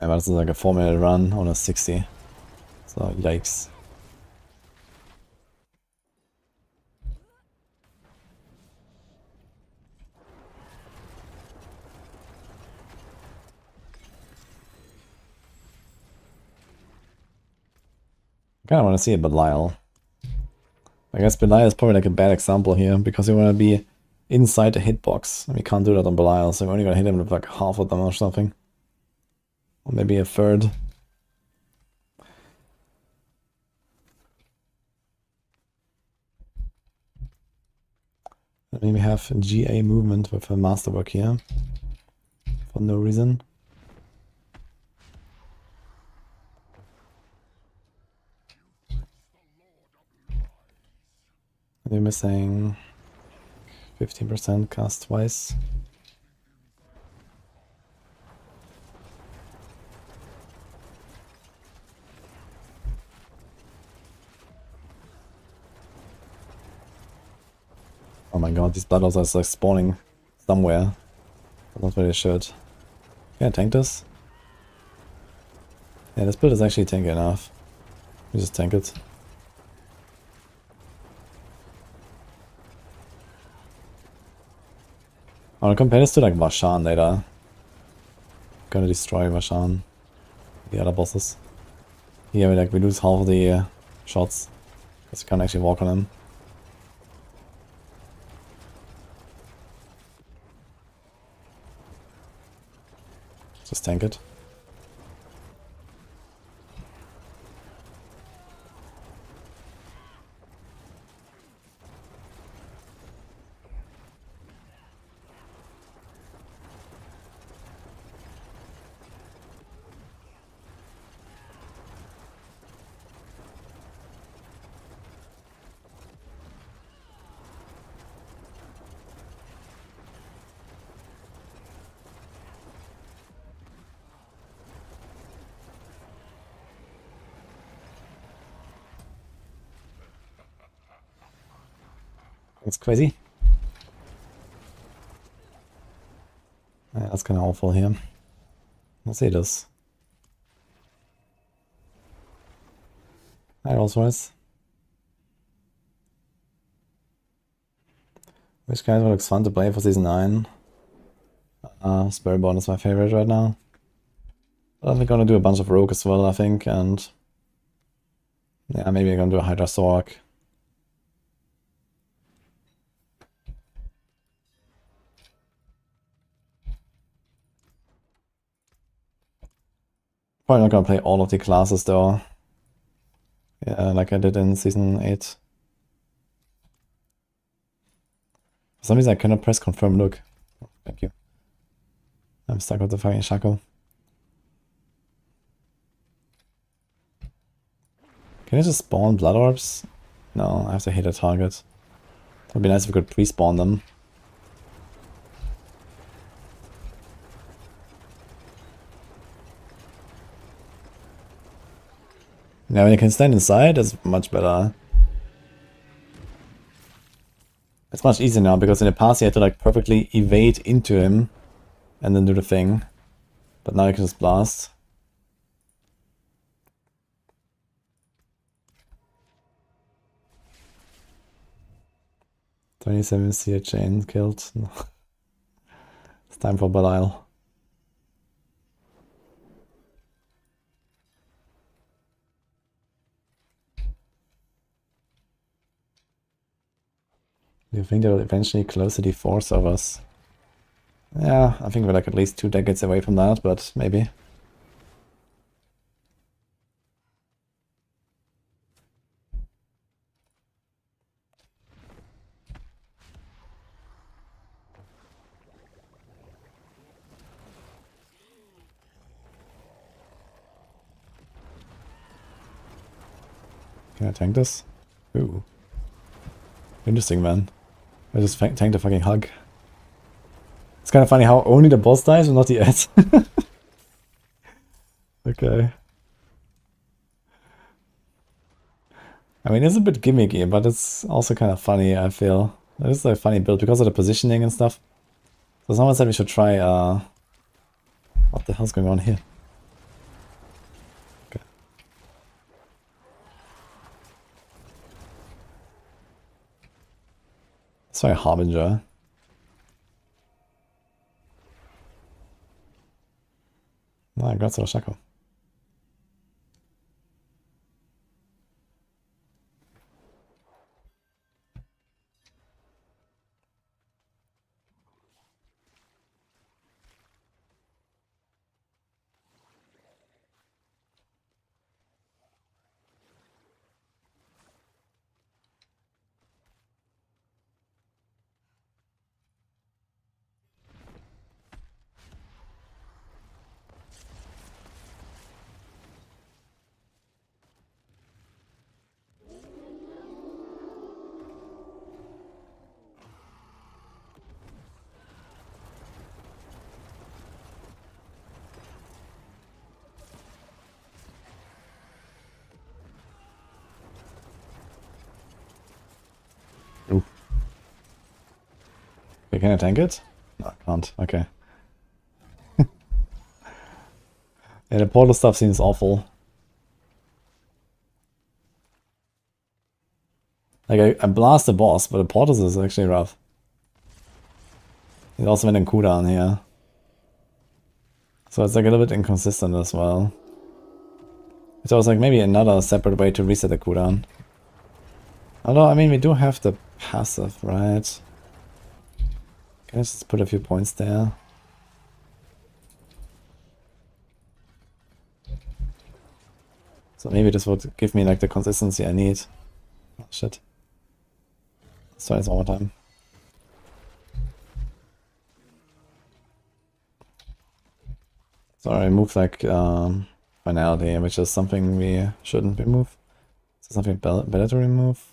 Yeah, but this is like a 4-minute run on a 60. So, yikes. I kinda wanna see a Belial. I guess Belial is probably like a bad example here, because you wanna be inside the hitbox. And we can't do that on Belial, so we're only gonna hit him with like half of them or something. Or maybe a third. And then we have GA movement with a masterwork here. For no reason. And we're missing 15% cast twice. Oh my god, these blood are like spawning somewhere. But not really should. Can I tank this? Yeah, this build is actually tanky enough. We just tank it. I wanna compare this to like Vashan later. Gonna destroy Vashan. The other bosses. Here we lose half of the shots. Because we can't actually walk on him. Just tank it. It's crazy. Yeah, that's kind of awful here. I'll see this. Hi, Rolls Royce. Which guys looks fun to play for Season 9? Spiritborn is my favorite right now. But I'm gonna do a bunch of Rogue as well, I think, and yeah, maybe I'm gonna do a Hydra Sorc. Probably not gonna play all of the classes though. Yeah, like I did in Season 8. For some reason I cannot press confirm look. Oh, thank you. I'm stuck with the fucking shackle. Can I just spawn blood orbs? No, I have to hit a target. It would be nice if we could pre-spawn them. Now when you can stand inside, it's much better. It's much easier now, because in the past you had to like perfectly evade into him and then do the thing. But now you can just blast. "27 Seer Chain killed." It's time for Belial. Do you think they will eventually close the D4 servers? Yeah, I think we're like at least 2 decades away from that, but maybe. Can I tank this? Ooh. Interesting, man. I just tanked a fucking hug. It's kind of funny how only the boss dies and not the ads. Okay. I mean, it's a bit gimmicky, but it's also kind of funny, I feel. It's a funny build because of the positioning and stuff. So someone said we should try, what the hell's going on here? Okay. Let's try a Harbinger. Ah, grazie allo Shaco. Ooh. Okay, can I tank it? No, I can't. Okay. Yeah, the portal stuff seems awful. Like, I blast the boss, but the portals is actually rough. It also went in cooldown here. So it's like a little bit inconsistent as well. So it's like maybe another separate way to reset the cooldown. Although, I mean, we do have the passive, right? Can I just put a few points there? So maybe this would give me like the consistency I need. Oh, shit. Let's try this one more time. Sorry, I moved like finality, which is something we shouldn't remove. Is there something better to remove?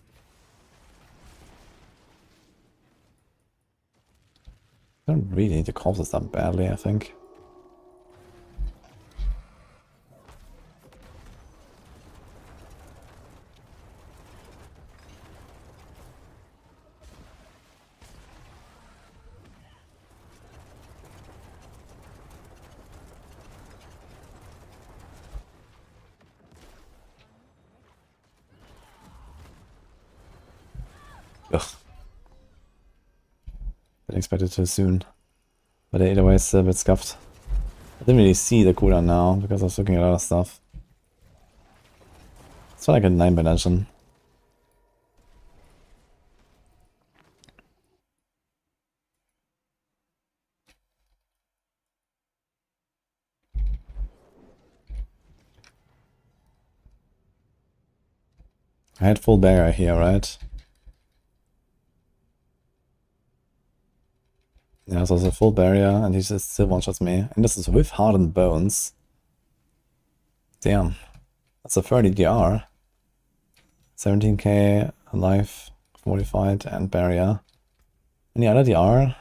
I don't really need the corpses that badly, I think. Ugh. Didn't expect it too soon. But either way, it's a bit scuffed. I didn't really see the cooldown now because I was looking at other stuff. It's like a 9 dungeon. I had full barrier here, right? Yeah, so it's a full barrier and he just still one-shots me. And this is with hardened bones. Damn. That's a 30 DR. 17k life, fortified, and barrier. Any other DR?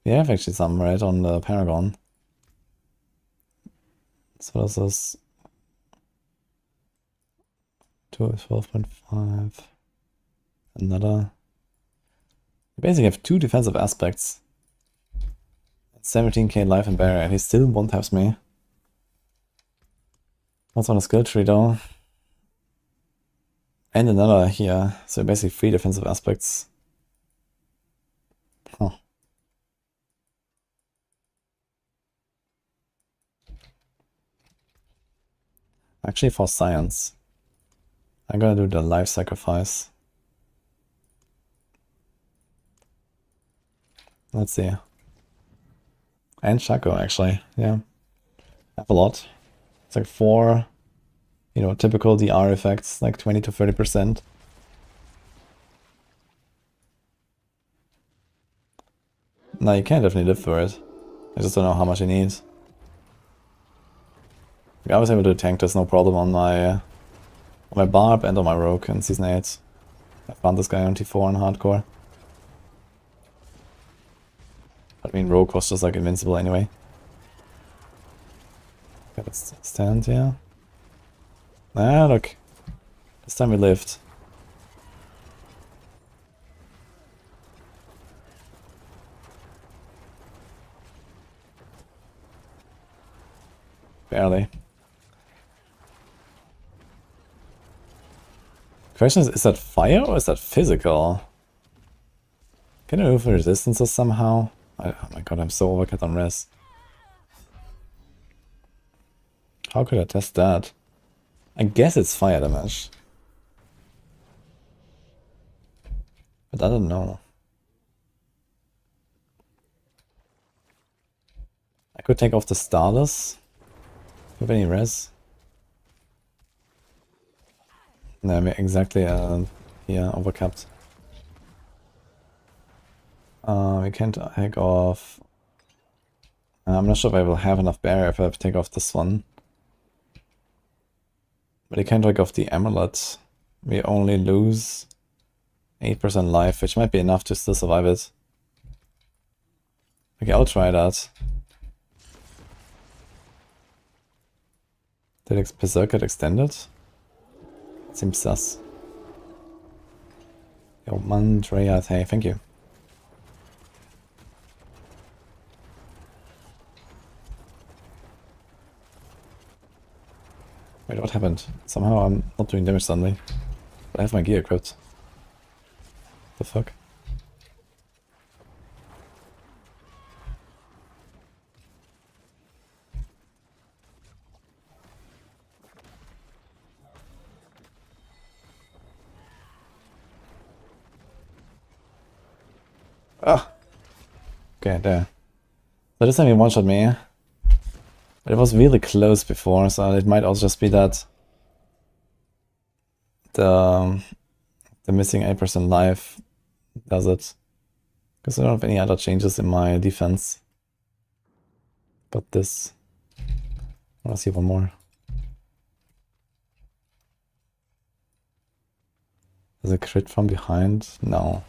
We have actually some, right, on the Paragon. So this is 12.5. Another. You basically have 2 defensive aspects. 17k life and barrier, and he still one-taps me. What's on the skill tree though? And another here, so basically 3 defensive aspects. Huh. Actually, for science, I'm gonna do the life sacrifice. Let's see. And Shaco, actually, yeah. Have a lot. It's like 4, you know, typical DR effects, like 20 to 30%. No, you can definitely live for it. I just don't know how much you need. Like, I was able to tank this no problem on my Barb and on my Rogue in Season 8. I found this guy on T4 in Hardcore. I mean, Rogue was just like invincible anyway. Okay, let's stand here. Ah, look. This time we lived. Barely. Question is that fire or is that physical? Can I move resistances somehow? Oh my god, I'm so overcut on res. How could I test that? I guess it's fire damage. But I don't know. I could take off the Starless. Do you have any res? No, I'm exactly here, overcapped. We can't take off... I'm not sure if I will have enough barrier if I take off this one. But I can't take off the amulet. We only lose 8% life, which might be enough to still survive it. Okay, I'll try that. Did Berserk get extended? Seems sus. Yo, Mandrea, hey, thank you. Wait, what happened? Somehow I'm not doing damage suddenly. But I have my gear equipped. The fuck? Ah! Okay, there. So this time he one-shot me. But it was really close before, so it might also just be that the missing 8% life does it. Because I don't have any other changes in my defense. But this... I wanna see one more. Is a crit from behind? No.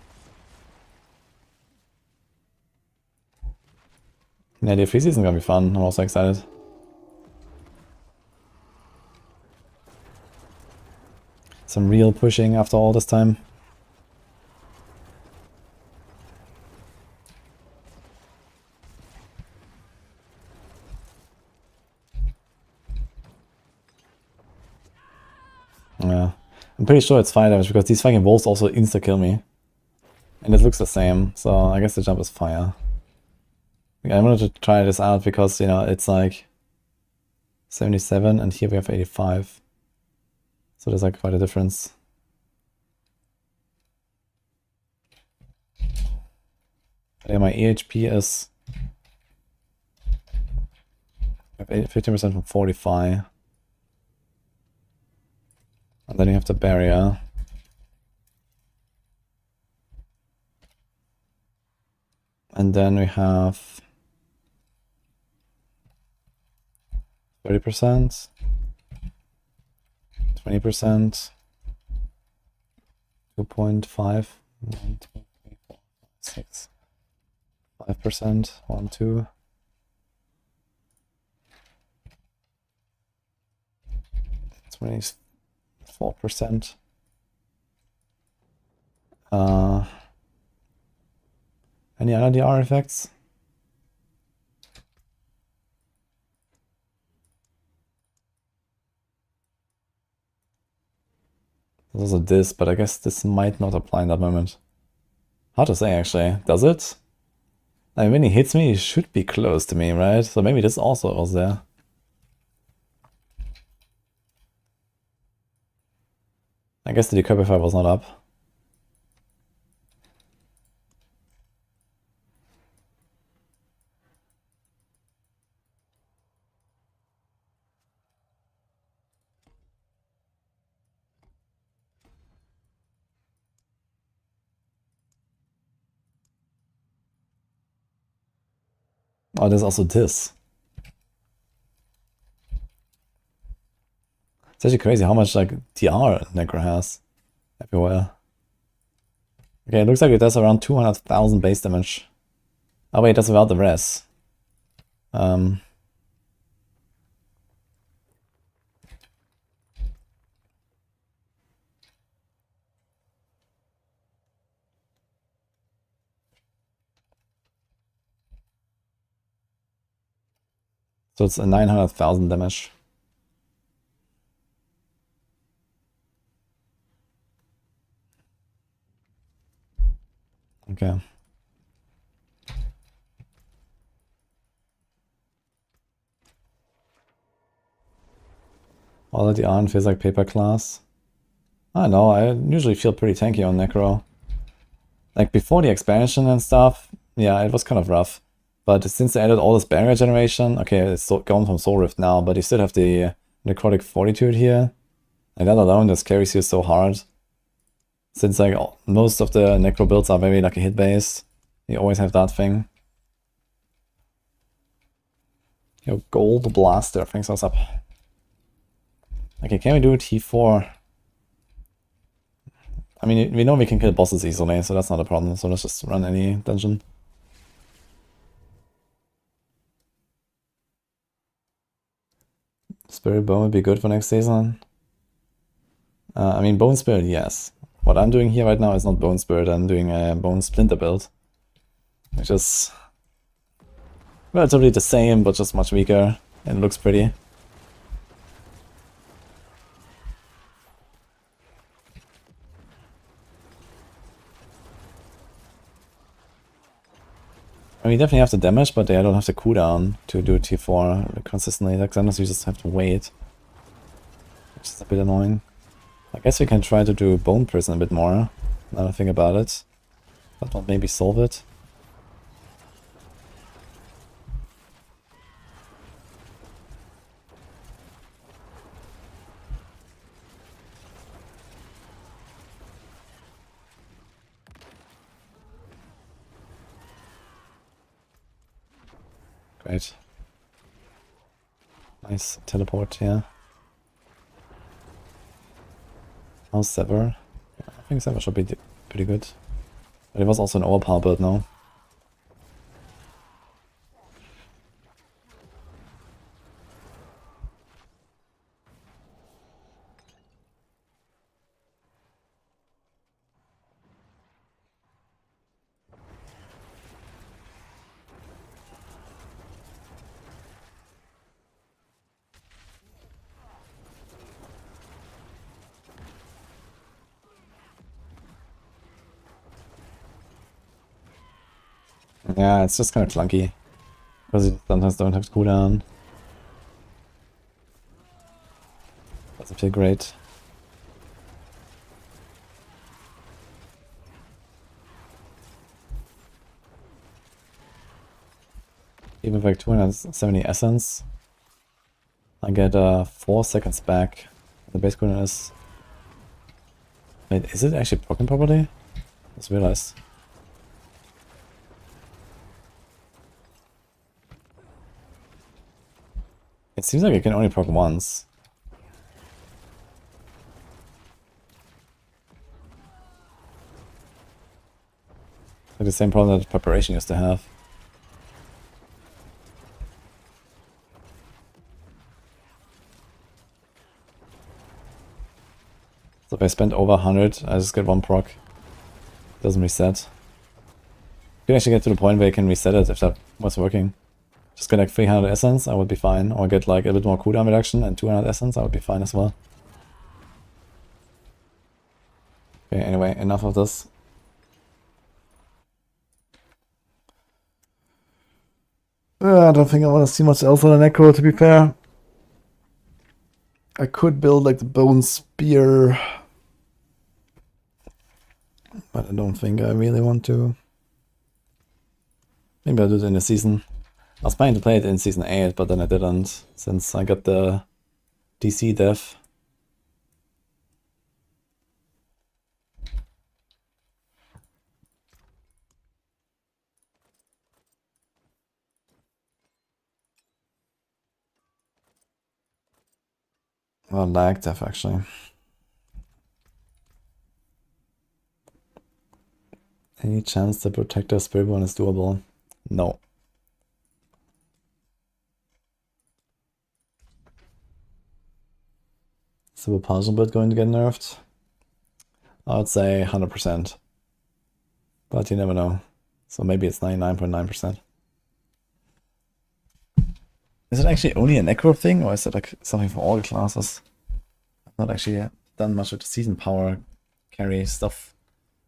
Yeah, the free season is gonna be fun. I'm also excited. Some real pushing after all this time. Yeah. I'm pretty sure it's fire damage because these fucking wolves also insta-kill me. And it looks the same, so I guess the jump is fire. Okay, I wanted to try this out because, you know, it's like 77 and here we have 85. So there's like quite a difference. Yeah, my EHP is 15% from 45. And then you have the barrier. And then we have 30%, 20%, 2.5, 1, 2, 3, 4, 6, 5%, 1, 2. 24%. Any other DR effects? There's also this, but I guess this might not apply in that moment. Hard to say actually. Does it? I mean, when he hits me, he should be close to me, right? So maybe this also was there. I guess the decurbifier was not up. Oh, there's also this. It's actually crazy how much like DR Necro has everywhere. Okay, it looks like it does around 200,000 base damage. Oh wait, that's without the res. So it's a 900,000 damage. Okay. All the on feels like paper class. I don't know, I usually feel pretty tanky on Necro. Like before the expansion and stuff, yeah, it was kind of rough. But since they added all this barrier generation, okay, it's gone from Soul Rift now, but you still have the Necrotic Fortitude here. Like that alone just carries you so hard. Since like most of the Necro builds are very like a hit based, you always have that thing. Yo, Gold Blaster, thanks what's up. Okay, can we do T4? I mean, we know we can kill bosses easily, so that's not a problem. So let's just run any dungeon. Spiritborn would be good for next season. I mean, Bone Spirit, yes. What I'm doing here right now is not Bone Spirit, I'm doing a Bone Splinter build. Which is relatively the same, but just much weaker, and looks pretty. I mean, you definitely have the damage, but I don't have the cooldown to do T4 consistently. Like, sometimes you just have to wait. Which is a bit annoying. I guess we can try to do Bone Prison a bit more, now I think about it. That will maybe solve it. Great. Nice teleport here. How's Sever? Yeah, I think Sever should be pretty good. But it was also an overpower build now. Yeah, it's just kind of clunky. Because you sometimes don't have cooldown. Doesn't feel great. Even with like 270 essence, I get 4 seconds back. The base cooldown is... Wait, is it actually broken properly? Just realized. It seems like it can only proc once. Like the same problem that preparation used to have. So if I spend over 100, I just get 1 proc. It doesn't reset. You can actually get to the point where you can reset it if that was working. Just get like 300 essence, I would be fine. Or get like a bit more cooldown reduction and 200 essence, I would be fine as well. Okay, anyway, enough of this. I don't think I want to see much else on the Necro, to be fair. I could build like the Bone Spear, but I don't think I really want to. Maybe I'll do it in the season. I was planning to play it in Season 8, but then I didn't, since I got the DC dev. Well, lag dev, actually. Any chance the Protector Spiritborn is doable? No. Is the Repulsion build going to get nerfed? I would say 100%. But you never know. So maybe it's 99.9%. Is it actually only a Necro thing, or is it like something for all classes? I've not actually done much of the season power carry stuff.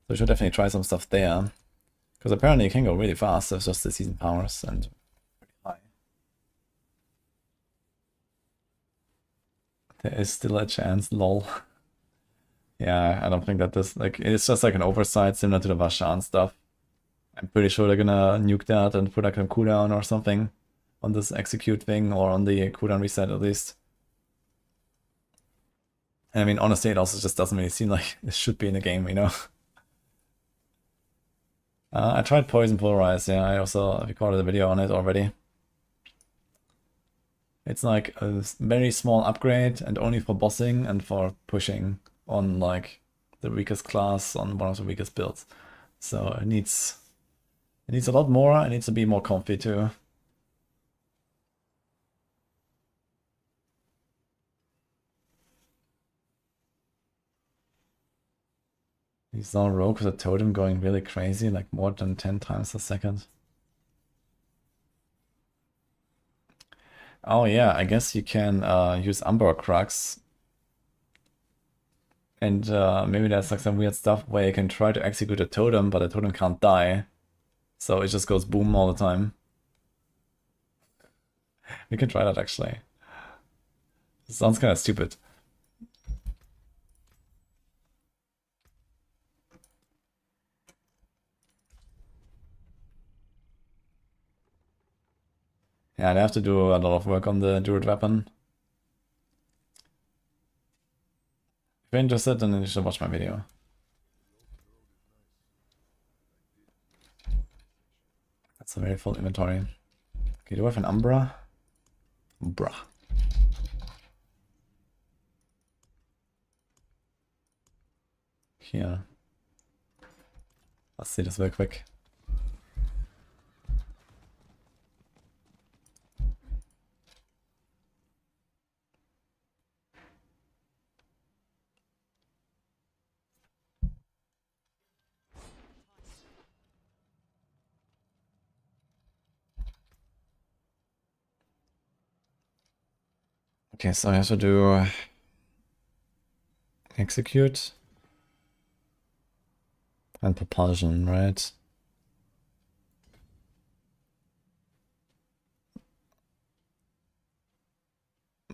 So I should definitely try some stuff there. Because apparently it can go really fast with just the season powers and pretty high. There is still a chance, lol. Yeah, I don't think that this, like, it's just like an oversight similar to the Vashan stuff. I'm pretty sure they're gonna nuke that and put like a cooldown or something on this execute thing, or on the cooldown reset at least. And I mean, honestly, it also just doesn't really seem like it should be in the game, you know? I tried Poison Polarize, yeah, I also recorded a video on it already. It's like a very small upgrade, and only for bossing and for pushing on like the weakest class on one of the weakest builds. So it needs a lot more. It needs to be more comfy too. You saw Rogue with a totem going really crazy, like more than 10 times a second. Oh yeah, I guess you can use Umbra Crux. And maybe there's like some weird stuff where you can try to execute a totem, but the totem can't die. So it just goes boom all the time. We can try that actually. It sounds kind of stupid. Yeah, I have to do a lot of work on the Druid weapon. If you're interested, then you should watch my video. That's a very full inventory. Okay, do I have an Umbra? Umbra. Here. Let's see this very quick. Okay, so I have to do execute and propulsion, right?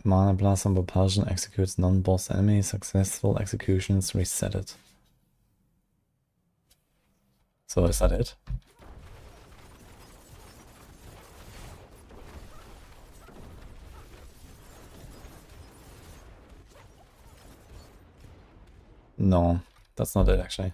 Mana blast on propulsion executes non-boss enemy. Successful executions reset it. So is that it? No, that's not it actually.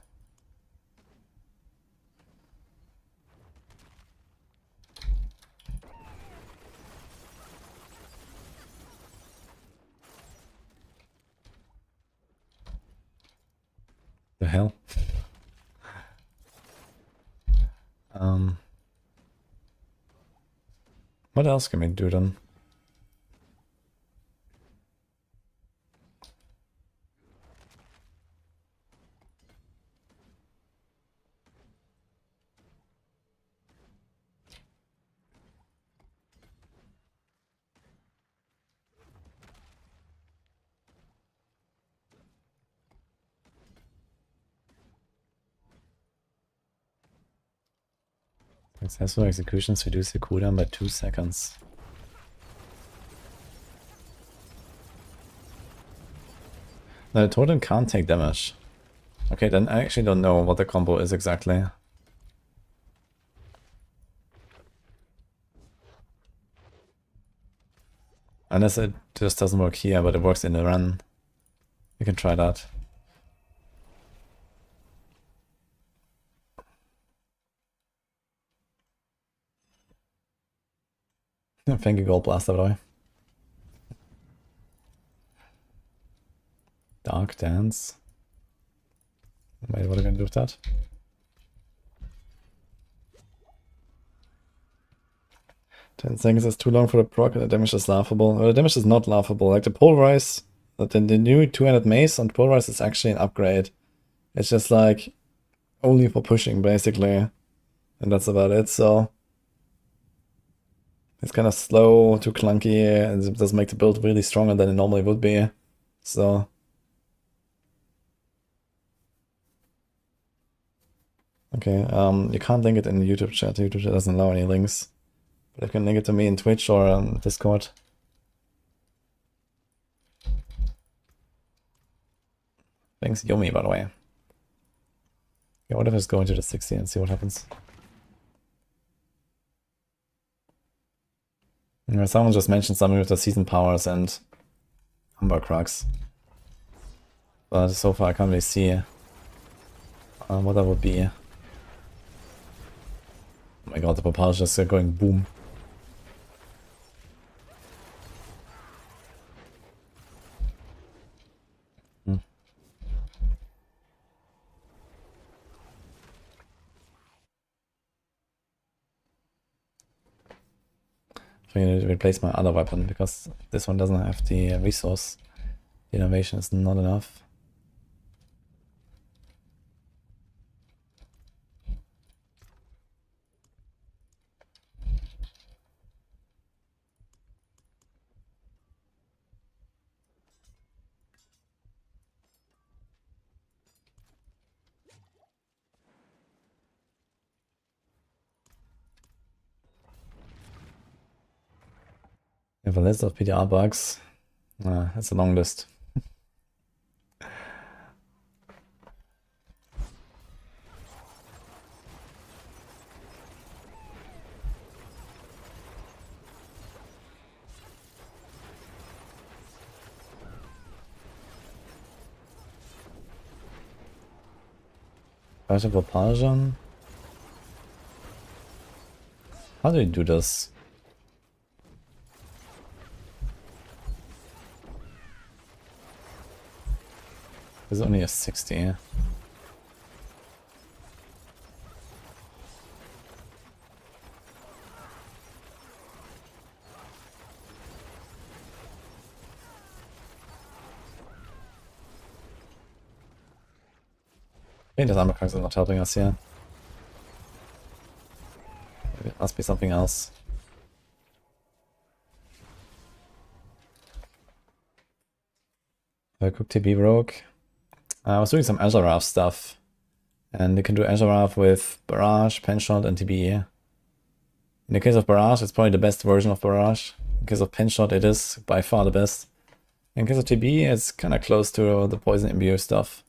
The hell? What else can we do then? Successful executions reduce the cooldown by 2 seconds. No, the totem can't take damage. Okay, then I actually don't know what the combo is exactly. Unless it just doesn't work here, but it works in the run. We can try that. Thank you, Gold Blaster, by the way. Dark Dance. Wait, what are we gonna do with that? Ten seconds is too long for the proc, and the damage is laughable. Well, the damage is not laughable. Like the Pulverize, the new 200 mace on Pulverize is actually an upgrade. It's just like only for pushing, basically. And that's about it, so. It's kind of slow, too clunky, and it does make the build really stronger than it normally would be. So. Okay, you can't link it in the YouTube chat. YouTube chat doesn't allow any links. But you can link it to me in Twitch or on Discord. Thanks, Yomi, by the way. Yeah, what if I just go into the 60 and see what happens? Someone just mentioned something with the season powers and Umber Crux. But so far I can't really see what that would be. Oh my god, the propulsion is going boom. I need to replace my other weapon because this one doesn't have the resource. The innovation is not enough. We have a list of PTR bugs. It's a long list. Propulsion. How do you do this? There's only a 60. I think the armor cards are not helping us here. It must be something else. Cook TB Rogue. I was doing some Azarath stuff. And you can do Azarath with Barrage, Penshot, and TB. In the case of Barrage, it's probably the best version of Barrage. In case of pinch shot, it is by far the best. In case of TB, it's kind of close to the poison imbue stuff.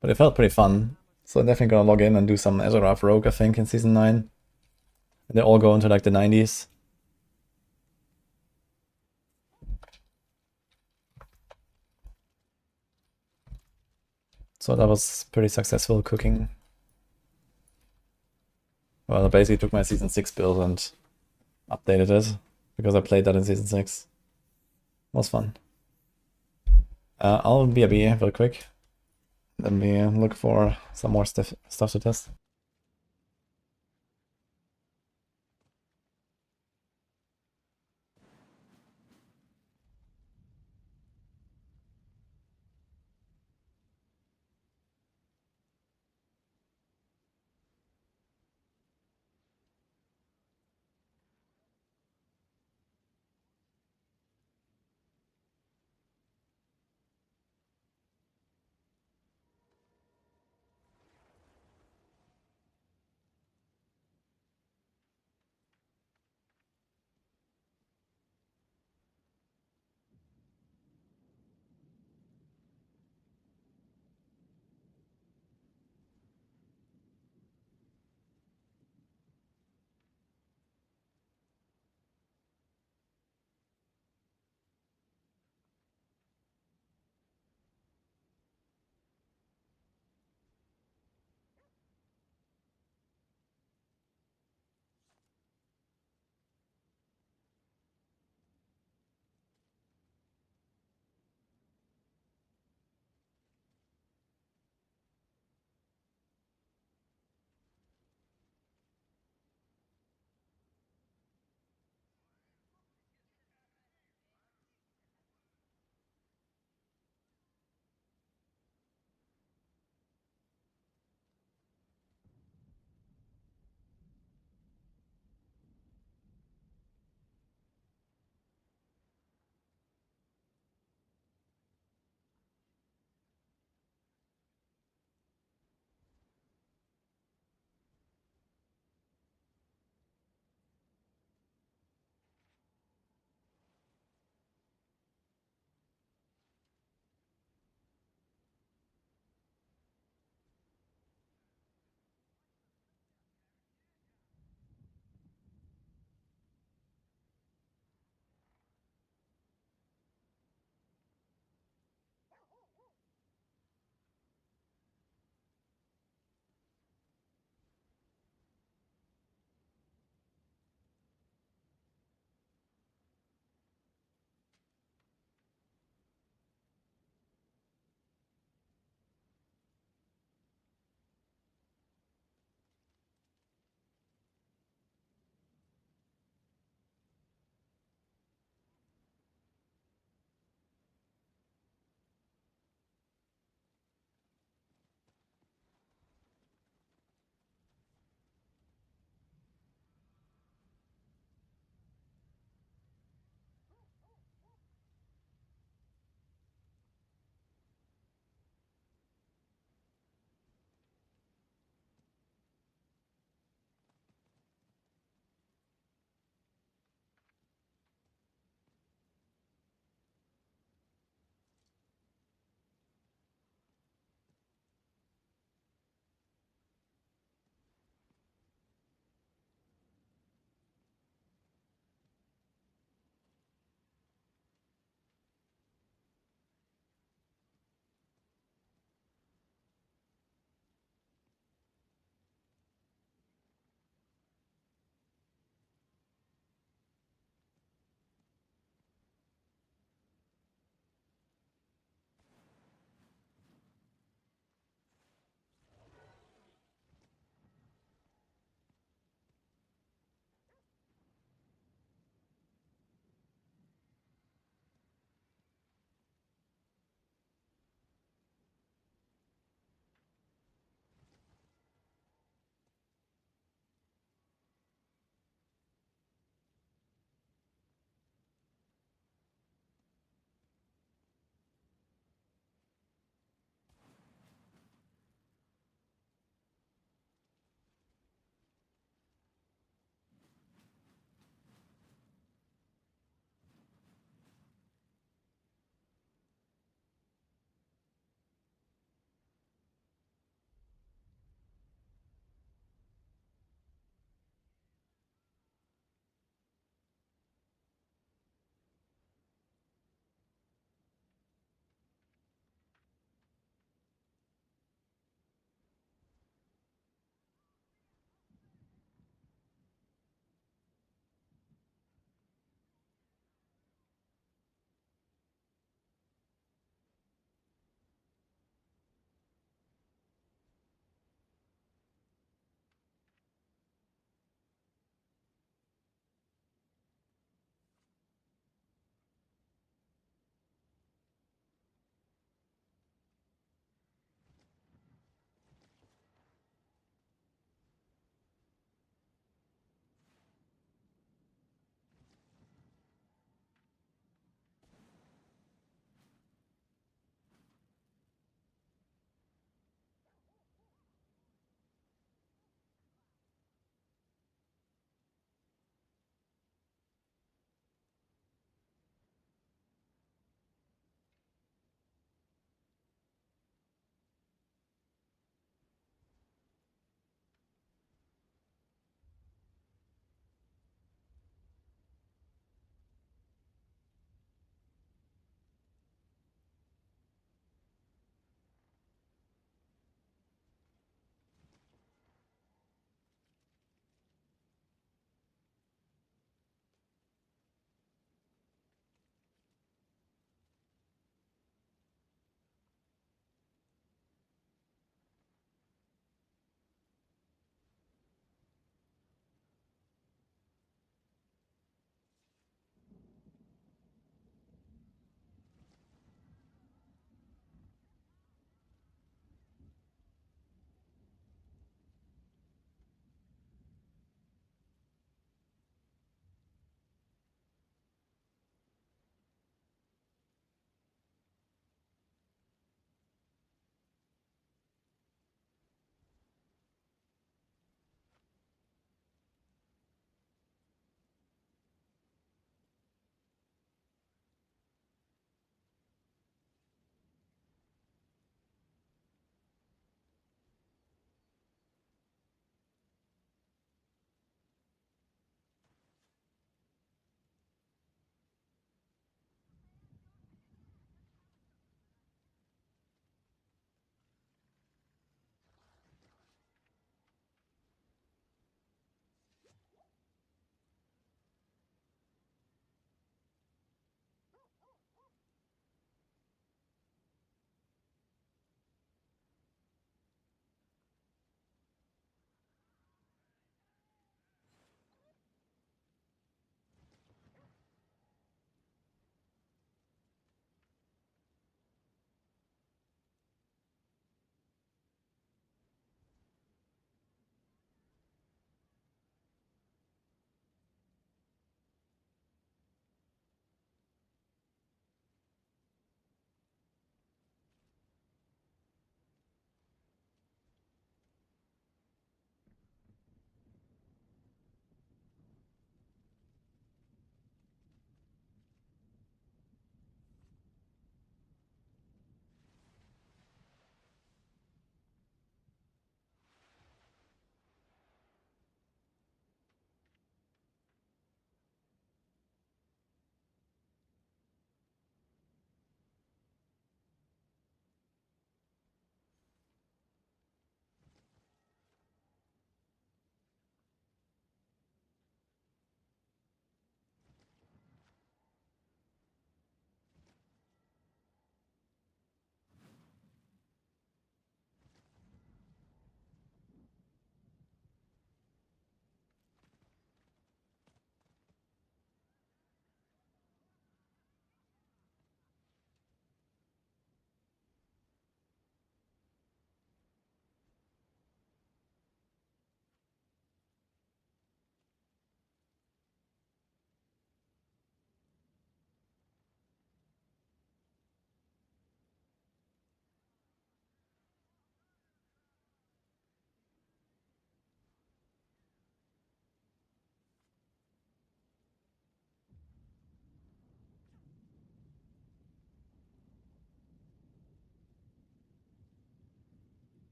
But it felt pretty fun. So I'm definitely gonna log in and do some Azurath Rogue, I think, in Season 9. And they all go into like the 90s. So that was pretty successful cooking. Well, I basically took my Season 6 build and updated it, because I played that in Season 6. It was fun. I'll BRB real quick. Let me look for some more stuff to test.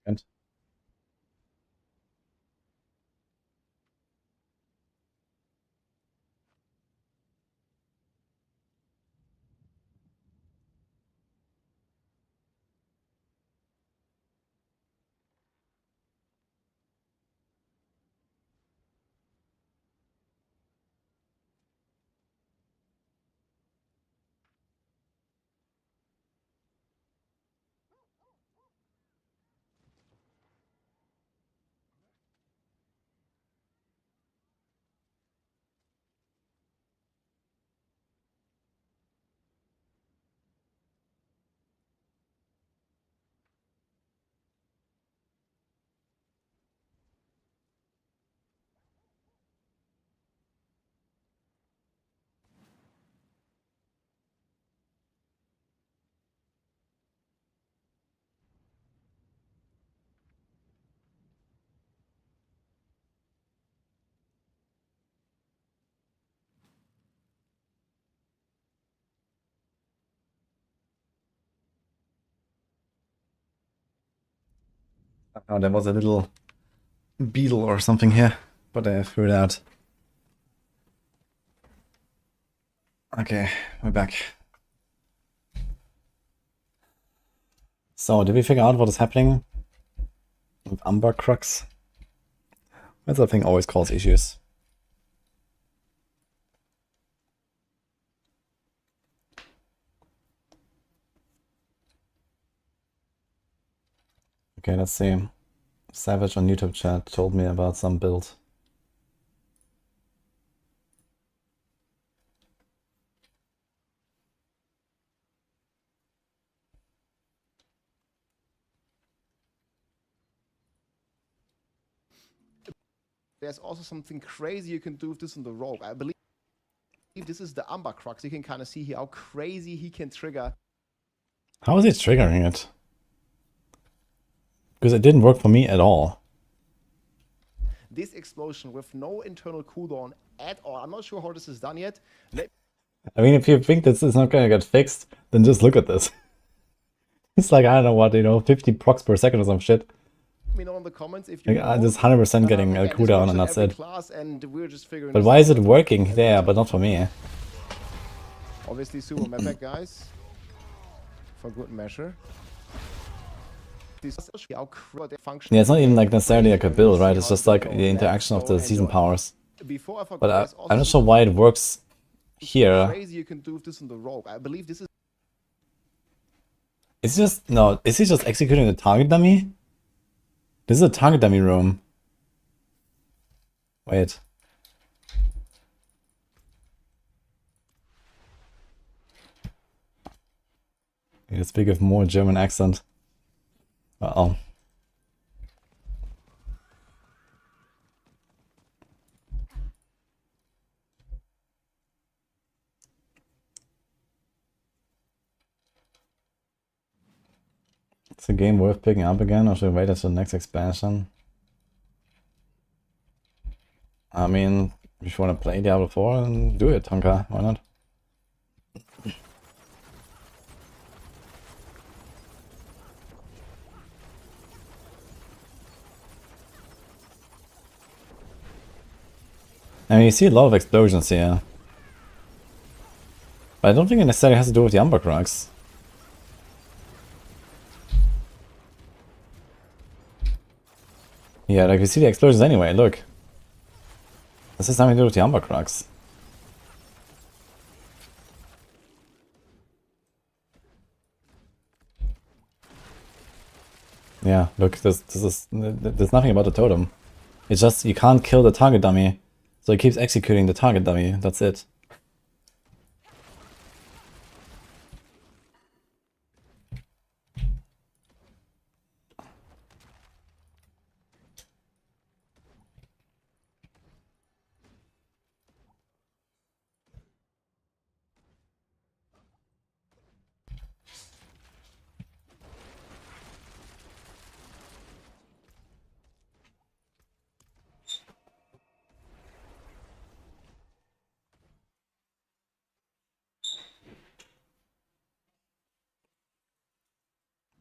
And oh, there was a little beetle or something here, but I threw it out. Okay, we're back. So, did we figure out what is happening with Umber Crux? That sort of thing always causes issues. Okay, let's see. Savage on YouTube chat told me about some build. There's also something crazy you can do with this in the rogue. I believe this is the Umber Crux. You can kind of see here how crazy he can trigger. How is he triggering it? Because it didn't work for me at all. This explosion with no internal cooldown at all. I'm not sure how this is done yet. I mean, if you think this is not gonna get fixed, then just look at this. It's like, I don't know what, you know, 50 procs per second or some shit. Let me know in the comments if you Like, I'm just 100% getting a cooldown and that's it. class, and we're just figuring But this why is it out. working there, but not for me? Obviously, super map back, guys. For good measure. Yeah, it's not even like necessarily like a build, right? It's just like the interaction of the season powers. But I'm not sure why it works here. Crazy you can do this in the rogue. I believe this is. It's just, no, is he just executing the target dummy? This is a target dummy room. Wait. I need to speak with more German accent. Uh-oh. Is the game worth picking up again, or should we wait until the next expansion? I mean, if you want to play Diablo 4, then do it, Tonka. Why not? I mean, you see a lot of explosions here. But I don't think it necessarily has to do with the Umber Crux. Yeah, like, you see the explosions anyway, look. This has something to do with the Umber Crux. Yeah, look, there's nothing about the totem. It's just, you can't kill the target dummy. So it keeps executing the target dummy, that's it.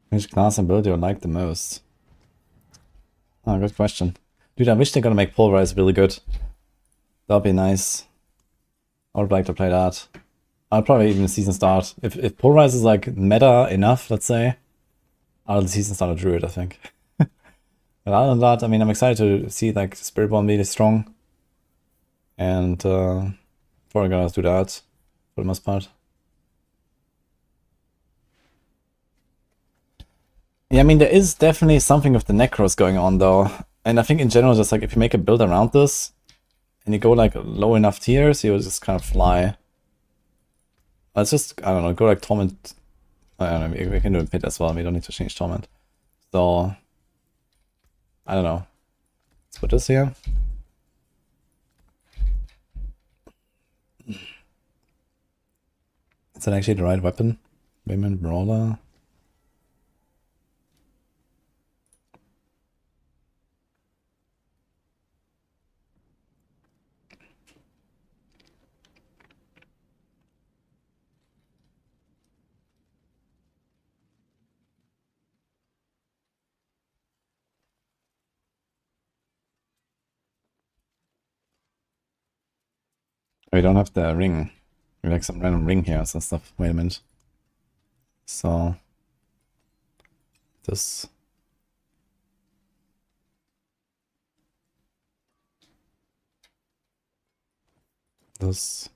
Which class and build do you like the most? Oh, good question. Dude, I wish they're gonna make Pulverize really good. That'd be nice. I would like to play that. I'll probably even season start. If Pulverize is like meta enough, let's say, I'll season start a Druid, I think. But other than that, I mean, I'm excited to see like Spiritborn really strong. And probably gonna do that for the most part. Yeah, I mean, there is definitely something with the Necros going on though. And I think in general, just like if you make a build around this and you go like low enough tiers, you'll just kind of fly. Let's just, I don't know, go like Torment. I don't know, we can do a Pit as well. We don't need to change Torment. So, I don't know. Let's put this here. Is that actually the right weapon? Women Brawler. We don't have the ring. We like some random ring here and stuff. Wait a minute. So this. This.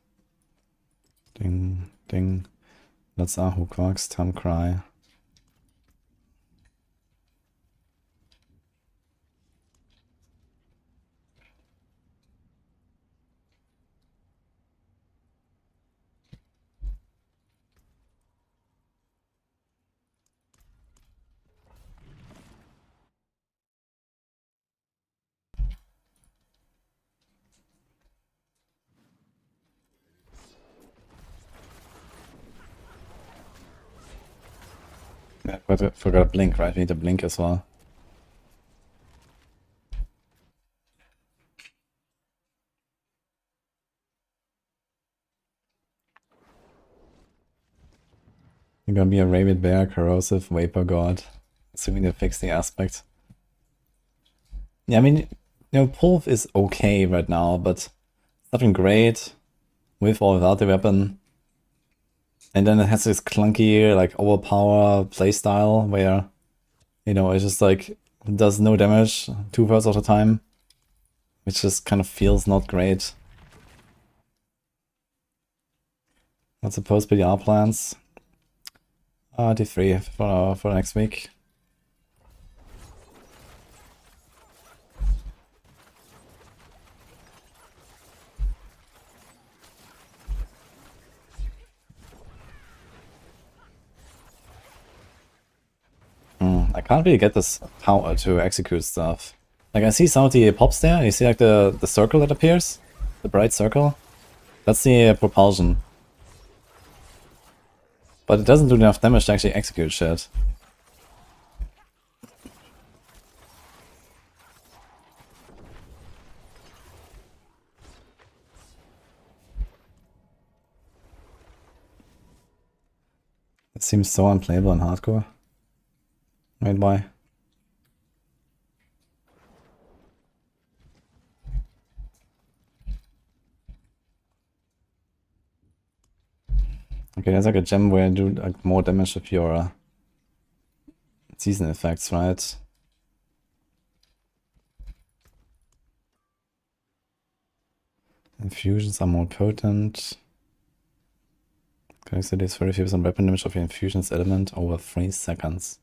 Ding, ding. That's Ahu Quarks, Tam Cry. Yeah, but I forgot a blink, right? We need a blink as well. You're gonna be a Rabid Bear, Corrosive, Vapor God. Assuming they fix the aspect. Yeah, I mean, you know, Pulv is okay right now, but nothing great with or without the weapon. And then it has this clunky, like, overpower playstyle where, you know, it just like does no damage 2/3 of the time, which just kind of feels not great. What's the post PTR plans? D3 for next week. I can't really get this power to execute stuff. Like, I see some of the pops there, and you see like the circle that appears? The bright circle? That's the propulsion. But it doesn't do enough damage to actually execute shit. It seems so unplayable in hardcore. Wait, why? Okay, there's like a gem where you do like more damage with your season effects, right? Infusions are more potent. Connects this 30% weapon damage of your infusions element over 3 seconds.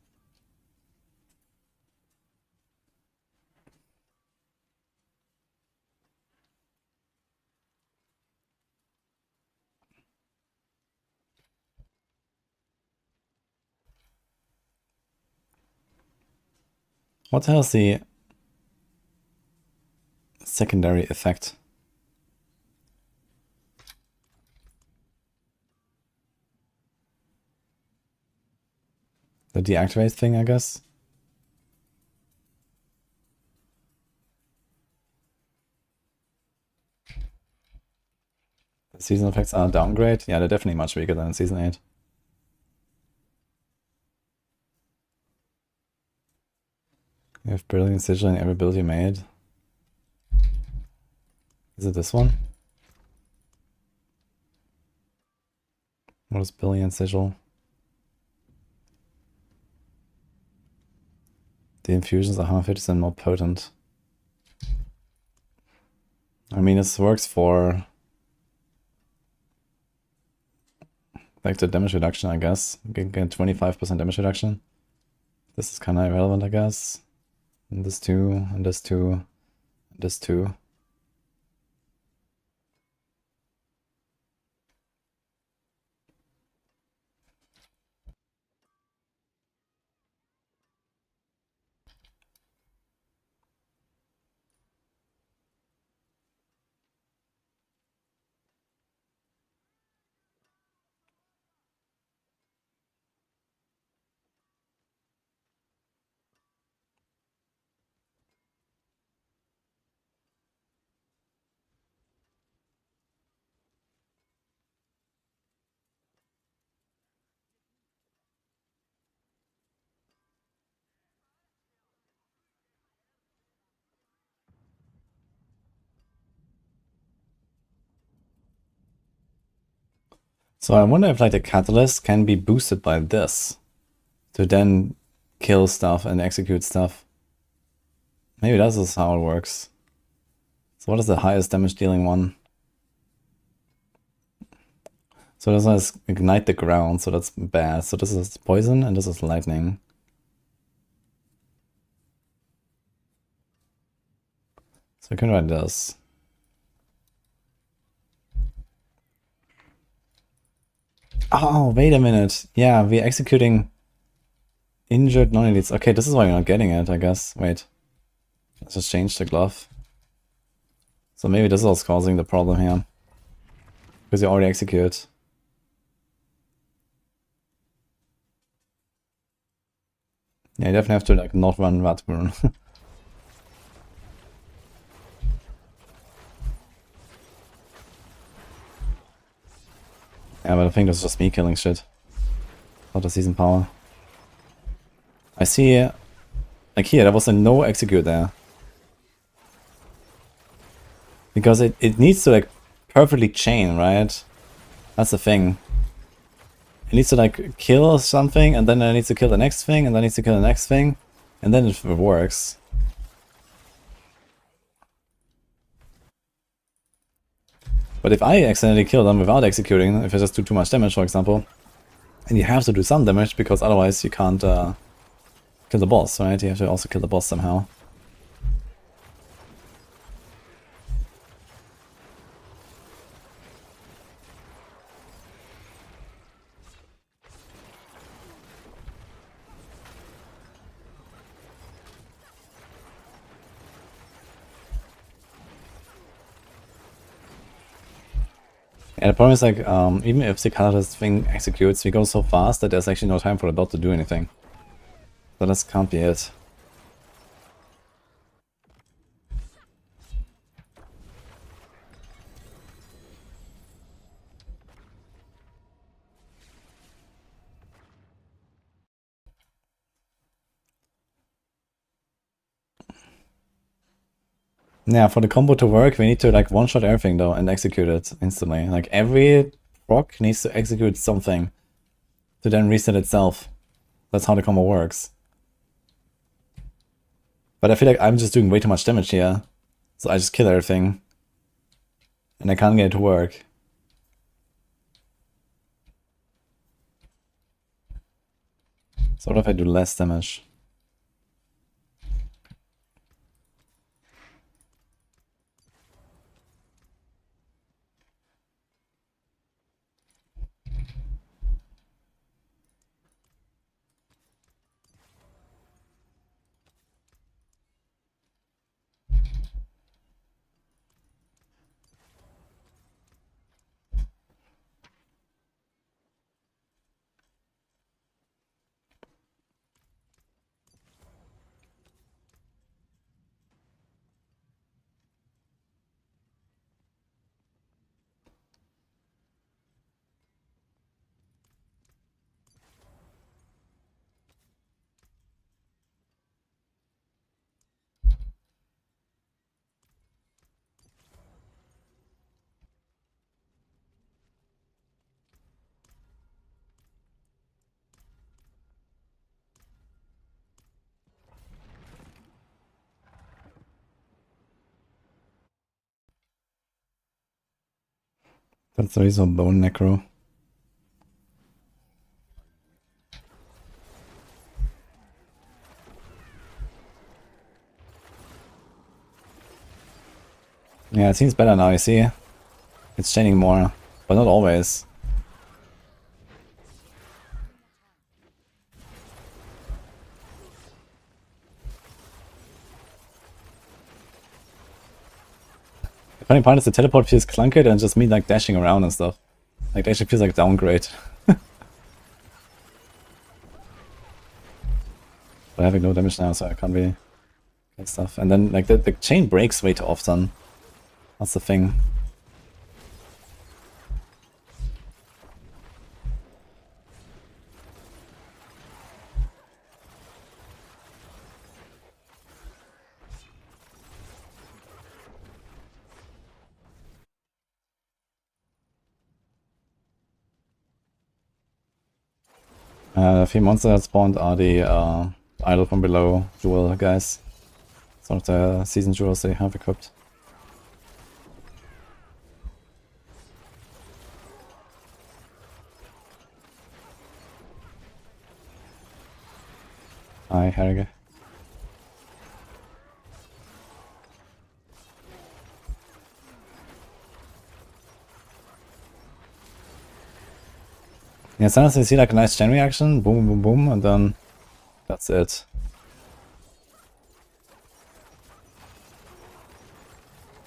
What the hell is the secondary effect? The deactivate thing, I guess? The season effects are downgrade? Yeah, they're definitely much weaker than in Season 8. You have Brilliant Sigil in every build you made. Is it this one? What is Brilliant Sigil? The infusions are 150% more potent. I mean, this works for like the damage reduction, I guess. You can get 25% damage reduction. This is kind of irrelevant, I guess. And this too, and this too, and this too. So I wonder if like the catalyst can be boosted by this to then kill stuff and execute stuff. Maybe that is how it works. So what is the highest damage dealing one? So this one is ignite the ground, so that's bad. So this is poison and this is lightning. So I can write this. Oh, wait a minute. Yeah, we're executing injured non-elites. Okay, this is why you're not getting it, I guess. Wait. Let's just change the glove. So maybe this is what's causing the problem here. Because you already execute. Yeah, you definitely have to like not run Ratburn. Yeah, but I think that's just me killing shit. Not the season power. I see, like here, there was a no execute there. Because it needs to like perfectly chain, right? That's the thing. It needs to like kill something, and then it needs to kill the next thing, and then it needs to kill the next thing, and then it works. But if I accidentally kill them without executing, if I just do too much damage, for example, and you have to do some damage, because otherwise you can't kill the boss, right? You have to also kill the boss somehow. Yeah, the problem is like, even if the catalyst thing executes, we go so fast that there's actually no time for the dot to do anything. So this can't be it. Yeah, for the combo to work, we need to like one-shot everything though and execute it instantly. Like every proc needs to execute something to then reset itself. That's how the combo works. But I feel like I'm just doing way too much damage here. So I just kill everything. And I can't get it to work. So what if I do less damage? That's the reason bone necro. Yeah, it seems better now, you see? It's chaining more, but not always. The funny part is the teleport feels clunky and just me like dashing around and stuff. Like it actually feels like downgrade. But having no damage now, so I can't really get stuff. And then like the chain breaks way too often. That's the thing. The few monsters that spawned are the idol from below jewel guys. Some of the season jewels they have equipped. Hi, Harriger. Yeah, sometimes you see like a nice chain reaction, boom, boom, boom, and then that's it.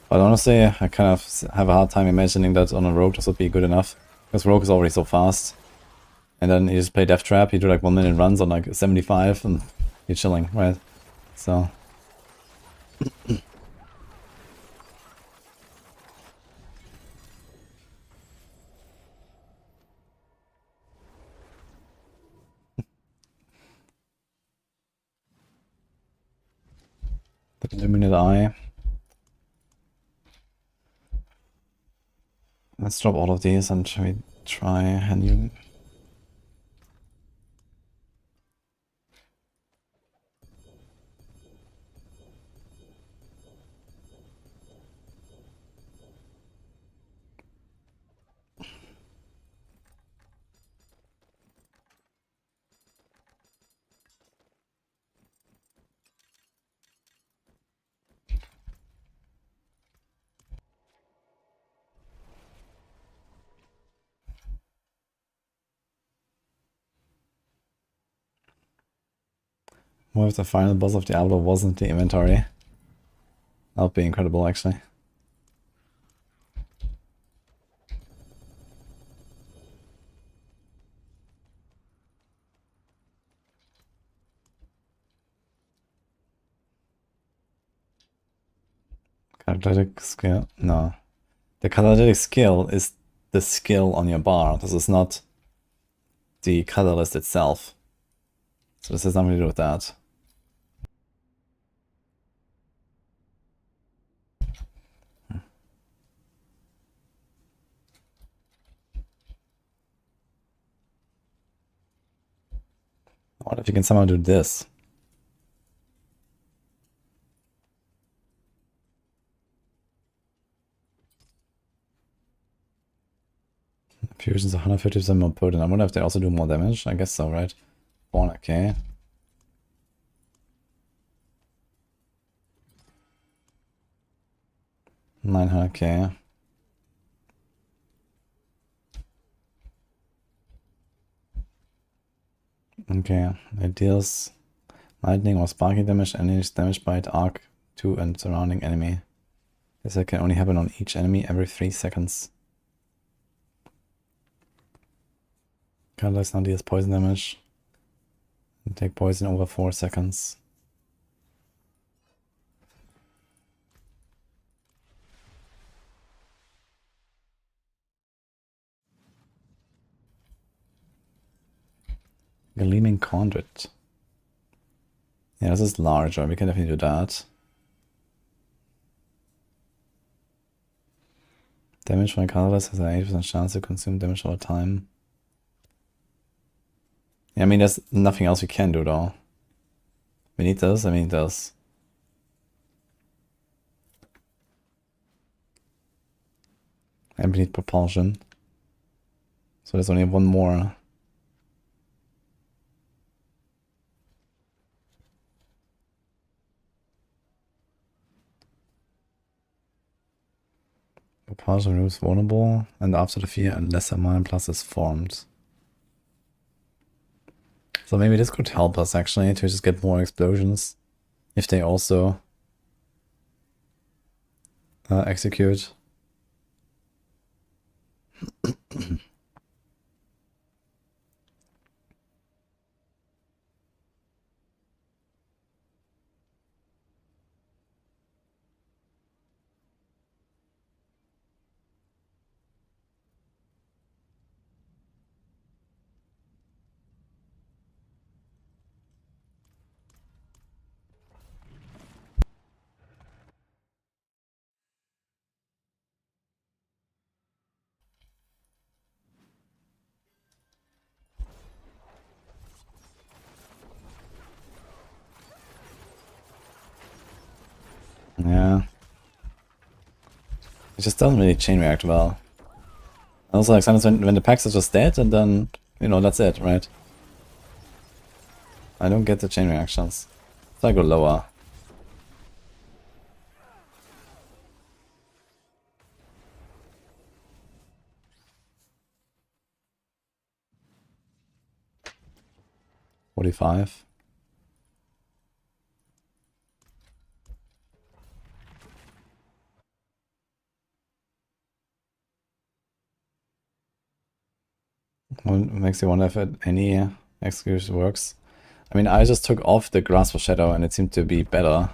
But honestly, I kind of have a hard time imagining that on a rogue this would be good enough. Because rogue is already so fast. And then you just play Death Trap, you do like 1 minute runs on like 75 and you're chilling, right? So... the Illuminate Eye. Let's drop all of these and shall we try a new... What if the final boss of Diablo wasn't the inventory? That would be incredible, actually. Catalytic skill? No. The catalytic skill is the skill on your bar. This is not the catalyst itself. So this has nothing to do with that. What if you can somehow do this? Fusion's 150% more potent. I wonder if they also do more damage. I guess so, right? 400k. $900k. Okay, it deals lightning or sparking damage and is damage by its arc to and surrounding enemy. This can only happen on each enemy every 3 seconds. Catalyst now deals poison damage. And take poison over 4 seconds. Gleaming Conduit. Yeah, this is larger. We can definitely do that. Damage from a catalyst has an 80% chance to consume damage all the time. Yeah, I mean, there's nothing else we can do though. We need this, I mean this. And we need propulsion. So there's only one more. Propulsion removes vulnerable, and after the fear, a lesser mana plus is formed. So maybe this could help us actually to just get more explosions if they also execute. Yeah. It just doesn't really chain react well. Also, like sometimes when the packs are just dead, and then, you know, that's it, right? I don't get the chain reactions. So I go lower. $45. What makes you wonder if any execution works? I mean, I just took off the Grasp of Shadow and it seemed to be better.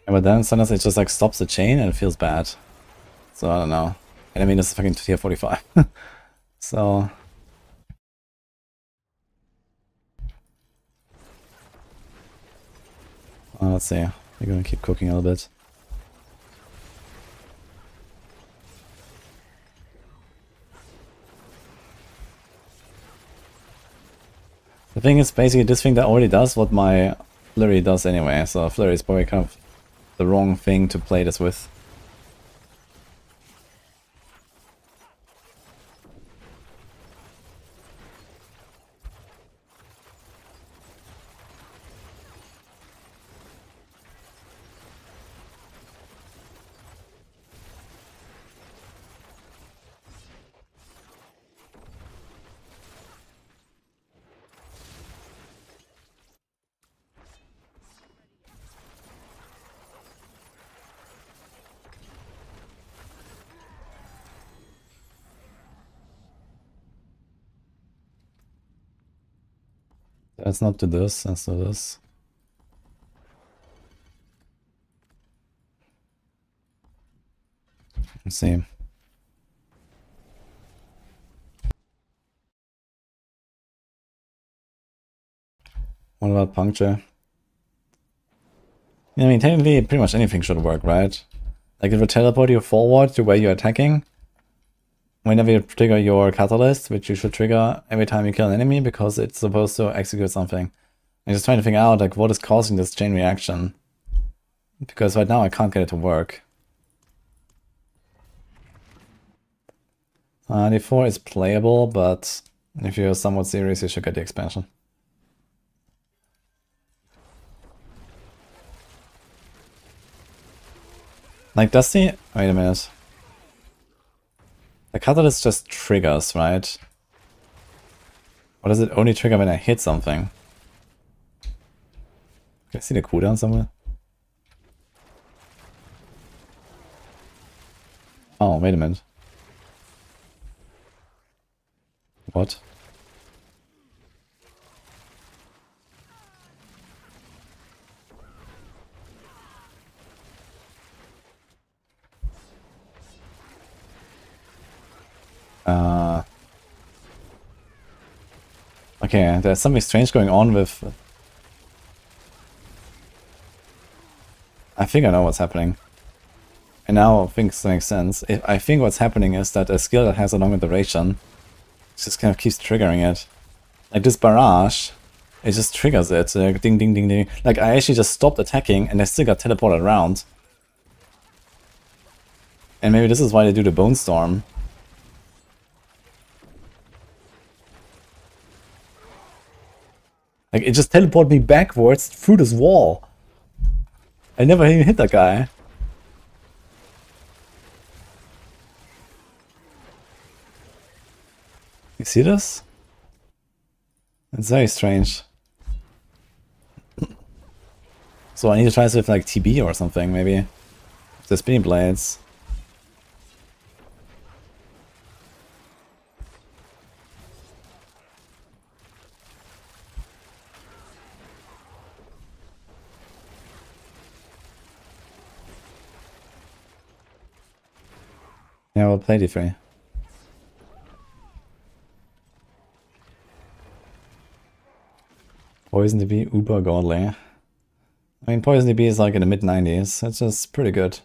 Yeah, but then sometimes it just like stops the chain and it feels bad. So I don't know. And I mean, it's fucking tier 45. So... let's see. We're gonna keep cooking a little bit. The thing is basically this thing that already does what my Flurry does anyway, so Flurry is probably kind of the wrong thing to play this with. Let's not do this, let's do this. Let's see. What about puncture? Yeah, I mean, technically, pretty much anything should work, right? Like, it will teleport you forward to where you're attacking whenever you trigger your catalyst, which you should trigger every time you kill an enemy because it's supposed to execute something. I'm just trying to figure out, like, what is causing this chain reaction. Because right now I can't get it to work. D4 is playable, but if you're somewhat serious, you should get the expansion. Like, does the... Wait a minute. The catalyst just triggers, right? Or does it only trigger when I hit something? Can I see the cooldown somewhere? Oh, wait a minute. What? Okay, there's something strange going on with... I think I know what's happening. And now things make sense. I think what's happening is that a skill that has a longer duration just kind of keeps triggering it. Like this barrage, it just triggers it. Like ding ding ding ding. Like I actually just stopped attacking and I still got teleported around. And maybe this is why they do the Bone Storm. Like it just teleported me backwards through this wall. I never even hit that guy. You see this? It's very strange. So I need to try this with like TB or something, maybe. The spinning blades. Yeah, we'll play D3. Poison DB, uber godly. I mean, Poison DB is like in the mid-90s. That's just pretty good.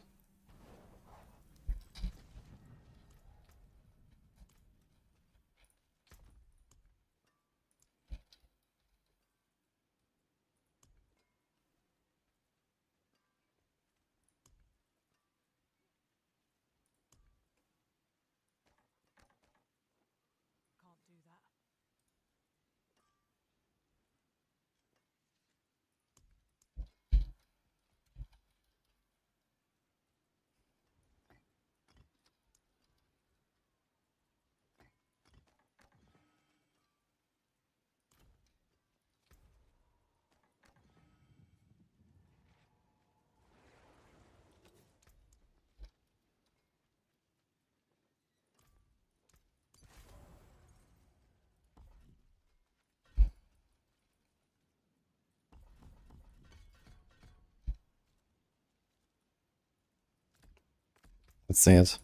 Let's see it.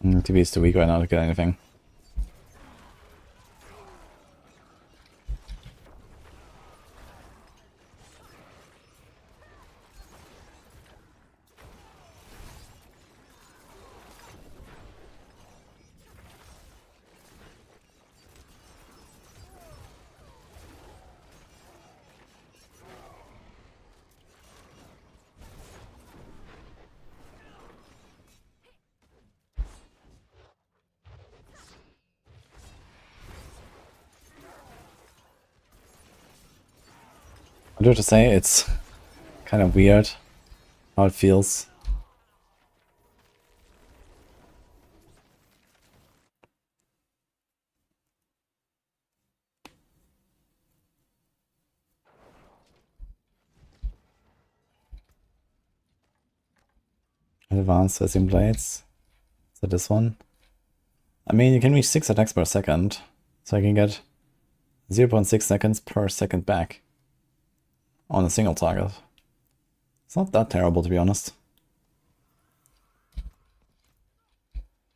TB is too weak right now to get anything. I do have to say, it's kind of weird how it feels. Advanced Hissing Blades. Is that this one? I mean, you can reach 6 attacks per second, so I can get 0.6 seconds per second back on a single target. It's not that terrible, to be honest.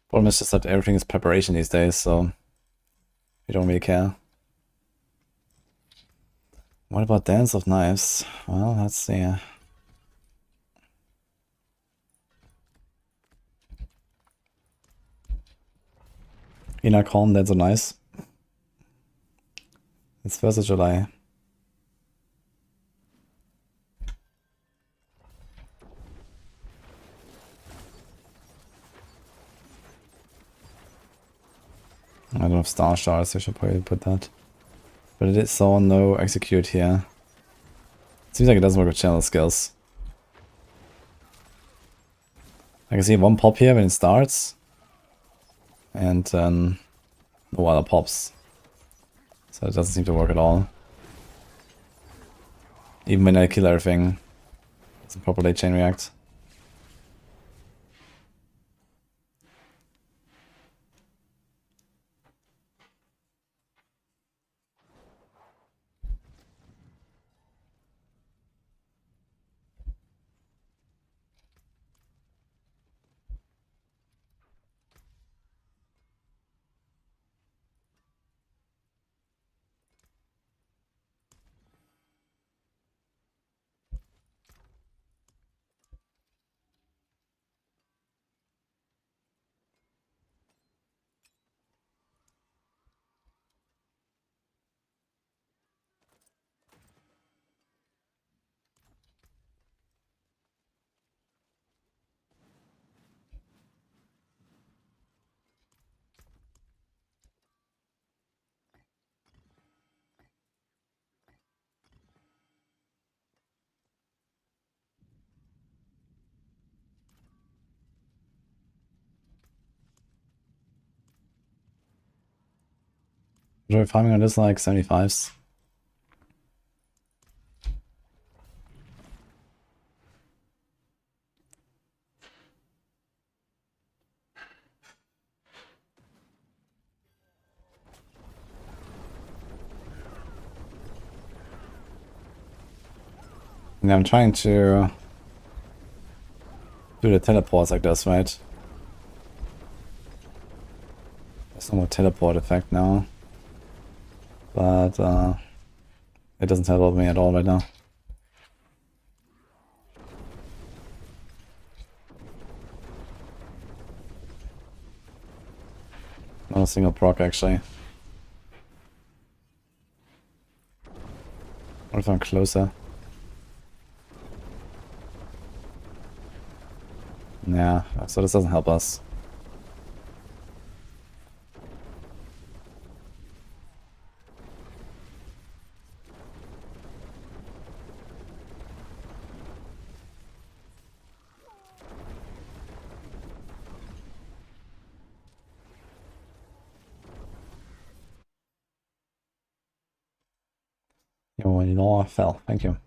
Problem is just that everything is preparation these days, so you don't really care. What about Dance of Knives? Well, let's see. Inner Calm, that's so nice. It's 1st of July. I don't have Star Shards, I should probably put that. But it is so no execute here. Seems like it doesn't work with channel skills. I can see one pop here when it starts. and no other pops. So it doesn't seem to work at all. Even when I kill everything, it doesn't properly chain react. Enjoy farming on this like 75s. And I'm trying to do the teleports like this, right? There's no more teleport effect now. But it doesn't help me at all right now. Not a single proc actually. What if I'm closer? Yeah, so this doesn't help us. Your fell, thank you.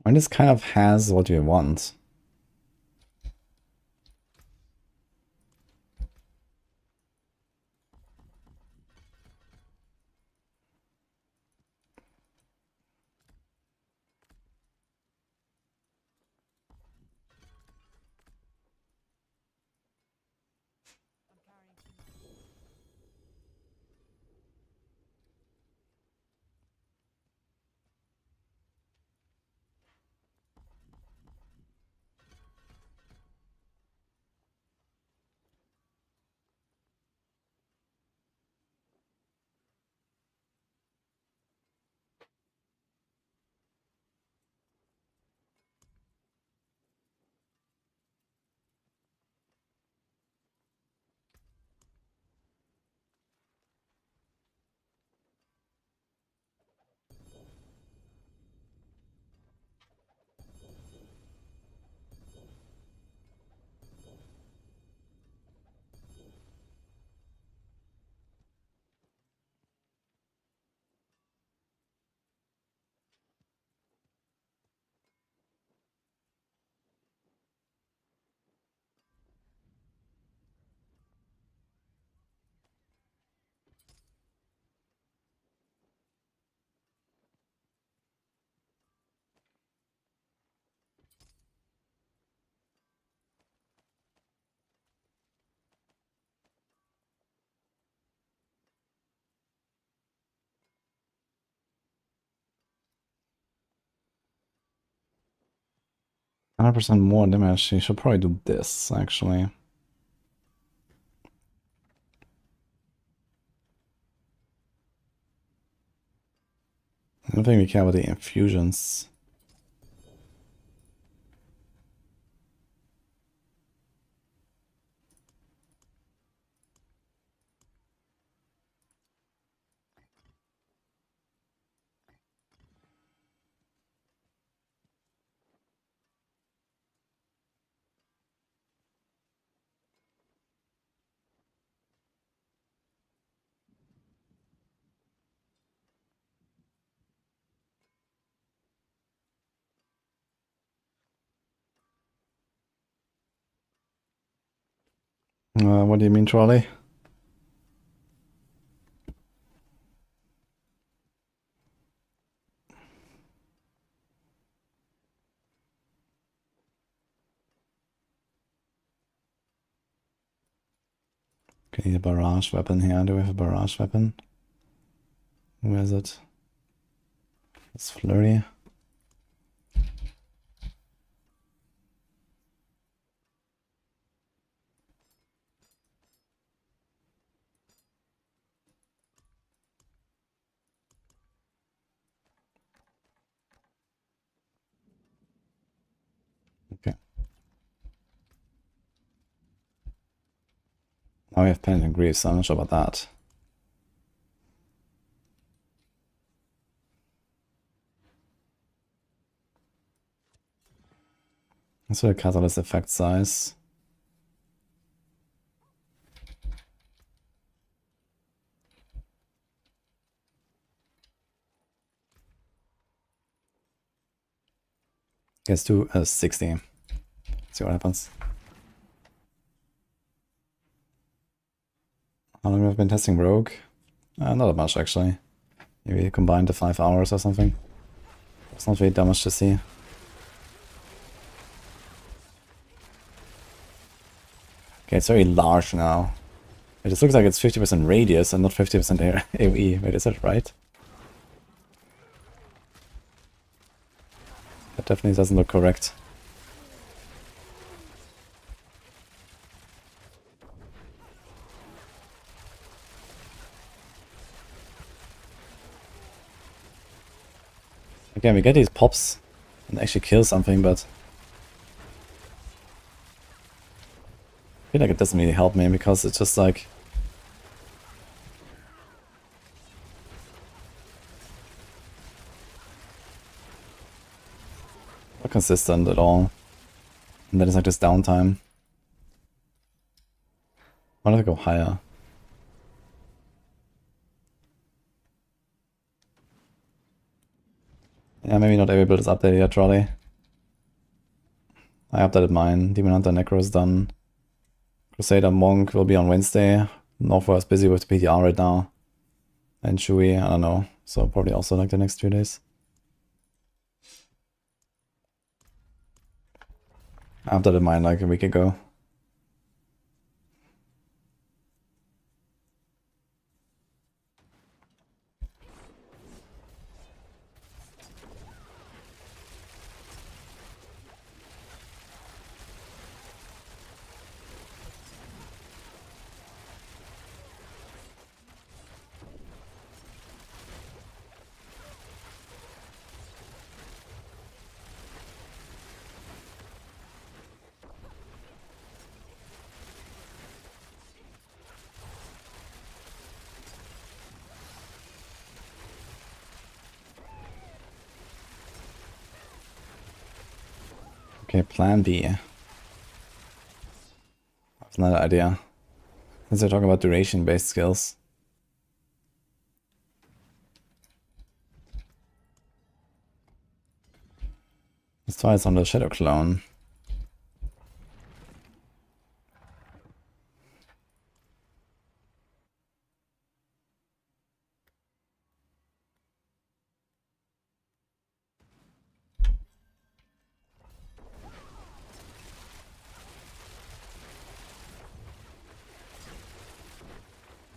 And this kind of has what you want. 100% more damage. He should probably do this, actually. I don't think we care about the infusions. What do you mean, trolley? Okay, need a barrage weapon here. Do we have a barrage weapon? Where is it? It's Flurry. Okay. Now we have Penitent Greaves, so I'm not sure about that. Let's do a catalyst effect size. Let's do 60. See what happens. How long have we been testing Rogue? Not that much, actually. Maybe combined to 5 hours or something. It's not really that much to see. Okay, it's very large now. It just looks like it's 50% radius and not 50% AoE. Wait, is that right? That definitely doesn't look correct. Again, we get these pops and actually kill something, but I feel like it doesn't really help me because it's just like not consistent at all. And then it's like this downtime. Why don't I go higher? Yeah, maybe not every build is updated yet, Trolley. I updated mine. Demon Hunter Necro is done. Crusader Monk will be on Wednesday. Northward is busy with the PTR right now. And Shui, I don't know. So probably also like the next 2 days. I updated mine like a week ago. Okay, plan B. I have another idea. Since we're talking about duration-based skills. Let's try this on the Shadow Clone.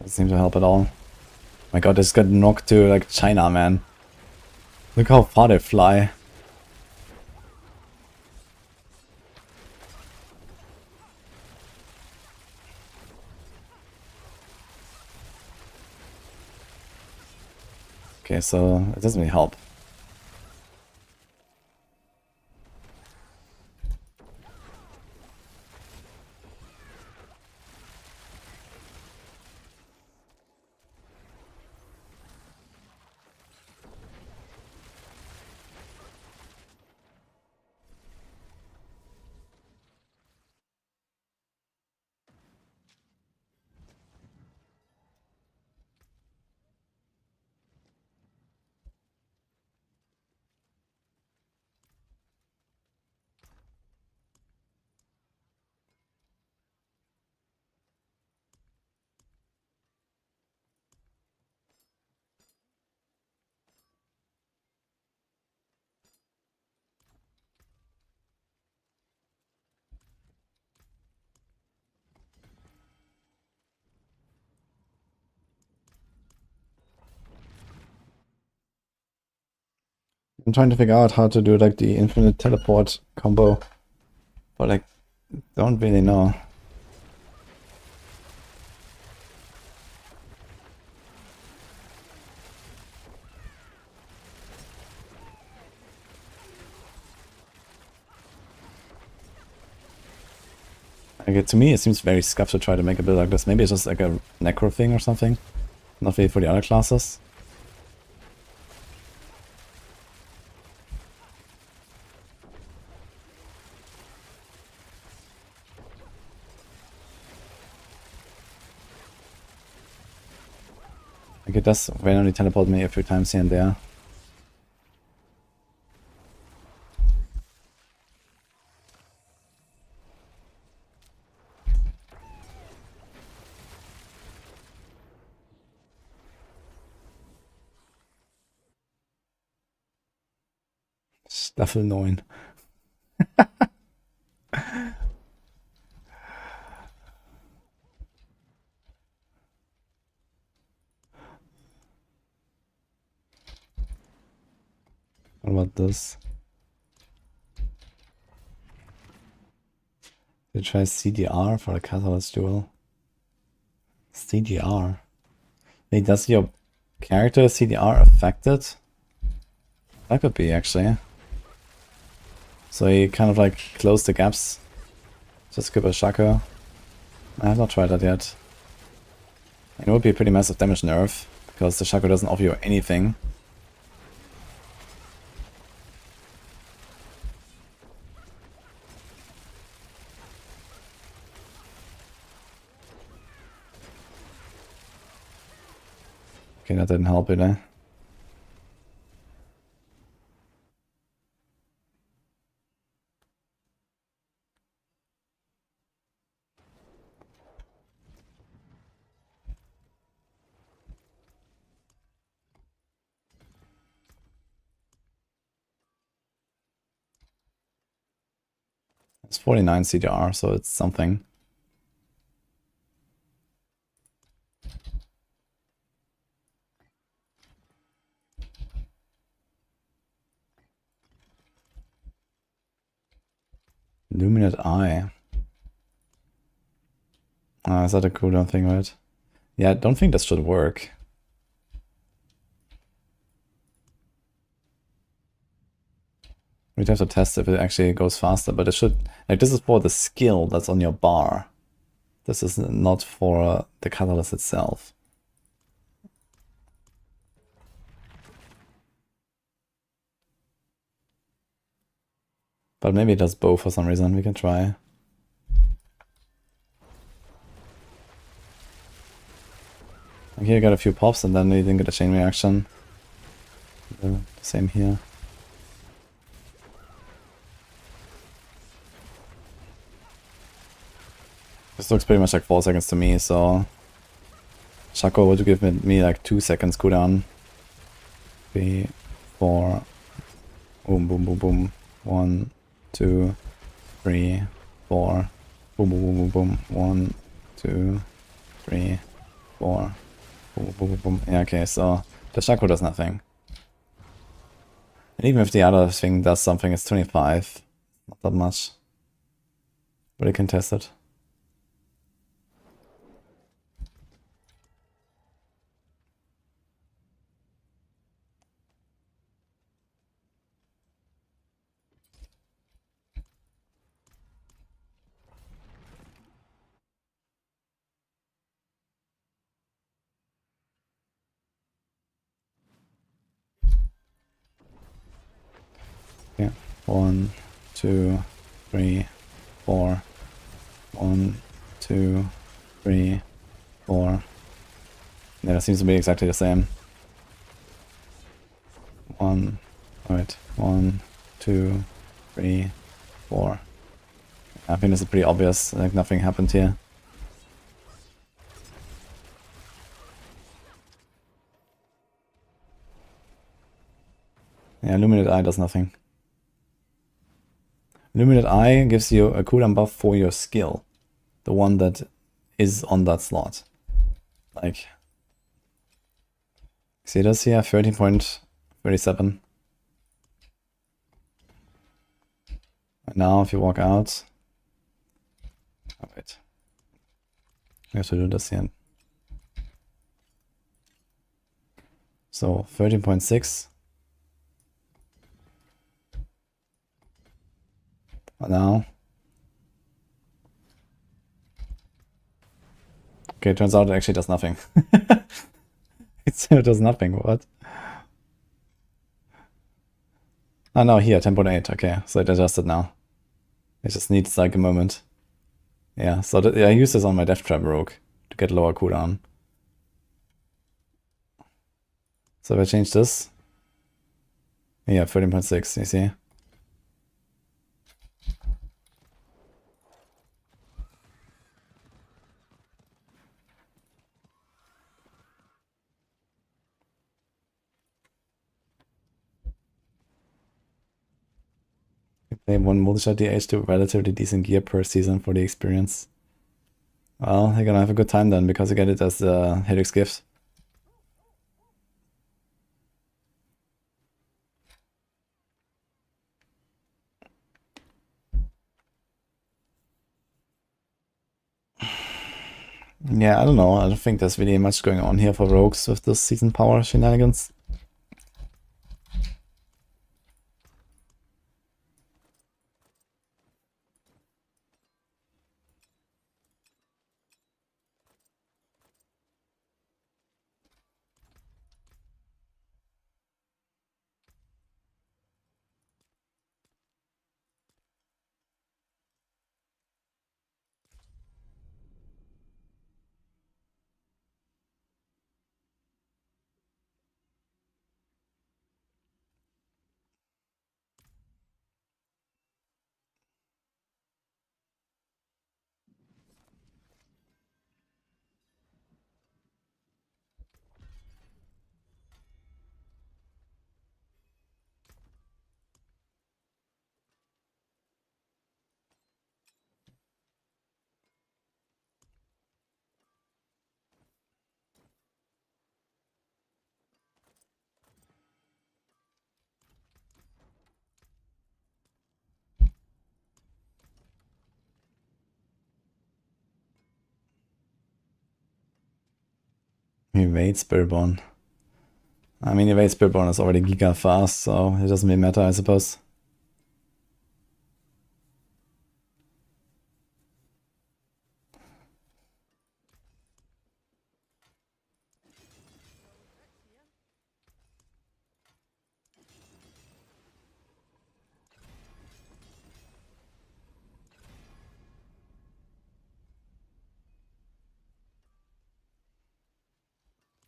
Doesn't seem to help at all. My god, this got knocked to like China, man. Look how far they fly. Okay, so it doesn't really help. I'm trying to figure out how to do like the infinite teleport combo, but like don't really know. Like, to me it seems very scuffed to try to make a build like this. Maybe it's just like a Necro thing or something. Not really for the other classes. Like it does randomly teleport me a few times here and there. Staffel 9. What about this? Did you try CDR for the Catalyst duel? CDR? Wait, does your character CDR affect it? That could be actually. So he kind of like closed the gaps. Just skip a Shaco. I have not tried that yet. It would be a pretty massive damage nerf, because the Shaco doesn't offer you anything. Okay, that didn't help it, eh? It's 49 CDR, so it's something. Luminate Eye. Is that a cooldown thing, right? Yeah, I don't think this should work. We'd have to test if it actually goes faster, but it should... Like, this is for the skill that's on your bar. This is not for the catalyst itself. But maybe it does both for some reason. We can try. Here you got a few pops and then you didn't get a chain reaction. Same here. This looks pretty much like 4 seconds to me, so... Shaco would give me like 2 seconds cooldown. 3, 4... Boom, boom, boom, boom. 1, 2, 3, 4... Boom, boom, boom, boom, boom. 1, 2, 3, 4... Boom, boom, boom, boom. Yeah, okay, so... The Shaco does nothing. And even if the other thing does something, it's 25. Not that much. But you can test it. 1, 2, 3, 4. 1, 2, 3, 4. Yeah, that seems to be exactly the same. 1, right, 1, 2, 3, 4. I think this is pretty obvious, like nothing happened here. Yeah, Illuminate Eye does nothing. Illuminate Eye gives you a cooldown buff for your skill. The one that is on that slot. Like, see this here? 13.37. And now if you walk out... Oh, wait. We have to do this here. So, 13.6. And now... Okay, it turns out it actually does nothing. It still does nothing, what? Oh no, here, 10.8, okay, so it adjusted now. It just needs like a moment. Yeah, so I use this on my Death Trap Rogue to get lower cooldown. So if I change this, yeah, 13.6, you see? Play one multi-shot DH to relatively decent gear per season for the experience. Well, you're gonna have a good time then, because you get it as a Helix gift. Yeah, I don't know. I don't think there's really much going on here for rogues with this season power shenanigans. Evade Spiritborn. I mean, Evade Spiritborn is already giga fast, so it doesn't really matter, I suppose.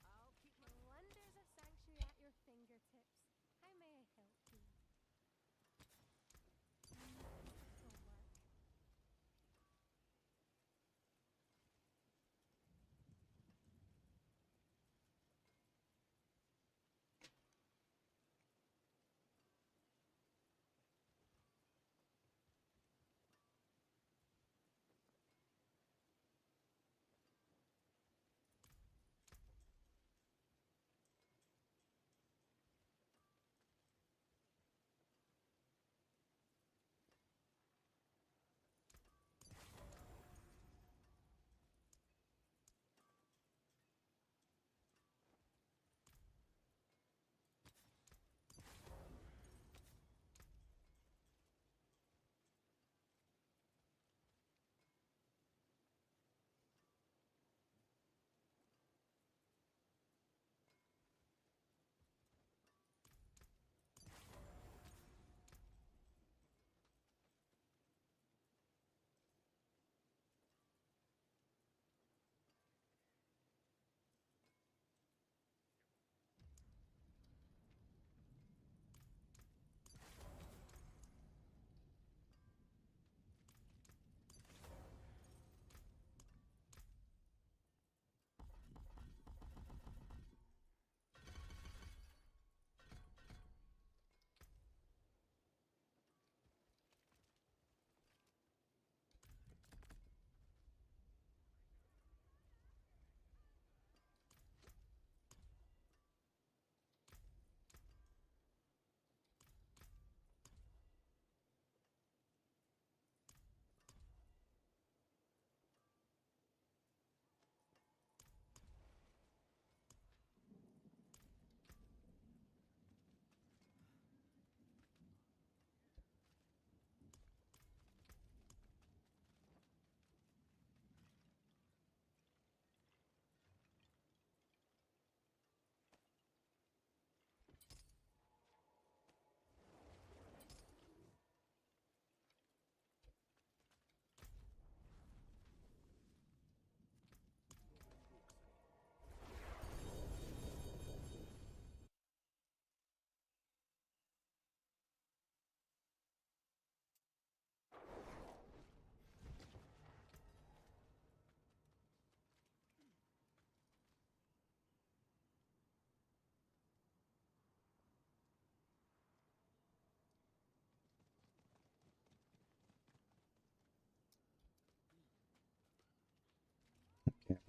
I'll keep the wonders of Sanctuary at your fingertips. How may I help you?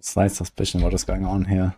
Slight suspicion what is going on here.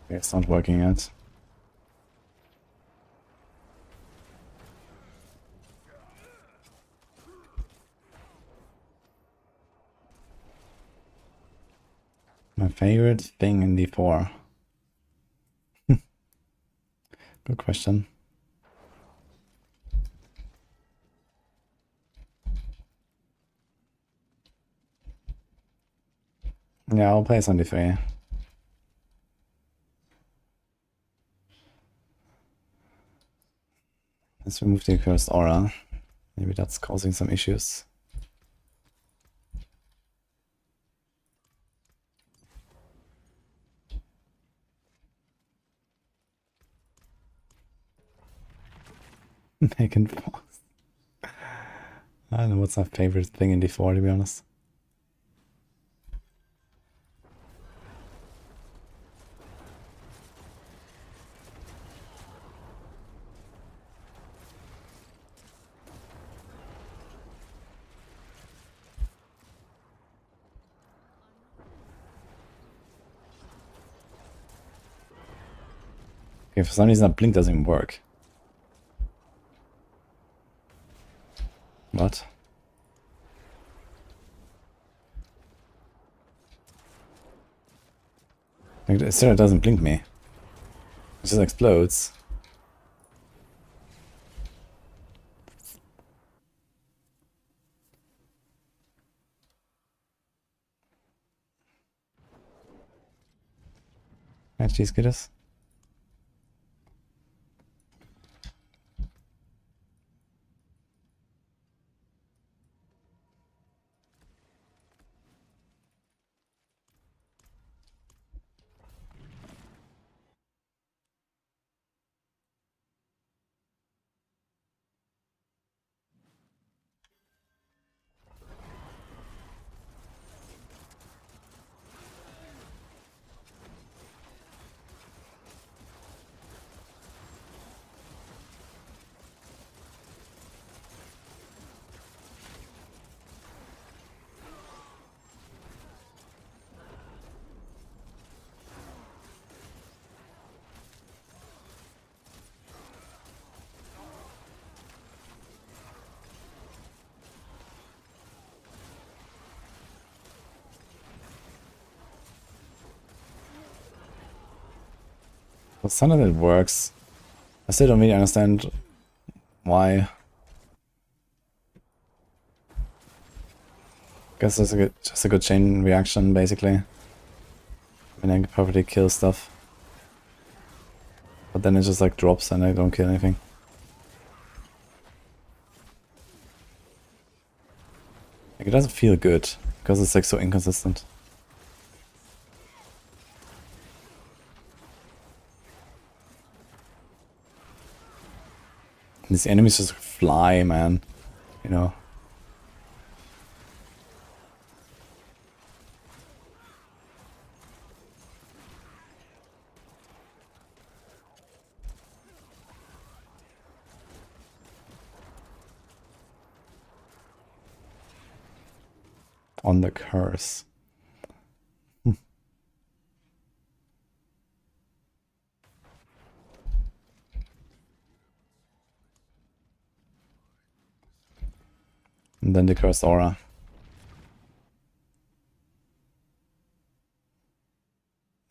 It's not working yet. My favorite thing in D4. Good question. Yeah, I'll play some D3. Let's remove the accursed aura. Maybe that's causing some issues. Make it force. I don't know what's my favorite thing in D4, to be honest. Okay, for some reason that blink doesn't even work. What? Like, it still doesn't blink me. It just explodes. Actually, get us. For some of it works. I still don't really understand why. Guess it's just a good chain reaction, basically. I mean, I can probably kill stuff. But then it just like drops and I don't kill anything. Like, it doesn't feel good, because it's like so inconsistent. And these enemies just fly, man. You know. On the curse. And then the cursed aura.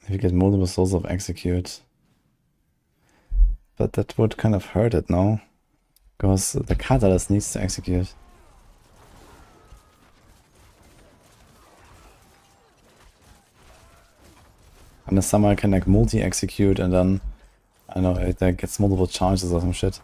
If you get multiple souls of execute. But that would kind of hurt it, no? Because the catalyst needs to execute. And the summer can like multi-execute and then, I don't know, it like gets multiple charges or some shit.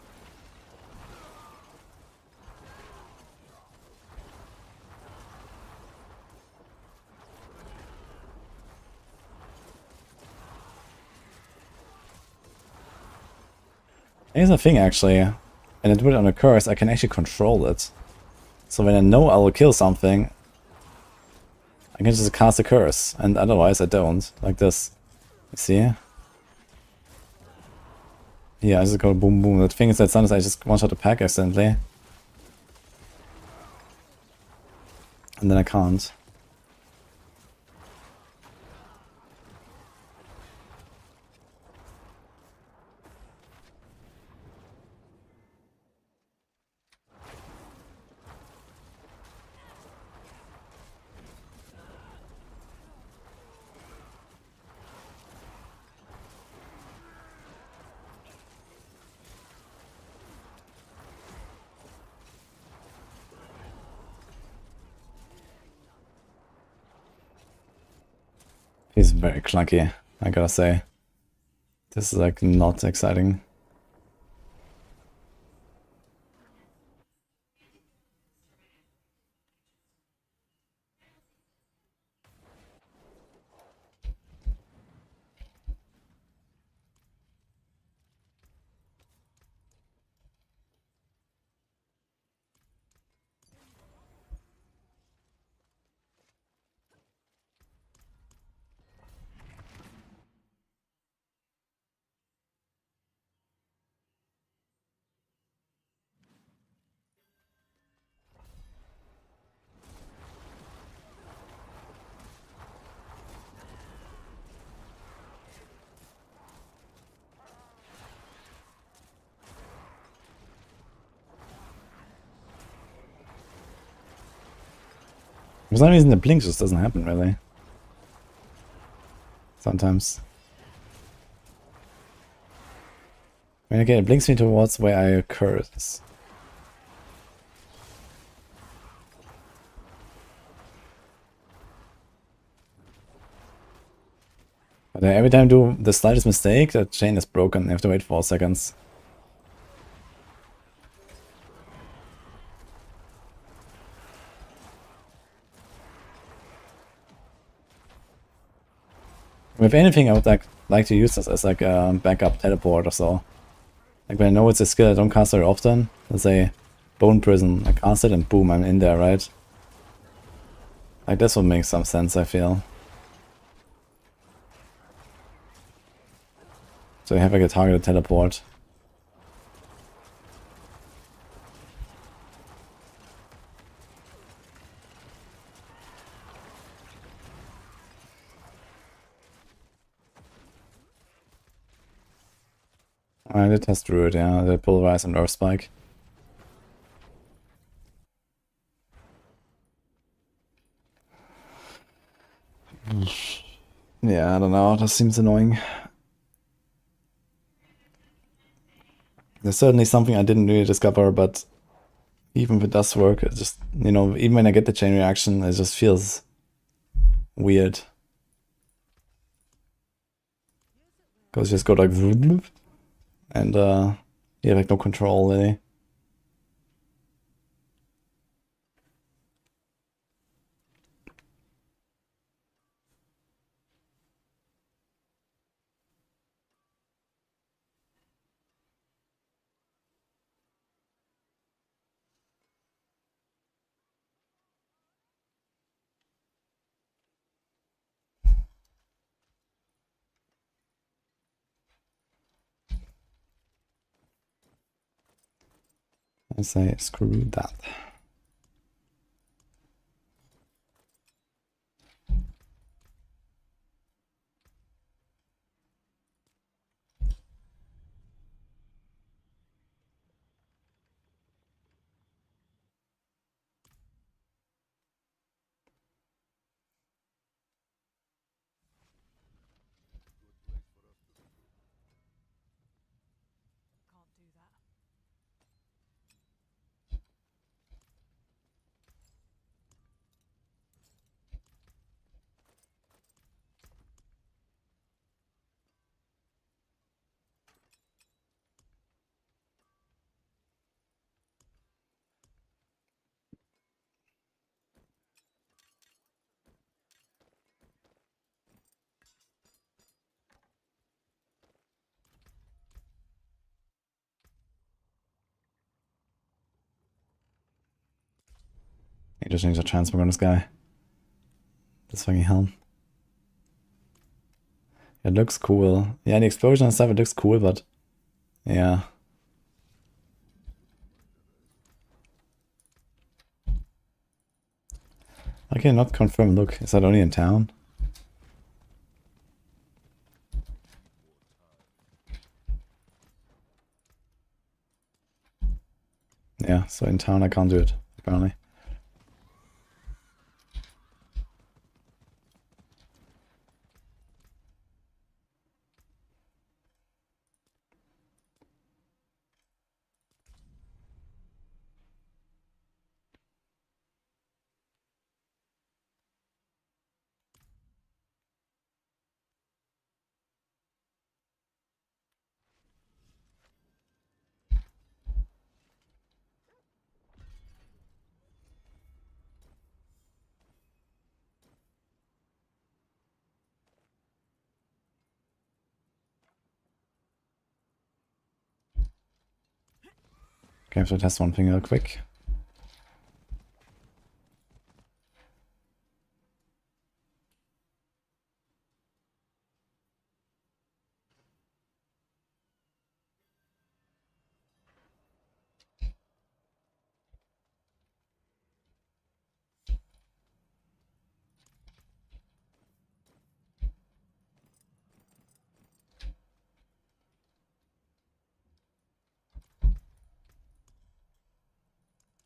Here's the thing actually, and I do it on a curse, I can actually control it. So when I know I will kill something, I can just cast a curse, and otherwise I don't, like this. You see? Yeah, I just go boom boom. The thing is that sometimes I just one-shot a pack accidentally. And then I can't. He's very clunky, I gotta say. This is like not exciting. For some reason the blink just doesn't happen really. Sometimes. When again it blinks me towards where I curse. But every time I do the slightest mistake, the chain is broken. I have to wait 4 seconds. With anything, I would like to use this as like a backup teleport or so. Like when I know it's a skill I don't cast very often, let's say Bone Prison, I cast it and boom, I'm in there, right? Like this would make some sense, I feel. So you have like a targeted teleport. I did test Druid, yeah, the Pulverize and Earth Spike. Yeah, I don't know, that seems annoying. There's certainly something I didn't really discover, but even if it does work, it just, you know, even when I get the chain reaction, it just feels weird. Because you just go like, and you have like no control really. I say, screw that. He just needs a transfer on this guy. This fucking helm. It looks cool. Yeah, the explosion and stuff, it looks cool, but yeah. Okay, not confirmed. Look, is that only in town? Yeah, so in town I can't do it, apparently. Okay, I have to test one thing real quick.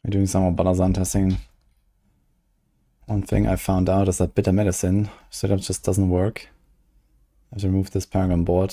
We're doing some more Balazan testing. One thing I found out is that bitter medicine setup just doesn't work. I have to remove this Paragon board.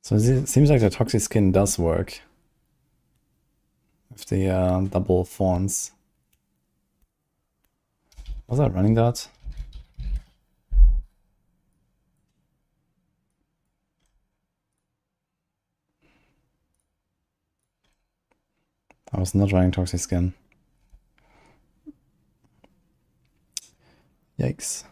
So it seems like the Toxic Skin does work. With the double fawns. Was I running that? I was not running Toxic Skin. Yikes.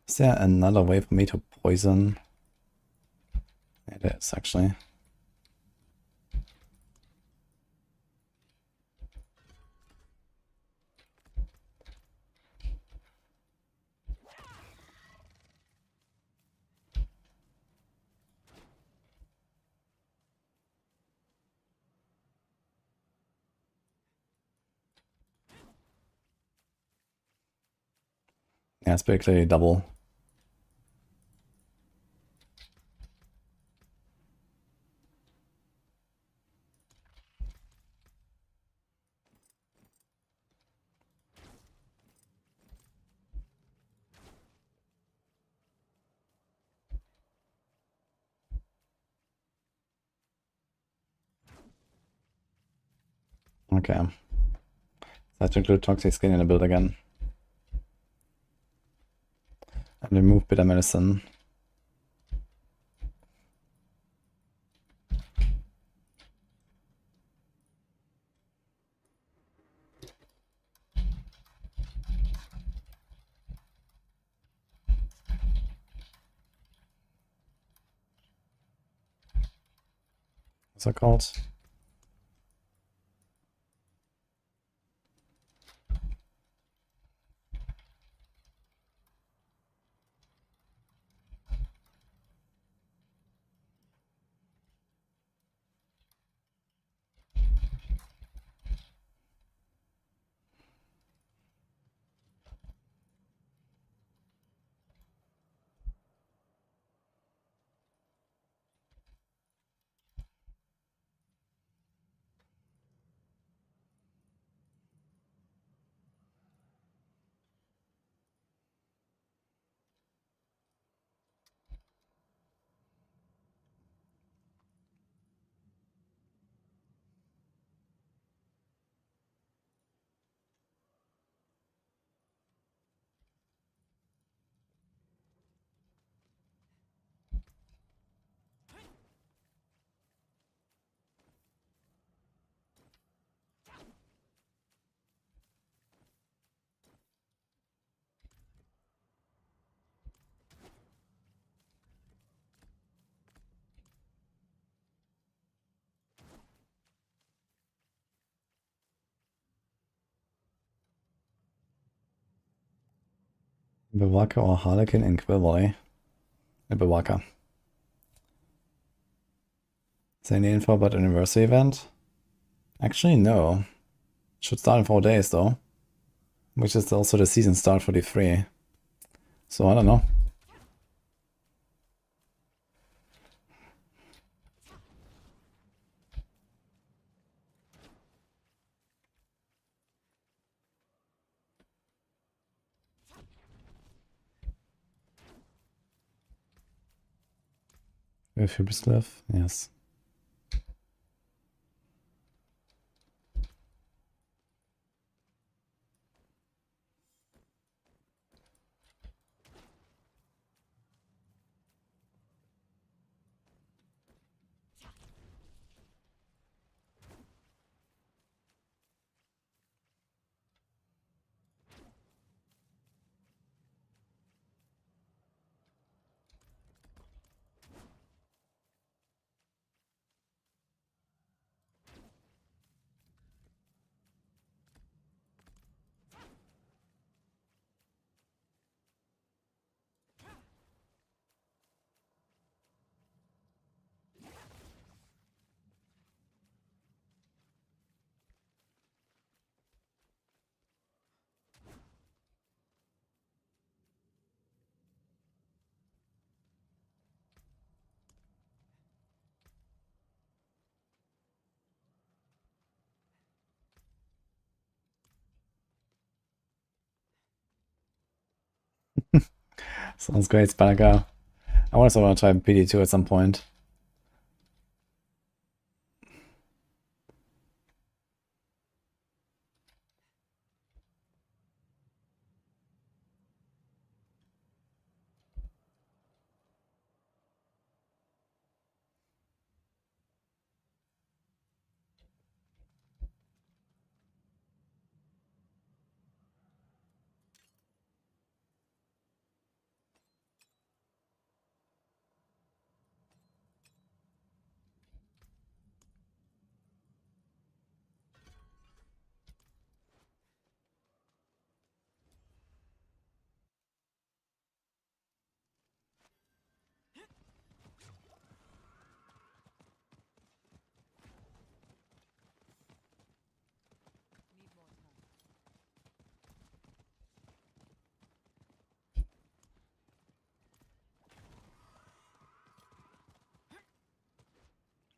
Is there another way for me to poison? It is, actually. Yeah, it's basically double. Okay. So I have to include Toxic Skin in the build again. And remove Bitter Medicine. What's that called? Bewaka or Harlequin in Quill Valley? Bewaka. Is there any info about the anniversary event? Actually, no. Should start in 4 days though. Which is also the season start for D3. So I don't know. If you live, yes. Sounds great, Spanaka. I also want to try PD2 at some point.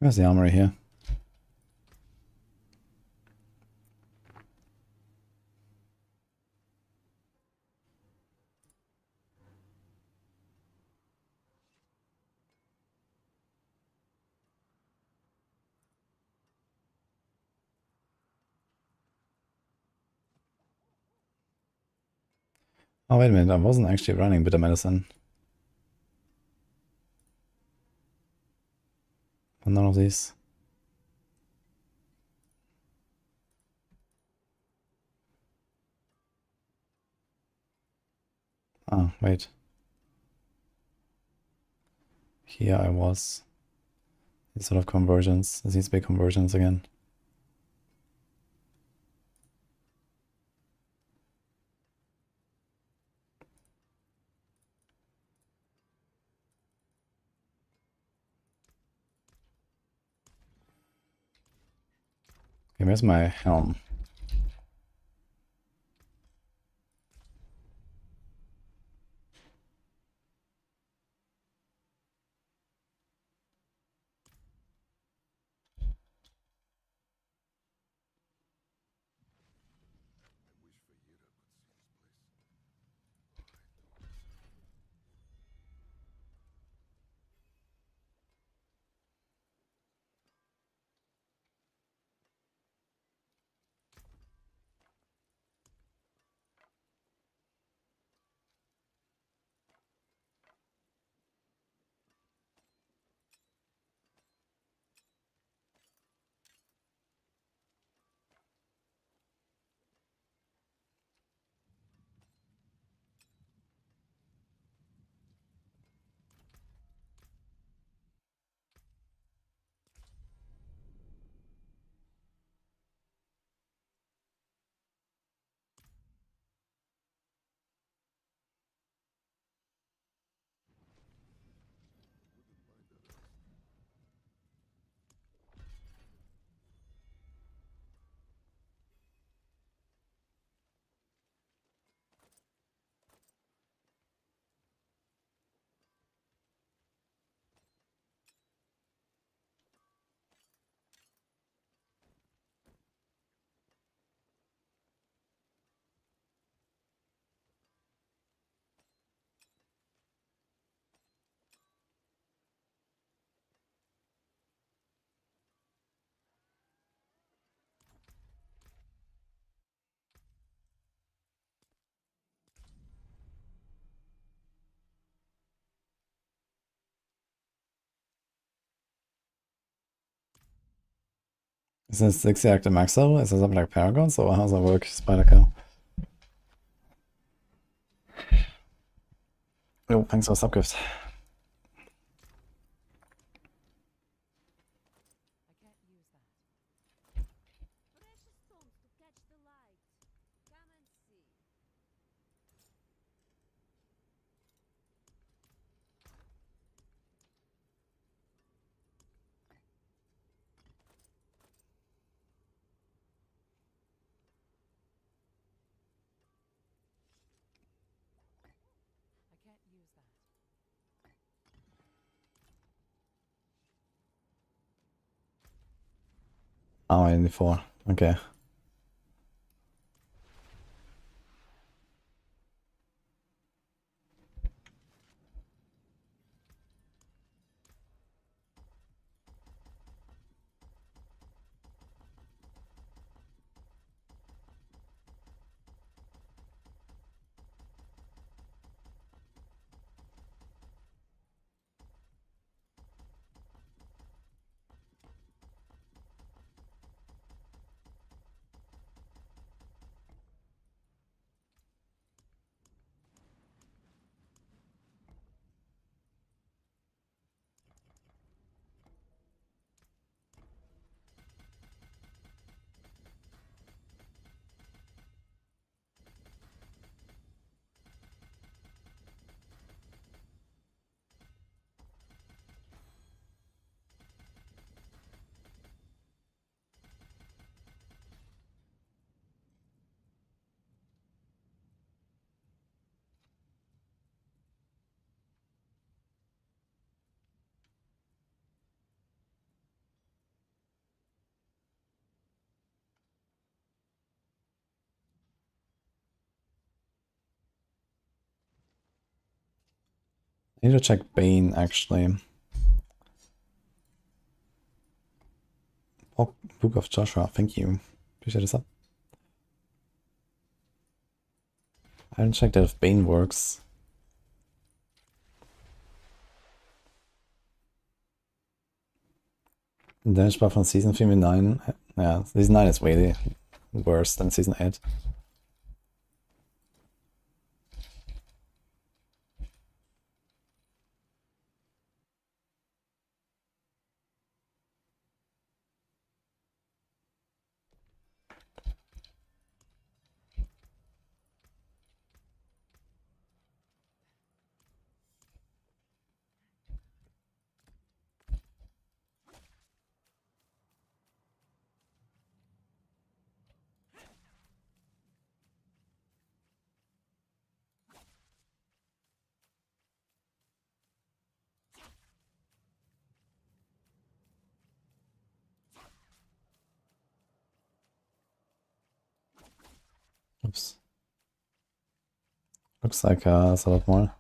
Where's the armory here? Oh, wait a minute, I wasn't actually running bitter medicine. None of these. Oh, wait. Here I was. These sort of conversions. These big conversions again. Okay, where's my helm? Is this 60 active maxo? Is this something like Paragons, or how does that work, Spider-Cow? Oh, thanks for subgift. Oh, 84. Okay. I need to check Bane, actually. Oh, Book of Joshua, thank you. Appreciate this up. I haven't checked out if Bane works. Damage buff on Season 3 with 9. Yeah, Season 9 is way worse than Season 8. Oops. Looks like it's a lot more.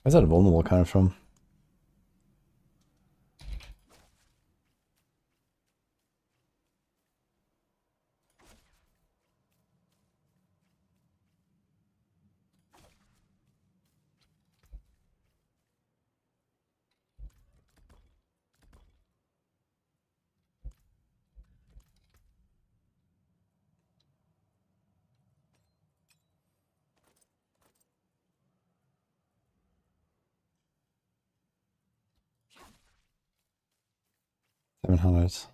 Where's that vulnerable coming from? $700.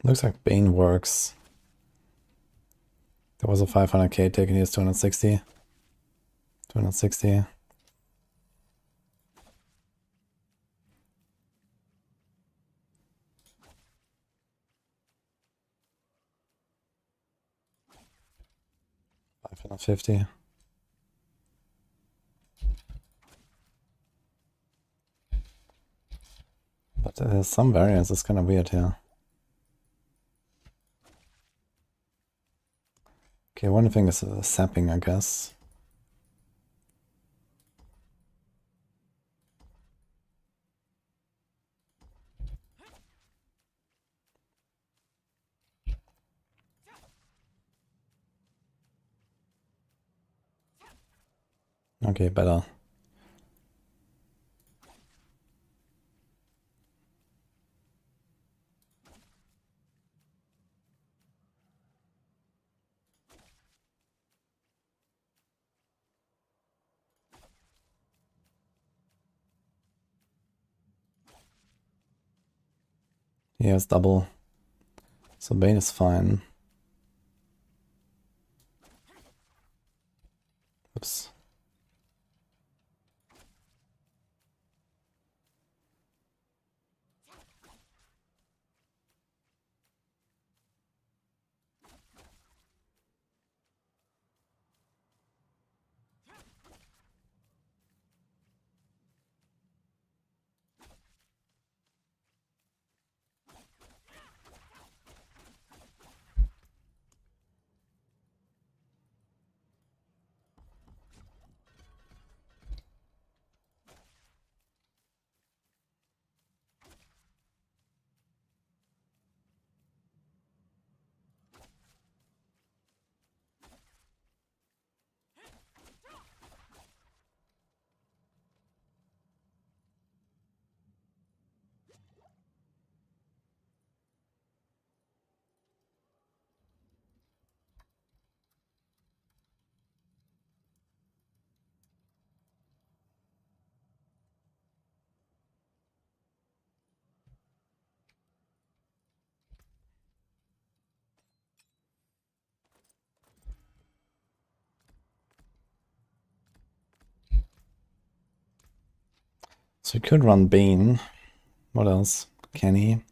Looks like Bane works. There was a 500k taken, here's 260. 260. $550. But there's some variance, it's kind of weird here. Okay, one thing is sapping, I guess. Okay, better. Yeah, it's double. So Bane is fine. Oops. So he could run Bane. What else? Can he?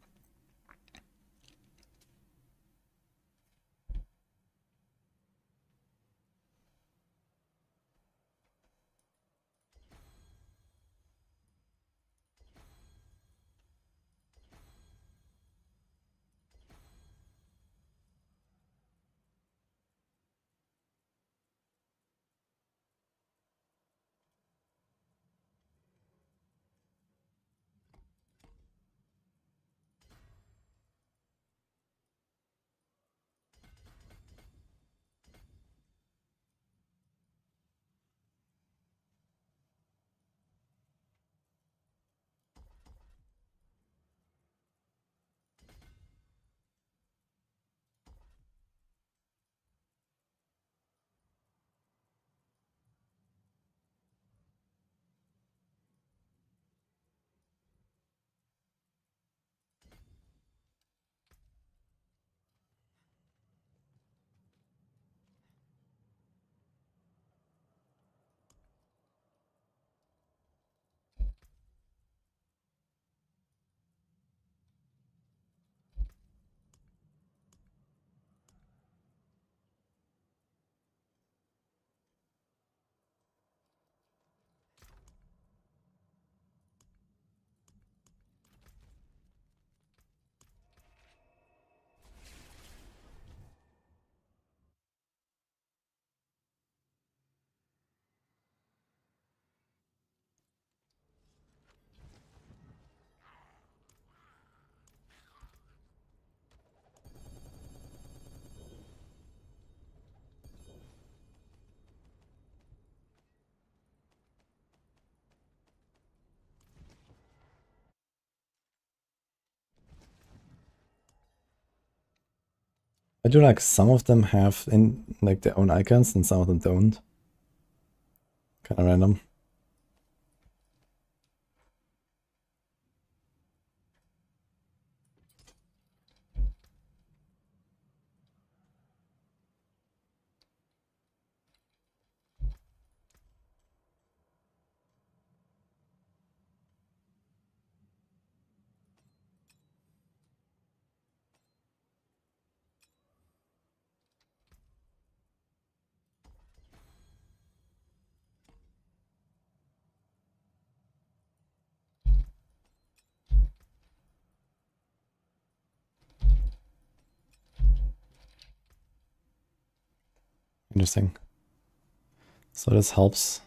I do like some of them have in like their own icons and some of them don't. Kind of random. Interesting. So this helps.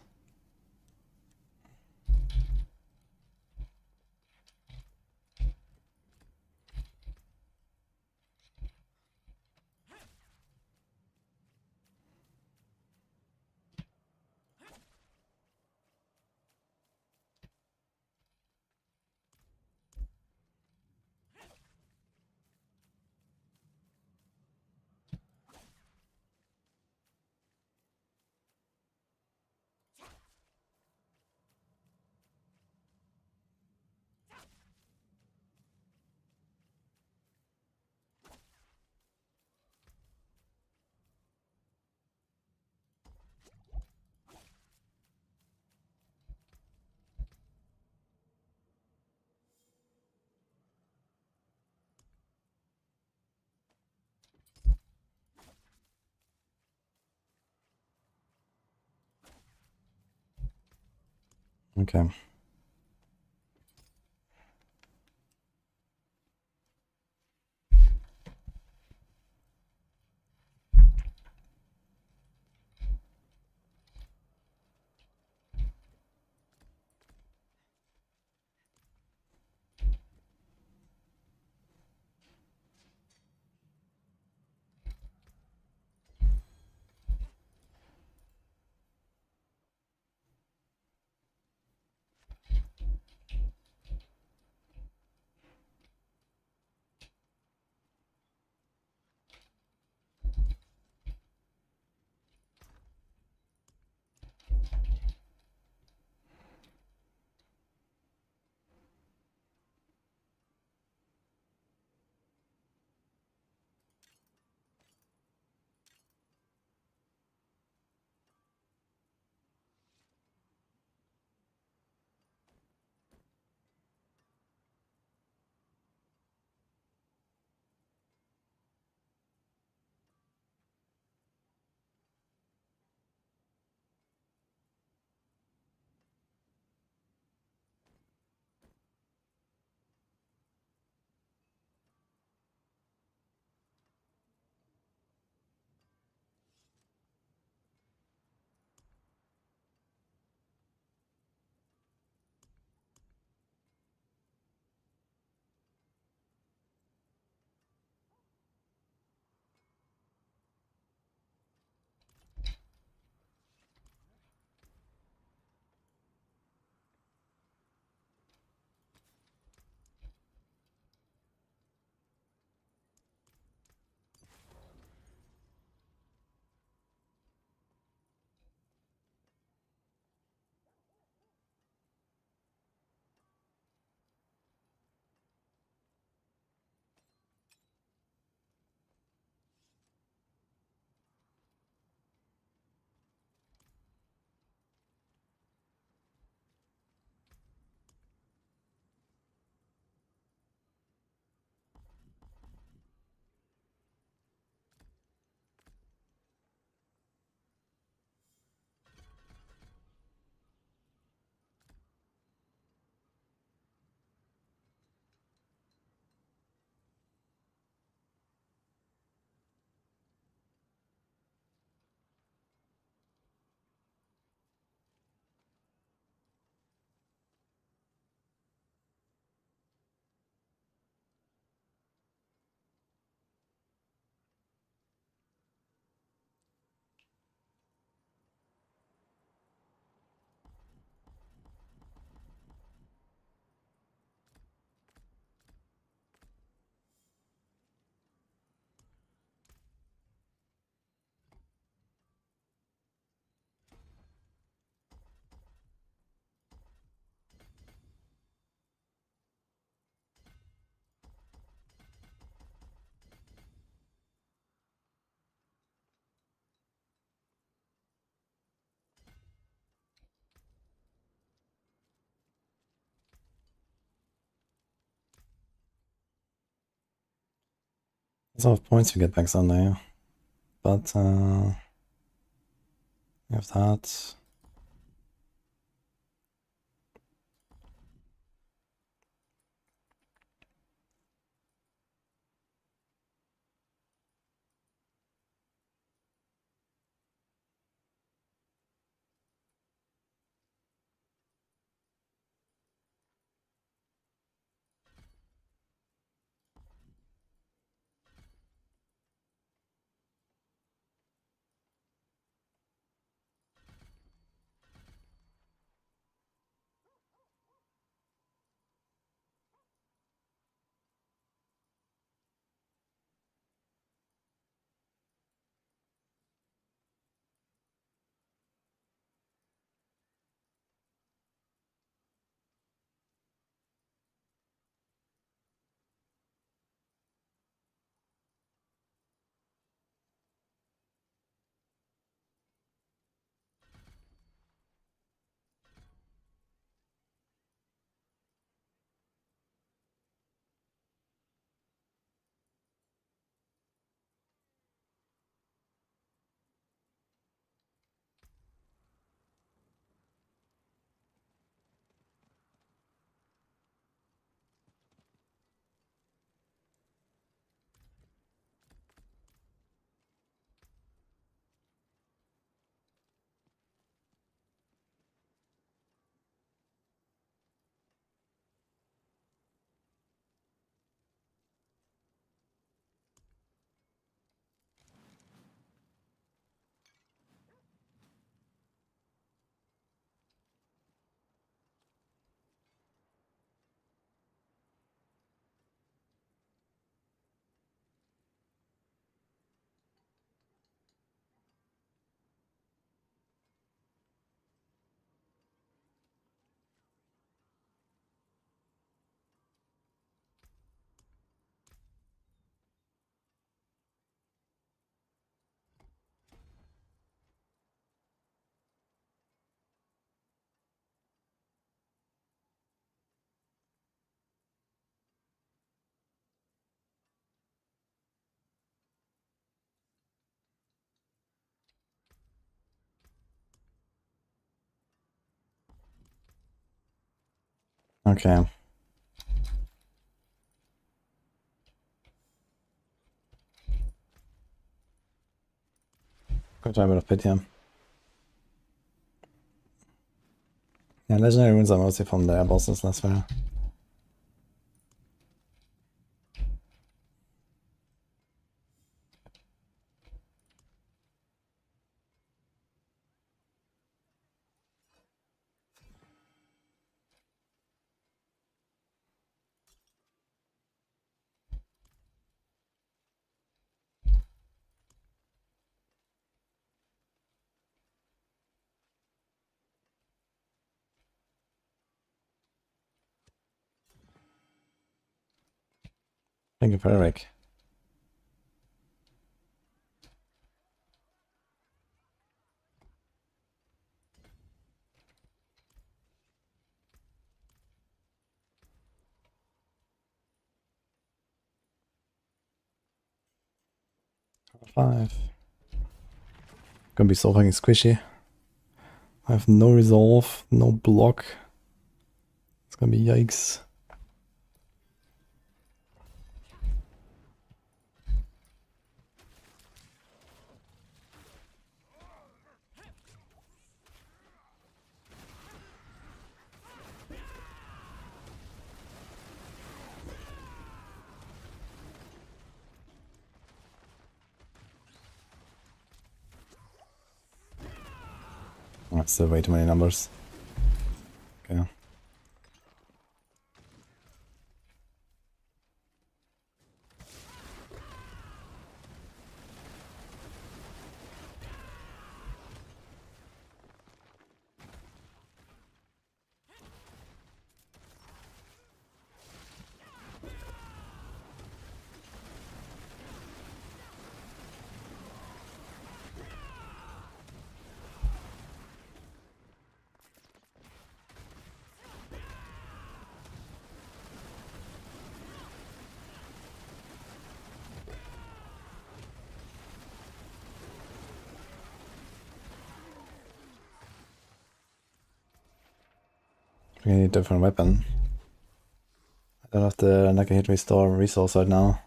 Okay. That's a lot of points we get back Sunday. But we have that. Okay. Good try a bit of pit here. Yeah, legendary runes are mostly from their bosses, that's fair. Thank you for Eric. Five. Gonna be so fucking squishy. I have no resolve, no block. It's gonna be yikes. That's still way too many numbers. Okay. We need a different weapon. I don't have the Necro hit restore resource right now.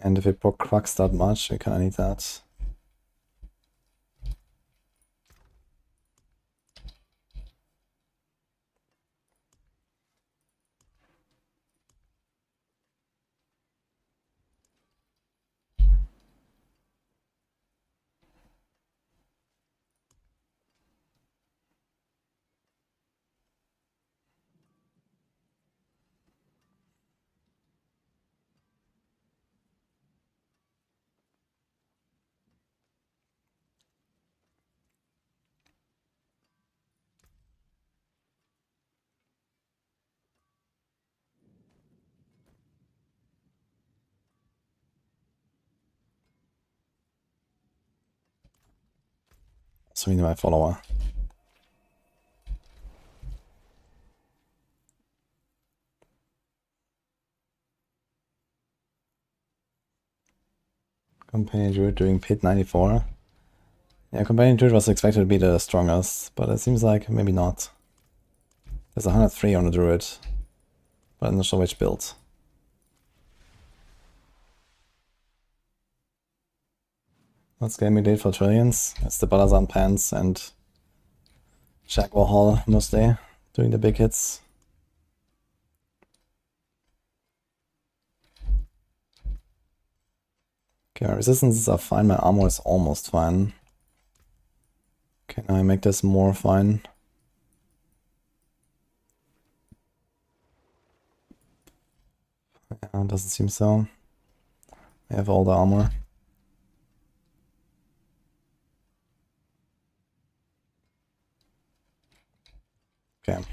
And if we poke Crux that much, we kinda need that. So we need my follower. Companion Druid doing Pit 94. Yeah, Companion Druid was expected to be the strongest, but it seems like maybe not. There's 103 on the Druid, but I'm not sure which build. What's gaming date for Trillions? It's the Balazan Pants and Jaguar Hall mostly doing the big hits. Okay, my resistances are fine, my armor is almost fine. Can I make this more fine? Yeah, doesn't seem so. I have all the armor. Okay.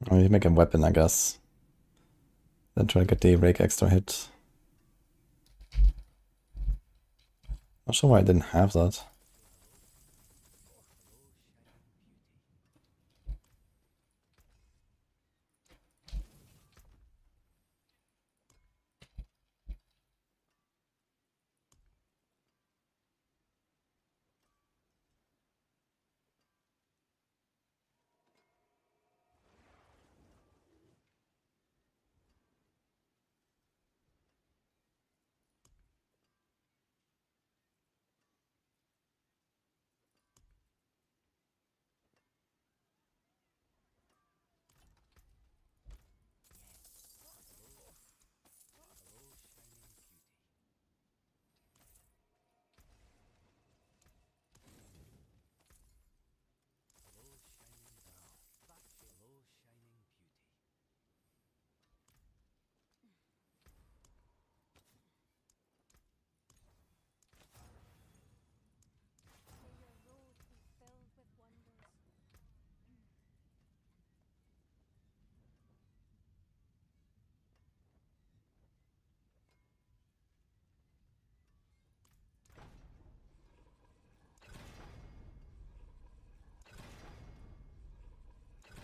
Oh, you make a weapon, I guess. Then try to get the rake extra hit. Not sure why I didn't have that.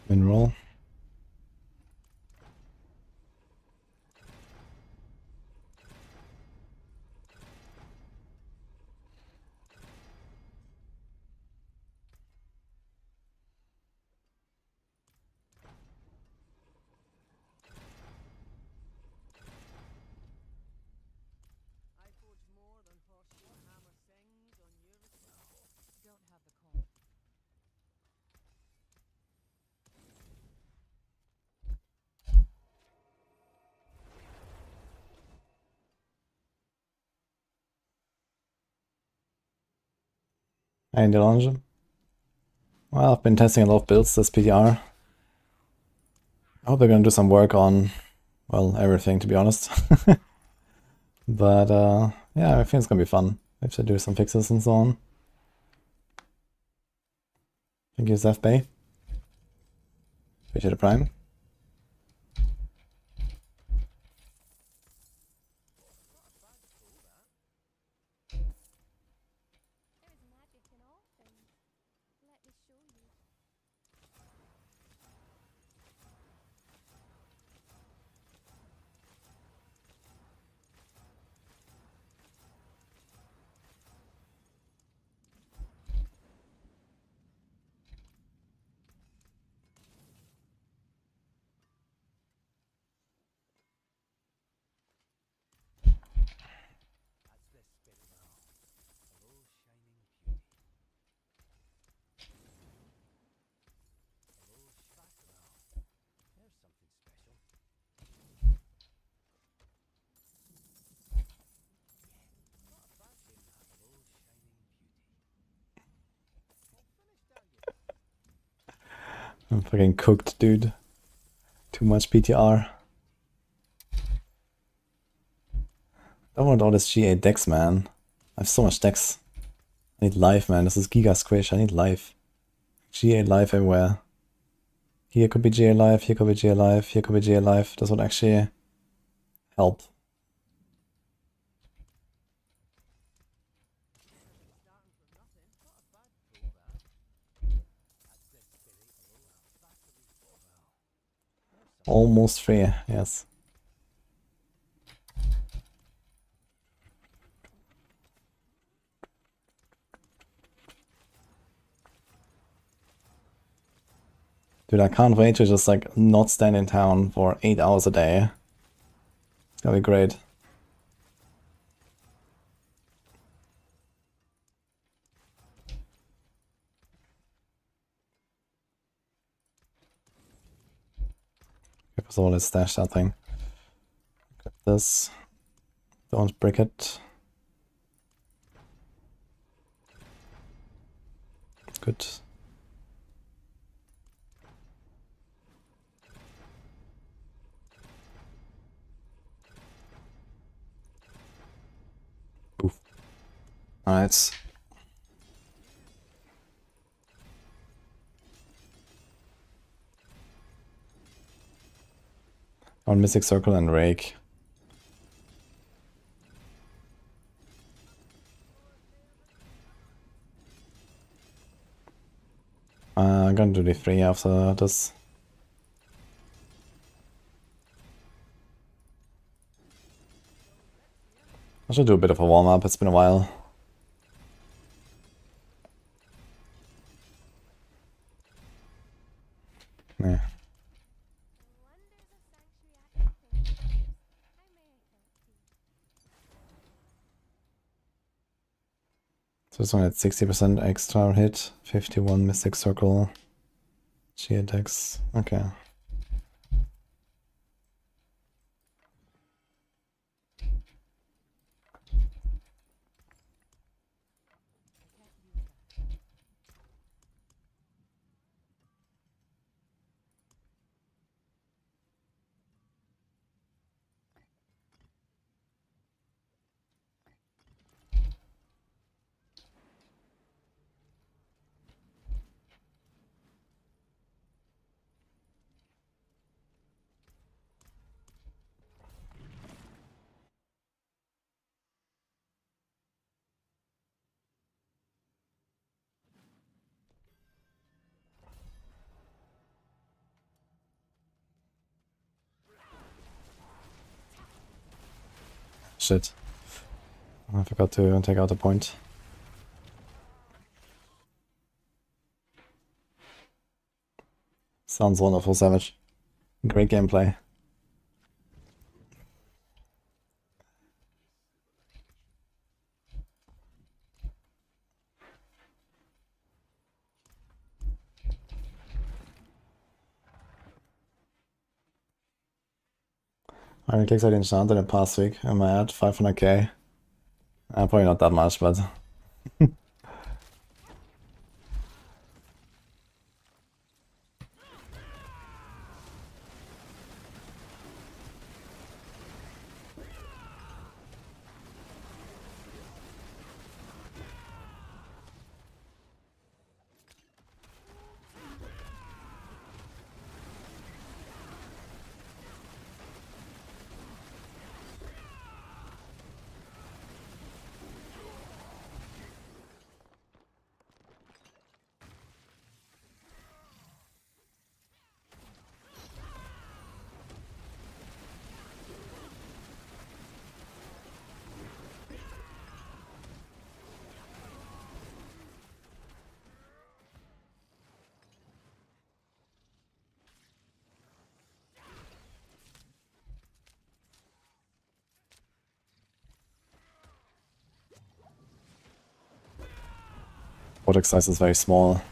Mineral. Hey, Delange. Well, I've been testing a lot of builds this PTR. I hope they're gonna do some work on, well, everything, to be honest. But, yeah, I think it's gonna be fun if they do some fixes and so on. Thank you, Zeph Bay. Appreciate the Prime. I'm fucking cooked, dude. Too much PTR. I want all this GA decks, man. I have so much decks. I need life, man. This is Giga Squish. I need life. GA life everywhere. Here could be GA life, here could be GA life, here could be GA life. This would actually help. Almost free, yes. Dude, I can't wait to just like not stand in town for 8 hours a day. It's gonna be great. First of all, let's stash that thing. Get this. Don't break it. Good. Oof. Alright. On Mystic Circle and Rake. I'm gonna do the 3 after this. I should do a bit of a warm-up, it's been a while. Yeah. So this one at 60% extra hit, 51 Mystic Circle, G attacks. Okay. Shit. I forgot to take out the point. Sounds wonderful, Savage. Great gameplay. How many clicks I enchanted in the past week? Am I at 500k? Probably not that much, but... Vortex size is very small.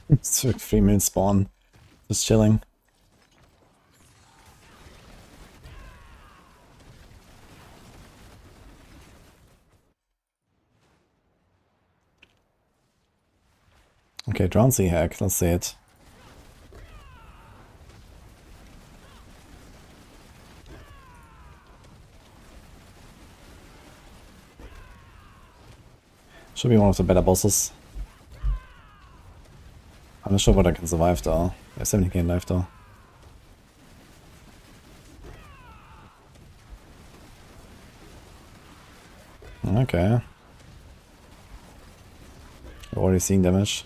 It's like 3-minute spawn. Just chilling. Okay, Drowncy hack, let's see it. Should be one of the better bosses. I'm not sure what I can survive though. I have 70k life though. Okay. We're already seeing damage.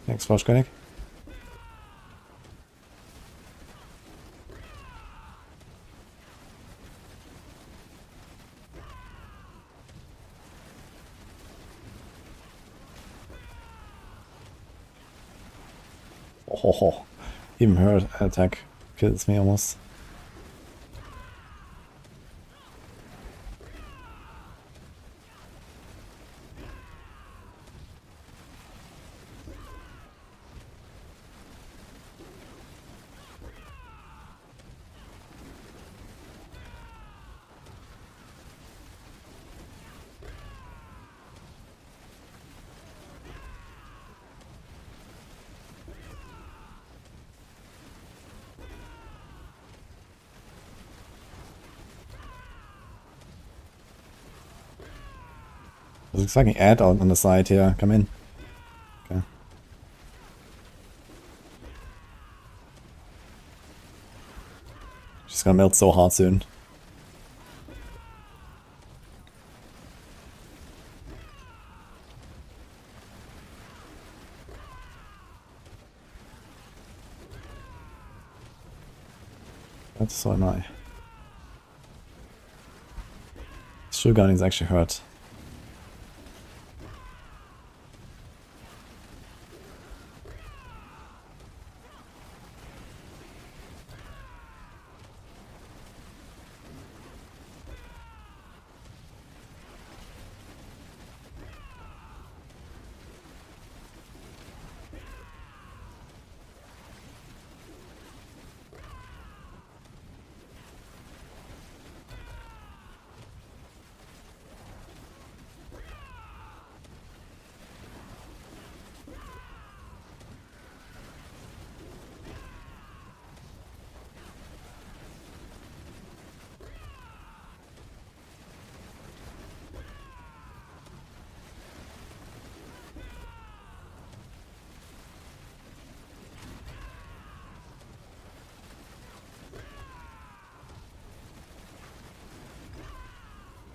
Thanks, Froschkönig. Oh, even her attack kills me almost. There's a fucking ad out on the side here. Come in. Okay. She's gonna melt so hard soon. That's so annoying. Sugargunning is actually hurt.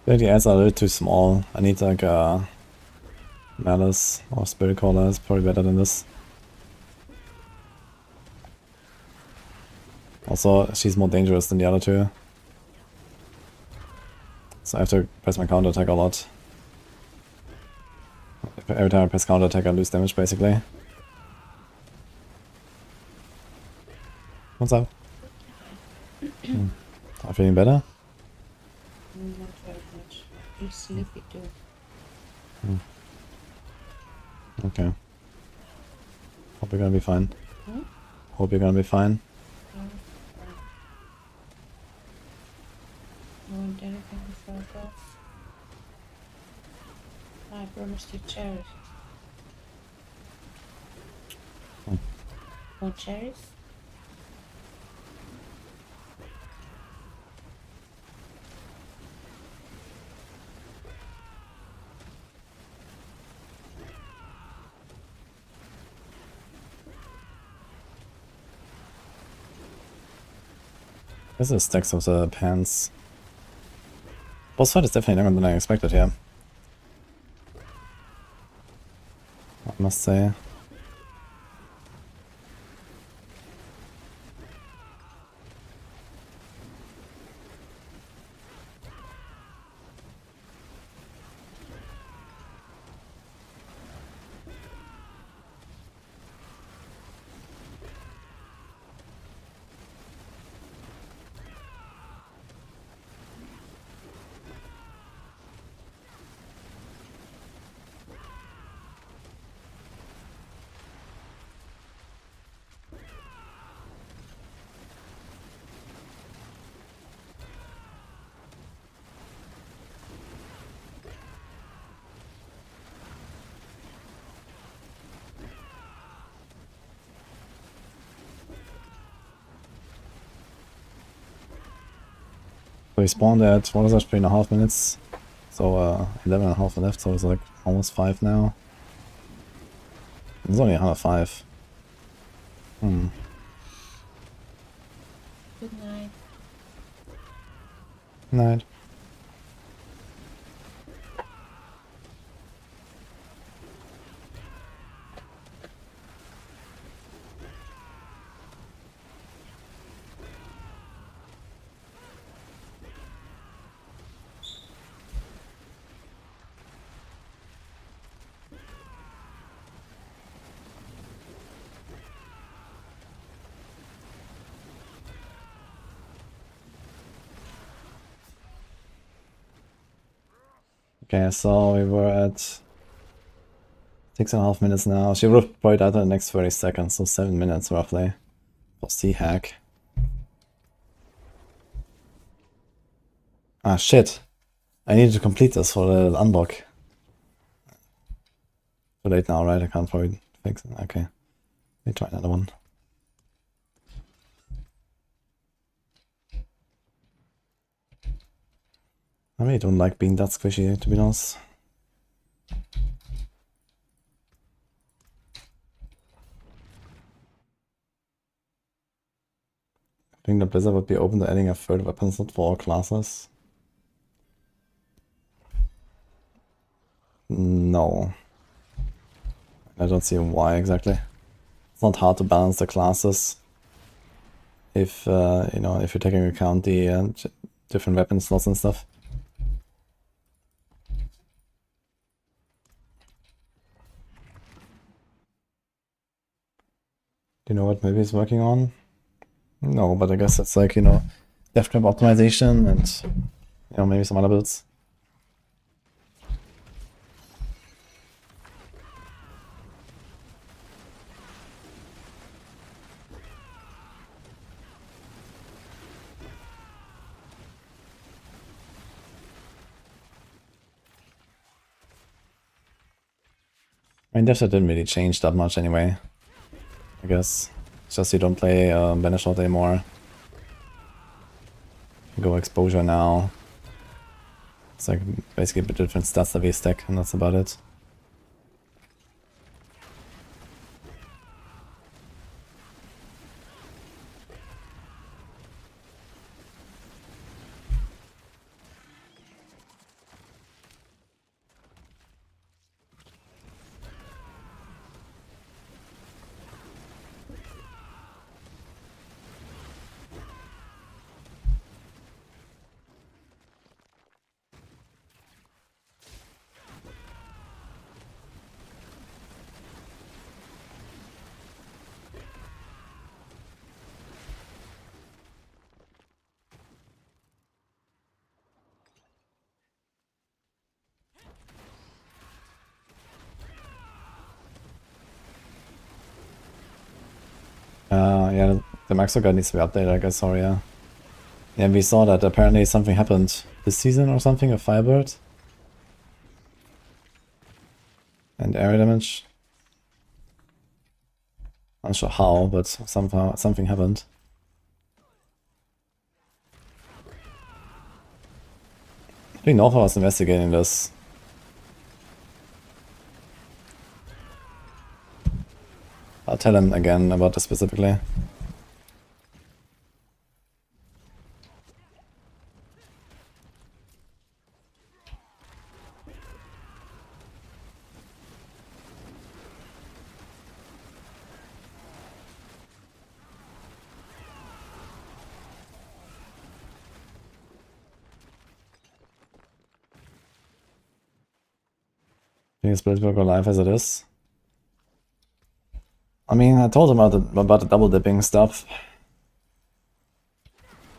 The ads are a little too small. I need like a Malice or Spirit Caller is probably better than this. Also, she's more dangerous than the other two. So I have to press my counter attack a lot. Every time I press counter attack I lose damage basically. What's up? Am I feeling better? Not very much. You're sleepy too. Okay. Hope you're gonna be fine. Hmm? Hope you're gonna be fine. You want anything before I go? I promised you cherries. Want cherries? This is stacks of the pants. Boss fight is definitely longer than I expected here. I must say. So we spawned at, what is that, 3.5 minutes? So 11.5 left, so it's like almost 5 now. It's only 105. Good night. Night. Okay, so we were at 6.5 minutes now. She would have probably died in the next 30 seconds, so 7 minutes roughly for C-hack. Ah, shit. I need to complete this for the unlock. Too late now, right? I can't probably fix it. Okay. Let me try another one. I really don't like being that squishy, to be honest. I think the Blizzard would be open to adding a third weapon slot for all classes. No. I don't see why exactly. It's not hard to balance the classes if, you know, if you're taking into account the different weapon slots and stuff. Do you know what maybe he's working on? No, but I guess it's like, you know, death trap optimization and, you know, maybe some other builds. I mean, death trap didn't really change that much anyway. I guess. It's just you don't play Banishot anymore. You go exposure now. It's like basically a bit different stats that we stack, and that's about it. Yeah, the Maxo guide needs to be updated, I guess, sorry, yeah. Yeah, we saw that apparently something happened this season or something, a Firebird. And area damage. I'm not sure how, but somehow something happened. I think Northa was investigating this. I'll tell him again about this specifically. I think Spirit will go live as it is. I mean, I told him about the double dipping stuff.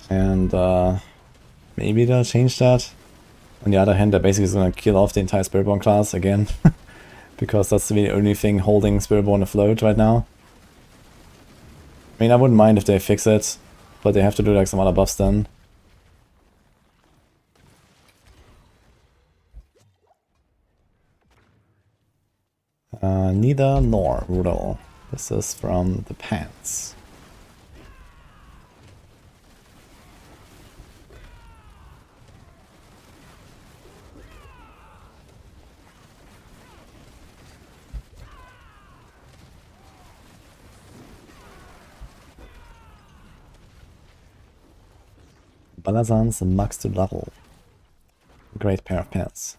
And maybe they'll change that. On the other hand, they're basically gonna kill off the entire Spiritborn class again. Because that's the only thing holding Spiritborn afloat right now. I mean, I wouldn't mind if they fix it, but they have to do like some other buffs then. Neither nor, Rudol. This is from the pants. Balazan's Max to level. Great pair of pants.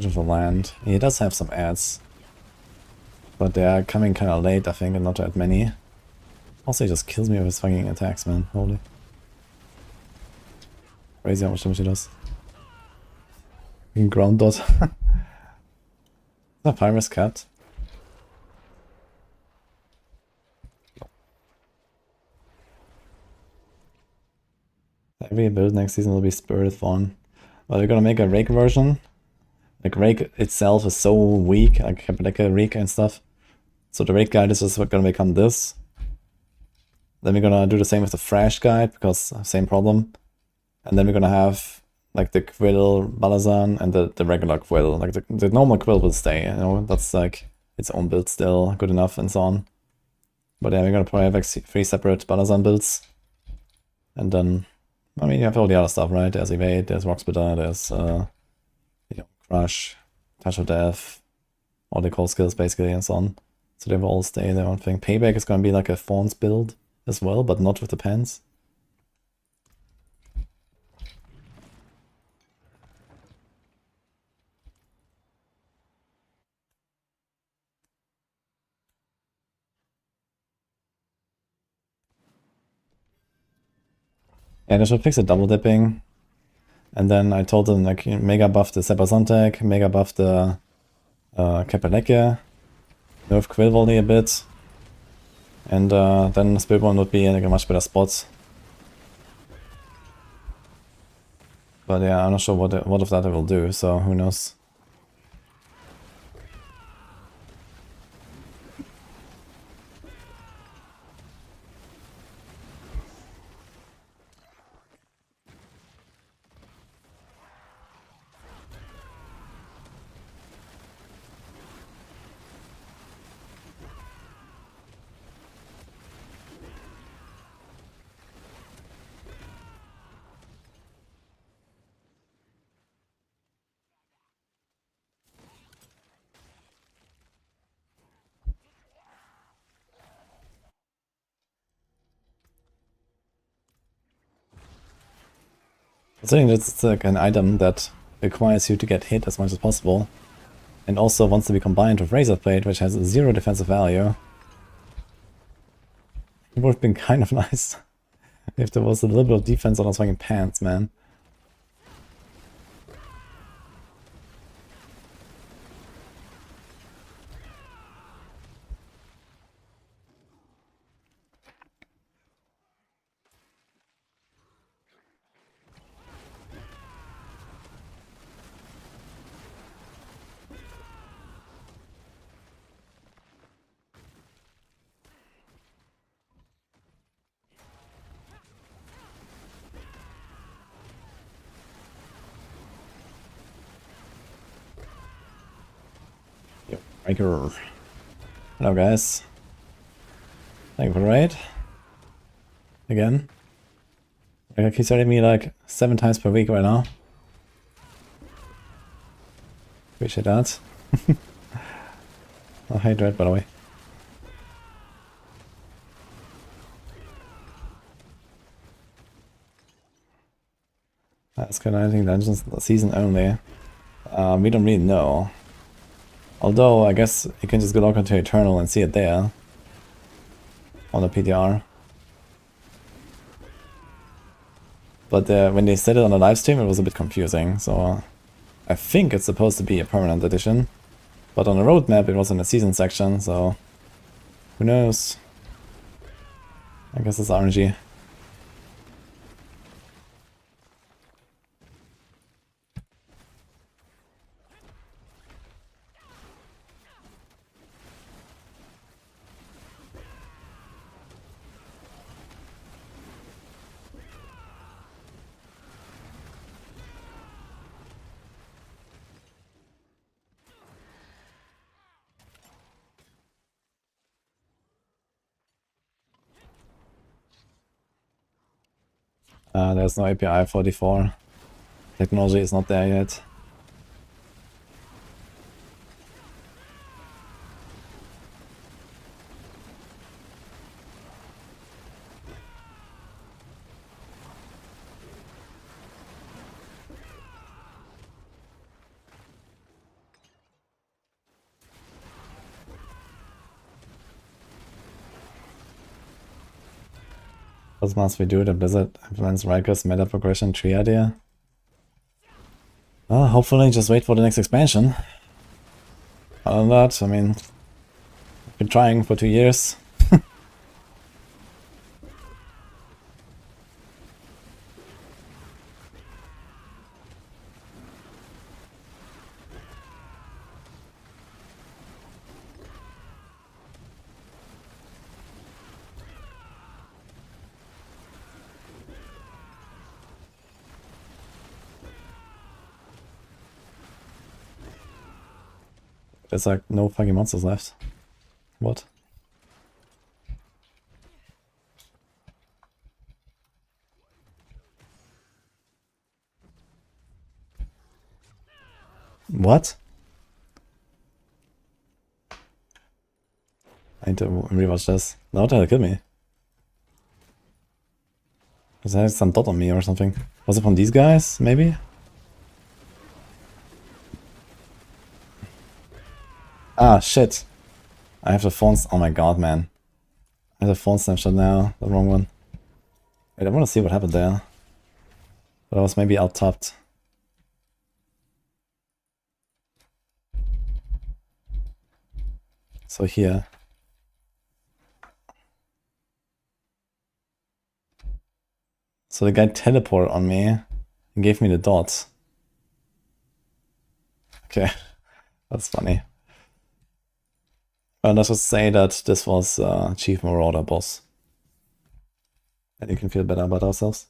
Of the land. He does have some ads, but they are coming kind of late, I think, and not that many. Also, he just kills me with his fucking attacks, man. Holy. Crazy how much damage he does. Ground dot. The Pyrus cat. Every build next season will be Spiritborn. Well, we're gonna make a Rake version. Like, Rake itself is so weak, like a Rake and stuff. So the Rake guide is just gonna become this. Then we're gonna do the same with the Thrash guide, because same problem. And then we're gonna have, like, the Quill Balazan and the regular Quill. Like, the normal Quill will stay, you know? That's, like, its own build still, good enough, and so on. But yeah, we're gonna probably have, like, 3 separate Balazan builds. And then, I mean, you have all the other stuff, right? There's Evade, there's Rock Splitter, there's, Rush, Touch of Death, all the core skills basically, and so on. So they will all stay in their own thing. Payback is going to be like a Thorns build as well, but not with the pants. Yeah, they should fix the double dipping. And then I told them, like, mega buff the Sepasontek, mega buff the Kapaleke, nerf Quill Volley a bit, and then Spiritborn would be in like a much better spot. But yeah, I'm not sure what of that it will do, so who knows. Considering that it's like an item that requires you to get hit as much as possible, and also wants to be combined with Razor Blade, which has 0 defensive value, it would have been kind of nice if there was a little bit of defense on those fucking pants, man. Breaker. Hello guys. Thank you for the raid. Again. He's hitting me like 7 times per week right now. Appreciate that. Oh, hey Dread, by the way. Escalating Dungeons season only. We don't really know. Although, I guess you can just go log into Eternal and see it there. On the PTR. But when they said it on the live stream, it was a bit confusing, so I think it's supposed to be a permanent edition. But on the roadmap, it was in the season section, so who knows? I guess it's RNG. There's no API 44. Technology is not there yet. What must we do? The Blizzard implements Riker's meta progression tree idea? Well, hopefully just wait for the next expansion. Other than that, I mean, I've been trying for 2 years. There's like no fucking monsters left. What? What? I need to rewatch this. No, trying to kill me. Does it have some dot on me or something? Was it from these guys, maybe? Ah, shit. I have the phone. Oh my god, man. I have the phone snapshot now. The wrong one. Wait, I want to see what happened there. But I was maybe out topped. So here. So the guy teleported on me and gave me the dots. Okay, that's funny. Let's just say that this was Chief Marauder boss. And you can feel better about ourselves.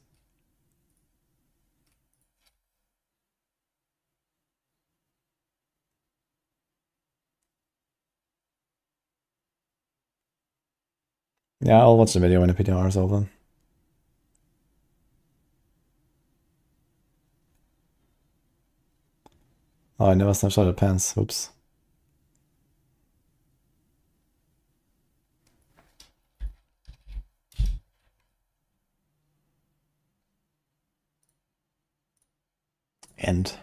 Yeah, I'll watch the video when the PTR is over. Oh, I never snapshotted pants. Oops. End.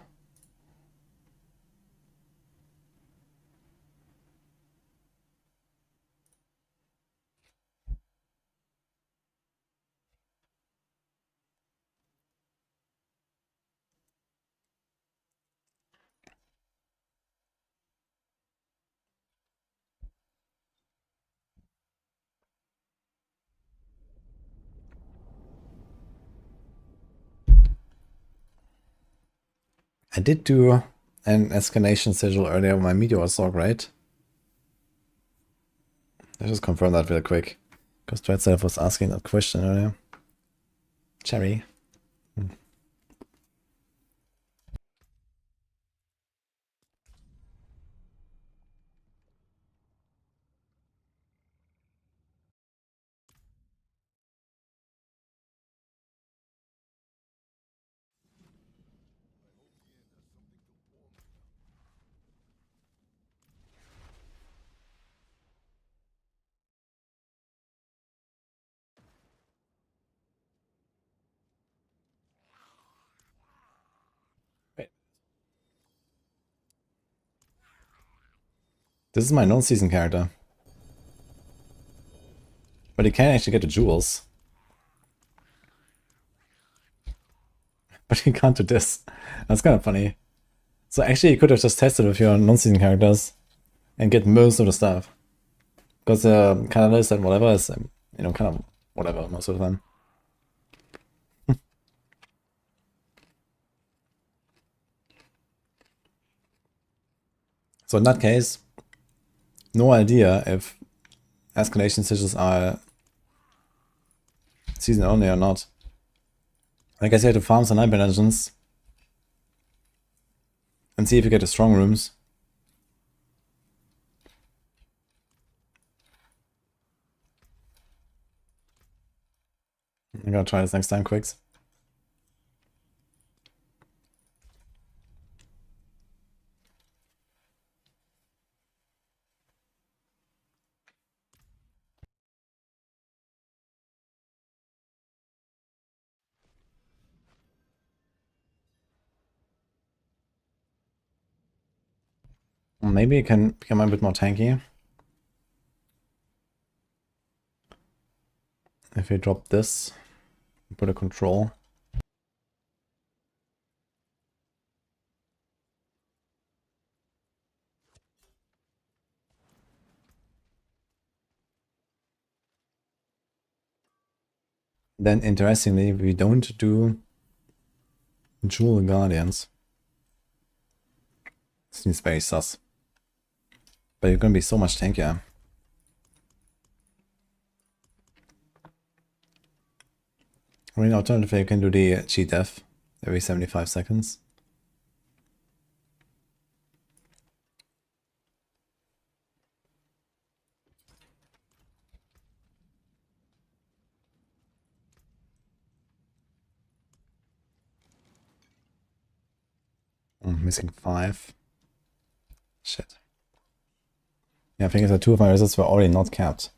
I did do an escalation sigil earlier with my Meteor Sorc, right? Let's just confirm that real quick. Because Dreadself was asking that question earlier. Cherry. This is my non-season character. But he can actually get the jewels. But he can't do this. That's kind of funny. So actually you could have just tested with your non-season characters and get most of the stuff. Because catalyst and whatever is, you know, kind of whatever most of the time. So in that case, no idea if escalation sigils are season only or not. I guess you have to farm some Nightmare Dungeons and see if you get the strong rooms. I'm gonna try this next time, quicks. Maybe it can become a bit more tanky. If we drop this, put a control. Then interestingly, we don't do Jewel Guardians. Seems very sus. But you're gonna be so much tankier. I mean, alternatively, you can do the cheat death every 75 seconds. I'm missing 5. Shit. Yeah, I think it's that 2 of my results were already not capped.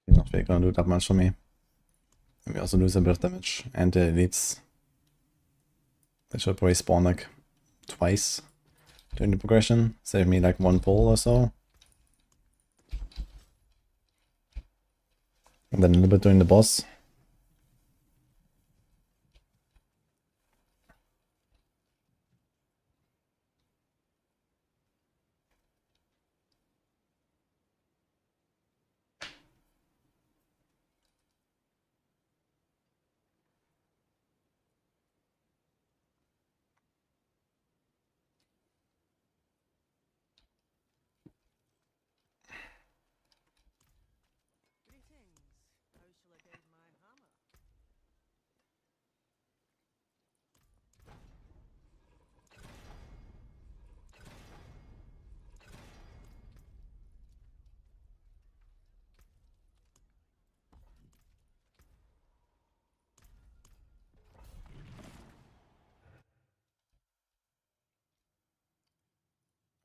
Not really gonna do that much for me. And we also lose a bit of damage. And the elites. They should probably spawn like twice during the progression. Save me like 1 pull or so. And then a little bit during the boss.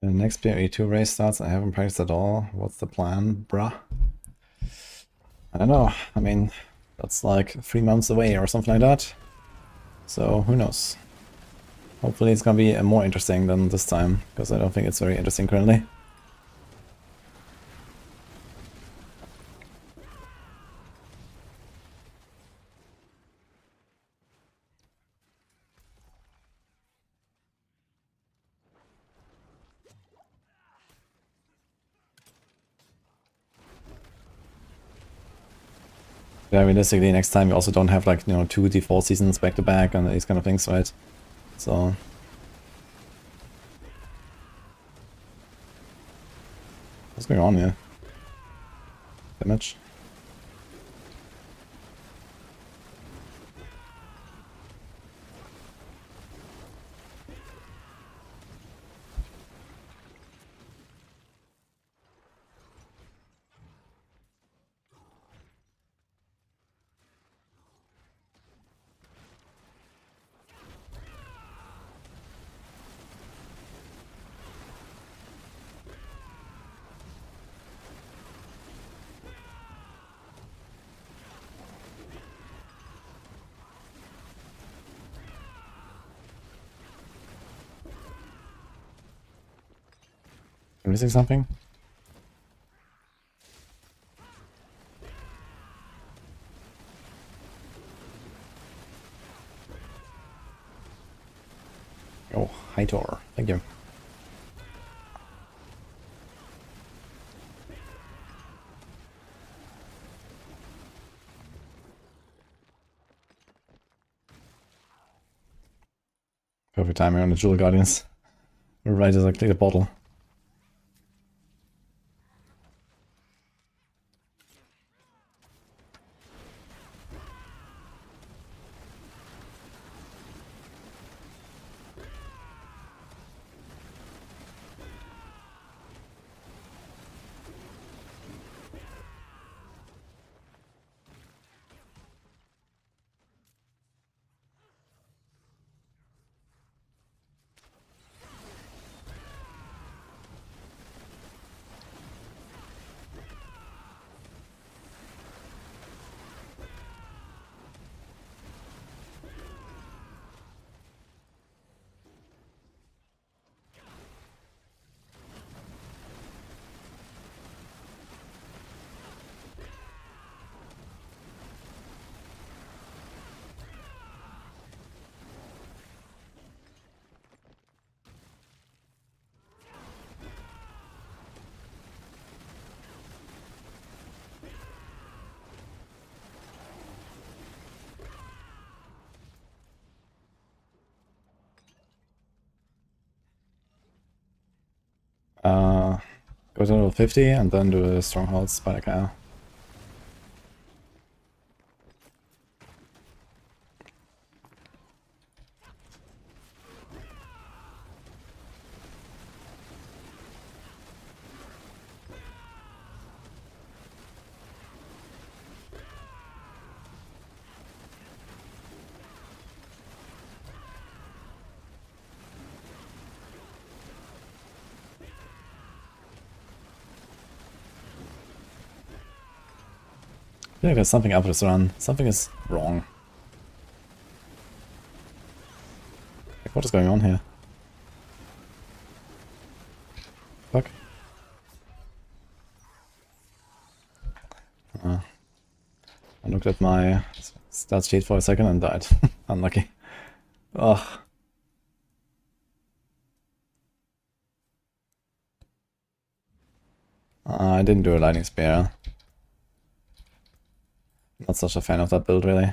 The next PoE2 race starts. I haven't practiced at all. What's the plan, bruh? I don't know. I mean, that's like 3 months away or something like that. So who knows? Hopefully it's gonna be more interesting than this time, because I don't think it's very interesting currently. Yeah, realistically, next time we also don't have like, you know, 2 default seasons back to back and these kind of things, right? So what's going on here? Damage? I'm missing something? Oh, Hightor. Thank you. Perfect timing on the Jewel Guardians. Right as I click the bottle. Go to level 50 and then do a Strongholds by the cow. I feel like there's something up with this run. Something is wrong. Like, what is going on here? Fuck. I looked at my stats sheet for a second and died. Unlucky. Ugh. I didn't do a lightning spear. Not such a fan of that build, really.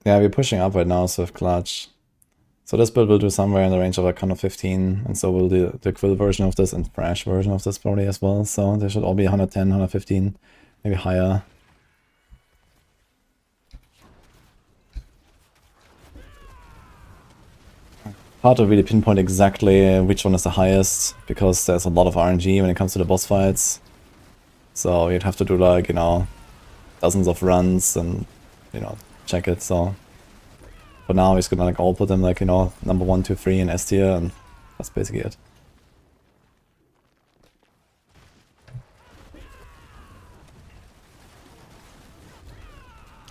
Yeah, we're pushing up right now, Swift Clutch. So this build will do somewhere in the range of like 115, and so will the Quill version of this and Thrash version of this probably as well. So they should all be 110, 115, maybe higher. Hard to really pinpoint exactly which one is the highest, because there's a lot of RNG when it comes to the boss fights. So you'd have to do like, you know, dozens of runs and, you know, check it. So for now, we're just gonna like all put them like, you know, number 1, 2, 3 in S tier, and that's basically it.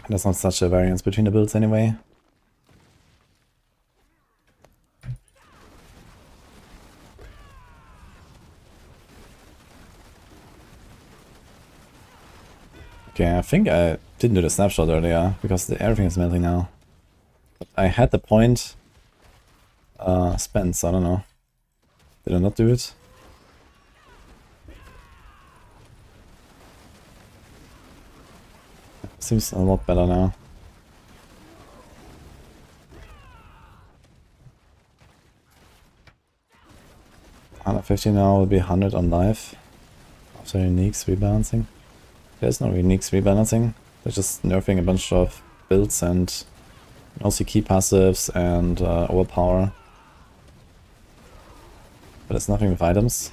And there's not such a variance between the builds anyway. Okay, I think I didn't do the snapshot earlier, because everything is melting now. But I had the point spent, so I don't know. Did I not do it? Seems a lot better now. $150 now will be 100 on live. After uniques rebalancing. There's no uniques rebalancing. They're just nerfing a bunch of builds and also key passives and overpower. But it's nothing with items.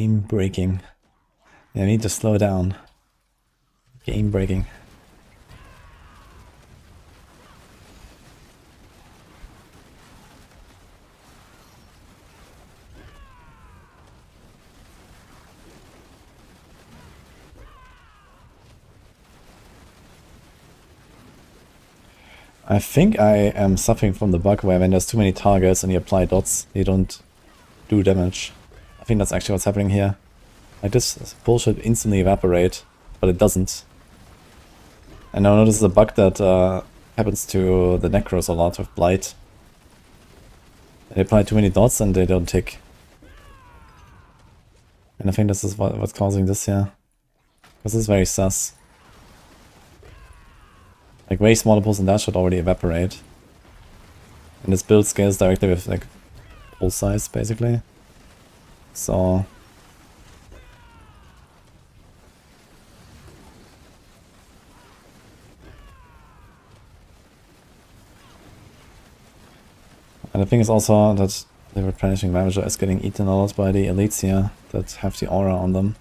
Game breaking. Yeah, I need to slow down. Game breaking. I think I am suffering from the bug where when there's too many targets and you apply dots, you don't do damage. I think that's actually what's happening here. Like this bullshit instantly evaporate, but it doesn't. And I know this is a bug that happens to the Necros a lot with Blight. They apply too many dots and they don't tick. And I think this is what's causing this here. This is very sus. Like way smaller pulls than that should already evaporate. And this build scales directly with like pull size basically. So and the thing is also that the replenishing Ravager is getting eaten a lot by the elites here that have the aura on them.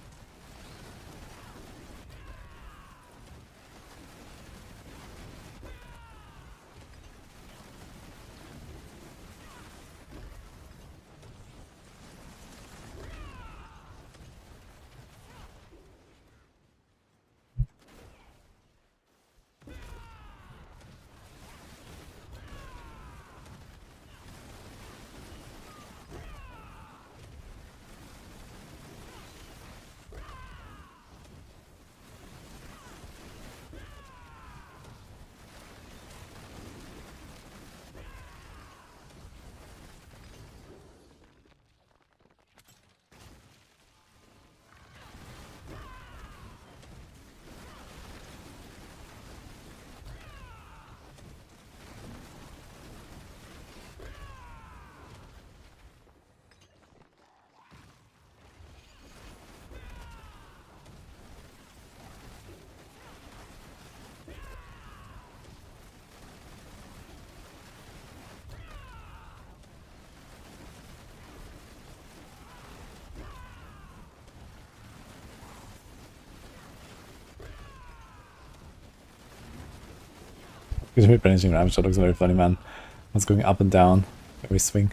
This replenishing Ravager looks very funny, man. It's going up and down every swing.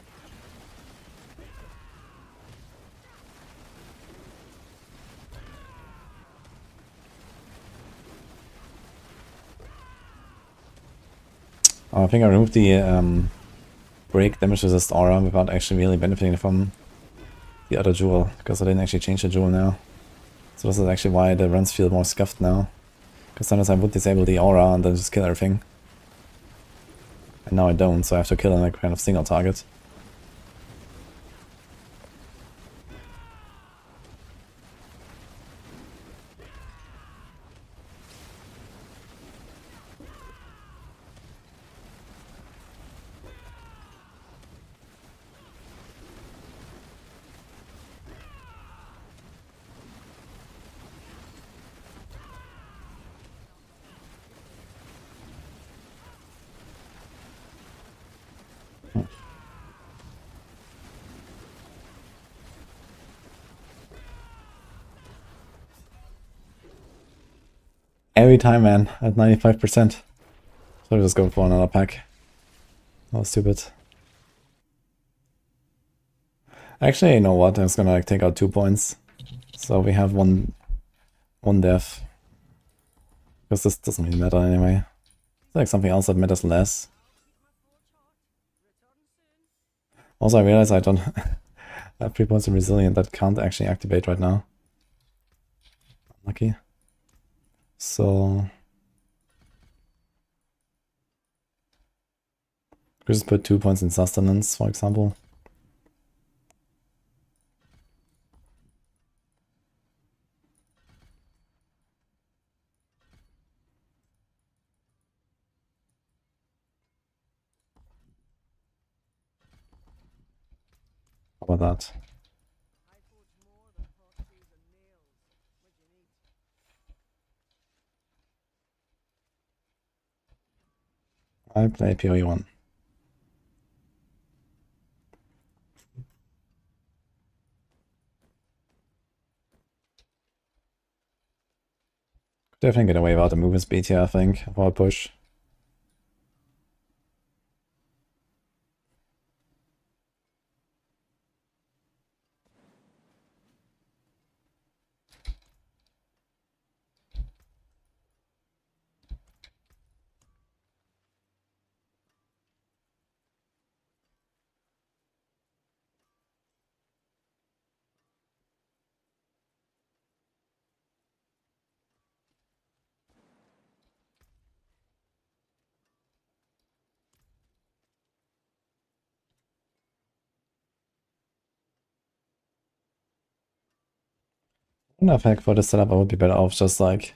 I think I removed the break damage resist aura without actually really benefiting from the other jewel, because I didn't actually change the jewel now. So this is actually why the runs feel more scuffed now. Because sometimes I would disable the aura and then just kill everything. And now I don't, so I have to kill on a kind of single target. Every time, man, at 95%. So I'll just go for another pack. That was stupid. Actually, you know what? I'm just gonna like take out 2 points. So we have one death. Because this doesn't really matter anyway. It's like something else that matters less. Also, I realize I don't have 3 points in Resilient that can't actually activate right now. Lucky. So we just put 2 points in Sustenance, for example. How about that? I play PoE1. Definitely get away without the movement speed here, I think, for a push. I think for this setup I would be better off just like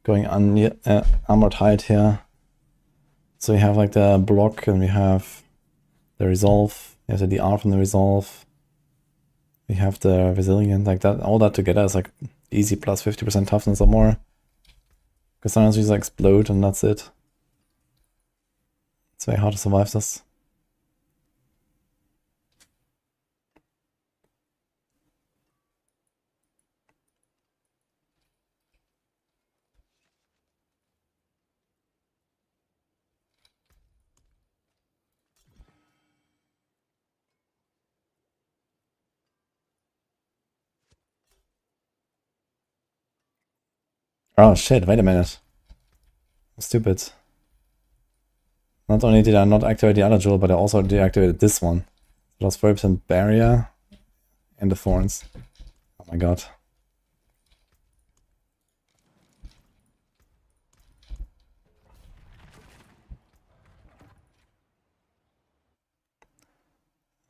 going armored hide here. So we have like the block and we have the resolve, we have the DR from the resolve, we have the resilient, like that, all that together is like easy plus 50% toughness or more. Because sometimes you just explode and that's it. It's very hard to survive this. Oh shit, wait a minute. I'm stupid. Not only did I not activate the other jewel, but I also deactivated this one. It was 40% barrier and the thorns. Oh my god.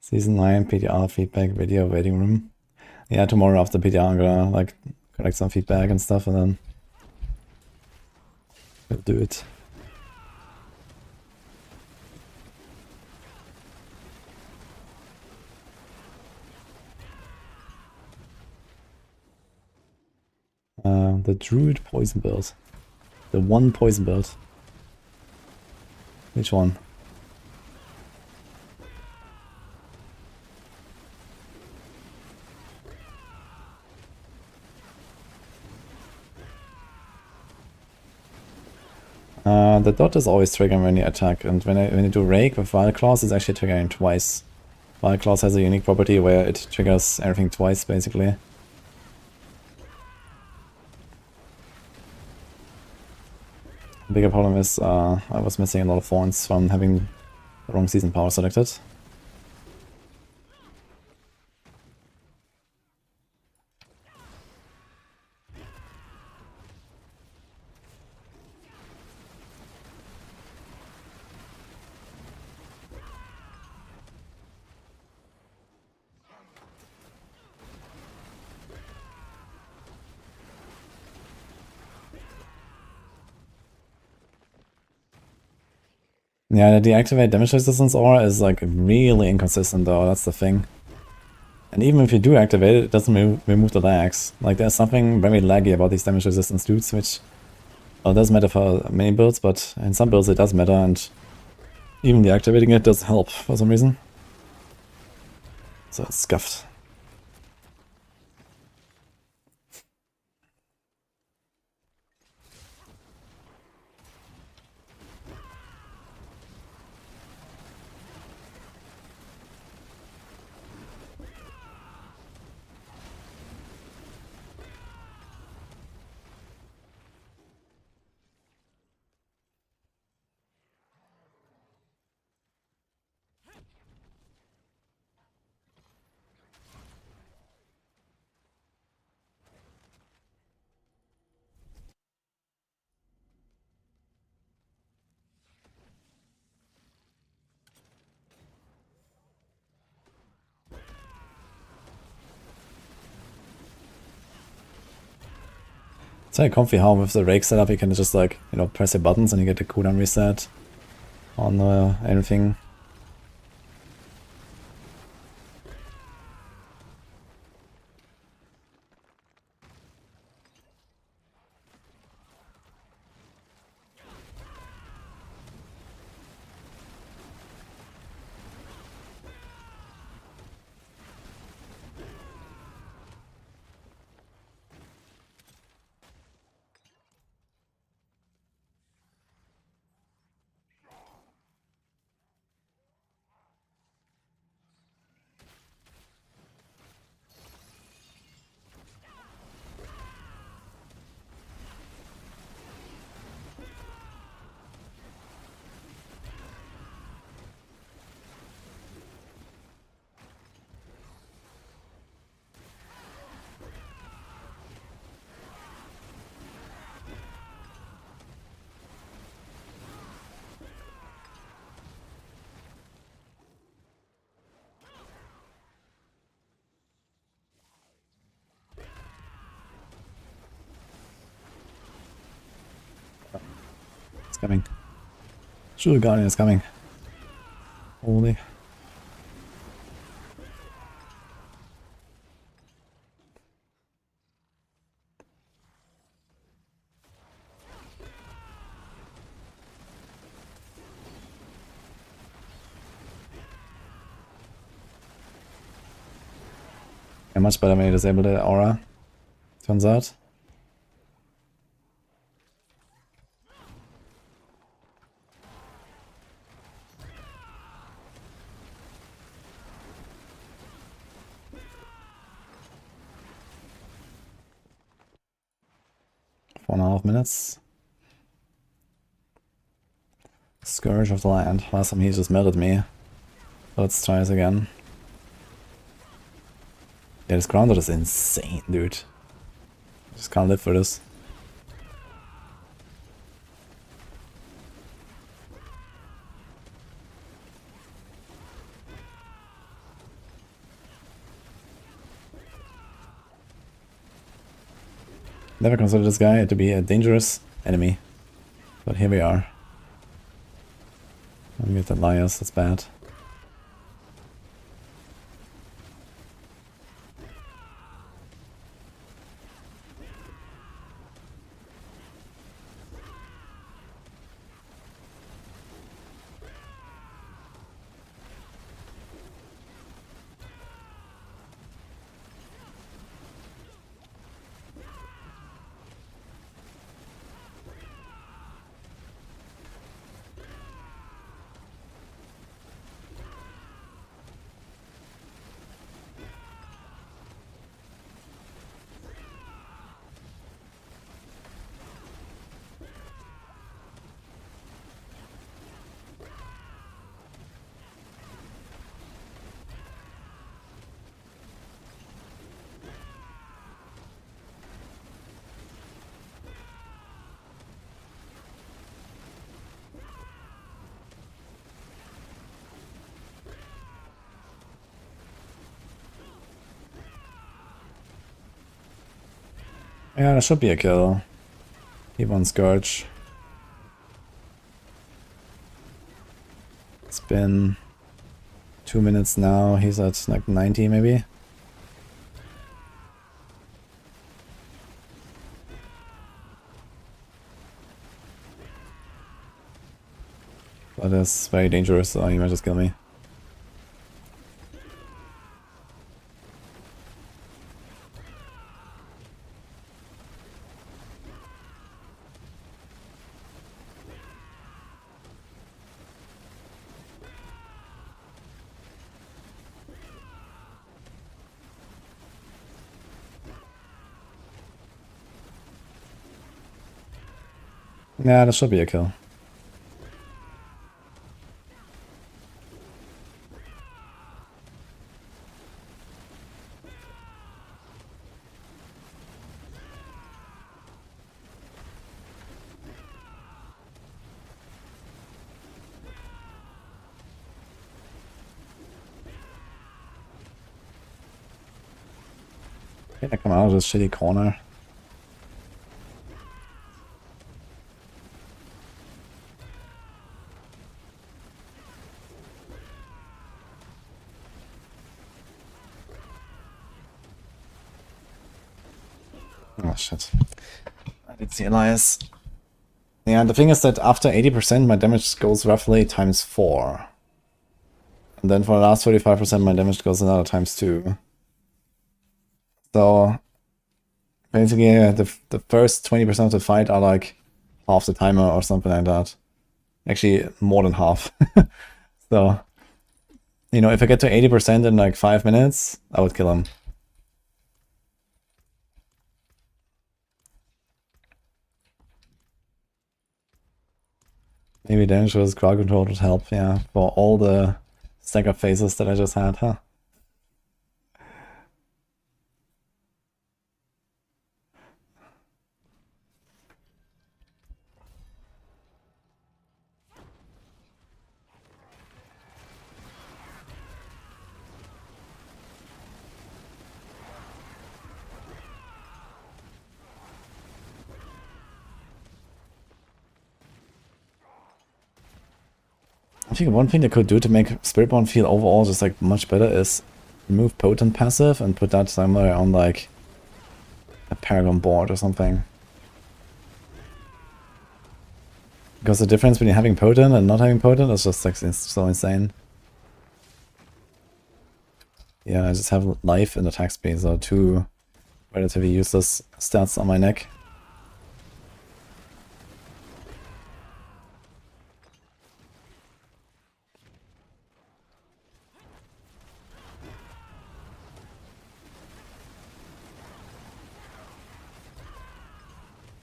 Season 9 PTR feedback video waiting room. Yeah, tomorrow after PTR I'm gonna like collect some feedback and stuff and then we'll do it. The Druid poison build. The one poison build. Which one? The dot is always triggering when you attack, and when you do Rake with Wild Claws, it's actually triggering twice. Wild Claws has a unique property where it triggers everything twice, basically. The bigger problem is I was missing a lot of thorns from having the wrong season power selected. Yeah, the deactivate damage resistance aura is like really inconsistent though, that's the thing. And even if you do activate it, it doesn't remove the lags. Like there's something very laggy about these damage resistance dudes, which doesn't matter for many builds, but in some builds it does matter, and even deactivating it does help for some reason. So it's scuffed. It's very comfy how with the rake setup you can just like, you know, press the buttons and you get the cooldown reset on everything. coming. Sure, Guardian is coming. Holy. Yeah, much better when you disable the aura. Turns out. Four and a half minutes. Scourge of the Land. Last time he just melted me. Let's try this again. Yeah, this grounded is insane, dude. I just can't live for this. Never considered this guy to be a dangerous enemy. But here we are. Let me get that Lias, that's bad. Yeah, that should be a kill. He won Scourge. It's been 2 minutes now. He's at like 90 maybe. That is very dangerous, so he might just kill me. Yeah, that should be a kill. Okay, come out of this shitty corner. Oh shit. I did see Elias. Yeah, the thing is that after 80% my damage goes roughly times 4. And then for the last 35% my damage goes another times 2. So basically the first 20% of the fight are like half the timer or something like that. Actually more than half. So, you know, if I get to 80% in like 5 minutes, I would kill him. Maybe dangerous crowd control would help, yeah, for all the stack of phases that I just had, huh? I think one thing they could do to make Spiritborn feel overall just like much better is remove Potent passive and put that somewhere on like a Paragon board or something. Because the difference between having Potent and not having Potent is just like so insane. Yeah, I just have life and attack speed, so two relatively useless stats on my neck.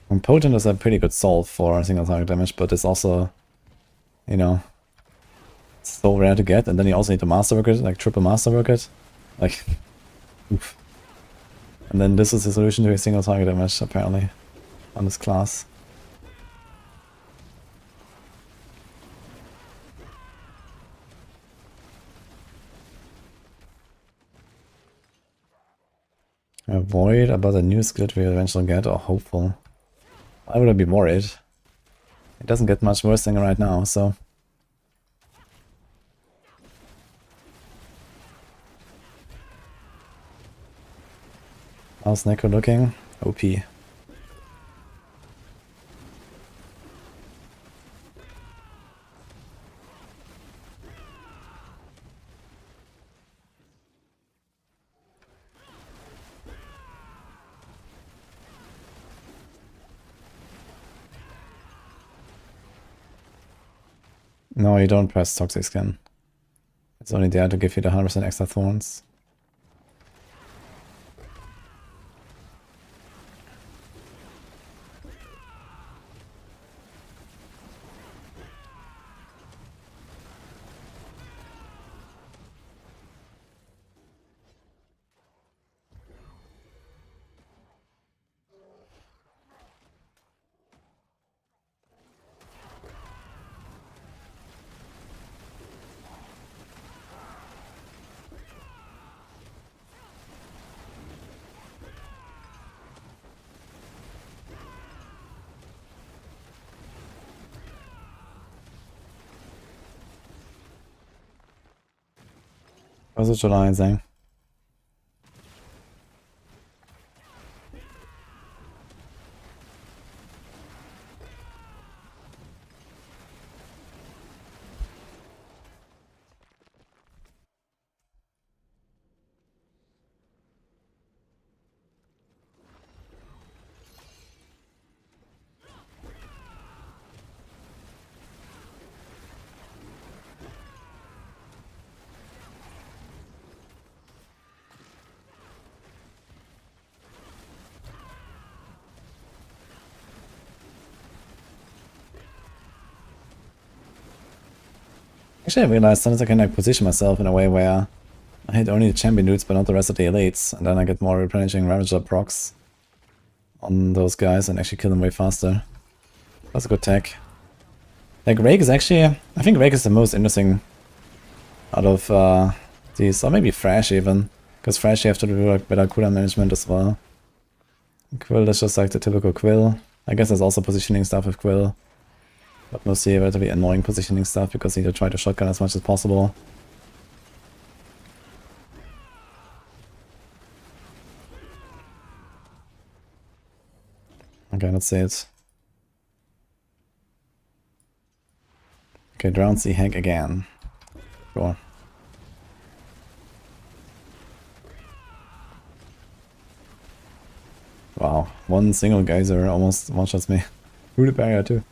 And Potent is a pretty good solve for single target damage, but it's also, you know, so rare to get, and then you also need to masterwork it, like triple masterwork it. Like, oof. And then this is the solution to a single target damage, apparently, on this class. I'm worried about the new skill we eventually get, or hopeful. Why would I be worried? It doesn't get much worse than right now, so... How's Necro looking? OP. No, you don't press Toxic Skin. It's only there to give you the 100% extra thorns. Visualizing. Actually, I realized sometimes I can like position myself in a way where I hit only the champion dudes but not the rest of the elites, and then I get more replenishing Ravager procs on those guys and actually kill them way faster. That's a good tech. Like Rake is actually, I think Rake is the most interesting out of these, or maybe Thrash even, because Thrash you have to do like better cooldown management as well. Quill is just like the typical Quill. I guess there's also positioning stuff with Quill. But mostly relatively annoying positioning stuff because you need to try to shotgun as much as possible. Okay, let's see it. Okay, drown Sea Hag again. Sure. Wow, one single geyser almost one-shots me. Through the barrier too.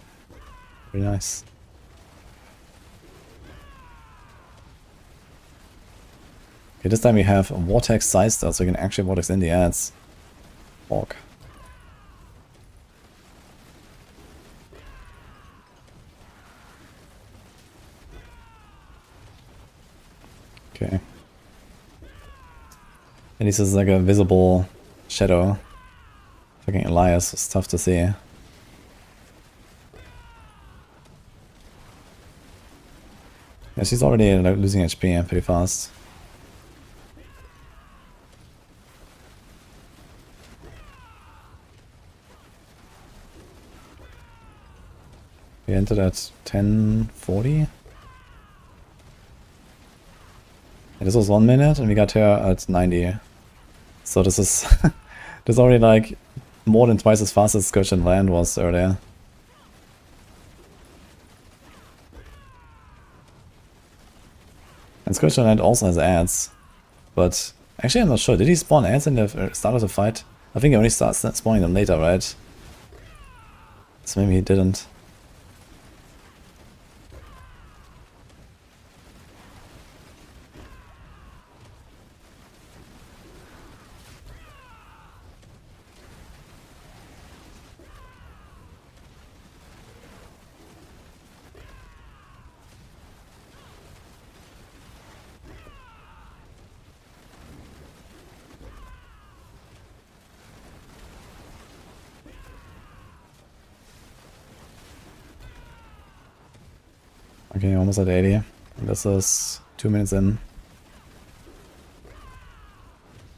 Very nice. Okay, this time we have Vortex sized so we can actually Vortex in the ads. Orc. Okay. And this is like a visible shadow. Fucking Elias was tough to see. Yeah, she's already like, losing HP pretty fast. We entered at 10:40. This was 1 minute and we got here at 90. So this is this is already like more than twice as fast as Scourge and Land was earlier. And Scourge and Land also has ads. But actually I'm not sure. Did he spawn ads in the start of the fight? I think he only starts spawning them later, right? So maybe he didn't. Okay, almost at 80. This is 2 minutes in.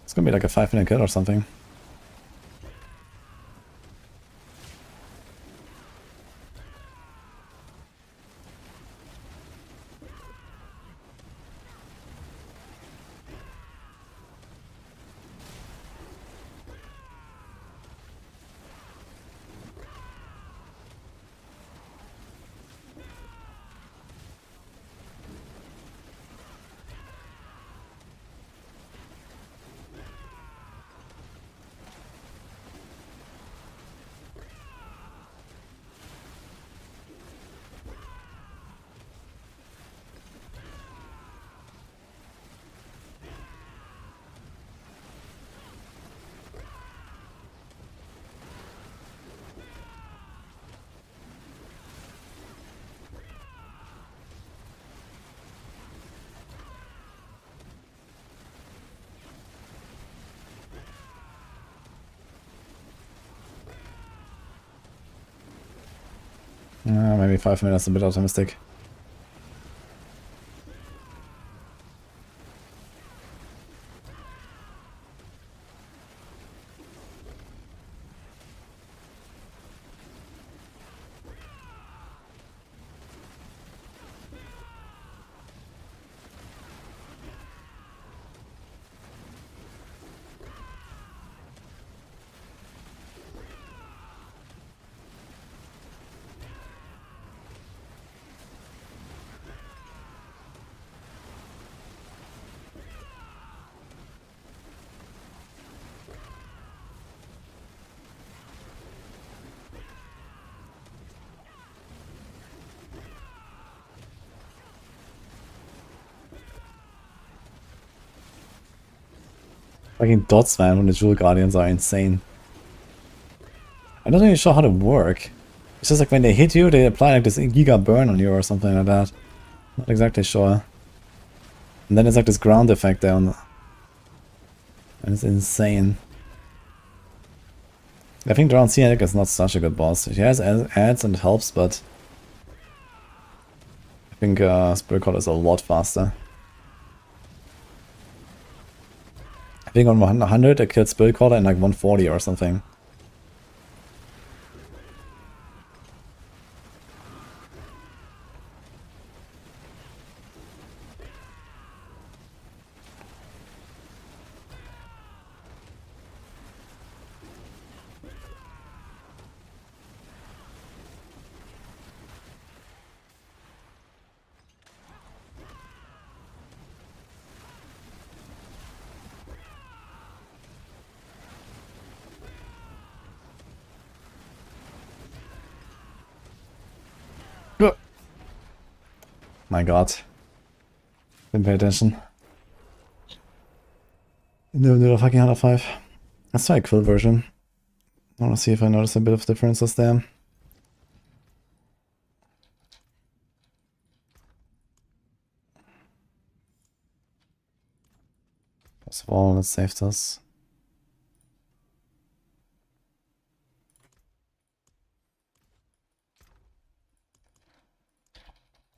It's gonna be like a 5-minute kill or something. Maybe 5 minutes, a bit optimistic. Fucking dots, man, when the Jewel Guardians are insane. I'm not really sure how to work. It's just like when they hit you, they apply like this giga burn on you or something like that. Not exactly sure. And then it's like this ground effect there on the... And it's insane. I think Drowned Sea Egg is not such a good boss. He has ads and helps, but... I think Spiritborn is a lot faster. I think on 100 I killed Spiritborn in like 140 or something. My god. Didn't pay attention. No, fucking 105. Let's try a quill version. I wanna see if I notice a bit of differences there. First of all, let's save this.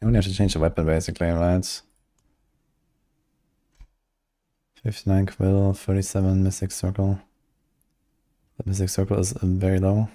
You only have to change the weapon basically, right? 59 quill, 37 mystic circle. The mystic circle is very low.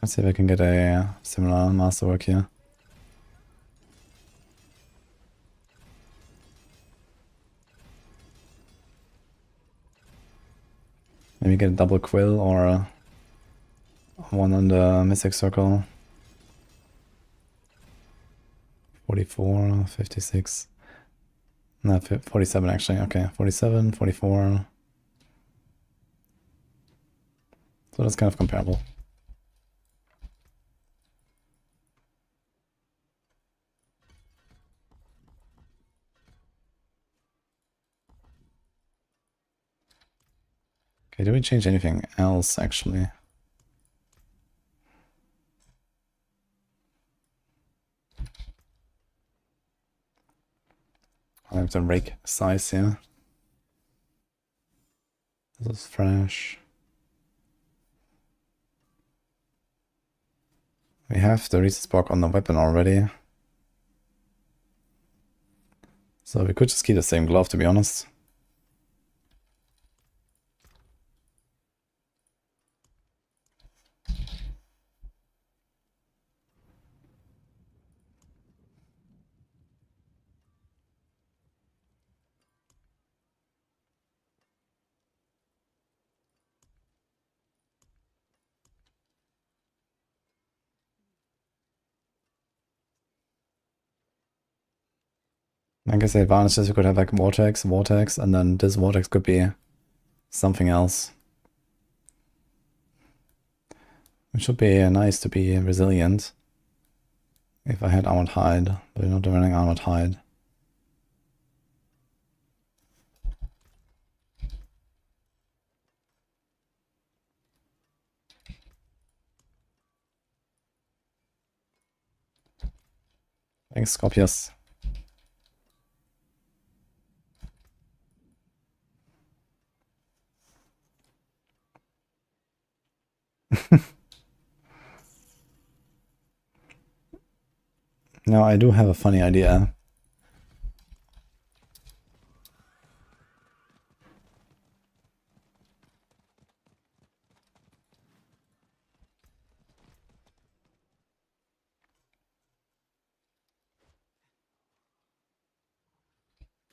Let's see if I can get a similar masterwork here. Maybe get a double quill or one on the Mystic Circle. 44, 56. No, 47 actually. Okay, 47, 44. So that's kind of comparable. Okay, do we change anything else actually? I have the rake size here. This is fresh. We have the Reset Spark on the weapon already. So we could just keep the same glove, to be honest. I guess the advantage is you could have like vortex, and then this vortex could be something else. It should be nice to be resilient. If I had Armored Hide, but we're not running Armored Hide. Thanks, Scorpius. Now I do have a funny idea.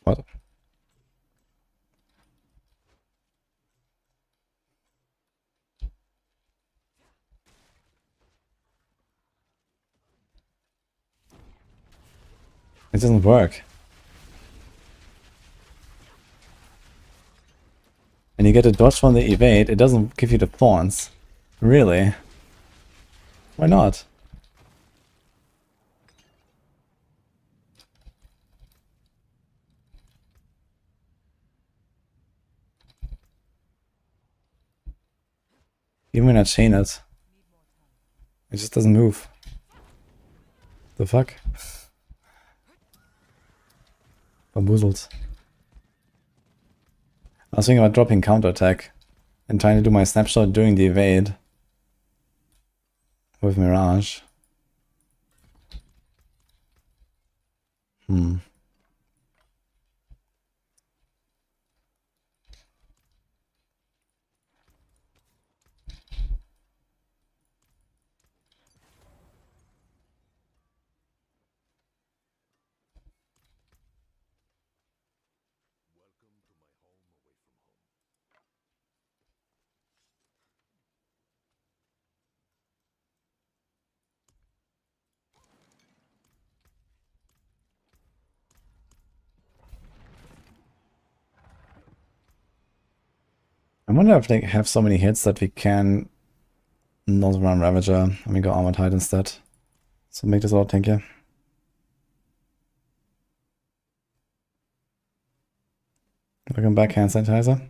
What? It doesn't work. And you get a dodge from the evade, it doesn't give you the pawns. Really? Why not? Even when I chain it, it just doesn't move. The fuck? Bamboozled. I was thinking about dropping counterattack and trying to do my snapshot during the evade with Mirage. I wonder if they have so many hits that we can not run Ravager and we go Armored Hide instead. So make this a lot tankier. Welcome back, hand sanitizer.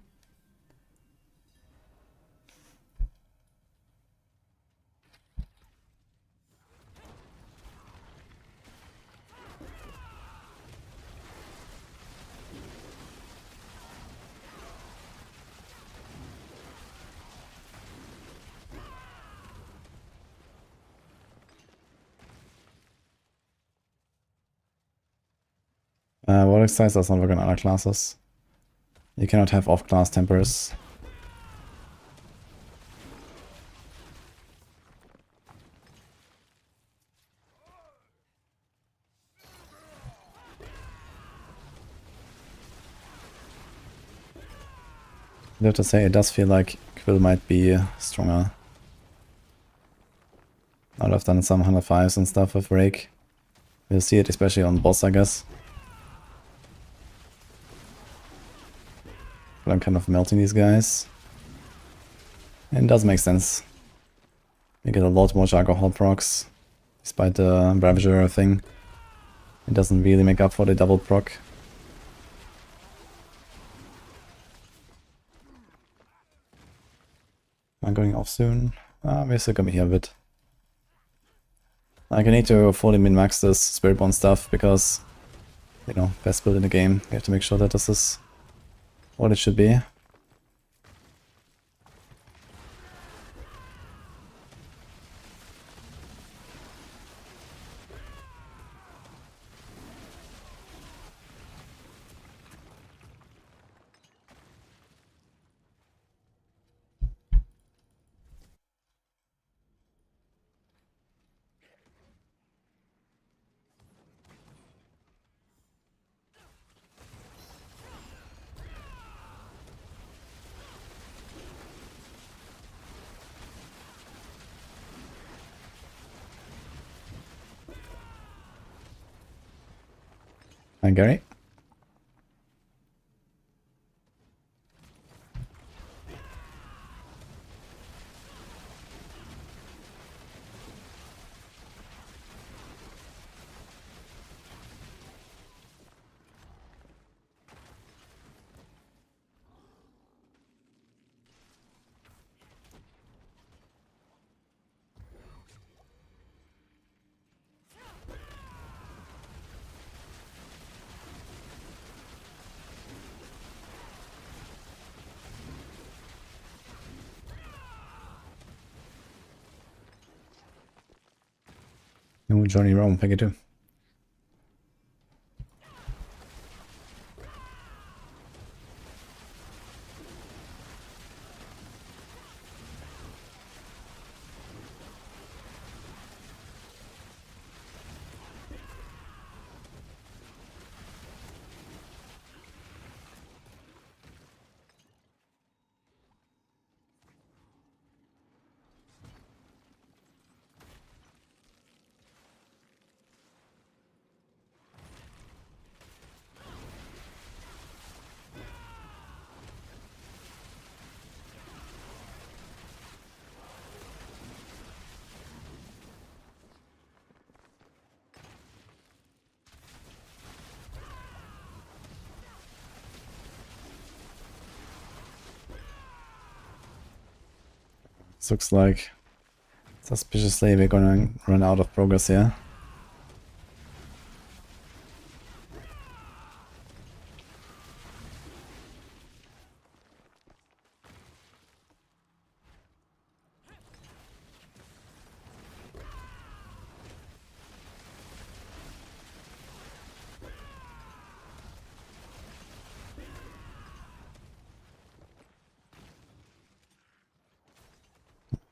Vortex size does not work on other classes. You cannot have off-class tempers. I have to say, it does feel like Quill might be stronger. Now that I've done some 105s and stuff with Rake. We'll see it especially on boss, I guess. But I'm kind of melting these guys. And it does make sense. You get a lot more alcohol procs, despite the Ravager thing. It doesn't really make up for the double proc. Am I going off soon? We're still gonna be here a bit. Like, I need to fully min-max this Spiritborn stuff because, you know, best build in the game. We have to make sure that this is what it should be. Hi, Gary. No, Johnny Rome, thank you too. This looks like suspiciously we're gonna run out of progress here.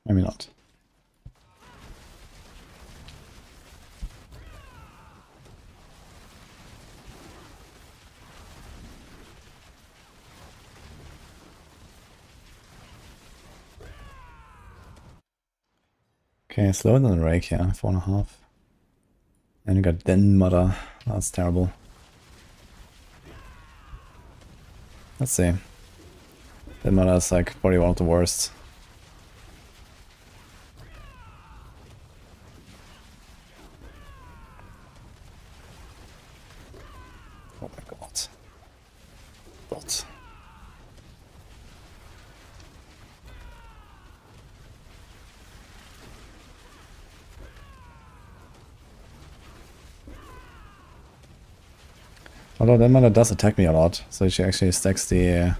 Maybe not. Okay, slower than the Rake, yeah, 4.5. And you got Den Mother. That's terrible. Let's see. Den Mother is like probably one of the worst. Oh my god. God. Although that mana does attack me a lot, so she actually stacks the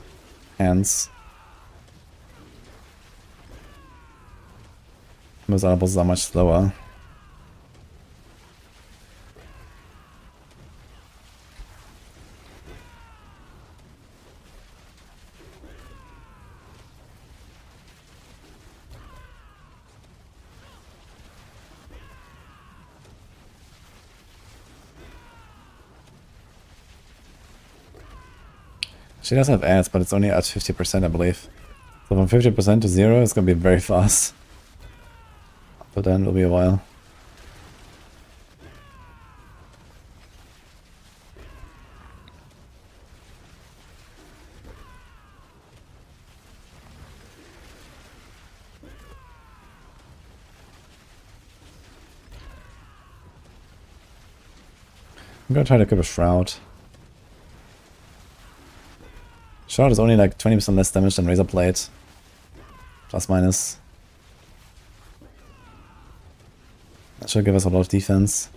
hands. Most other bosses are much slower. She does have ads, but it's only at 50%, I believe. So from 50% to 0, it's gonna be very fast. But then it'll be a while. I'm gonna try to keep a Shroud. Shroud is only like 20% less damage than Razor Blade. Plus minus. That should give us a lot of defense.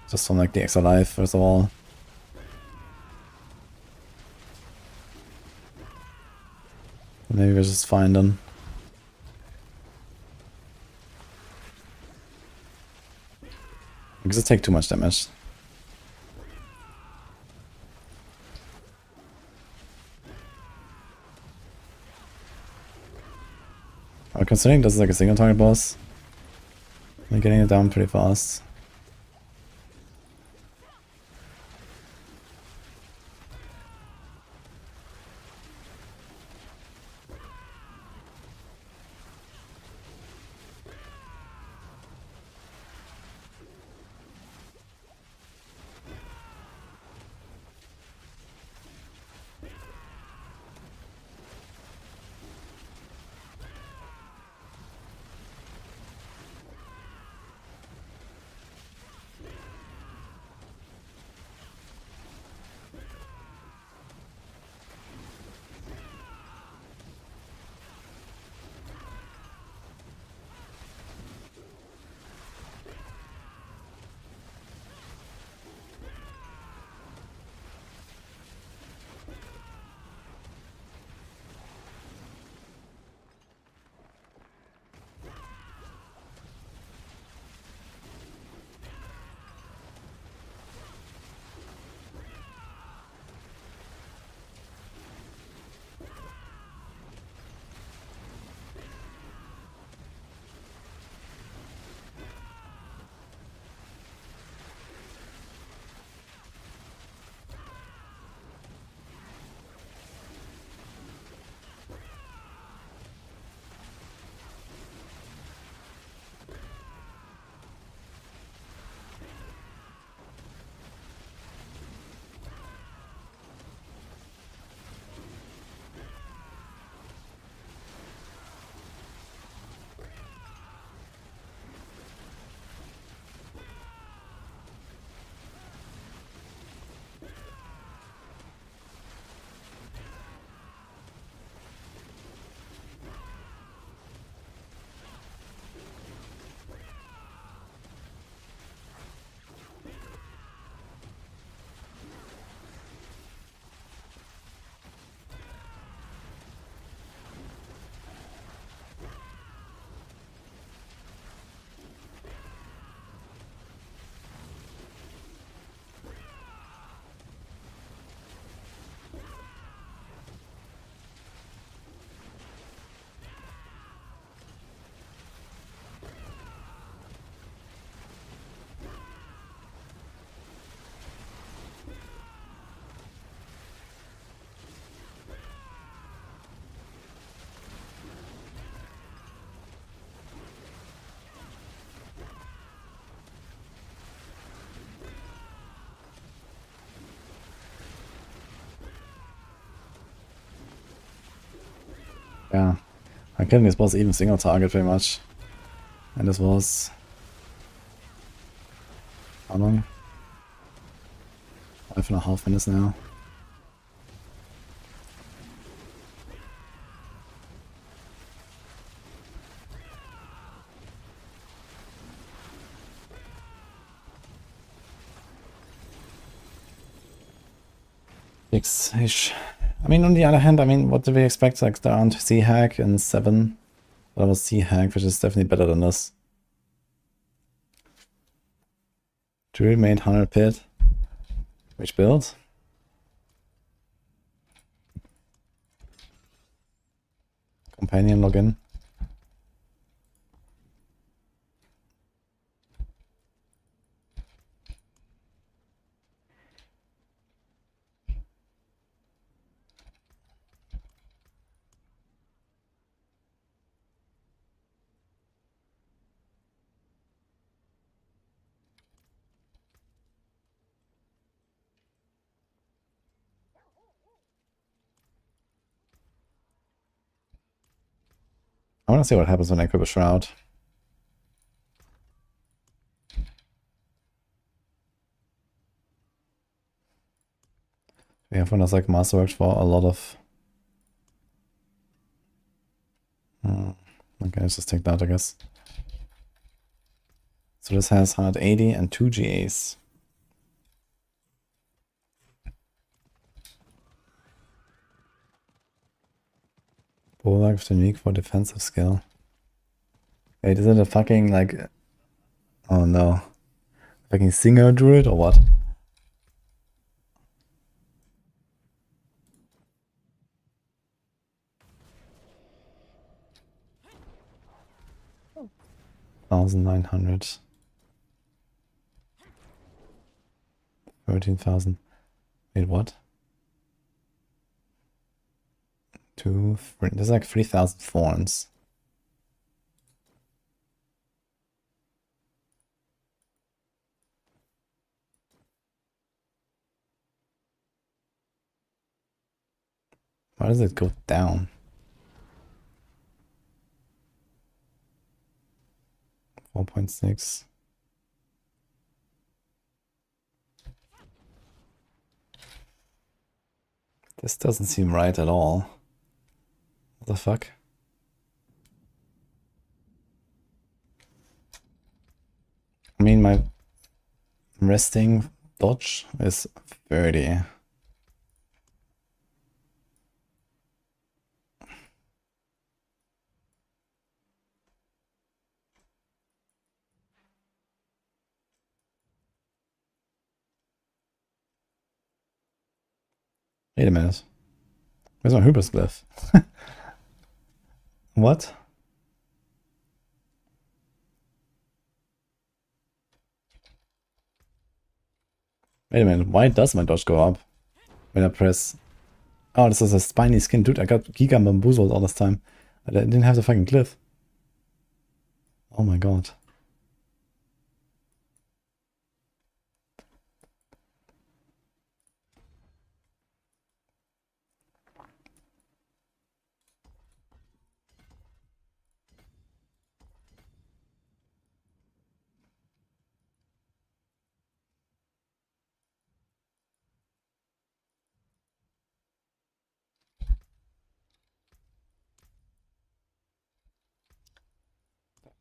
Just from like the extra life, first of all. Maybe we're just fine then. Because it take too much damage. Considering this is like a single target boss, we're getting it down pretty fast. Yeah, I'm kidding, this was even single target pretty much. And this was... how long? 5.5 minutes now. Six-ish. I mean, on the other hand, I mean, what do we expect? Like, they're on C-Hack and 7. That was C-Hack, which is definitely better than this. Druid made 100 pit. Which build? Companion login. I want to see what happens when I equip a Shroud. We have one that's like Masterworks for a lot of... okay, let's just take that, I guess. So this has 180 and 2 GAs. Bulwark with unique for defensive skill. Wait, is it a fucking like... oh no. Fucking singer druid or what? Oh. 1,900. 13,000. Wait, what? There's like 3,000 thorns. Why does it go down? $4.6. This doesn't seem right at all. What the fuck? I mean, my resting dodge is 30. Wait a minute. Where's my Hubris glyph? What? Wait a minute, why does my dodge go up when I press... oh, this is a spiny skin. Dude, I got Giga bamboozled all this time. I didn't have the fucking glyph. Oh my god.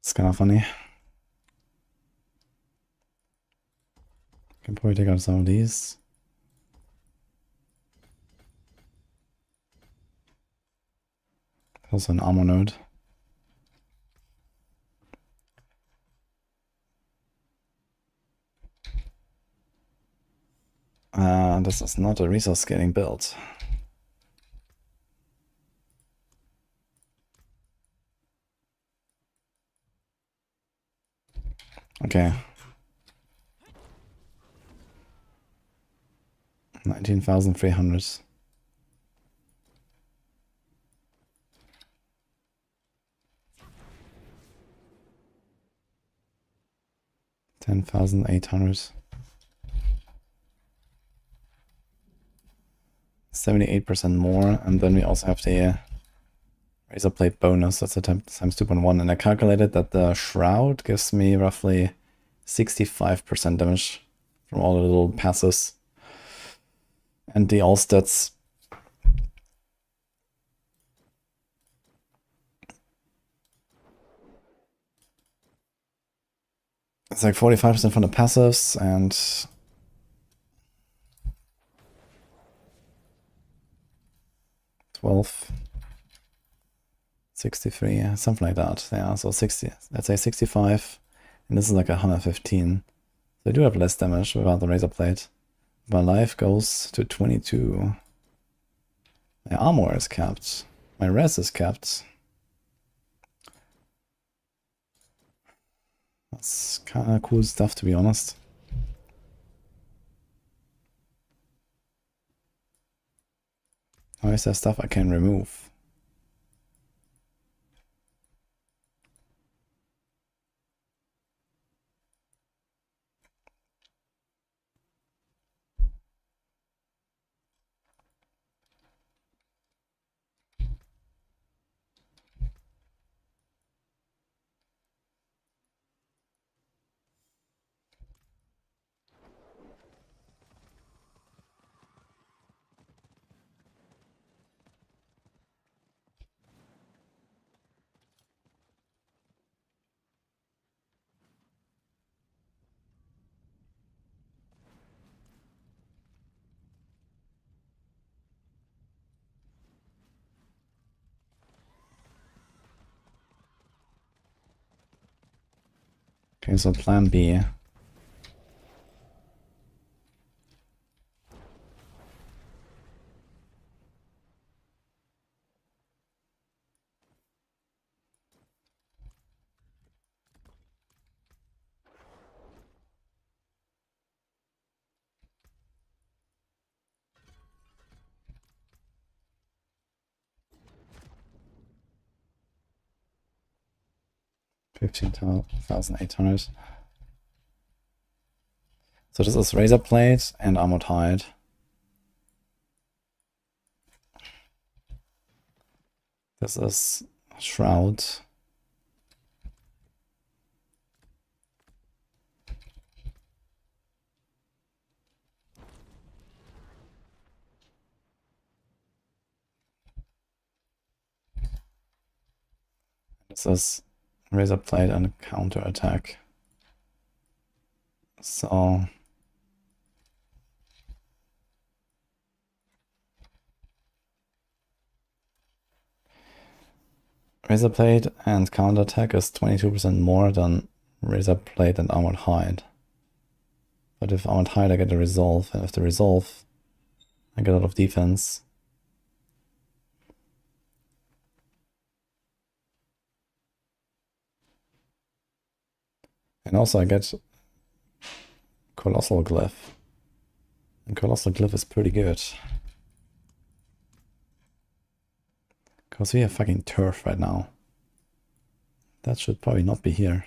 It's kind of funny. Can probably take out some of these. Also an armor node. This is not a resource scaling build. Okay. 19,300. $10,800. 78% more, and then we also have the razor blade bonus. That's a times 2.1, and I calculated that the shroud gives me roughly 65% damage from all the little passes. And the all stats. It's like 45% from the passives and 12, 63, something like that. Yeah, so 60, let's say 65, and this is like 115. So I do have less damage without the razor plate. My life goes to 22. My armor is capped. My res is capped. That's kind of cool stuff, to be honest. How is there stuff I can remove? Okay, so plan B. $15,800. So this is Razor Blade and Armored Hide. This is Shroud. This is Razor Blade and Counter Attack. So Razor Blade and Counter Attack is 22% more than Razor Blade and Armored Hide. But with Armored Hide I get a Resolve, and with the Resolve I get a lot of defense. And also I get Colossal Glyph. And Colossal Glyph is pretty good. Because we have fucking turf right now. That should probably not be here.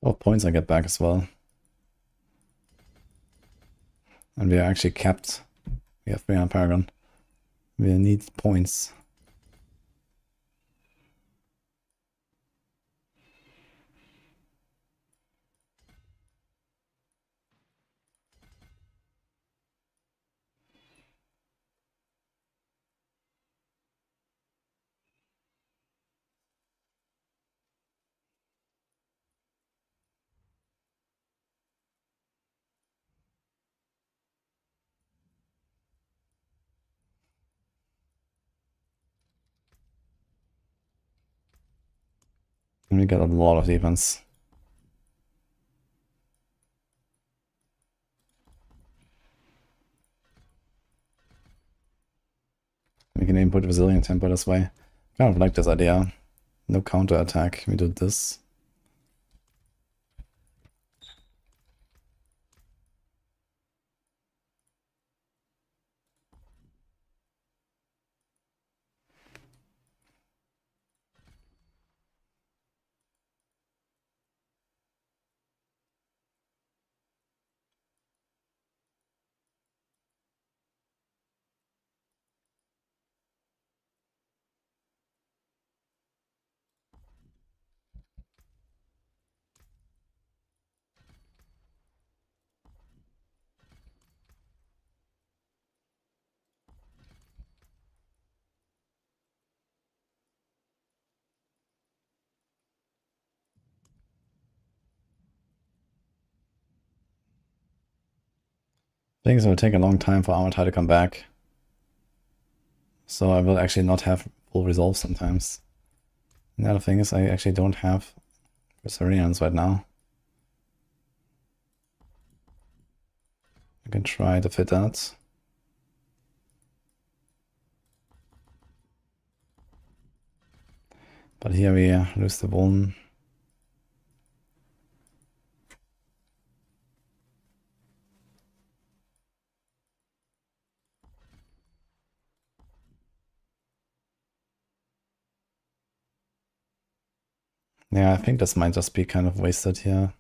Oh, points I get back as well. And we are actually capped. We have 300 Paragon. We need points. And we get a lot of defense. We can even put Resilient Tempo this way. Kind of like this idea. No counter attack. We do this. I think it will take a long time for Armored Hide to come back. So I will actually not have full resolve sometimes. And the other thing is I actually don't have Resurrections right now. I can try to fit that. But here we lose the one. Yeah, I think this might just be kind of wasted here.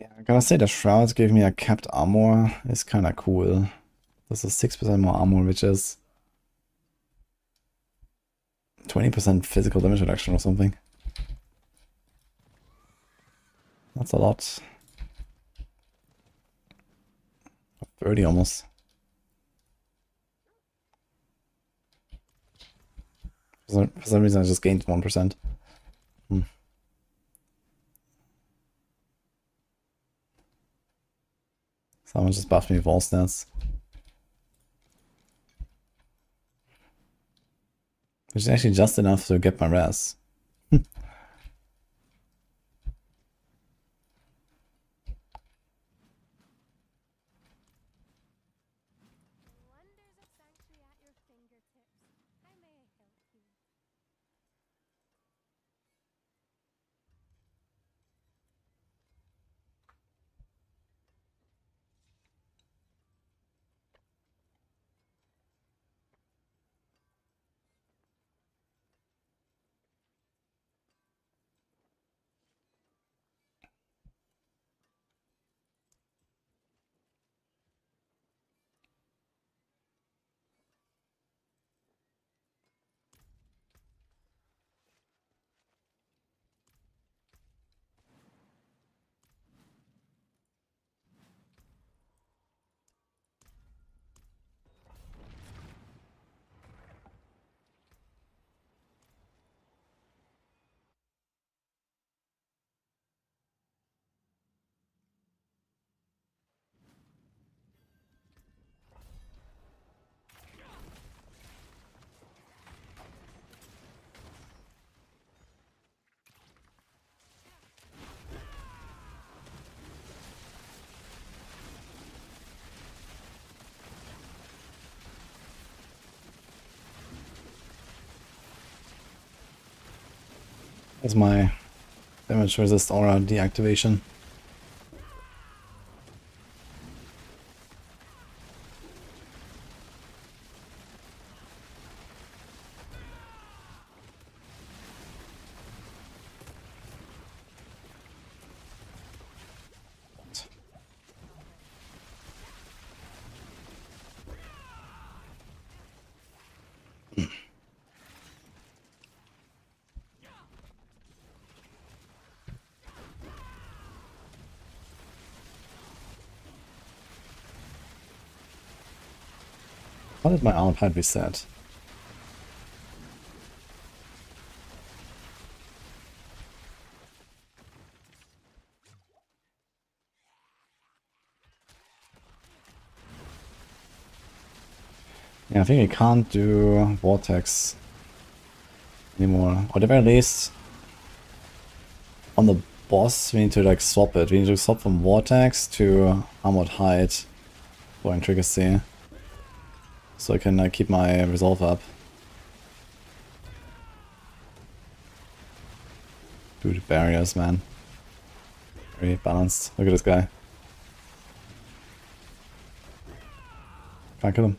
Yeah, I gotta say the Shrouds gave me a capped armor. It's kinda cool. This is 6% more armor, which is 20% physical damage reduction or something. That's a lot. 30 almost. For some reason I just gained 1%. Someone just buffed me with all stats. Which is actually just enough to get my res. That's my damage resist aura deactivation. How did my armor pad reset? Yeah, I think we can't do Vortex anymore. Or at the very least, on the boss, we need to like swap it. We need to swap from Vortex to Armored Hide for Intricacy. So I can keep my resolve up. Dude, barriers, man. Very balanced. Look at this guy. Can't kill him.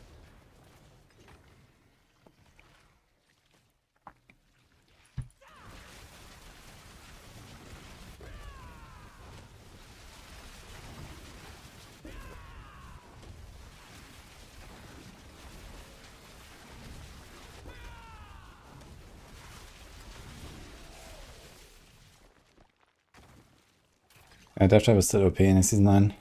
Yeah, Death Trap is still OP in Season 9.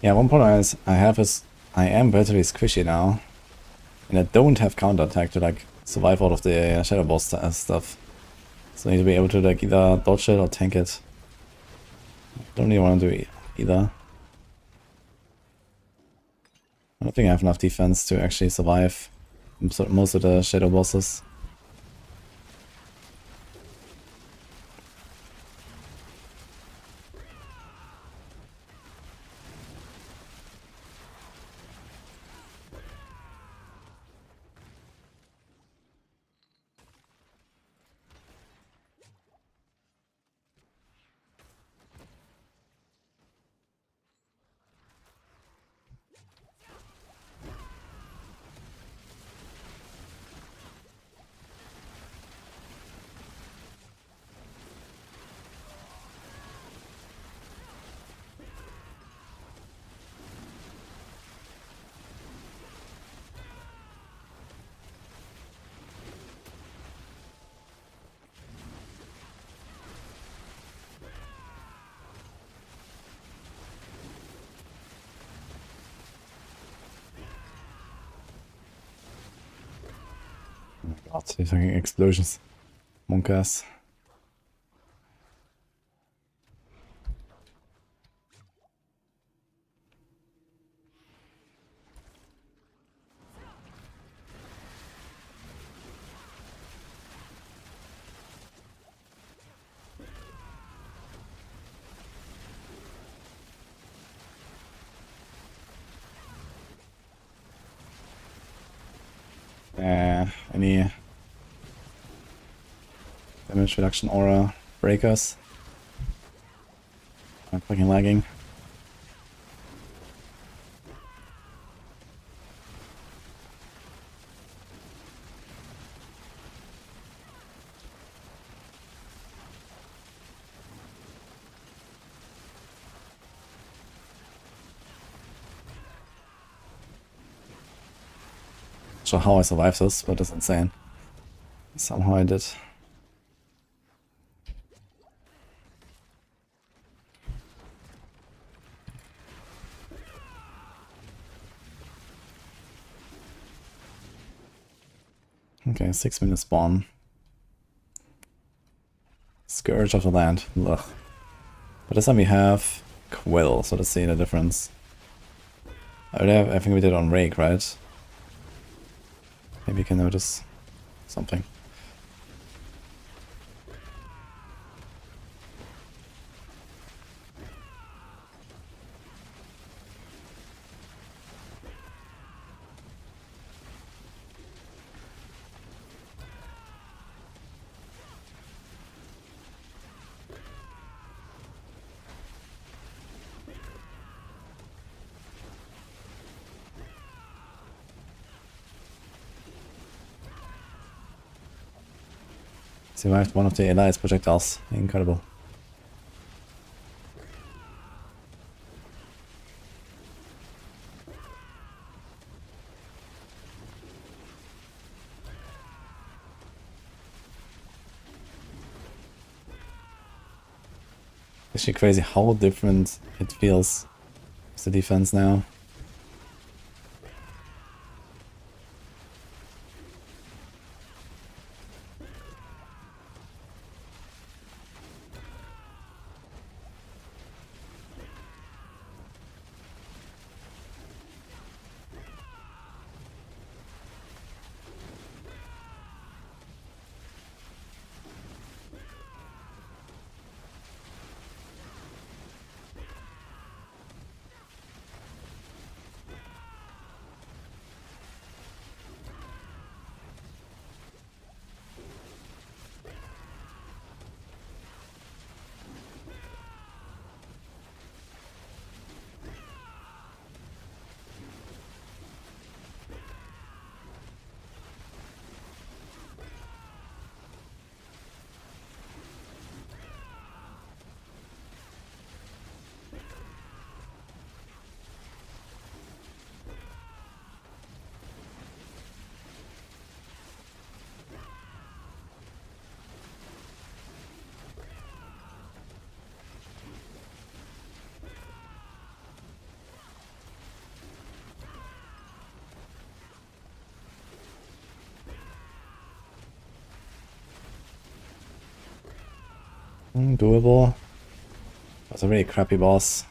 Yeah, one problem I have is I am relatively squishy now. And I don't have counterattack to like survive out of the Shadow Ball stuff. So I need to be able to like either dodge it or tank it. Don't really want to do either. I don't think I have enough defense to actually survive most of the Shadow Bosses. God, these fucking explosions. Monk ass. Any damage reduction aura breakers? I'm fucking lagging. Not sure how I survived this, but it's insane. Somehow I did. Okay, 6-minute spawn. Scourge of the Land. Ugh. But this time we have Quill, so let's see the difference. I think we did on Rake, right? Maybe you can notice something. Survived one of the Elias projectiles. Incredible. Actually crazy how different it feels with the defense now. Doable. That's a really crappy boss.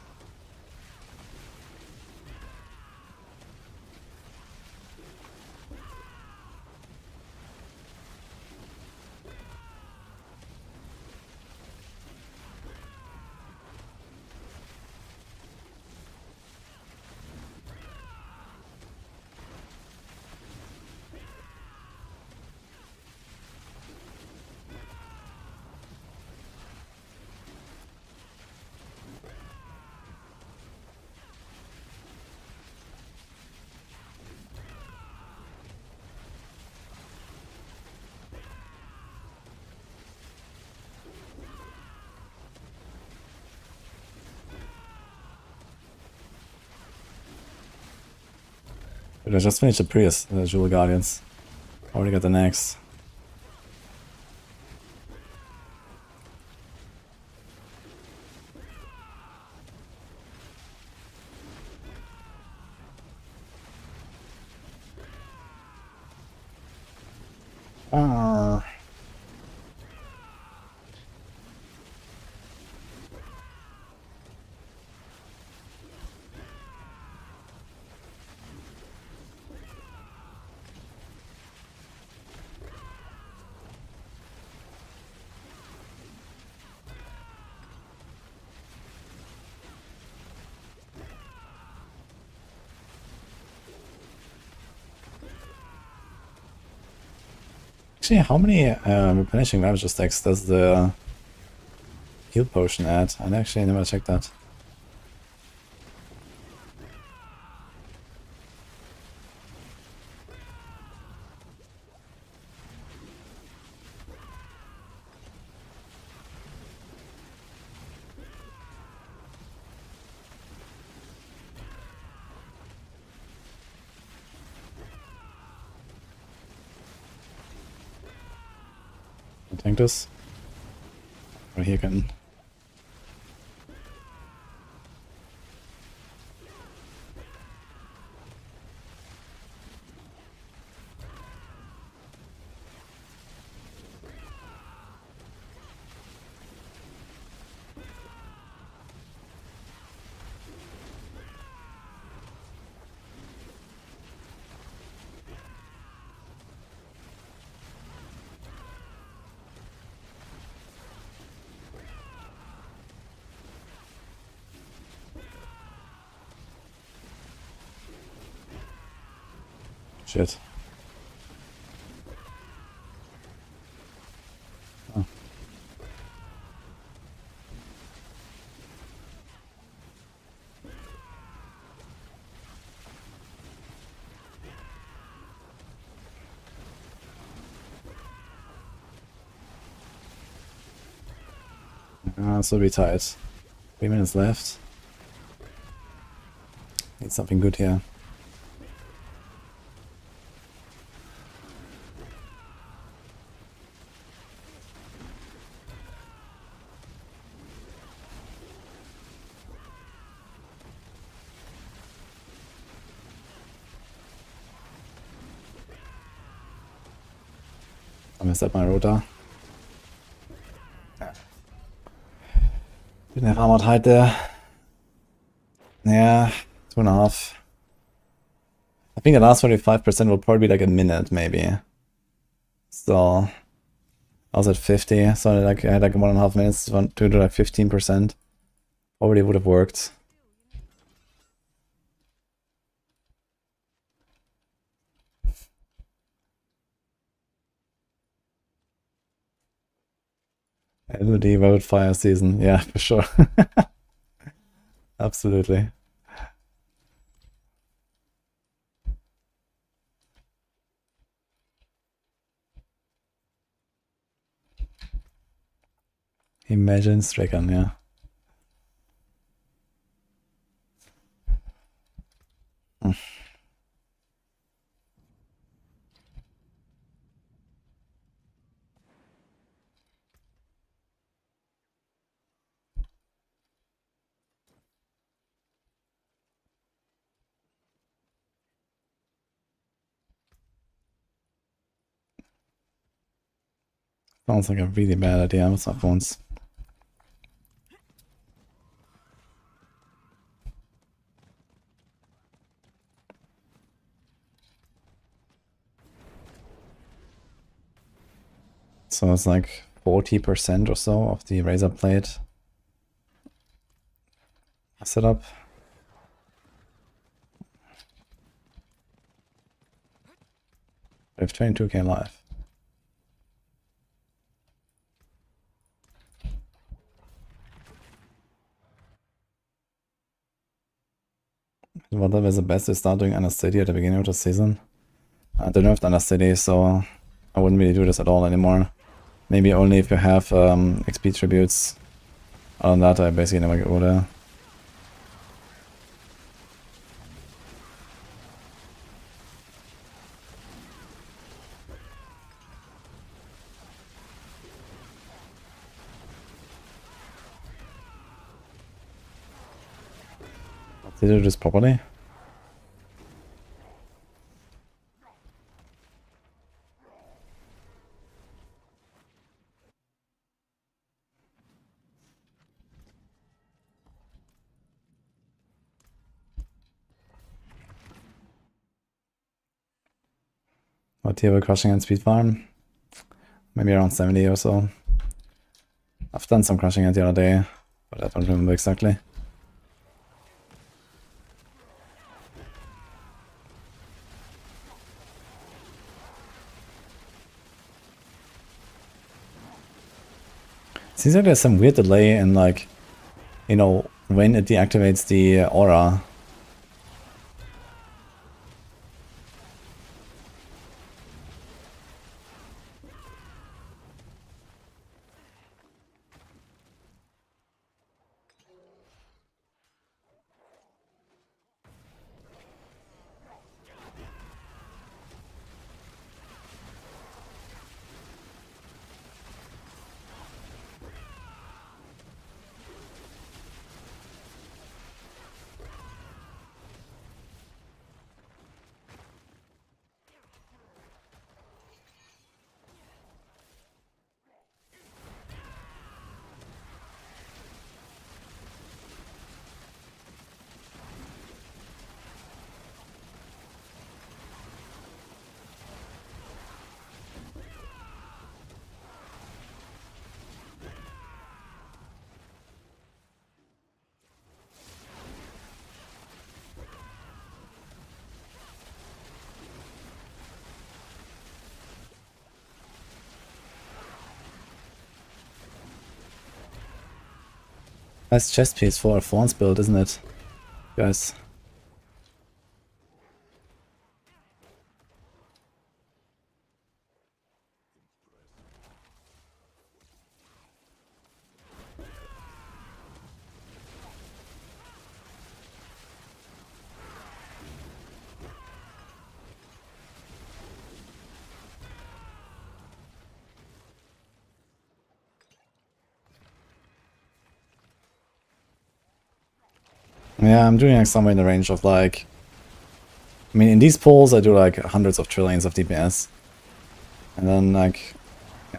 Dude, I just finished the previous Jewel Guardians. Already got the next. Ah. Actually, how many replenishing Ravager stacks does the heal potion add? I actually never checked that. Tank this. Or here can. Shit. Oh. This will be tight. 3 minutes left. Need something good here. I messed up my rota. Didn't have armored hide there. Yeah, 2.5. I think the last 45% will probably be like a minute, maybe. So I was at 50, so like I had like 1.5 minutes to do like 15%. Already would have worked. LOD wildfire season, yeah, for sure. Absolutely. Imagine Stricken, yeah. Sounds like a really bad idea with my phones. So it's like 40% or so of the razor plate setup. We have 22k live. Whatever the best is start doing Understudy at the beginning of the season. I don't know if Understudy, so I wouldn't really do this at all anymore. Maybe only if you have XP tributes. Other than that, I basically never go there. Did you do this properly? What tier we're crushing and speed farm? Maybe around 70 or so. I've done some crushing it the other day, but I don't remember exactly. Seems like there's some weird delay in, like, you know, when it deactivates the aura. Nice chest piece for a Thorns build, isn't it, guys? Yeah, I'm doing like somewhere in the range of like... I mean, in these pulls I do like hundreds of trillions of DPS. And then like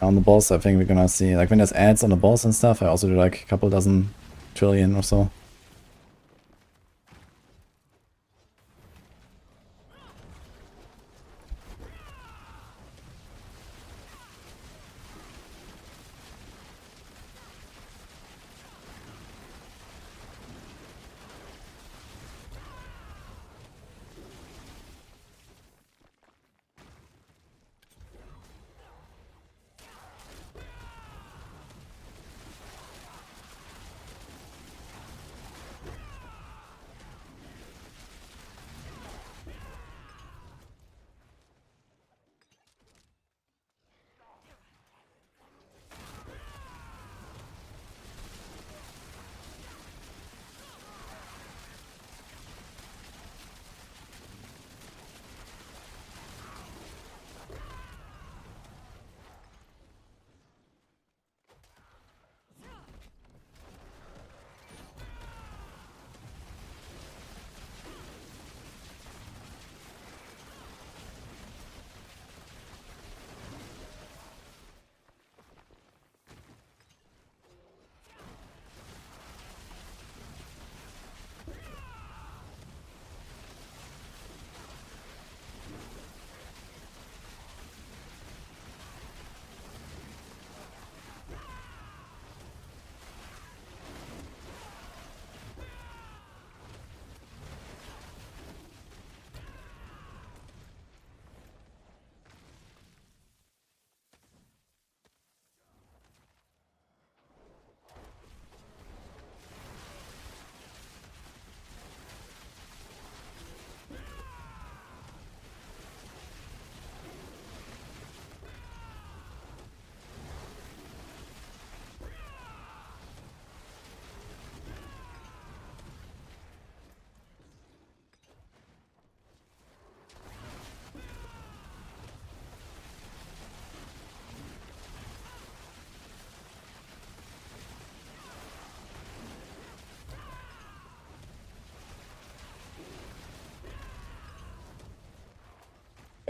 on the boss I think we're gonna see, like when there's ads on the boss and stuff, I also do like a couple dozen trillion or so.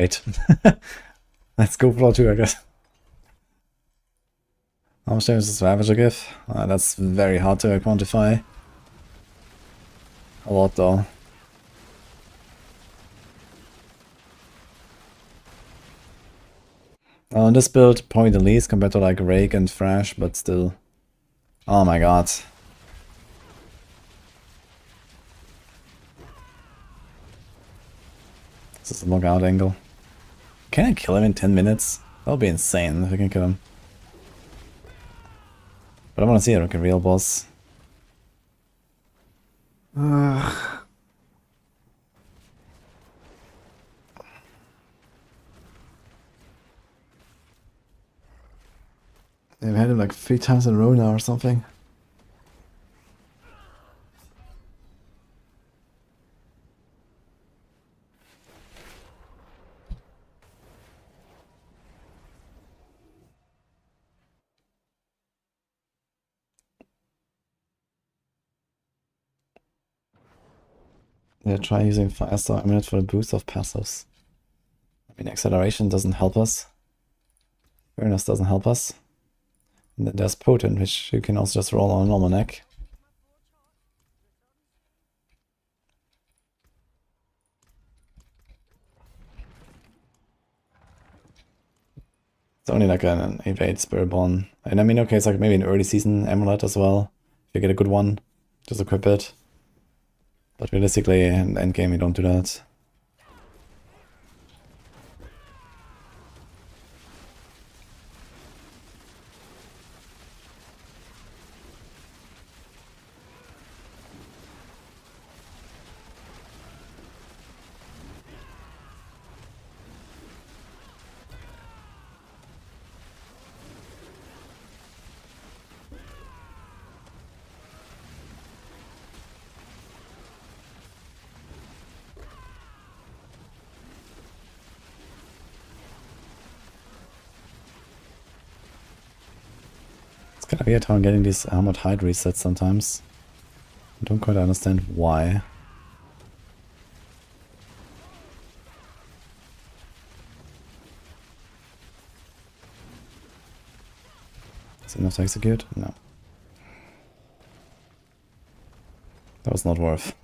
Wait. Let's go floor 2, I guess. How much damage does Ravager give? That's very hard to quantify. A lot though. On this build, probably the least compared to like Rake and Thrash, but still. Oh my god. This is a logout angle. Can I kill him in 10 minutes? That would be insane if I can kill him. But I want to see like a real boss. They've had him like 3 times in a row now or something. Yeah, try using Firestar Amulet for the boost of passives. I mean, acceleration doesn't help us. Awareness doesn't help us. And then there's Potent, which you can also just roll on a normal neck. It's only like an evade Spiritborn. And I mean, okay, it's like maybe an early season amulet as well. If you get a good one, just equip it. But realistically, in endgame, you don't do that. It's kind of weird how I'm getting these armored hide resets sometimes. I don't quite understand why. Is it enough to execute? No. That was not worth.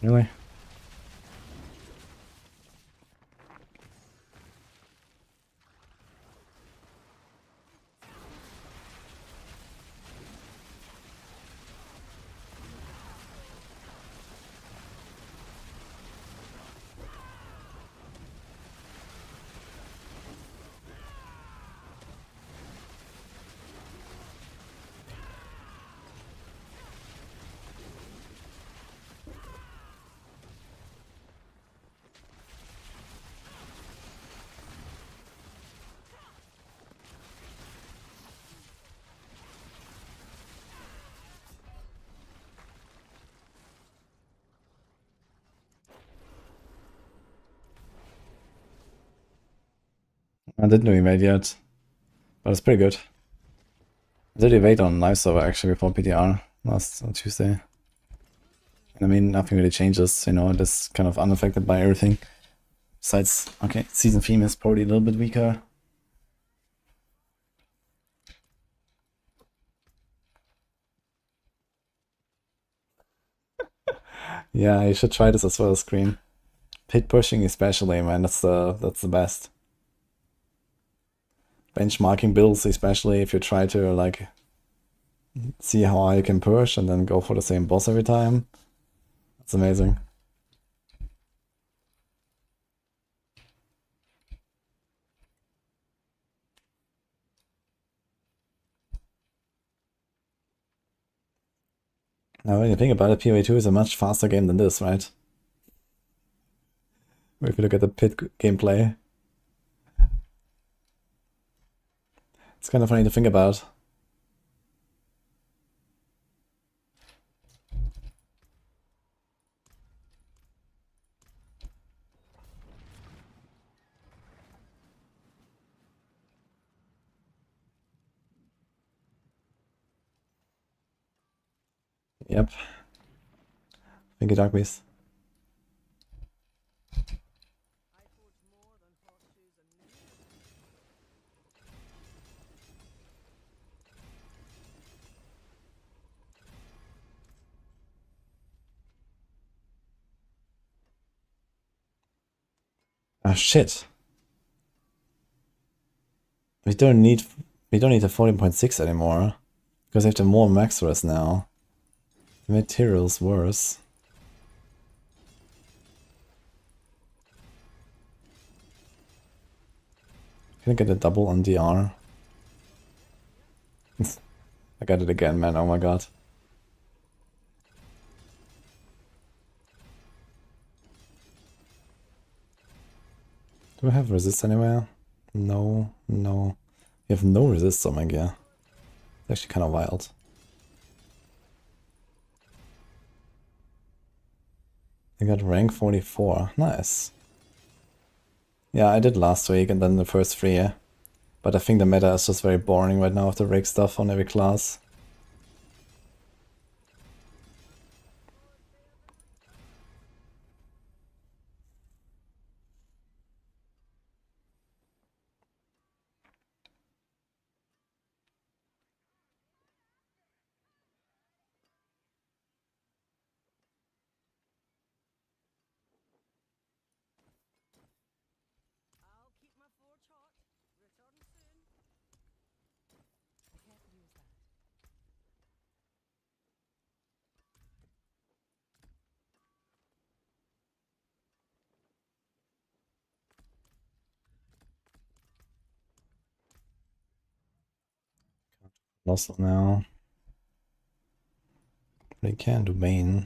Really? I didn't do evade yet, but it's pretty good. I did evade on live server actually before PTR last on Tuesday. And I mean, nothing really changes, you know, it's kind of unaffected by everything. Besides, okay, season theme is probably a little bit weaker. Yeah, you should try this as well as screen. Pit pushing especially, man, that's the best. Benchmarking builds, especially if you try to like see how high you can push and then go for the same boss every time. That's amazing. Now when you think about it, PoE2 is a much faster game than this, right? If you look at the pit gameplay. It's kind of funny to think about. Yep. Thank you, Dark Beast. Ah, shit. We don't need the 14.6 anymore. Because I have the more max res now. The material's worse. Can I get a double on DR? I got it again, man. Oh my god. Do I have resist anywhere? No, no. You have no resist, oh my god. It's actually kind of wild. I got rank 44. Nice. Yeah, I did last week and then the first 3. But I think the meta is just very boring right now with the rig stuff on every class. Also now. They can do main.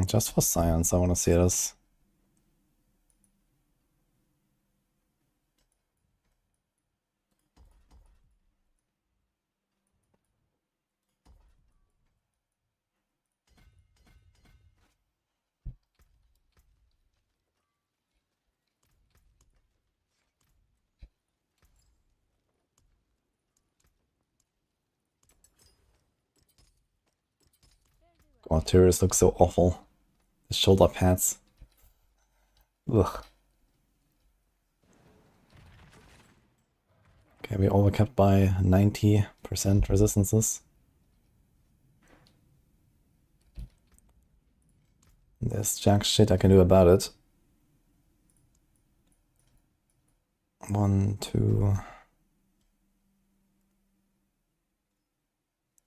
Just for science, I want to see this. God, Tyrius looks so awful. The shoulder pads. Ugh. Okay, we overcapped by 90% resistances. There's jack shit I can do about it. 1, 2...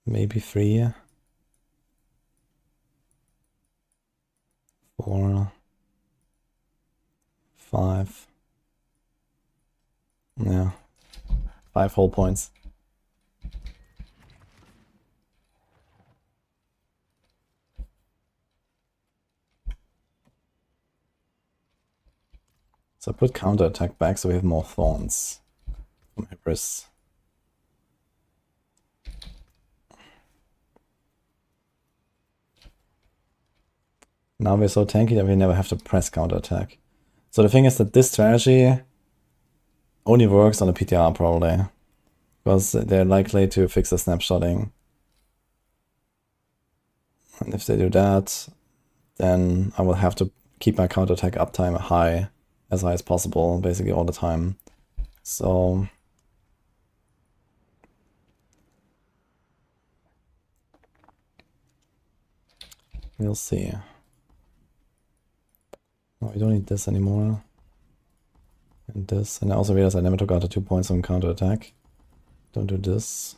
maybe 3... 4... 5... yeah. 5 whole points. So I put counterattack back so we have more thorns from Hybris. Now we're so tanky that we never have to press counterattack. So the thing is that this strategy only works on the PTR probably. Because they're likely to fix the snapshotting. And if they do that, then I will have to keep my counterattack uptime high, as high as possible, basically all the time. So we'll see. Oh, we don't need this anymore. And this. And I also realized I never took out the 2 points on counterattack. Don't do this.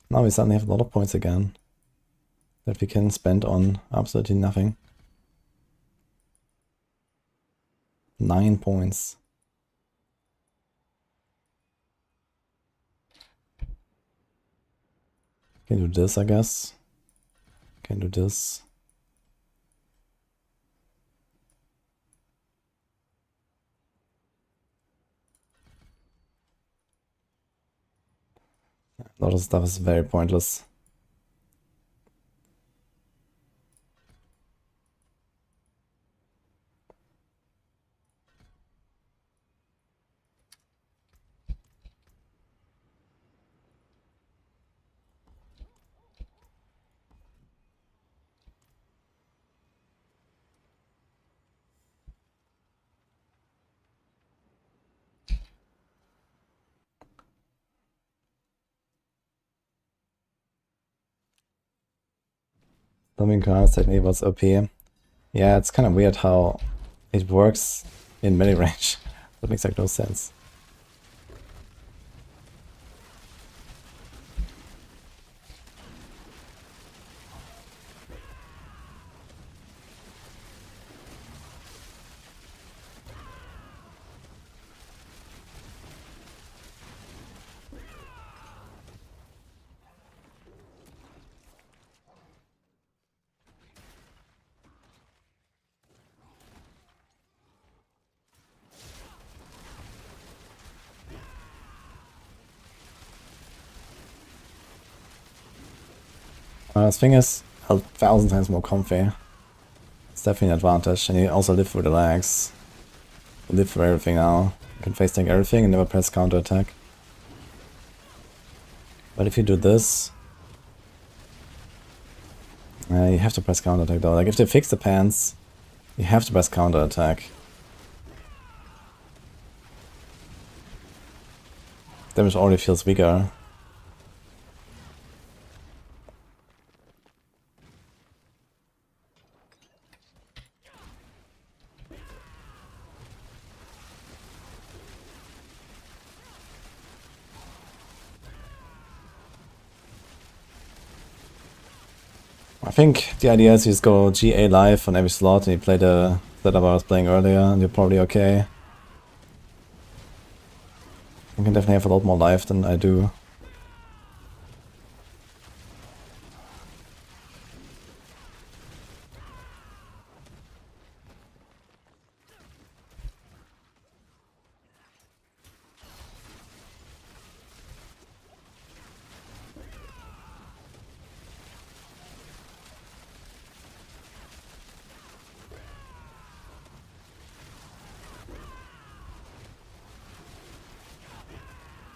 Now we suddenly have a lot of points again. that we can spend on absolutely nothing. 9 points. Can do this, I guess. Can do this. A lot of stuff is very pointless. Dumping cards technically was OP. Yeah, it's kind of weird how it works in melee range. That makes like no sense. This thing is 1,000 times more comfy. It's definitely an advantage, and you also live through the lags. You live through everything now. You can face tank everything and never press counter attack. But if you do this, you have to press counter attack though. Like if they fix the pants, you have to press counter attack. Damage already feels weaker. I think the idea is you just go GA live on every slot and you play the setup I was playing earlier and you're probably okay. You can definitely have a lot more life than I do.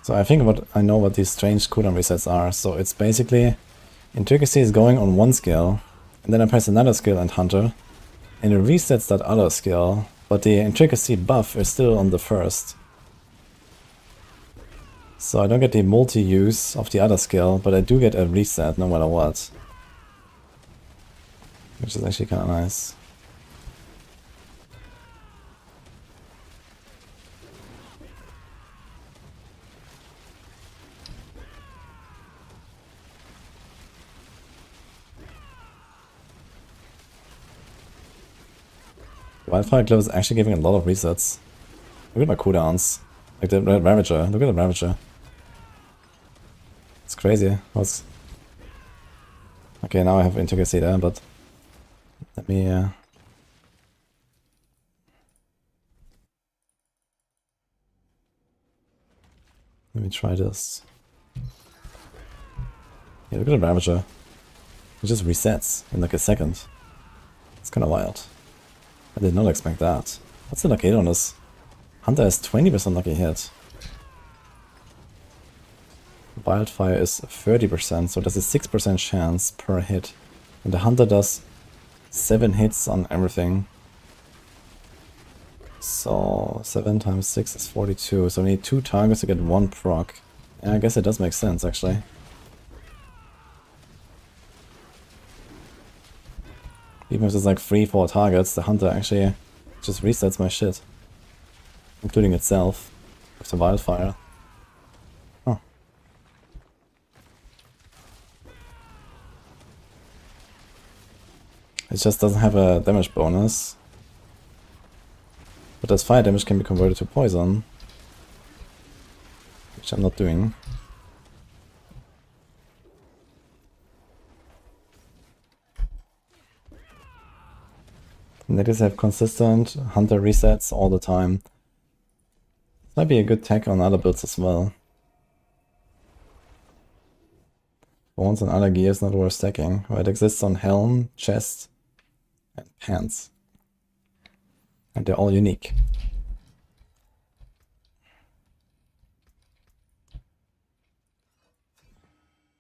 So I think I know what these strange cooldown resets are. So it's basically, Intricacy is going on one skill, and then I press another skill and Hunter, and it resets that other skill, but the Intricacy buff is still on the first. So I don't get the multi-use of the other skill, but I do get a reset no matter what. Which is actually kind of nice. Wildfire Glow is actually giving a lot of resets. Look at my cooldowns. Like the Ravager. Look at the Ravager. It's crazy. Okay, now I have Intricacy there, but let me try this. Yeah, look at the Ravager. It just resets in like a second. It's kind of wild. I did not expect that. What's the lucky hit on this? Hunter has 20% lucky hit. Wildfire is 30%, so there's a 6% chance per hit. And the Hunter does 7 hits on everything. So 7 times 6 is 42, so we need 2 targets to get 1 proc. Yeah, I guess it does make sense actually. Even if there's like 3-4 targets, the Hunter actually just resets my shit. Including itself, with the Wildfire. Oh. It just doesn't have a damage bonus. But this fire damage can be converted to poison. Which I'm not doing. And they just have consistent hunter resets all the time. This might be a good tech on other builds as well. Bones and other gear is not worth stacking. Well, it exists on helm, chest, and pants. And they're all unique.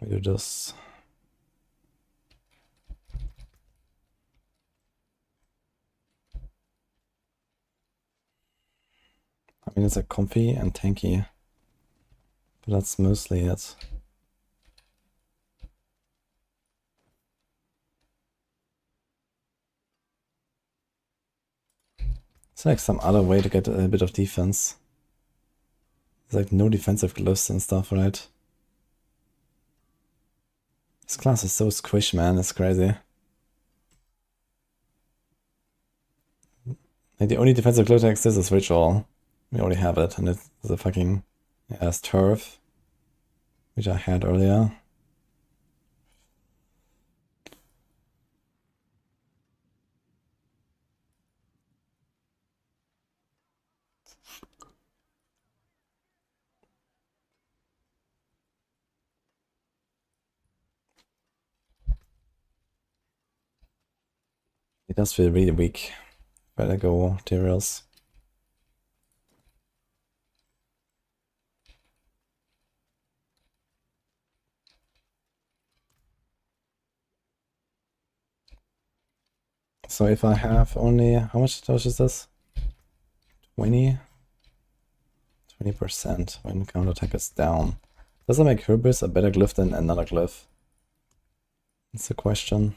We do this. I mean, it's a comfy and tanky, but that's mostly it. It's like some other way to get a bit of defense. There's like no defensive glyphs and stuff, right? This class is so squish, man, it's crazy. Like the only defensive glyph that exists is Ritual. We already have it, and it's a fucking ass turf, which I had earlier. It does feel really weak. Better go materials. So if I have only, how much damage is this? 20%? 20% when counterattack is down. Does that make Hubris a better glyph than another glyph? That's the question.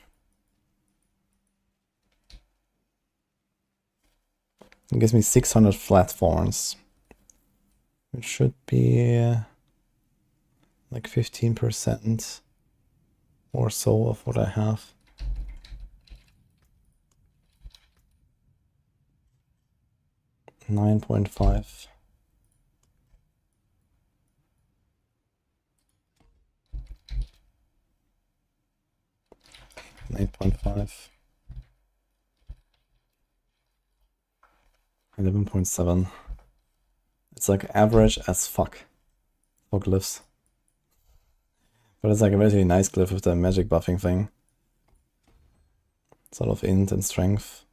It gives me 600 flat thorns, which should be like 15% or so of what I have. $9.5. $8.5. 11.7. It's like average as fuck for glyphs. But it's like a really nice glyph with the magic buffing thing. Sort of int and strength.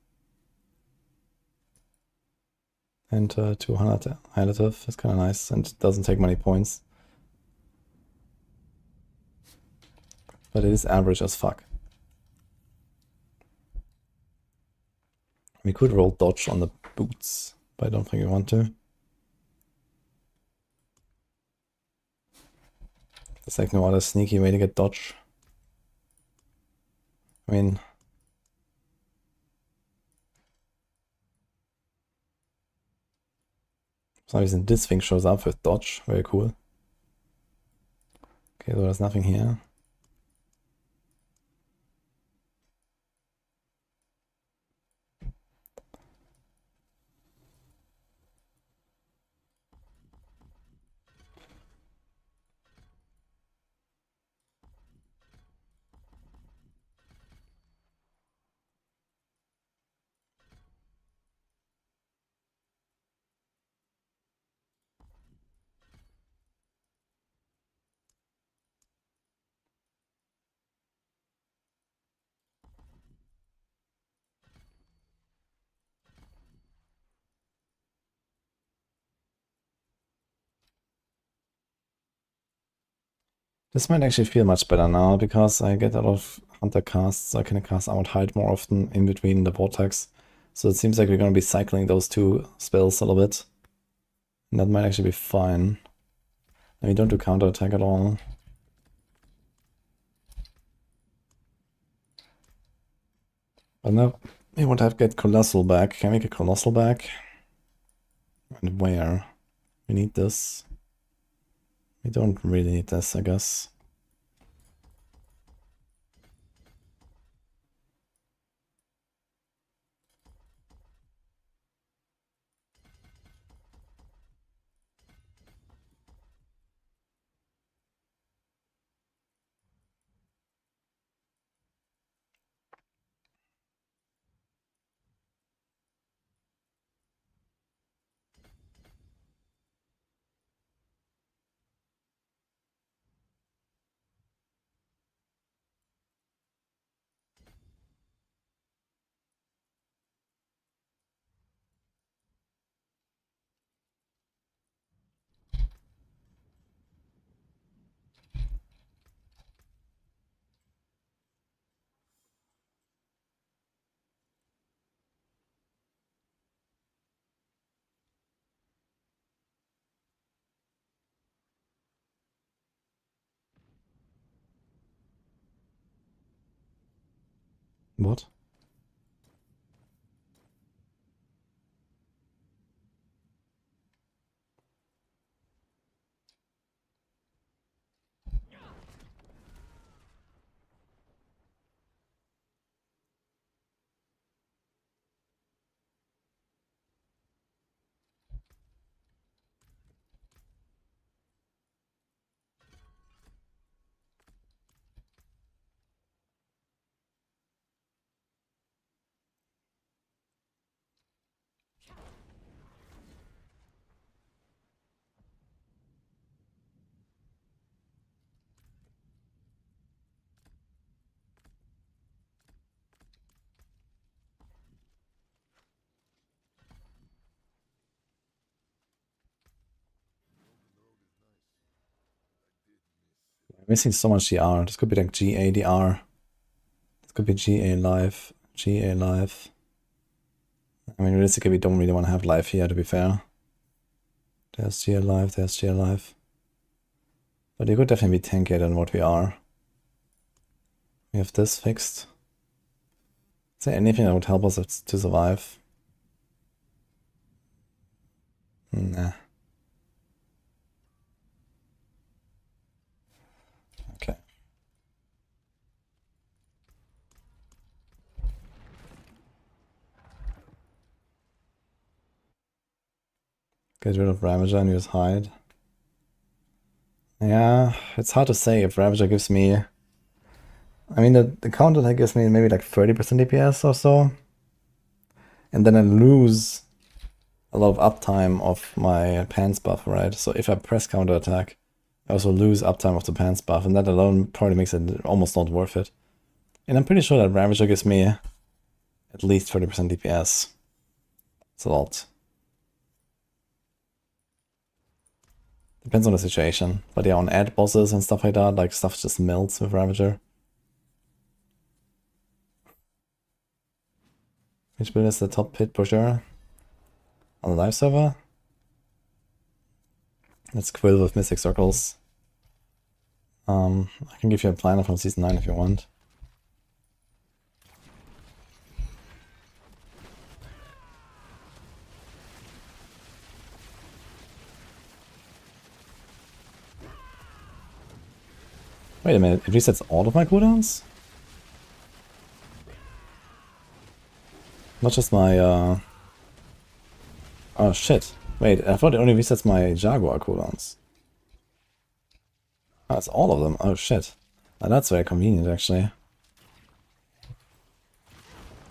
And 200 additive is kind of nice and doesn't take many points. But it is average as fuck. We could roll dodge on the boots, but I don't think we want to. There's like no other sneaky way to get dodge. I mean, for some reason this thing shows up with dodge, very cool. Okay, so there's nothing here. This might actually feel much better now, because I get a lot of hunter casts, so I can cast Out Hide more often in between the vortex. So it seems like we're going to be cycling those two spells a little bit. And that might actually be fine. And we don't do counterattack at all. But now we want to have get Colossal back. Can we get Colossal back? And where? We need this. We don't really need this, I guess. What? I'm missing so much DR. This could be like GA DR. This could be GA live. GA live. I mean, realistically, we don't really want to have live here, to be fair. There's GA live, there's GA live. But you could definitely be tankier than what we are. We have this fixed. Is there anything that would help us to survive? Nah. Okay. Get rid of Ravager and use Hide. Yeah, it's hard to say if Ravager gives me... I mean, the counter attack gives me maybe like 30% DPS or so. And then I lose a lot of uptime of my pants buff, right? So if I press counter attack, I also lose uptime of the pants buff, and that alone probably makes it almost not worth it. And I'm pretty sure that Ravager gives me at least 30% DPS. It's a lot. Depends on the situation. But yeah, on ad bosses and stuff like that, like stuff just melts with Ravager. Which build is the top pit pusher on the live server? Let's quill with Mystic Circles. I can give you a planner from Season 9 if you want. Wait a minute, it resets all of my cooldowns? Not just my, Oh shit. Wait, I thought it only resets my Jaguar cooldowns. Oh, it's all of them. Oh shit. Now that's very convenient, actually.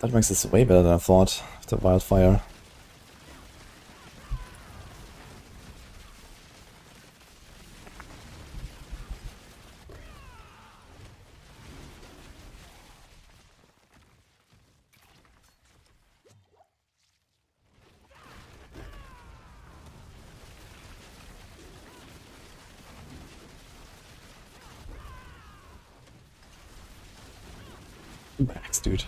That makes this way better than I thought, the Wildfire. Max, dude.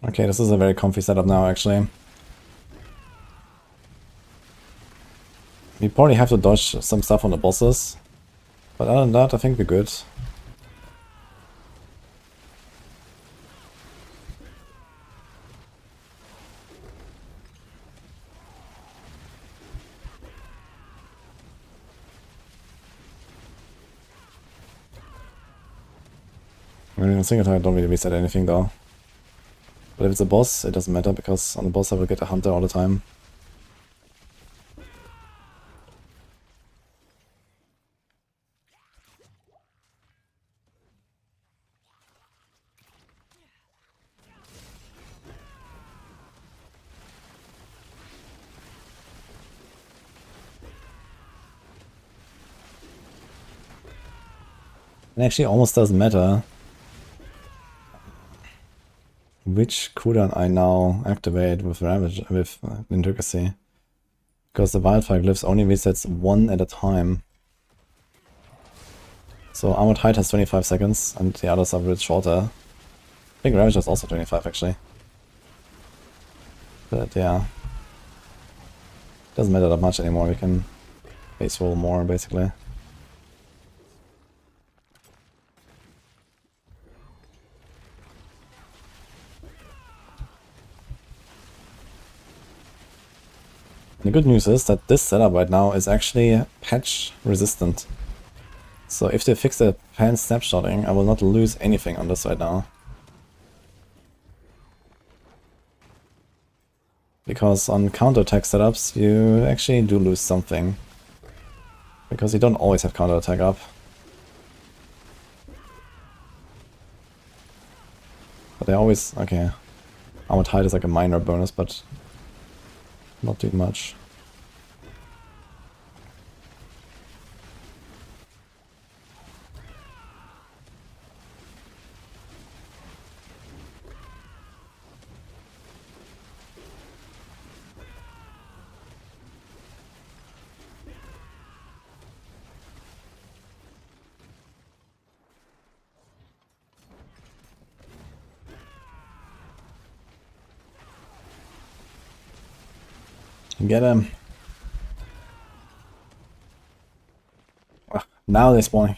Okay, this is a very comfy setup now, actually. We probably have to dodge some stuff on the bosses. But other than that, I think we're good. I mean, in single target, I don't really reset anything though. But if it's a boss, it doesn't matter because on the boss I will get a hunter all the time. It actually almost doesn't matter which cooldown I now activate with Ravage, with Intricacy. Because the Wildfire Glyphs only resets one at a time. So Armored Height has 25 seconds, and the others are a bit shorter. I think Ravage has also 25 actually. But yeah. Doesn't matter that much anymore, we can base roll more basically. The good news is that this setup right now is actually patch resistant. So if they fix the pan snapshotting, I will not lose anything on this right now. Because on counterattack setups, you actually do lose something. Because you don't always have counterattack up. But they always... okay. Armored Height is like a minor bonus, but not doing much. Get him. Now they're spawning.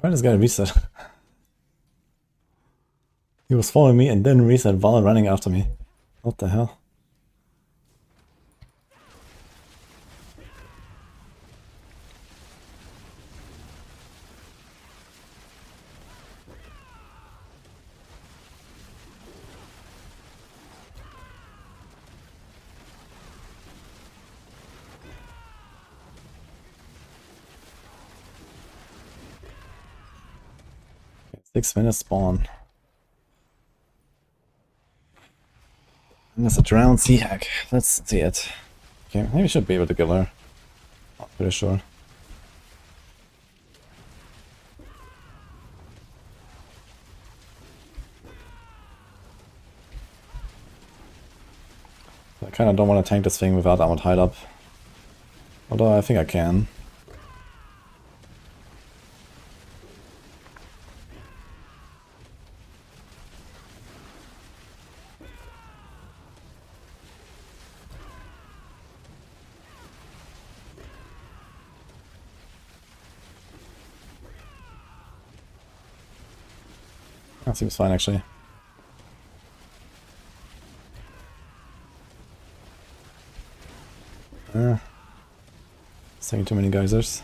Why does this guy reset? He was following me and then reset while running after me. What the hell? Okay, 6 minutes spawn. And there's a drowned sea hack. Let's see it. Okay, maybe we should be able to kill her. Not pretty sure. I kinda don't want to tank this thing without Armored Height up. Although I think I can. That seems fine actually. It's taking too many geysers.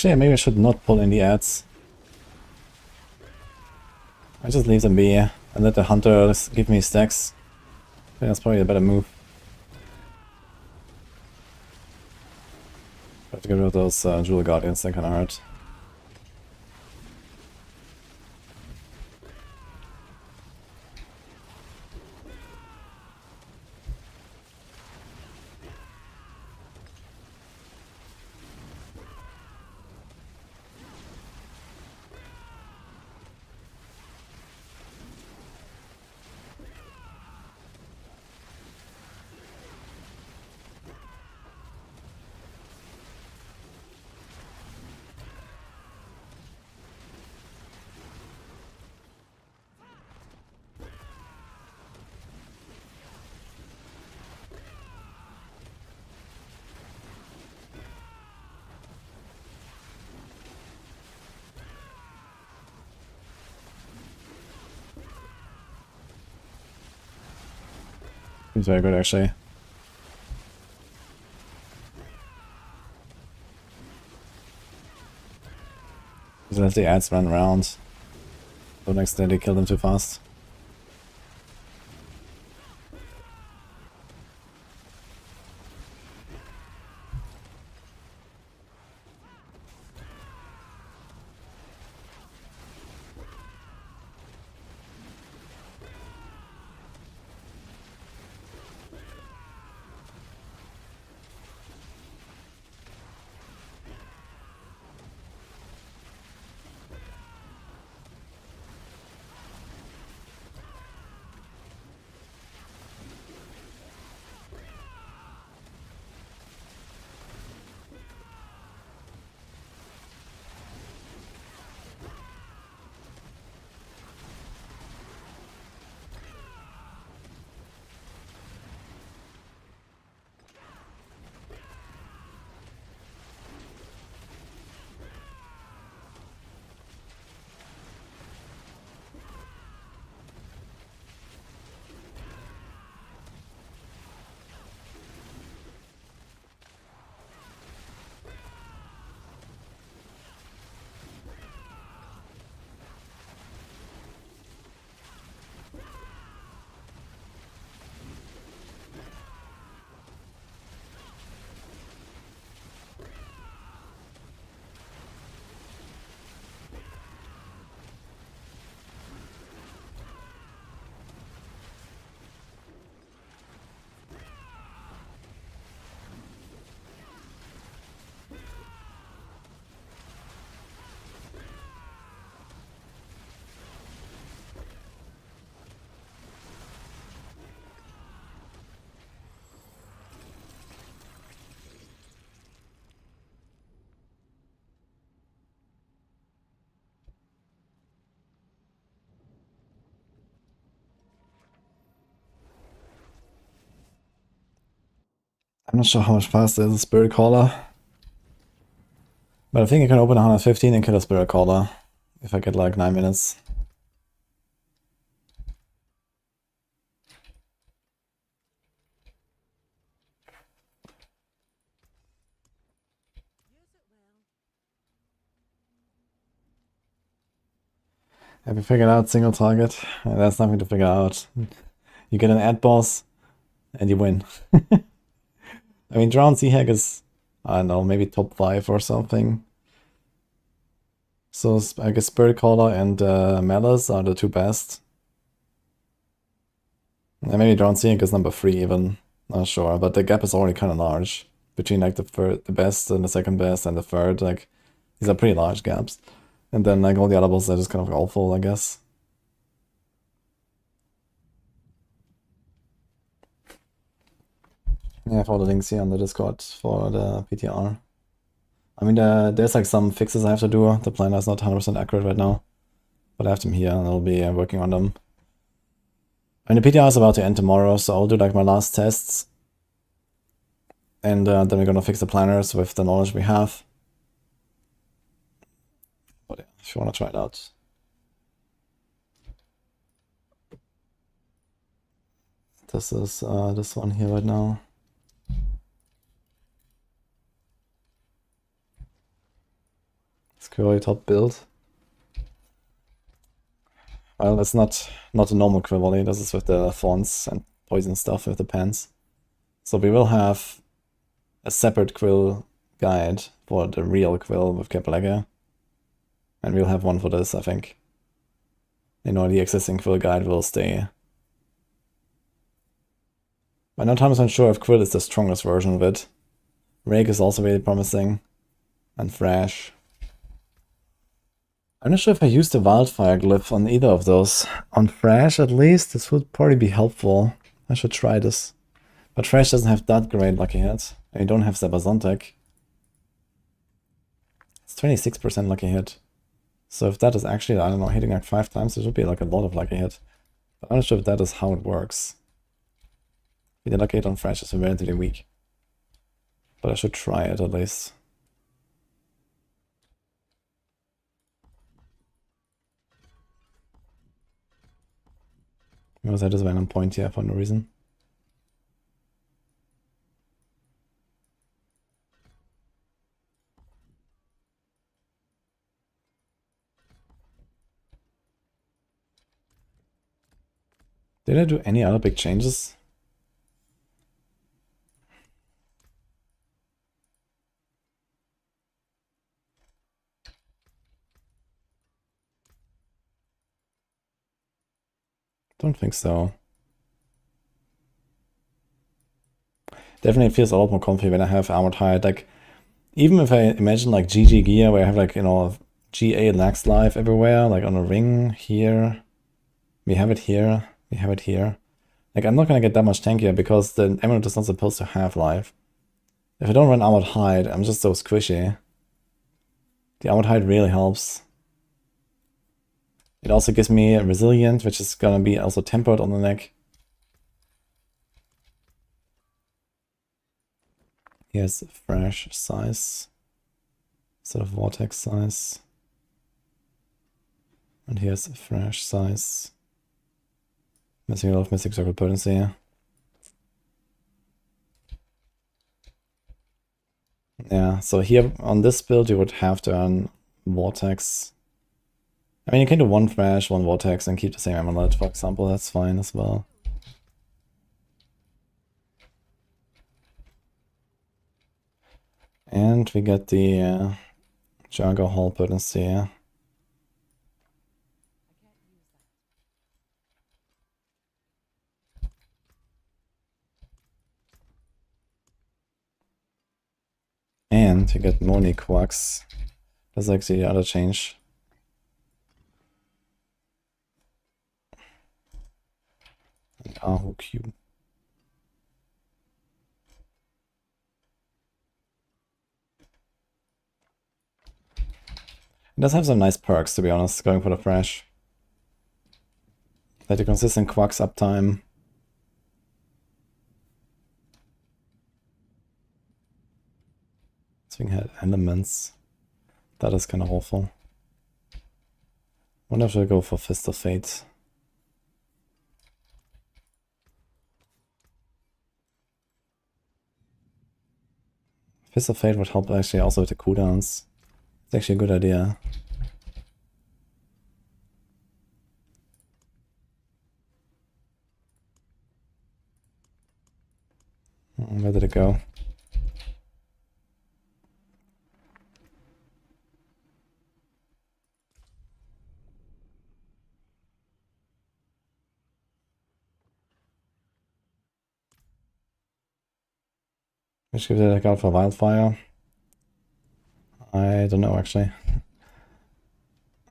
Actually, maybe I should not pull in the ads. I just leave them be and let the hunters give me stacks. I think that's probably a better move. I have to get rid of those Jewel Guardians, that kinda hurt. He's very good actually. Just let the ads run around. So next day they kill them too fast. I'm not sure how much faster is a Spirit Caller. But I think I can open 115 and kill a Spirit Caller. If I get like 9 minutes. Have you figured out single target? That's nothing to figure out. You get an ad boss and you win. I mean, Drown Sea Hag is, I don't know, maybe top 5 or something. So I guess Spirit Caller and Malice are the two best. And maybe Drown Sea Hag is number 3 even. Not sure, but the gap is already kind of large between like the best and the second best and the third. Like these are pretty large gaps. And then like all the other bosses are just kind of awful, I guess. Yeah, I have all the links here on the Discord for the PTR. I mean, there's like some fixes I have to do. The planner is not 100% accurate right now, but I have them here and I'll be working on them. And the PTR is about to end tomorrow, so I'll do like my last tests. And then we're gonna fix the planners with the knowledge we have. But yeah, if you wanna try it out. This is this one here right now. Squirrely top build. Well, it's not a normal quill volley. This is with the thorns and poison stuff with the pants. So we will have a separate quill guide for the real quill with Capalaga. And we'll have one for this, I think. You know, the existing quill guide will stay. I'm not 100% sure if quill is the strongest version of it. Rake is also really promising. And fresh. I'm not sure if I used the wildfire glyph on either of those. On Thrash at least, this would probably be helpful. I should try this. But Thrash doesn't have that great lucky hit. And you don't have Zabazontek. It's 26% lucky hit. So if that is actually, I don't know, hitting like 5 times, it would be like a lot of lucky hit. But I'm not sure if that is how it works. The lucky hit on Thrash is relatively weak. But I should try it at least. Was that just random point here for no reason? Did I do any other big changes? Don't think so. Definitely feels a lot more comfy when I have Armored Hide. Like, even if I imagine like GG gear where I have like, you know, GA lax life everywhere, like on a ring here. We have it here. We have it here. Like, I'm not gonna get that much tankier because the Emerald is not supposed to have life. If I don't run Armored Hide, I'm just so squishy. The Armored Hide really helps. It also gives me a Resilient, which is gonna be also tempered on the neck. Here's fresh size instead of vortex size. And here's fresh size. Missing a lot of Mystic Circle potency. Yeah, so here on this build you would have to earn vortex. I mean, you can do 1 fresh, 1 vortex and keep the same amulet, for example. That's fine as well. And we get the Jargo Hall potency. And you get Moni Quacks. That's actually the other change. And Ahu Q. It does have some nice perks, to be honest, going for the fresh. Like the consistent Quacks uptime. Swing Head Elements. That is kind of awful. Wonder if I'll go for Fist of Fate. Fist of Fate would help actually also with the cooldowns. It's actually a good idea. Where did it go? Which gives it a out for Wildfire? I don't know actually.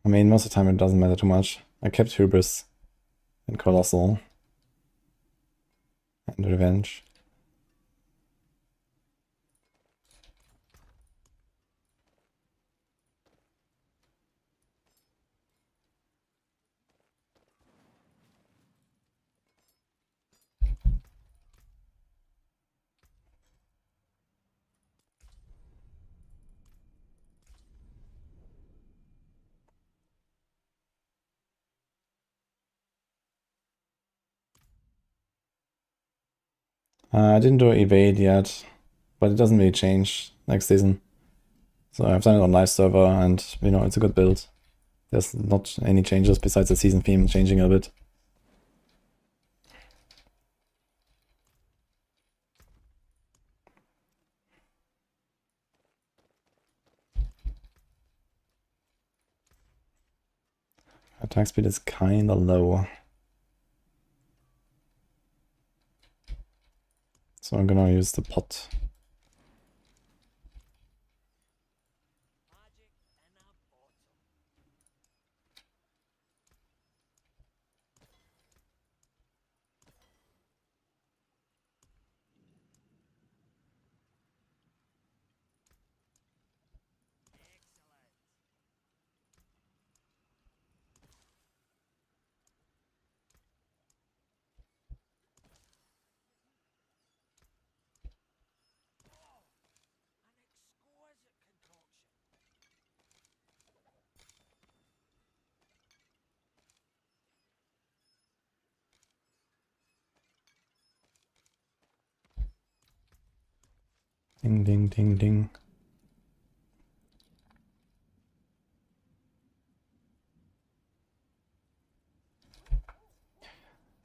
I mean, most of the time it doesn't matter too much. I kept Hubris and Colossal and Revenge. I didn't do evade yet, but it doesn't really change next season. So I've done it on live server, and you know, it's a good build. There's not any changes besides the season theme changing a bit. Attack speed is kinda low. So I'm gonna use the pot. Ding, ding, ding, ding.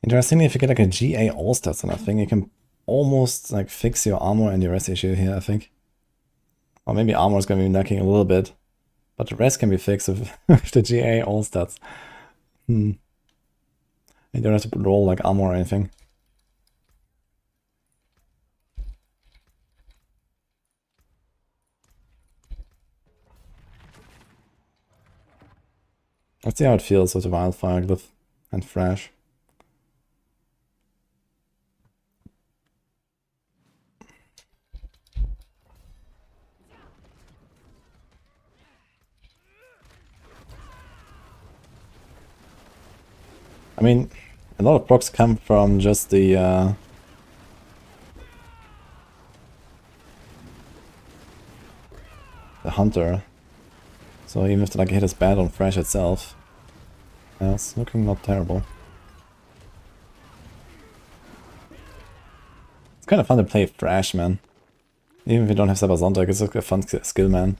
Interestingly, if you get like a GA all stats on that thing, you can almost like fix your armor and your rest issue here, I think. Or maybe armor is going to be lacking a little bit, but the rest can be fixed with the GA all stats. You don't have to roll like armor or anything. Let's see how it feels with the Wildfire Glyph and Thrash. I mean, a lot of procs come from just the Hunter. So even if the like hit is bad on Thrash itself, it's looking not terrible. It's kind of fun to play Thrash, man. Even if you don't have Sabazontek, it's like a fun skill, man.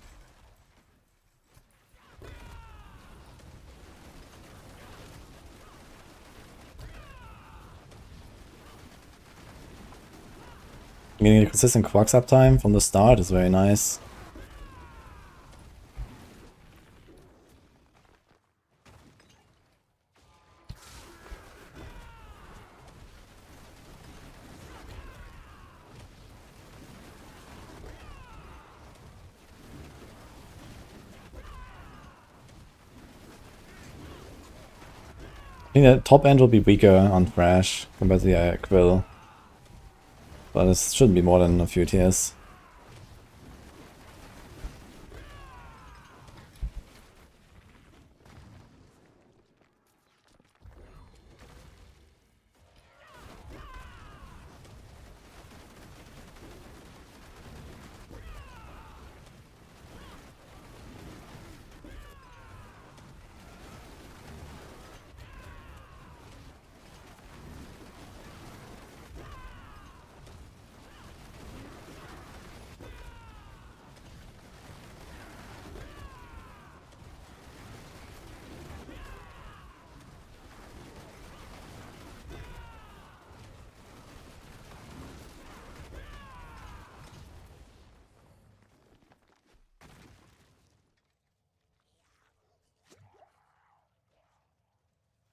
Getting a consistent Quacks uptime from the start is very nice. I think the top end will be weaker on Thrash compared to the Quill. But it shouldn't be more than a few tiers.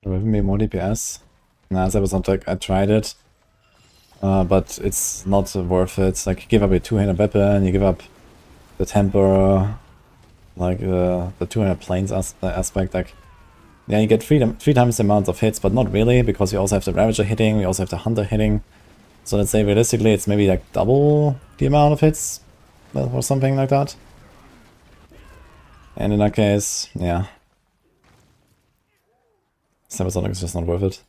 Maybe more DPS. Nah, that was not like I tried it. But it's not worth it. Like, you give up a two-handed weapon, you give up the temper, like the two-handed planes aspect. Like, yeah, you get three times the amount of hits, but not really, because you also have the Ravager hitting, we also have the Hunter hitting. So let's say realistically it's maybe like double the amount of hits, or something like that. And in that case, yeah. Sabazonic is just not worth it.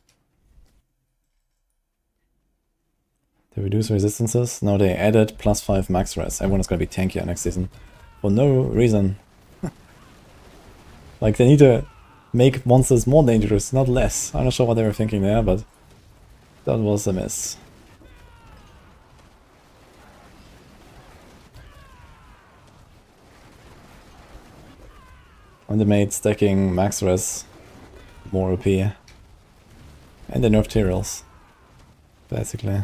They reduce resistances? No, they added +5 max res. Everyone is gonna be tankier next season. For no reason. Like, they need to make monsters more dangerous, not less. I'm not sure what they were thinking there, but that was a miss. When they made stacking max res more OP. And they nerfed Tyrells, basically.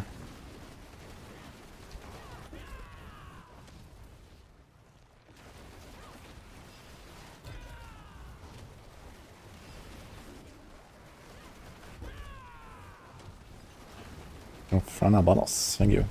Franabanos, thank you.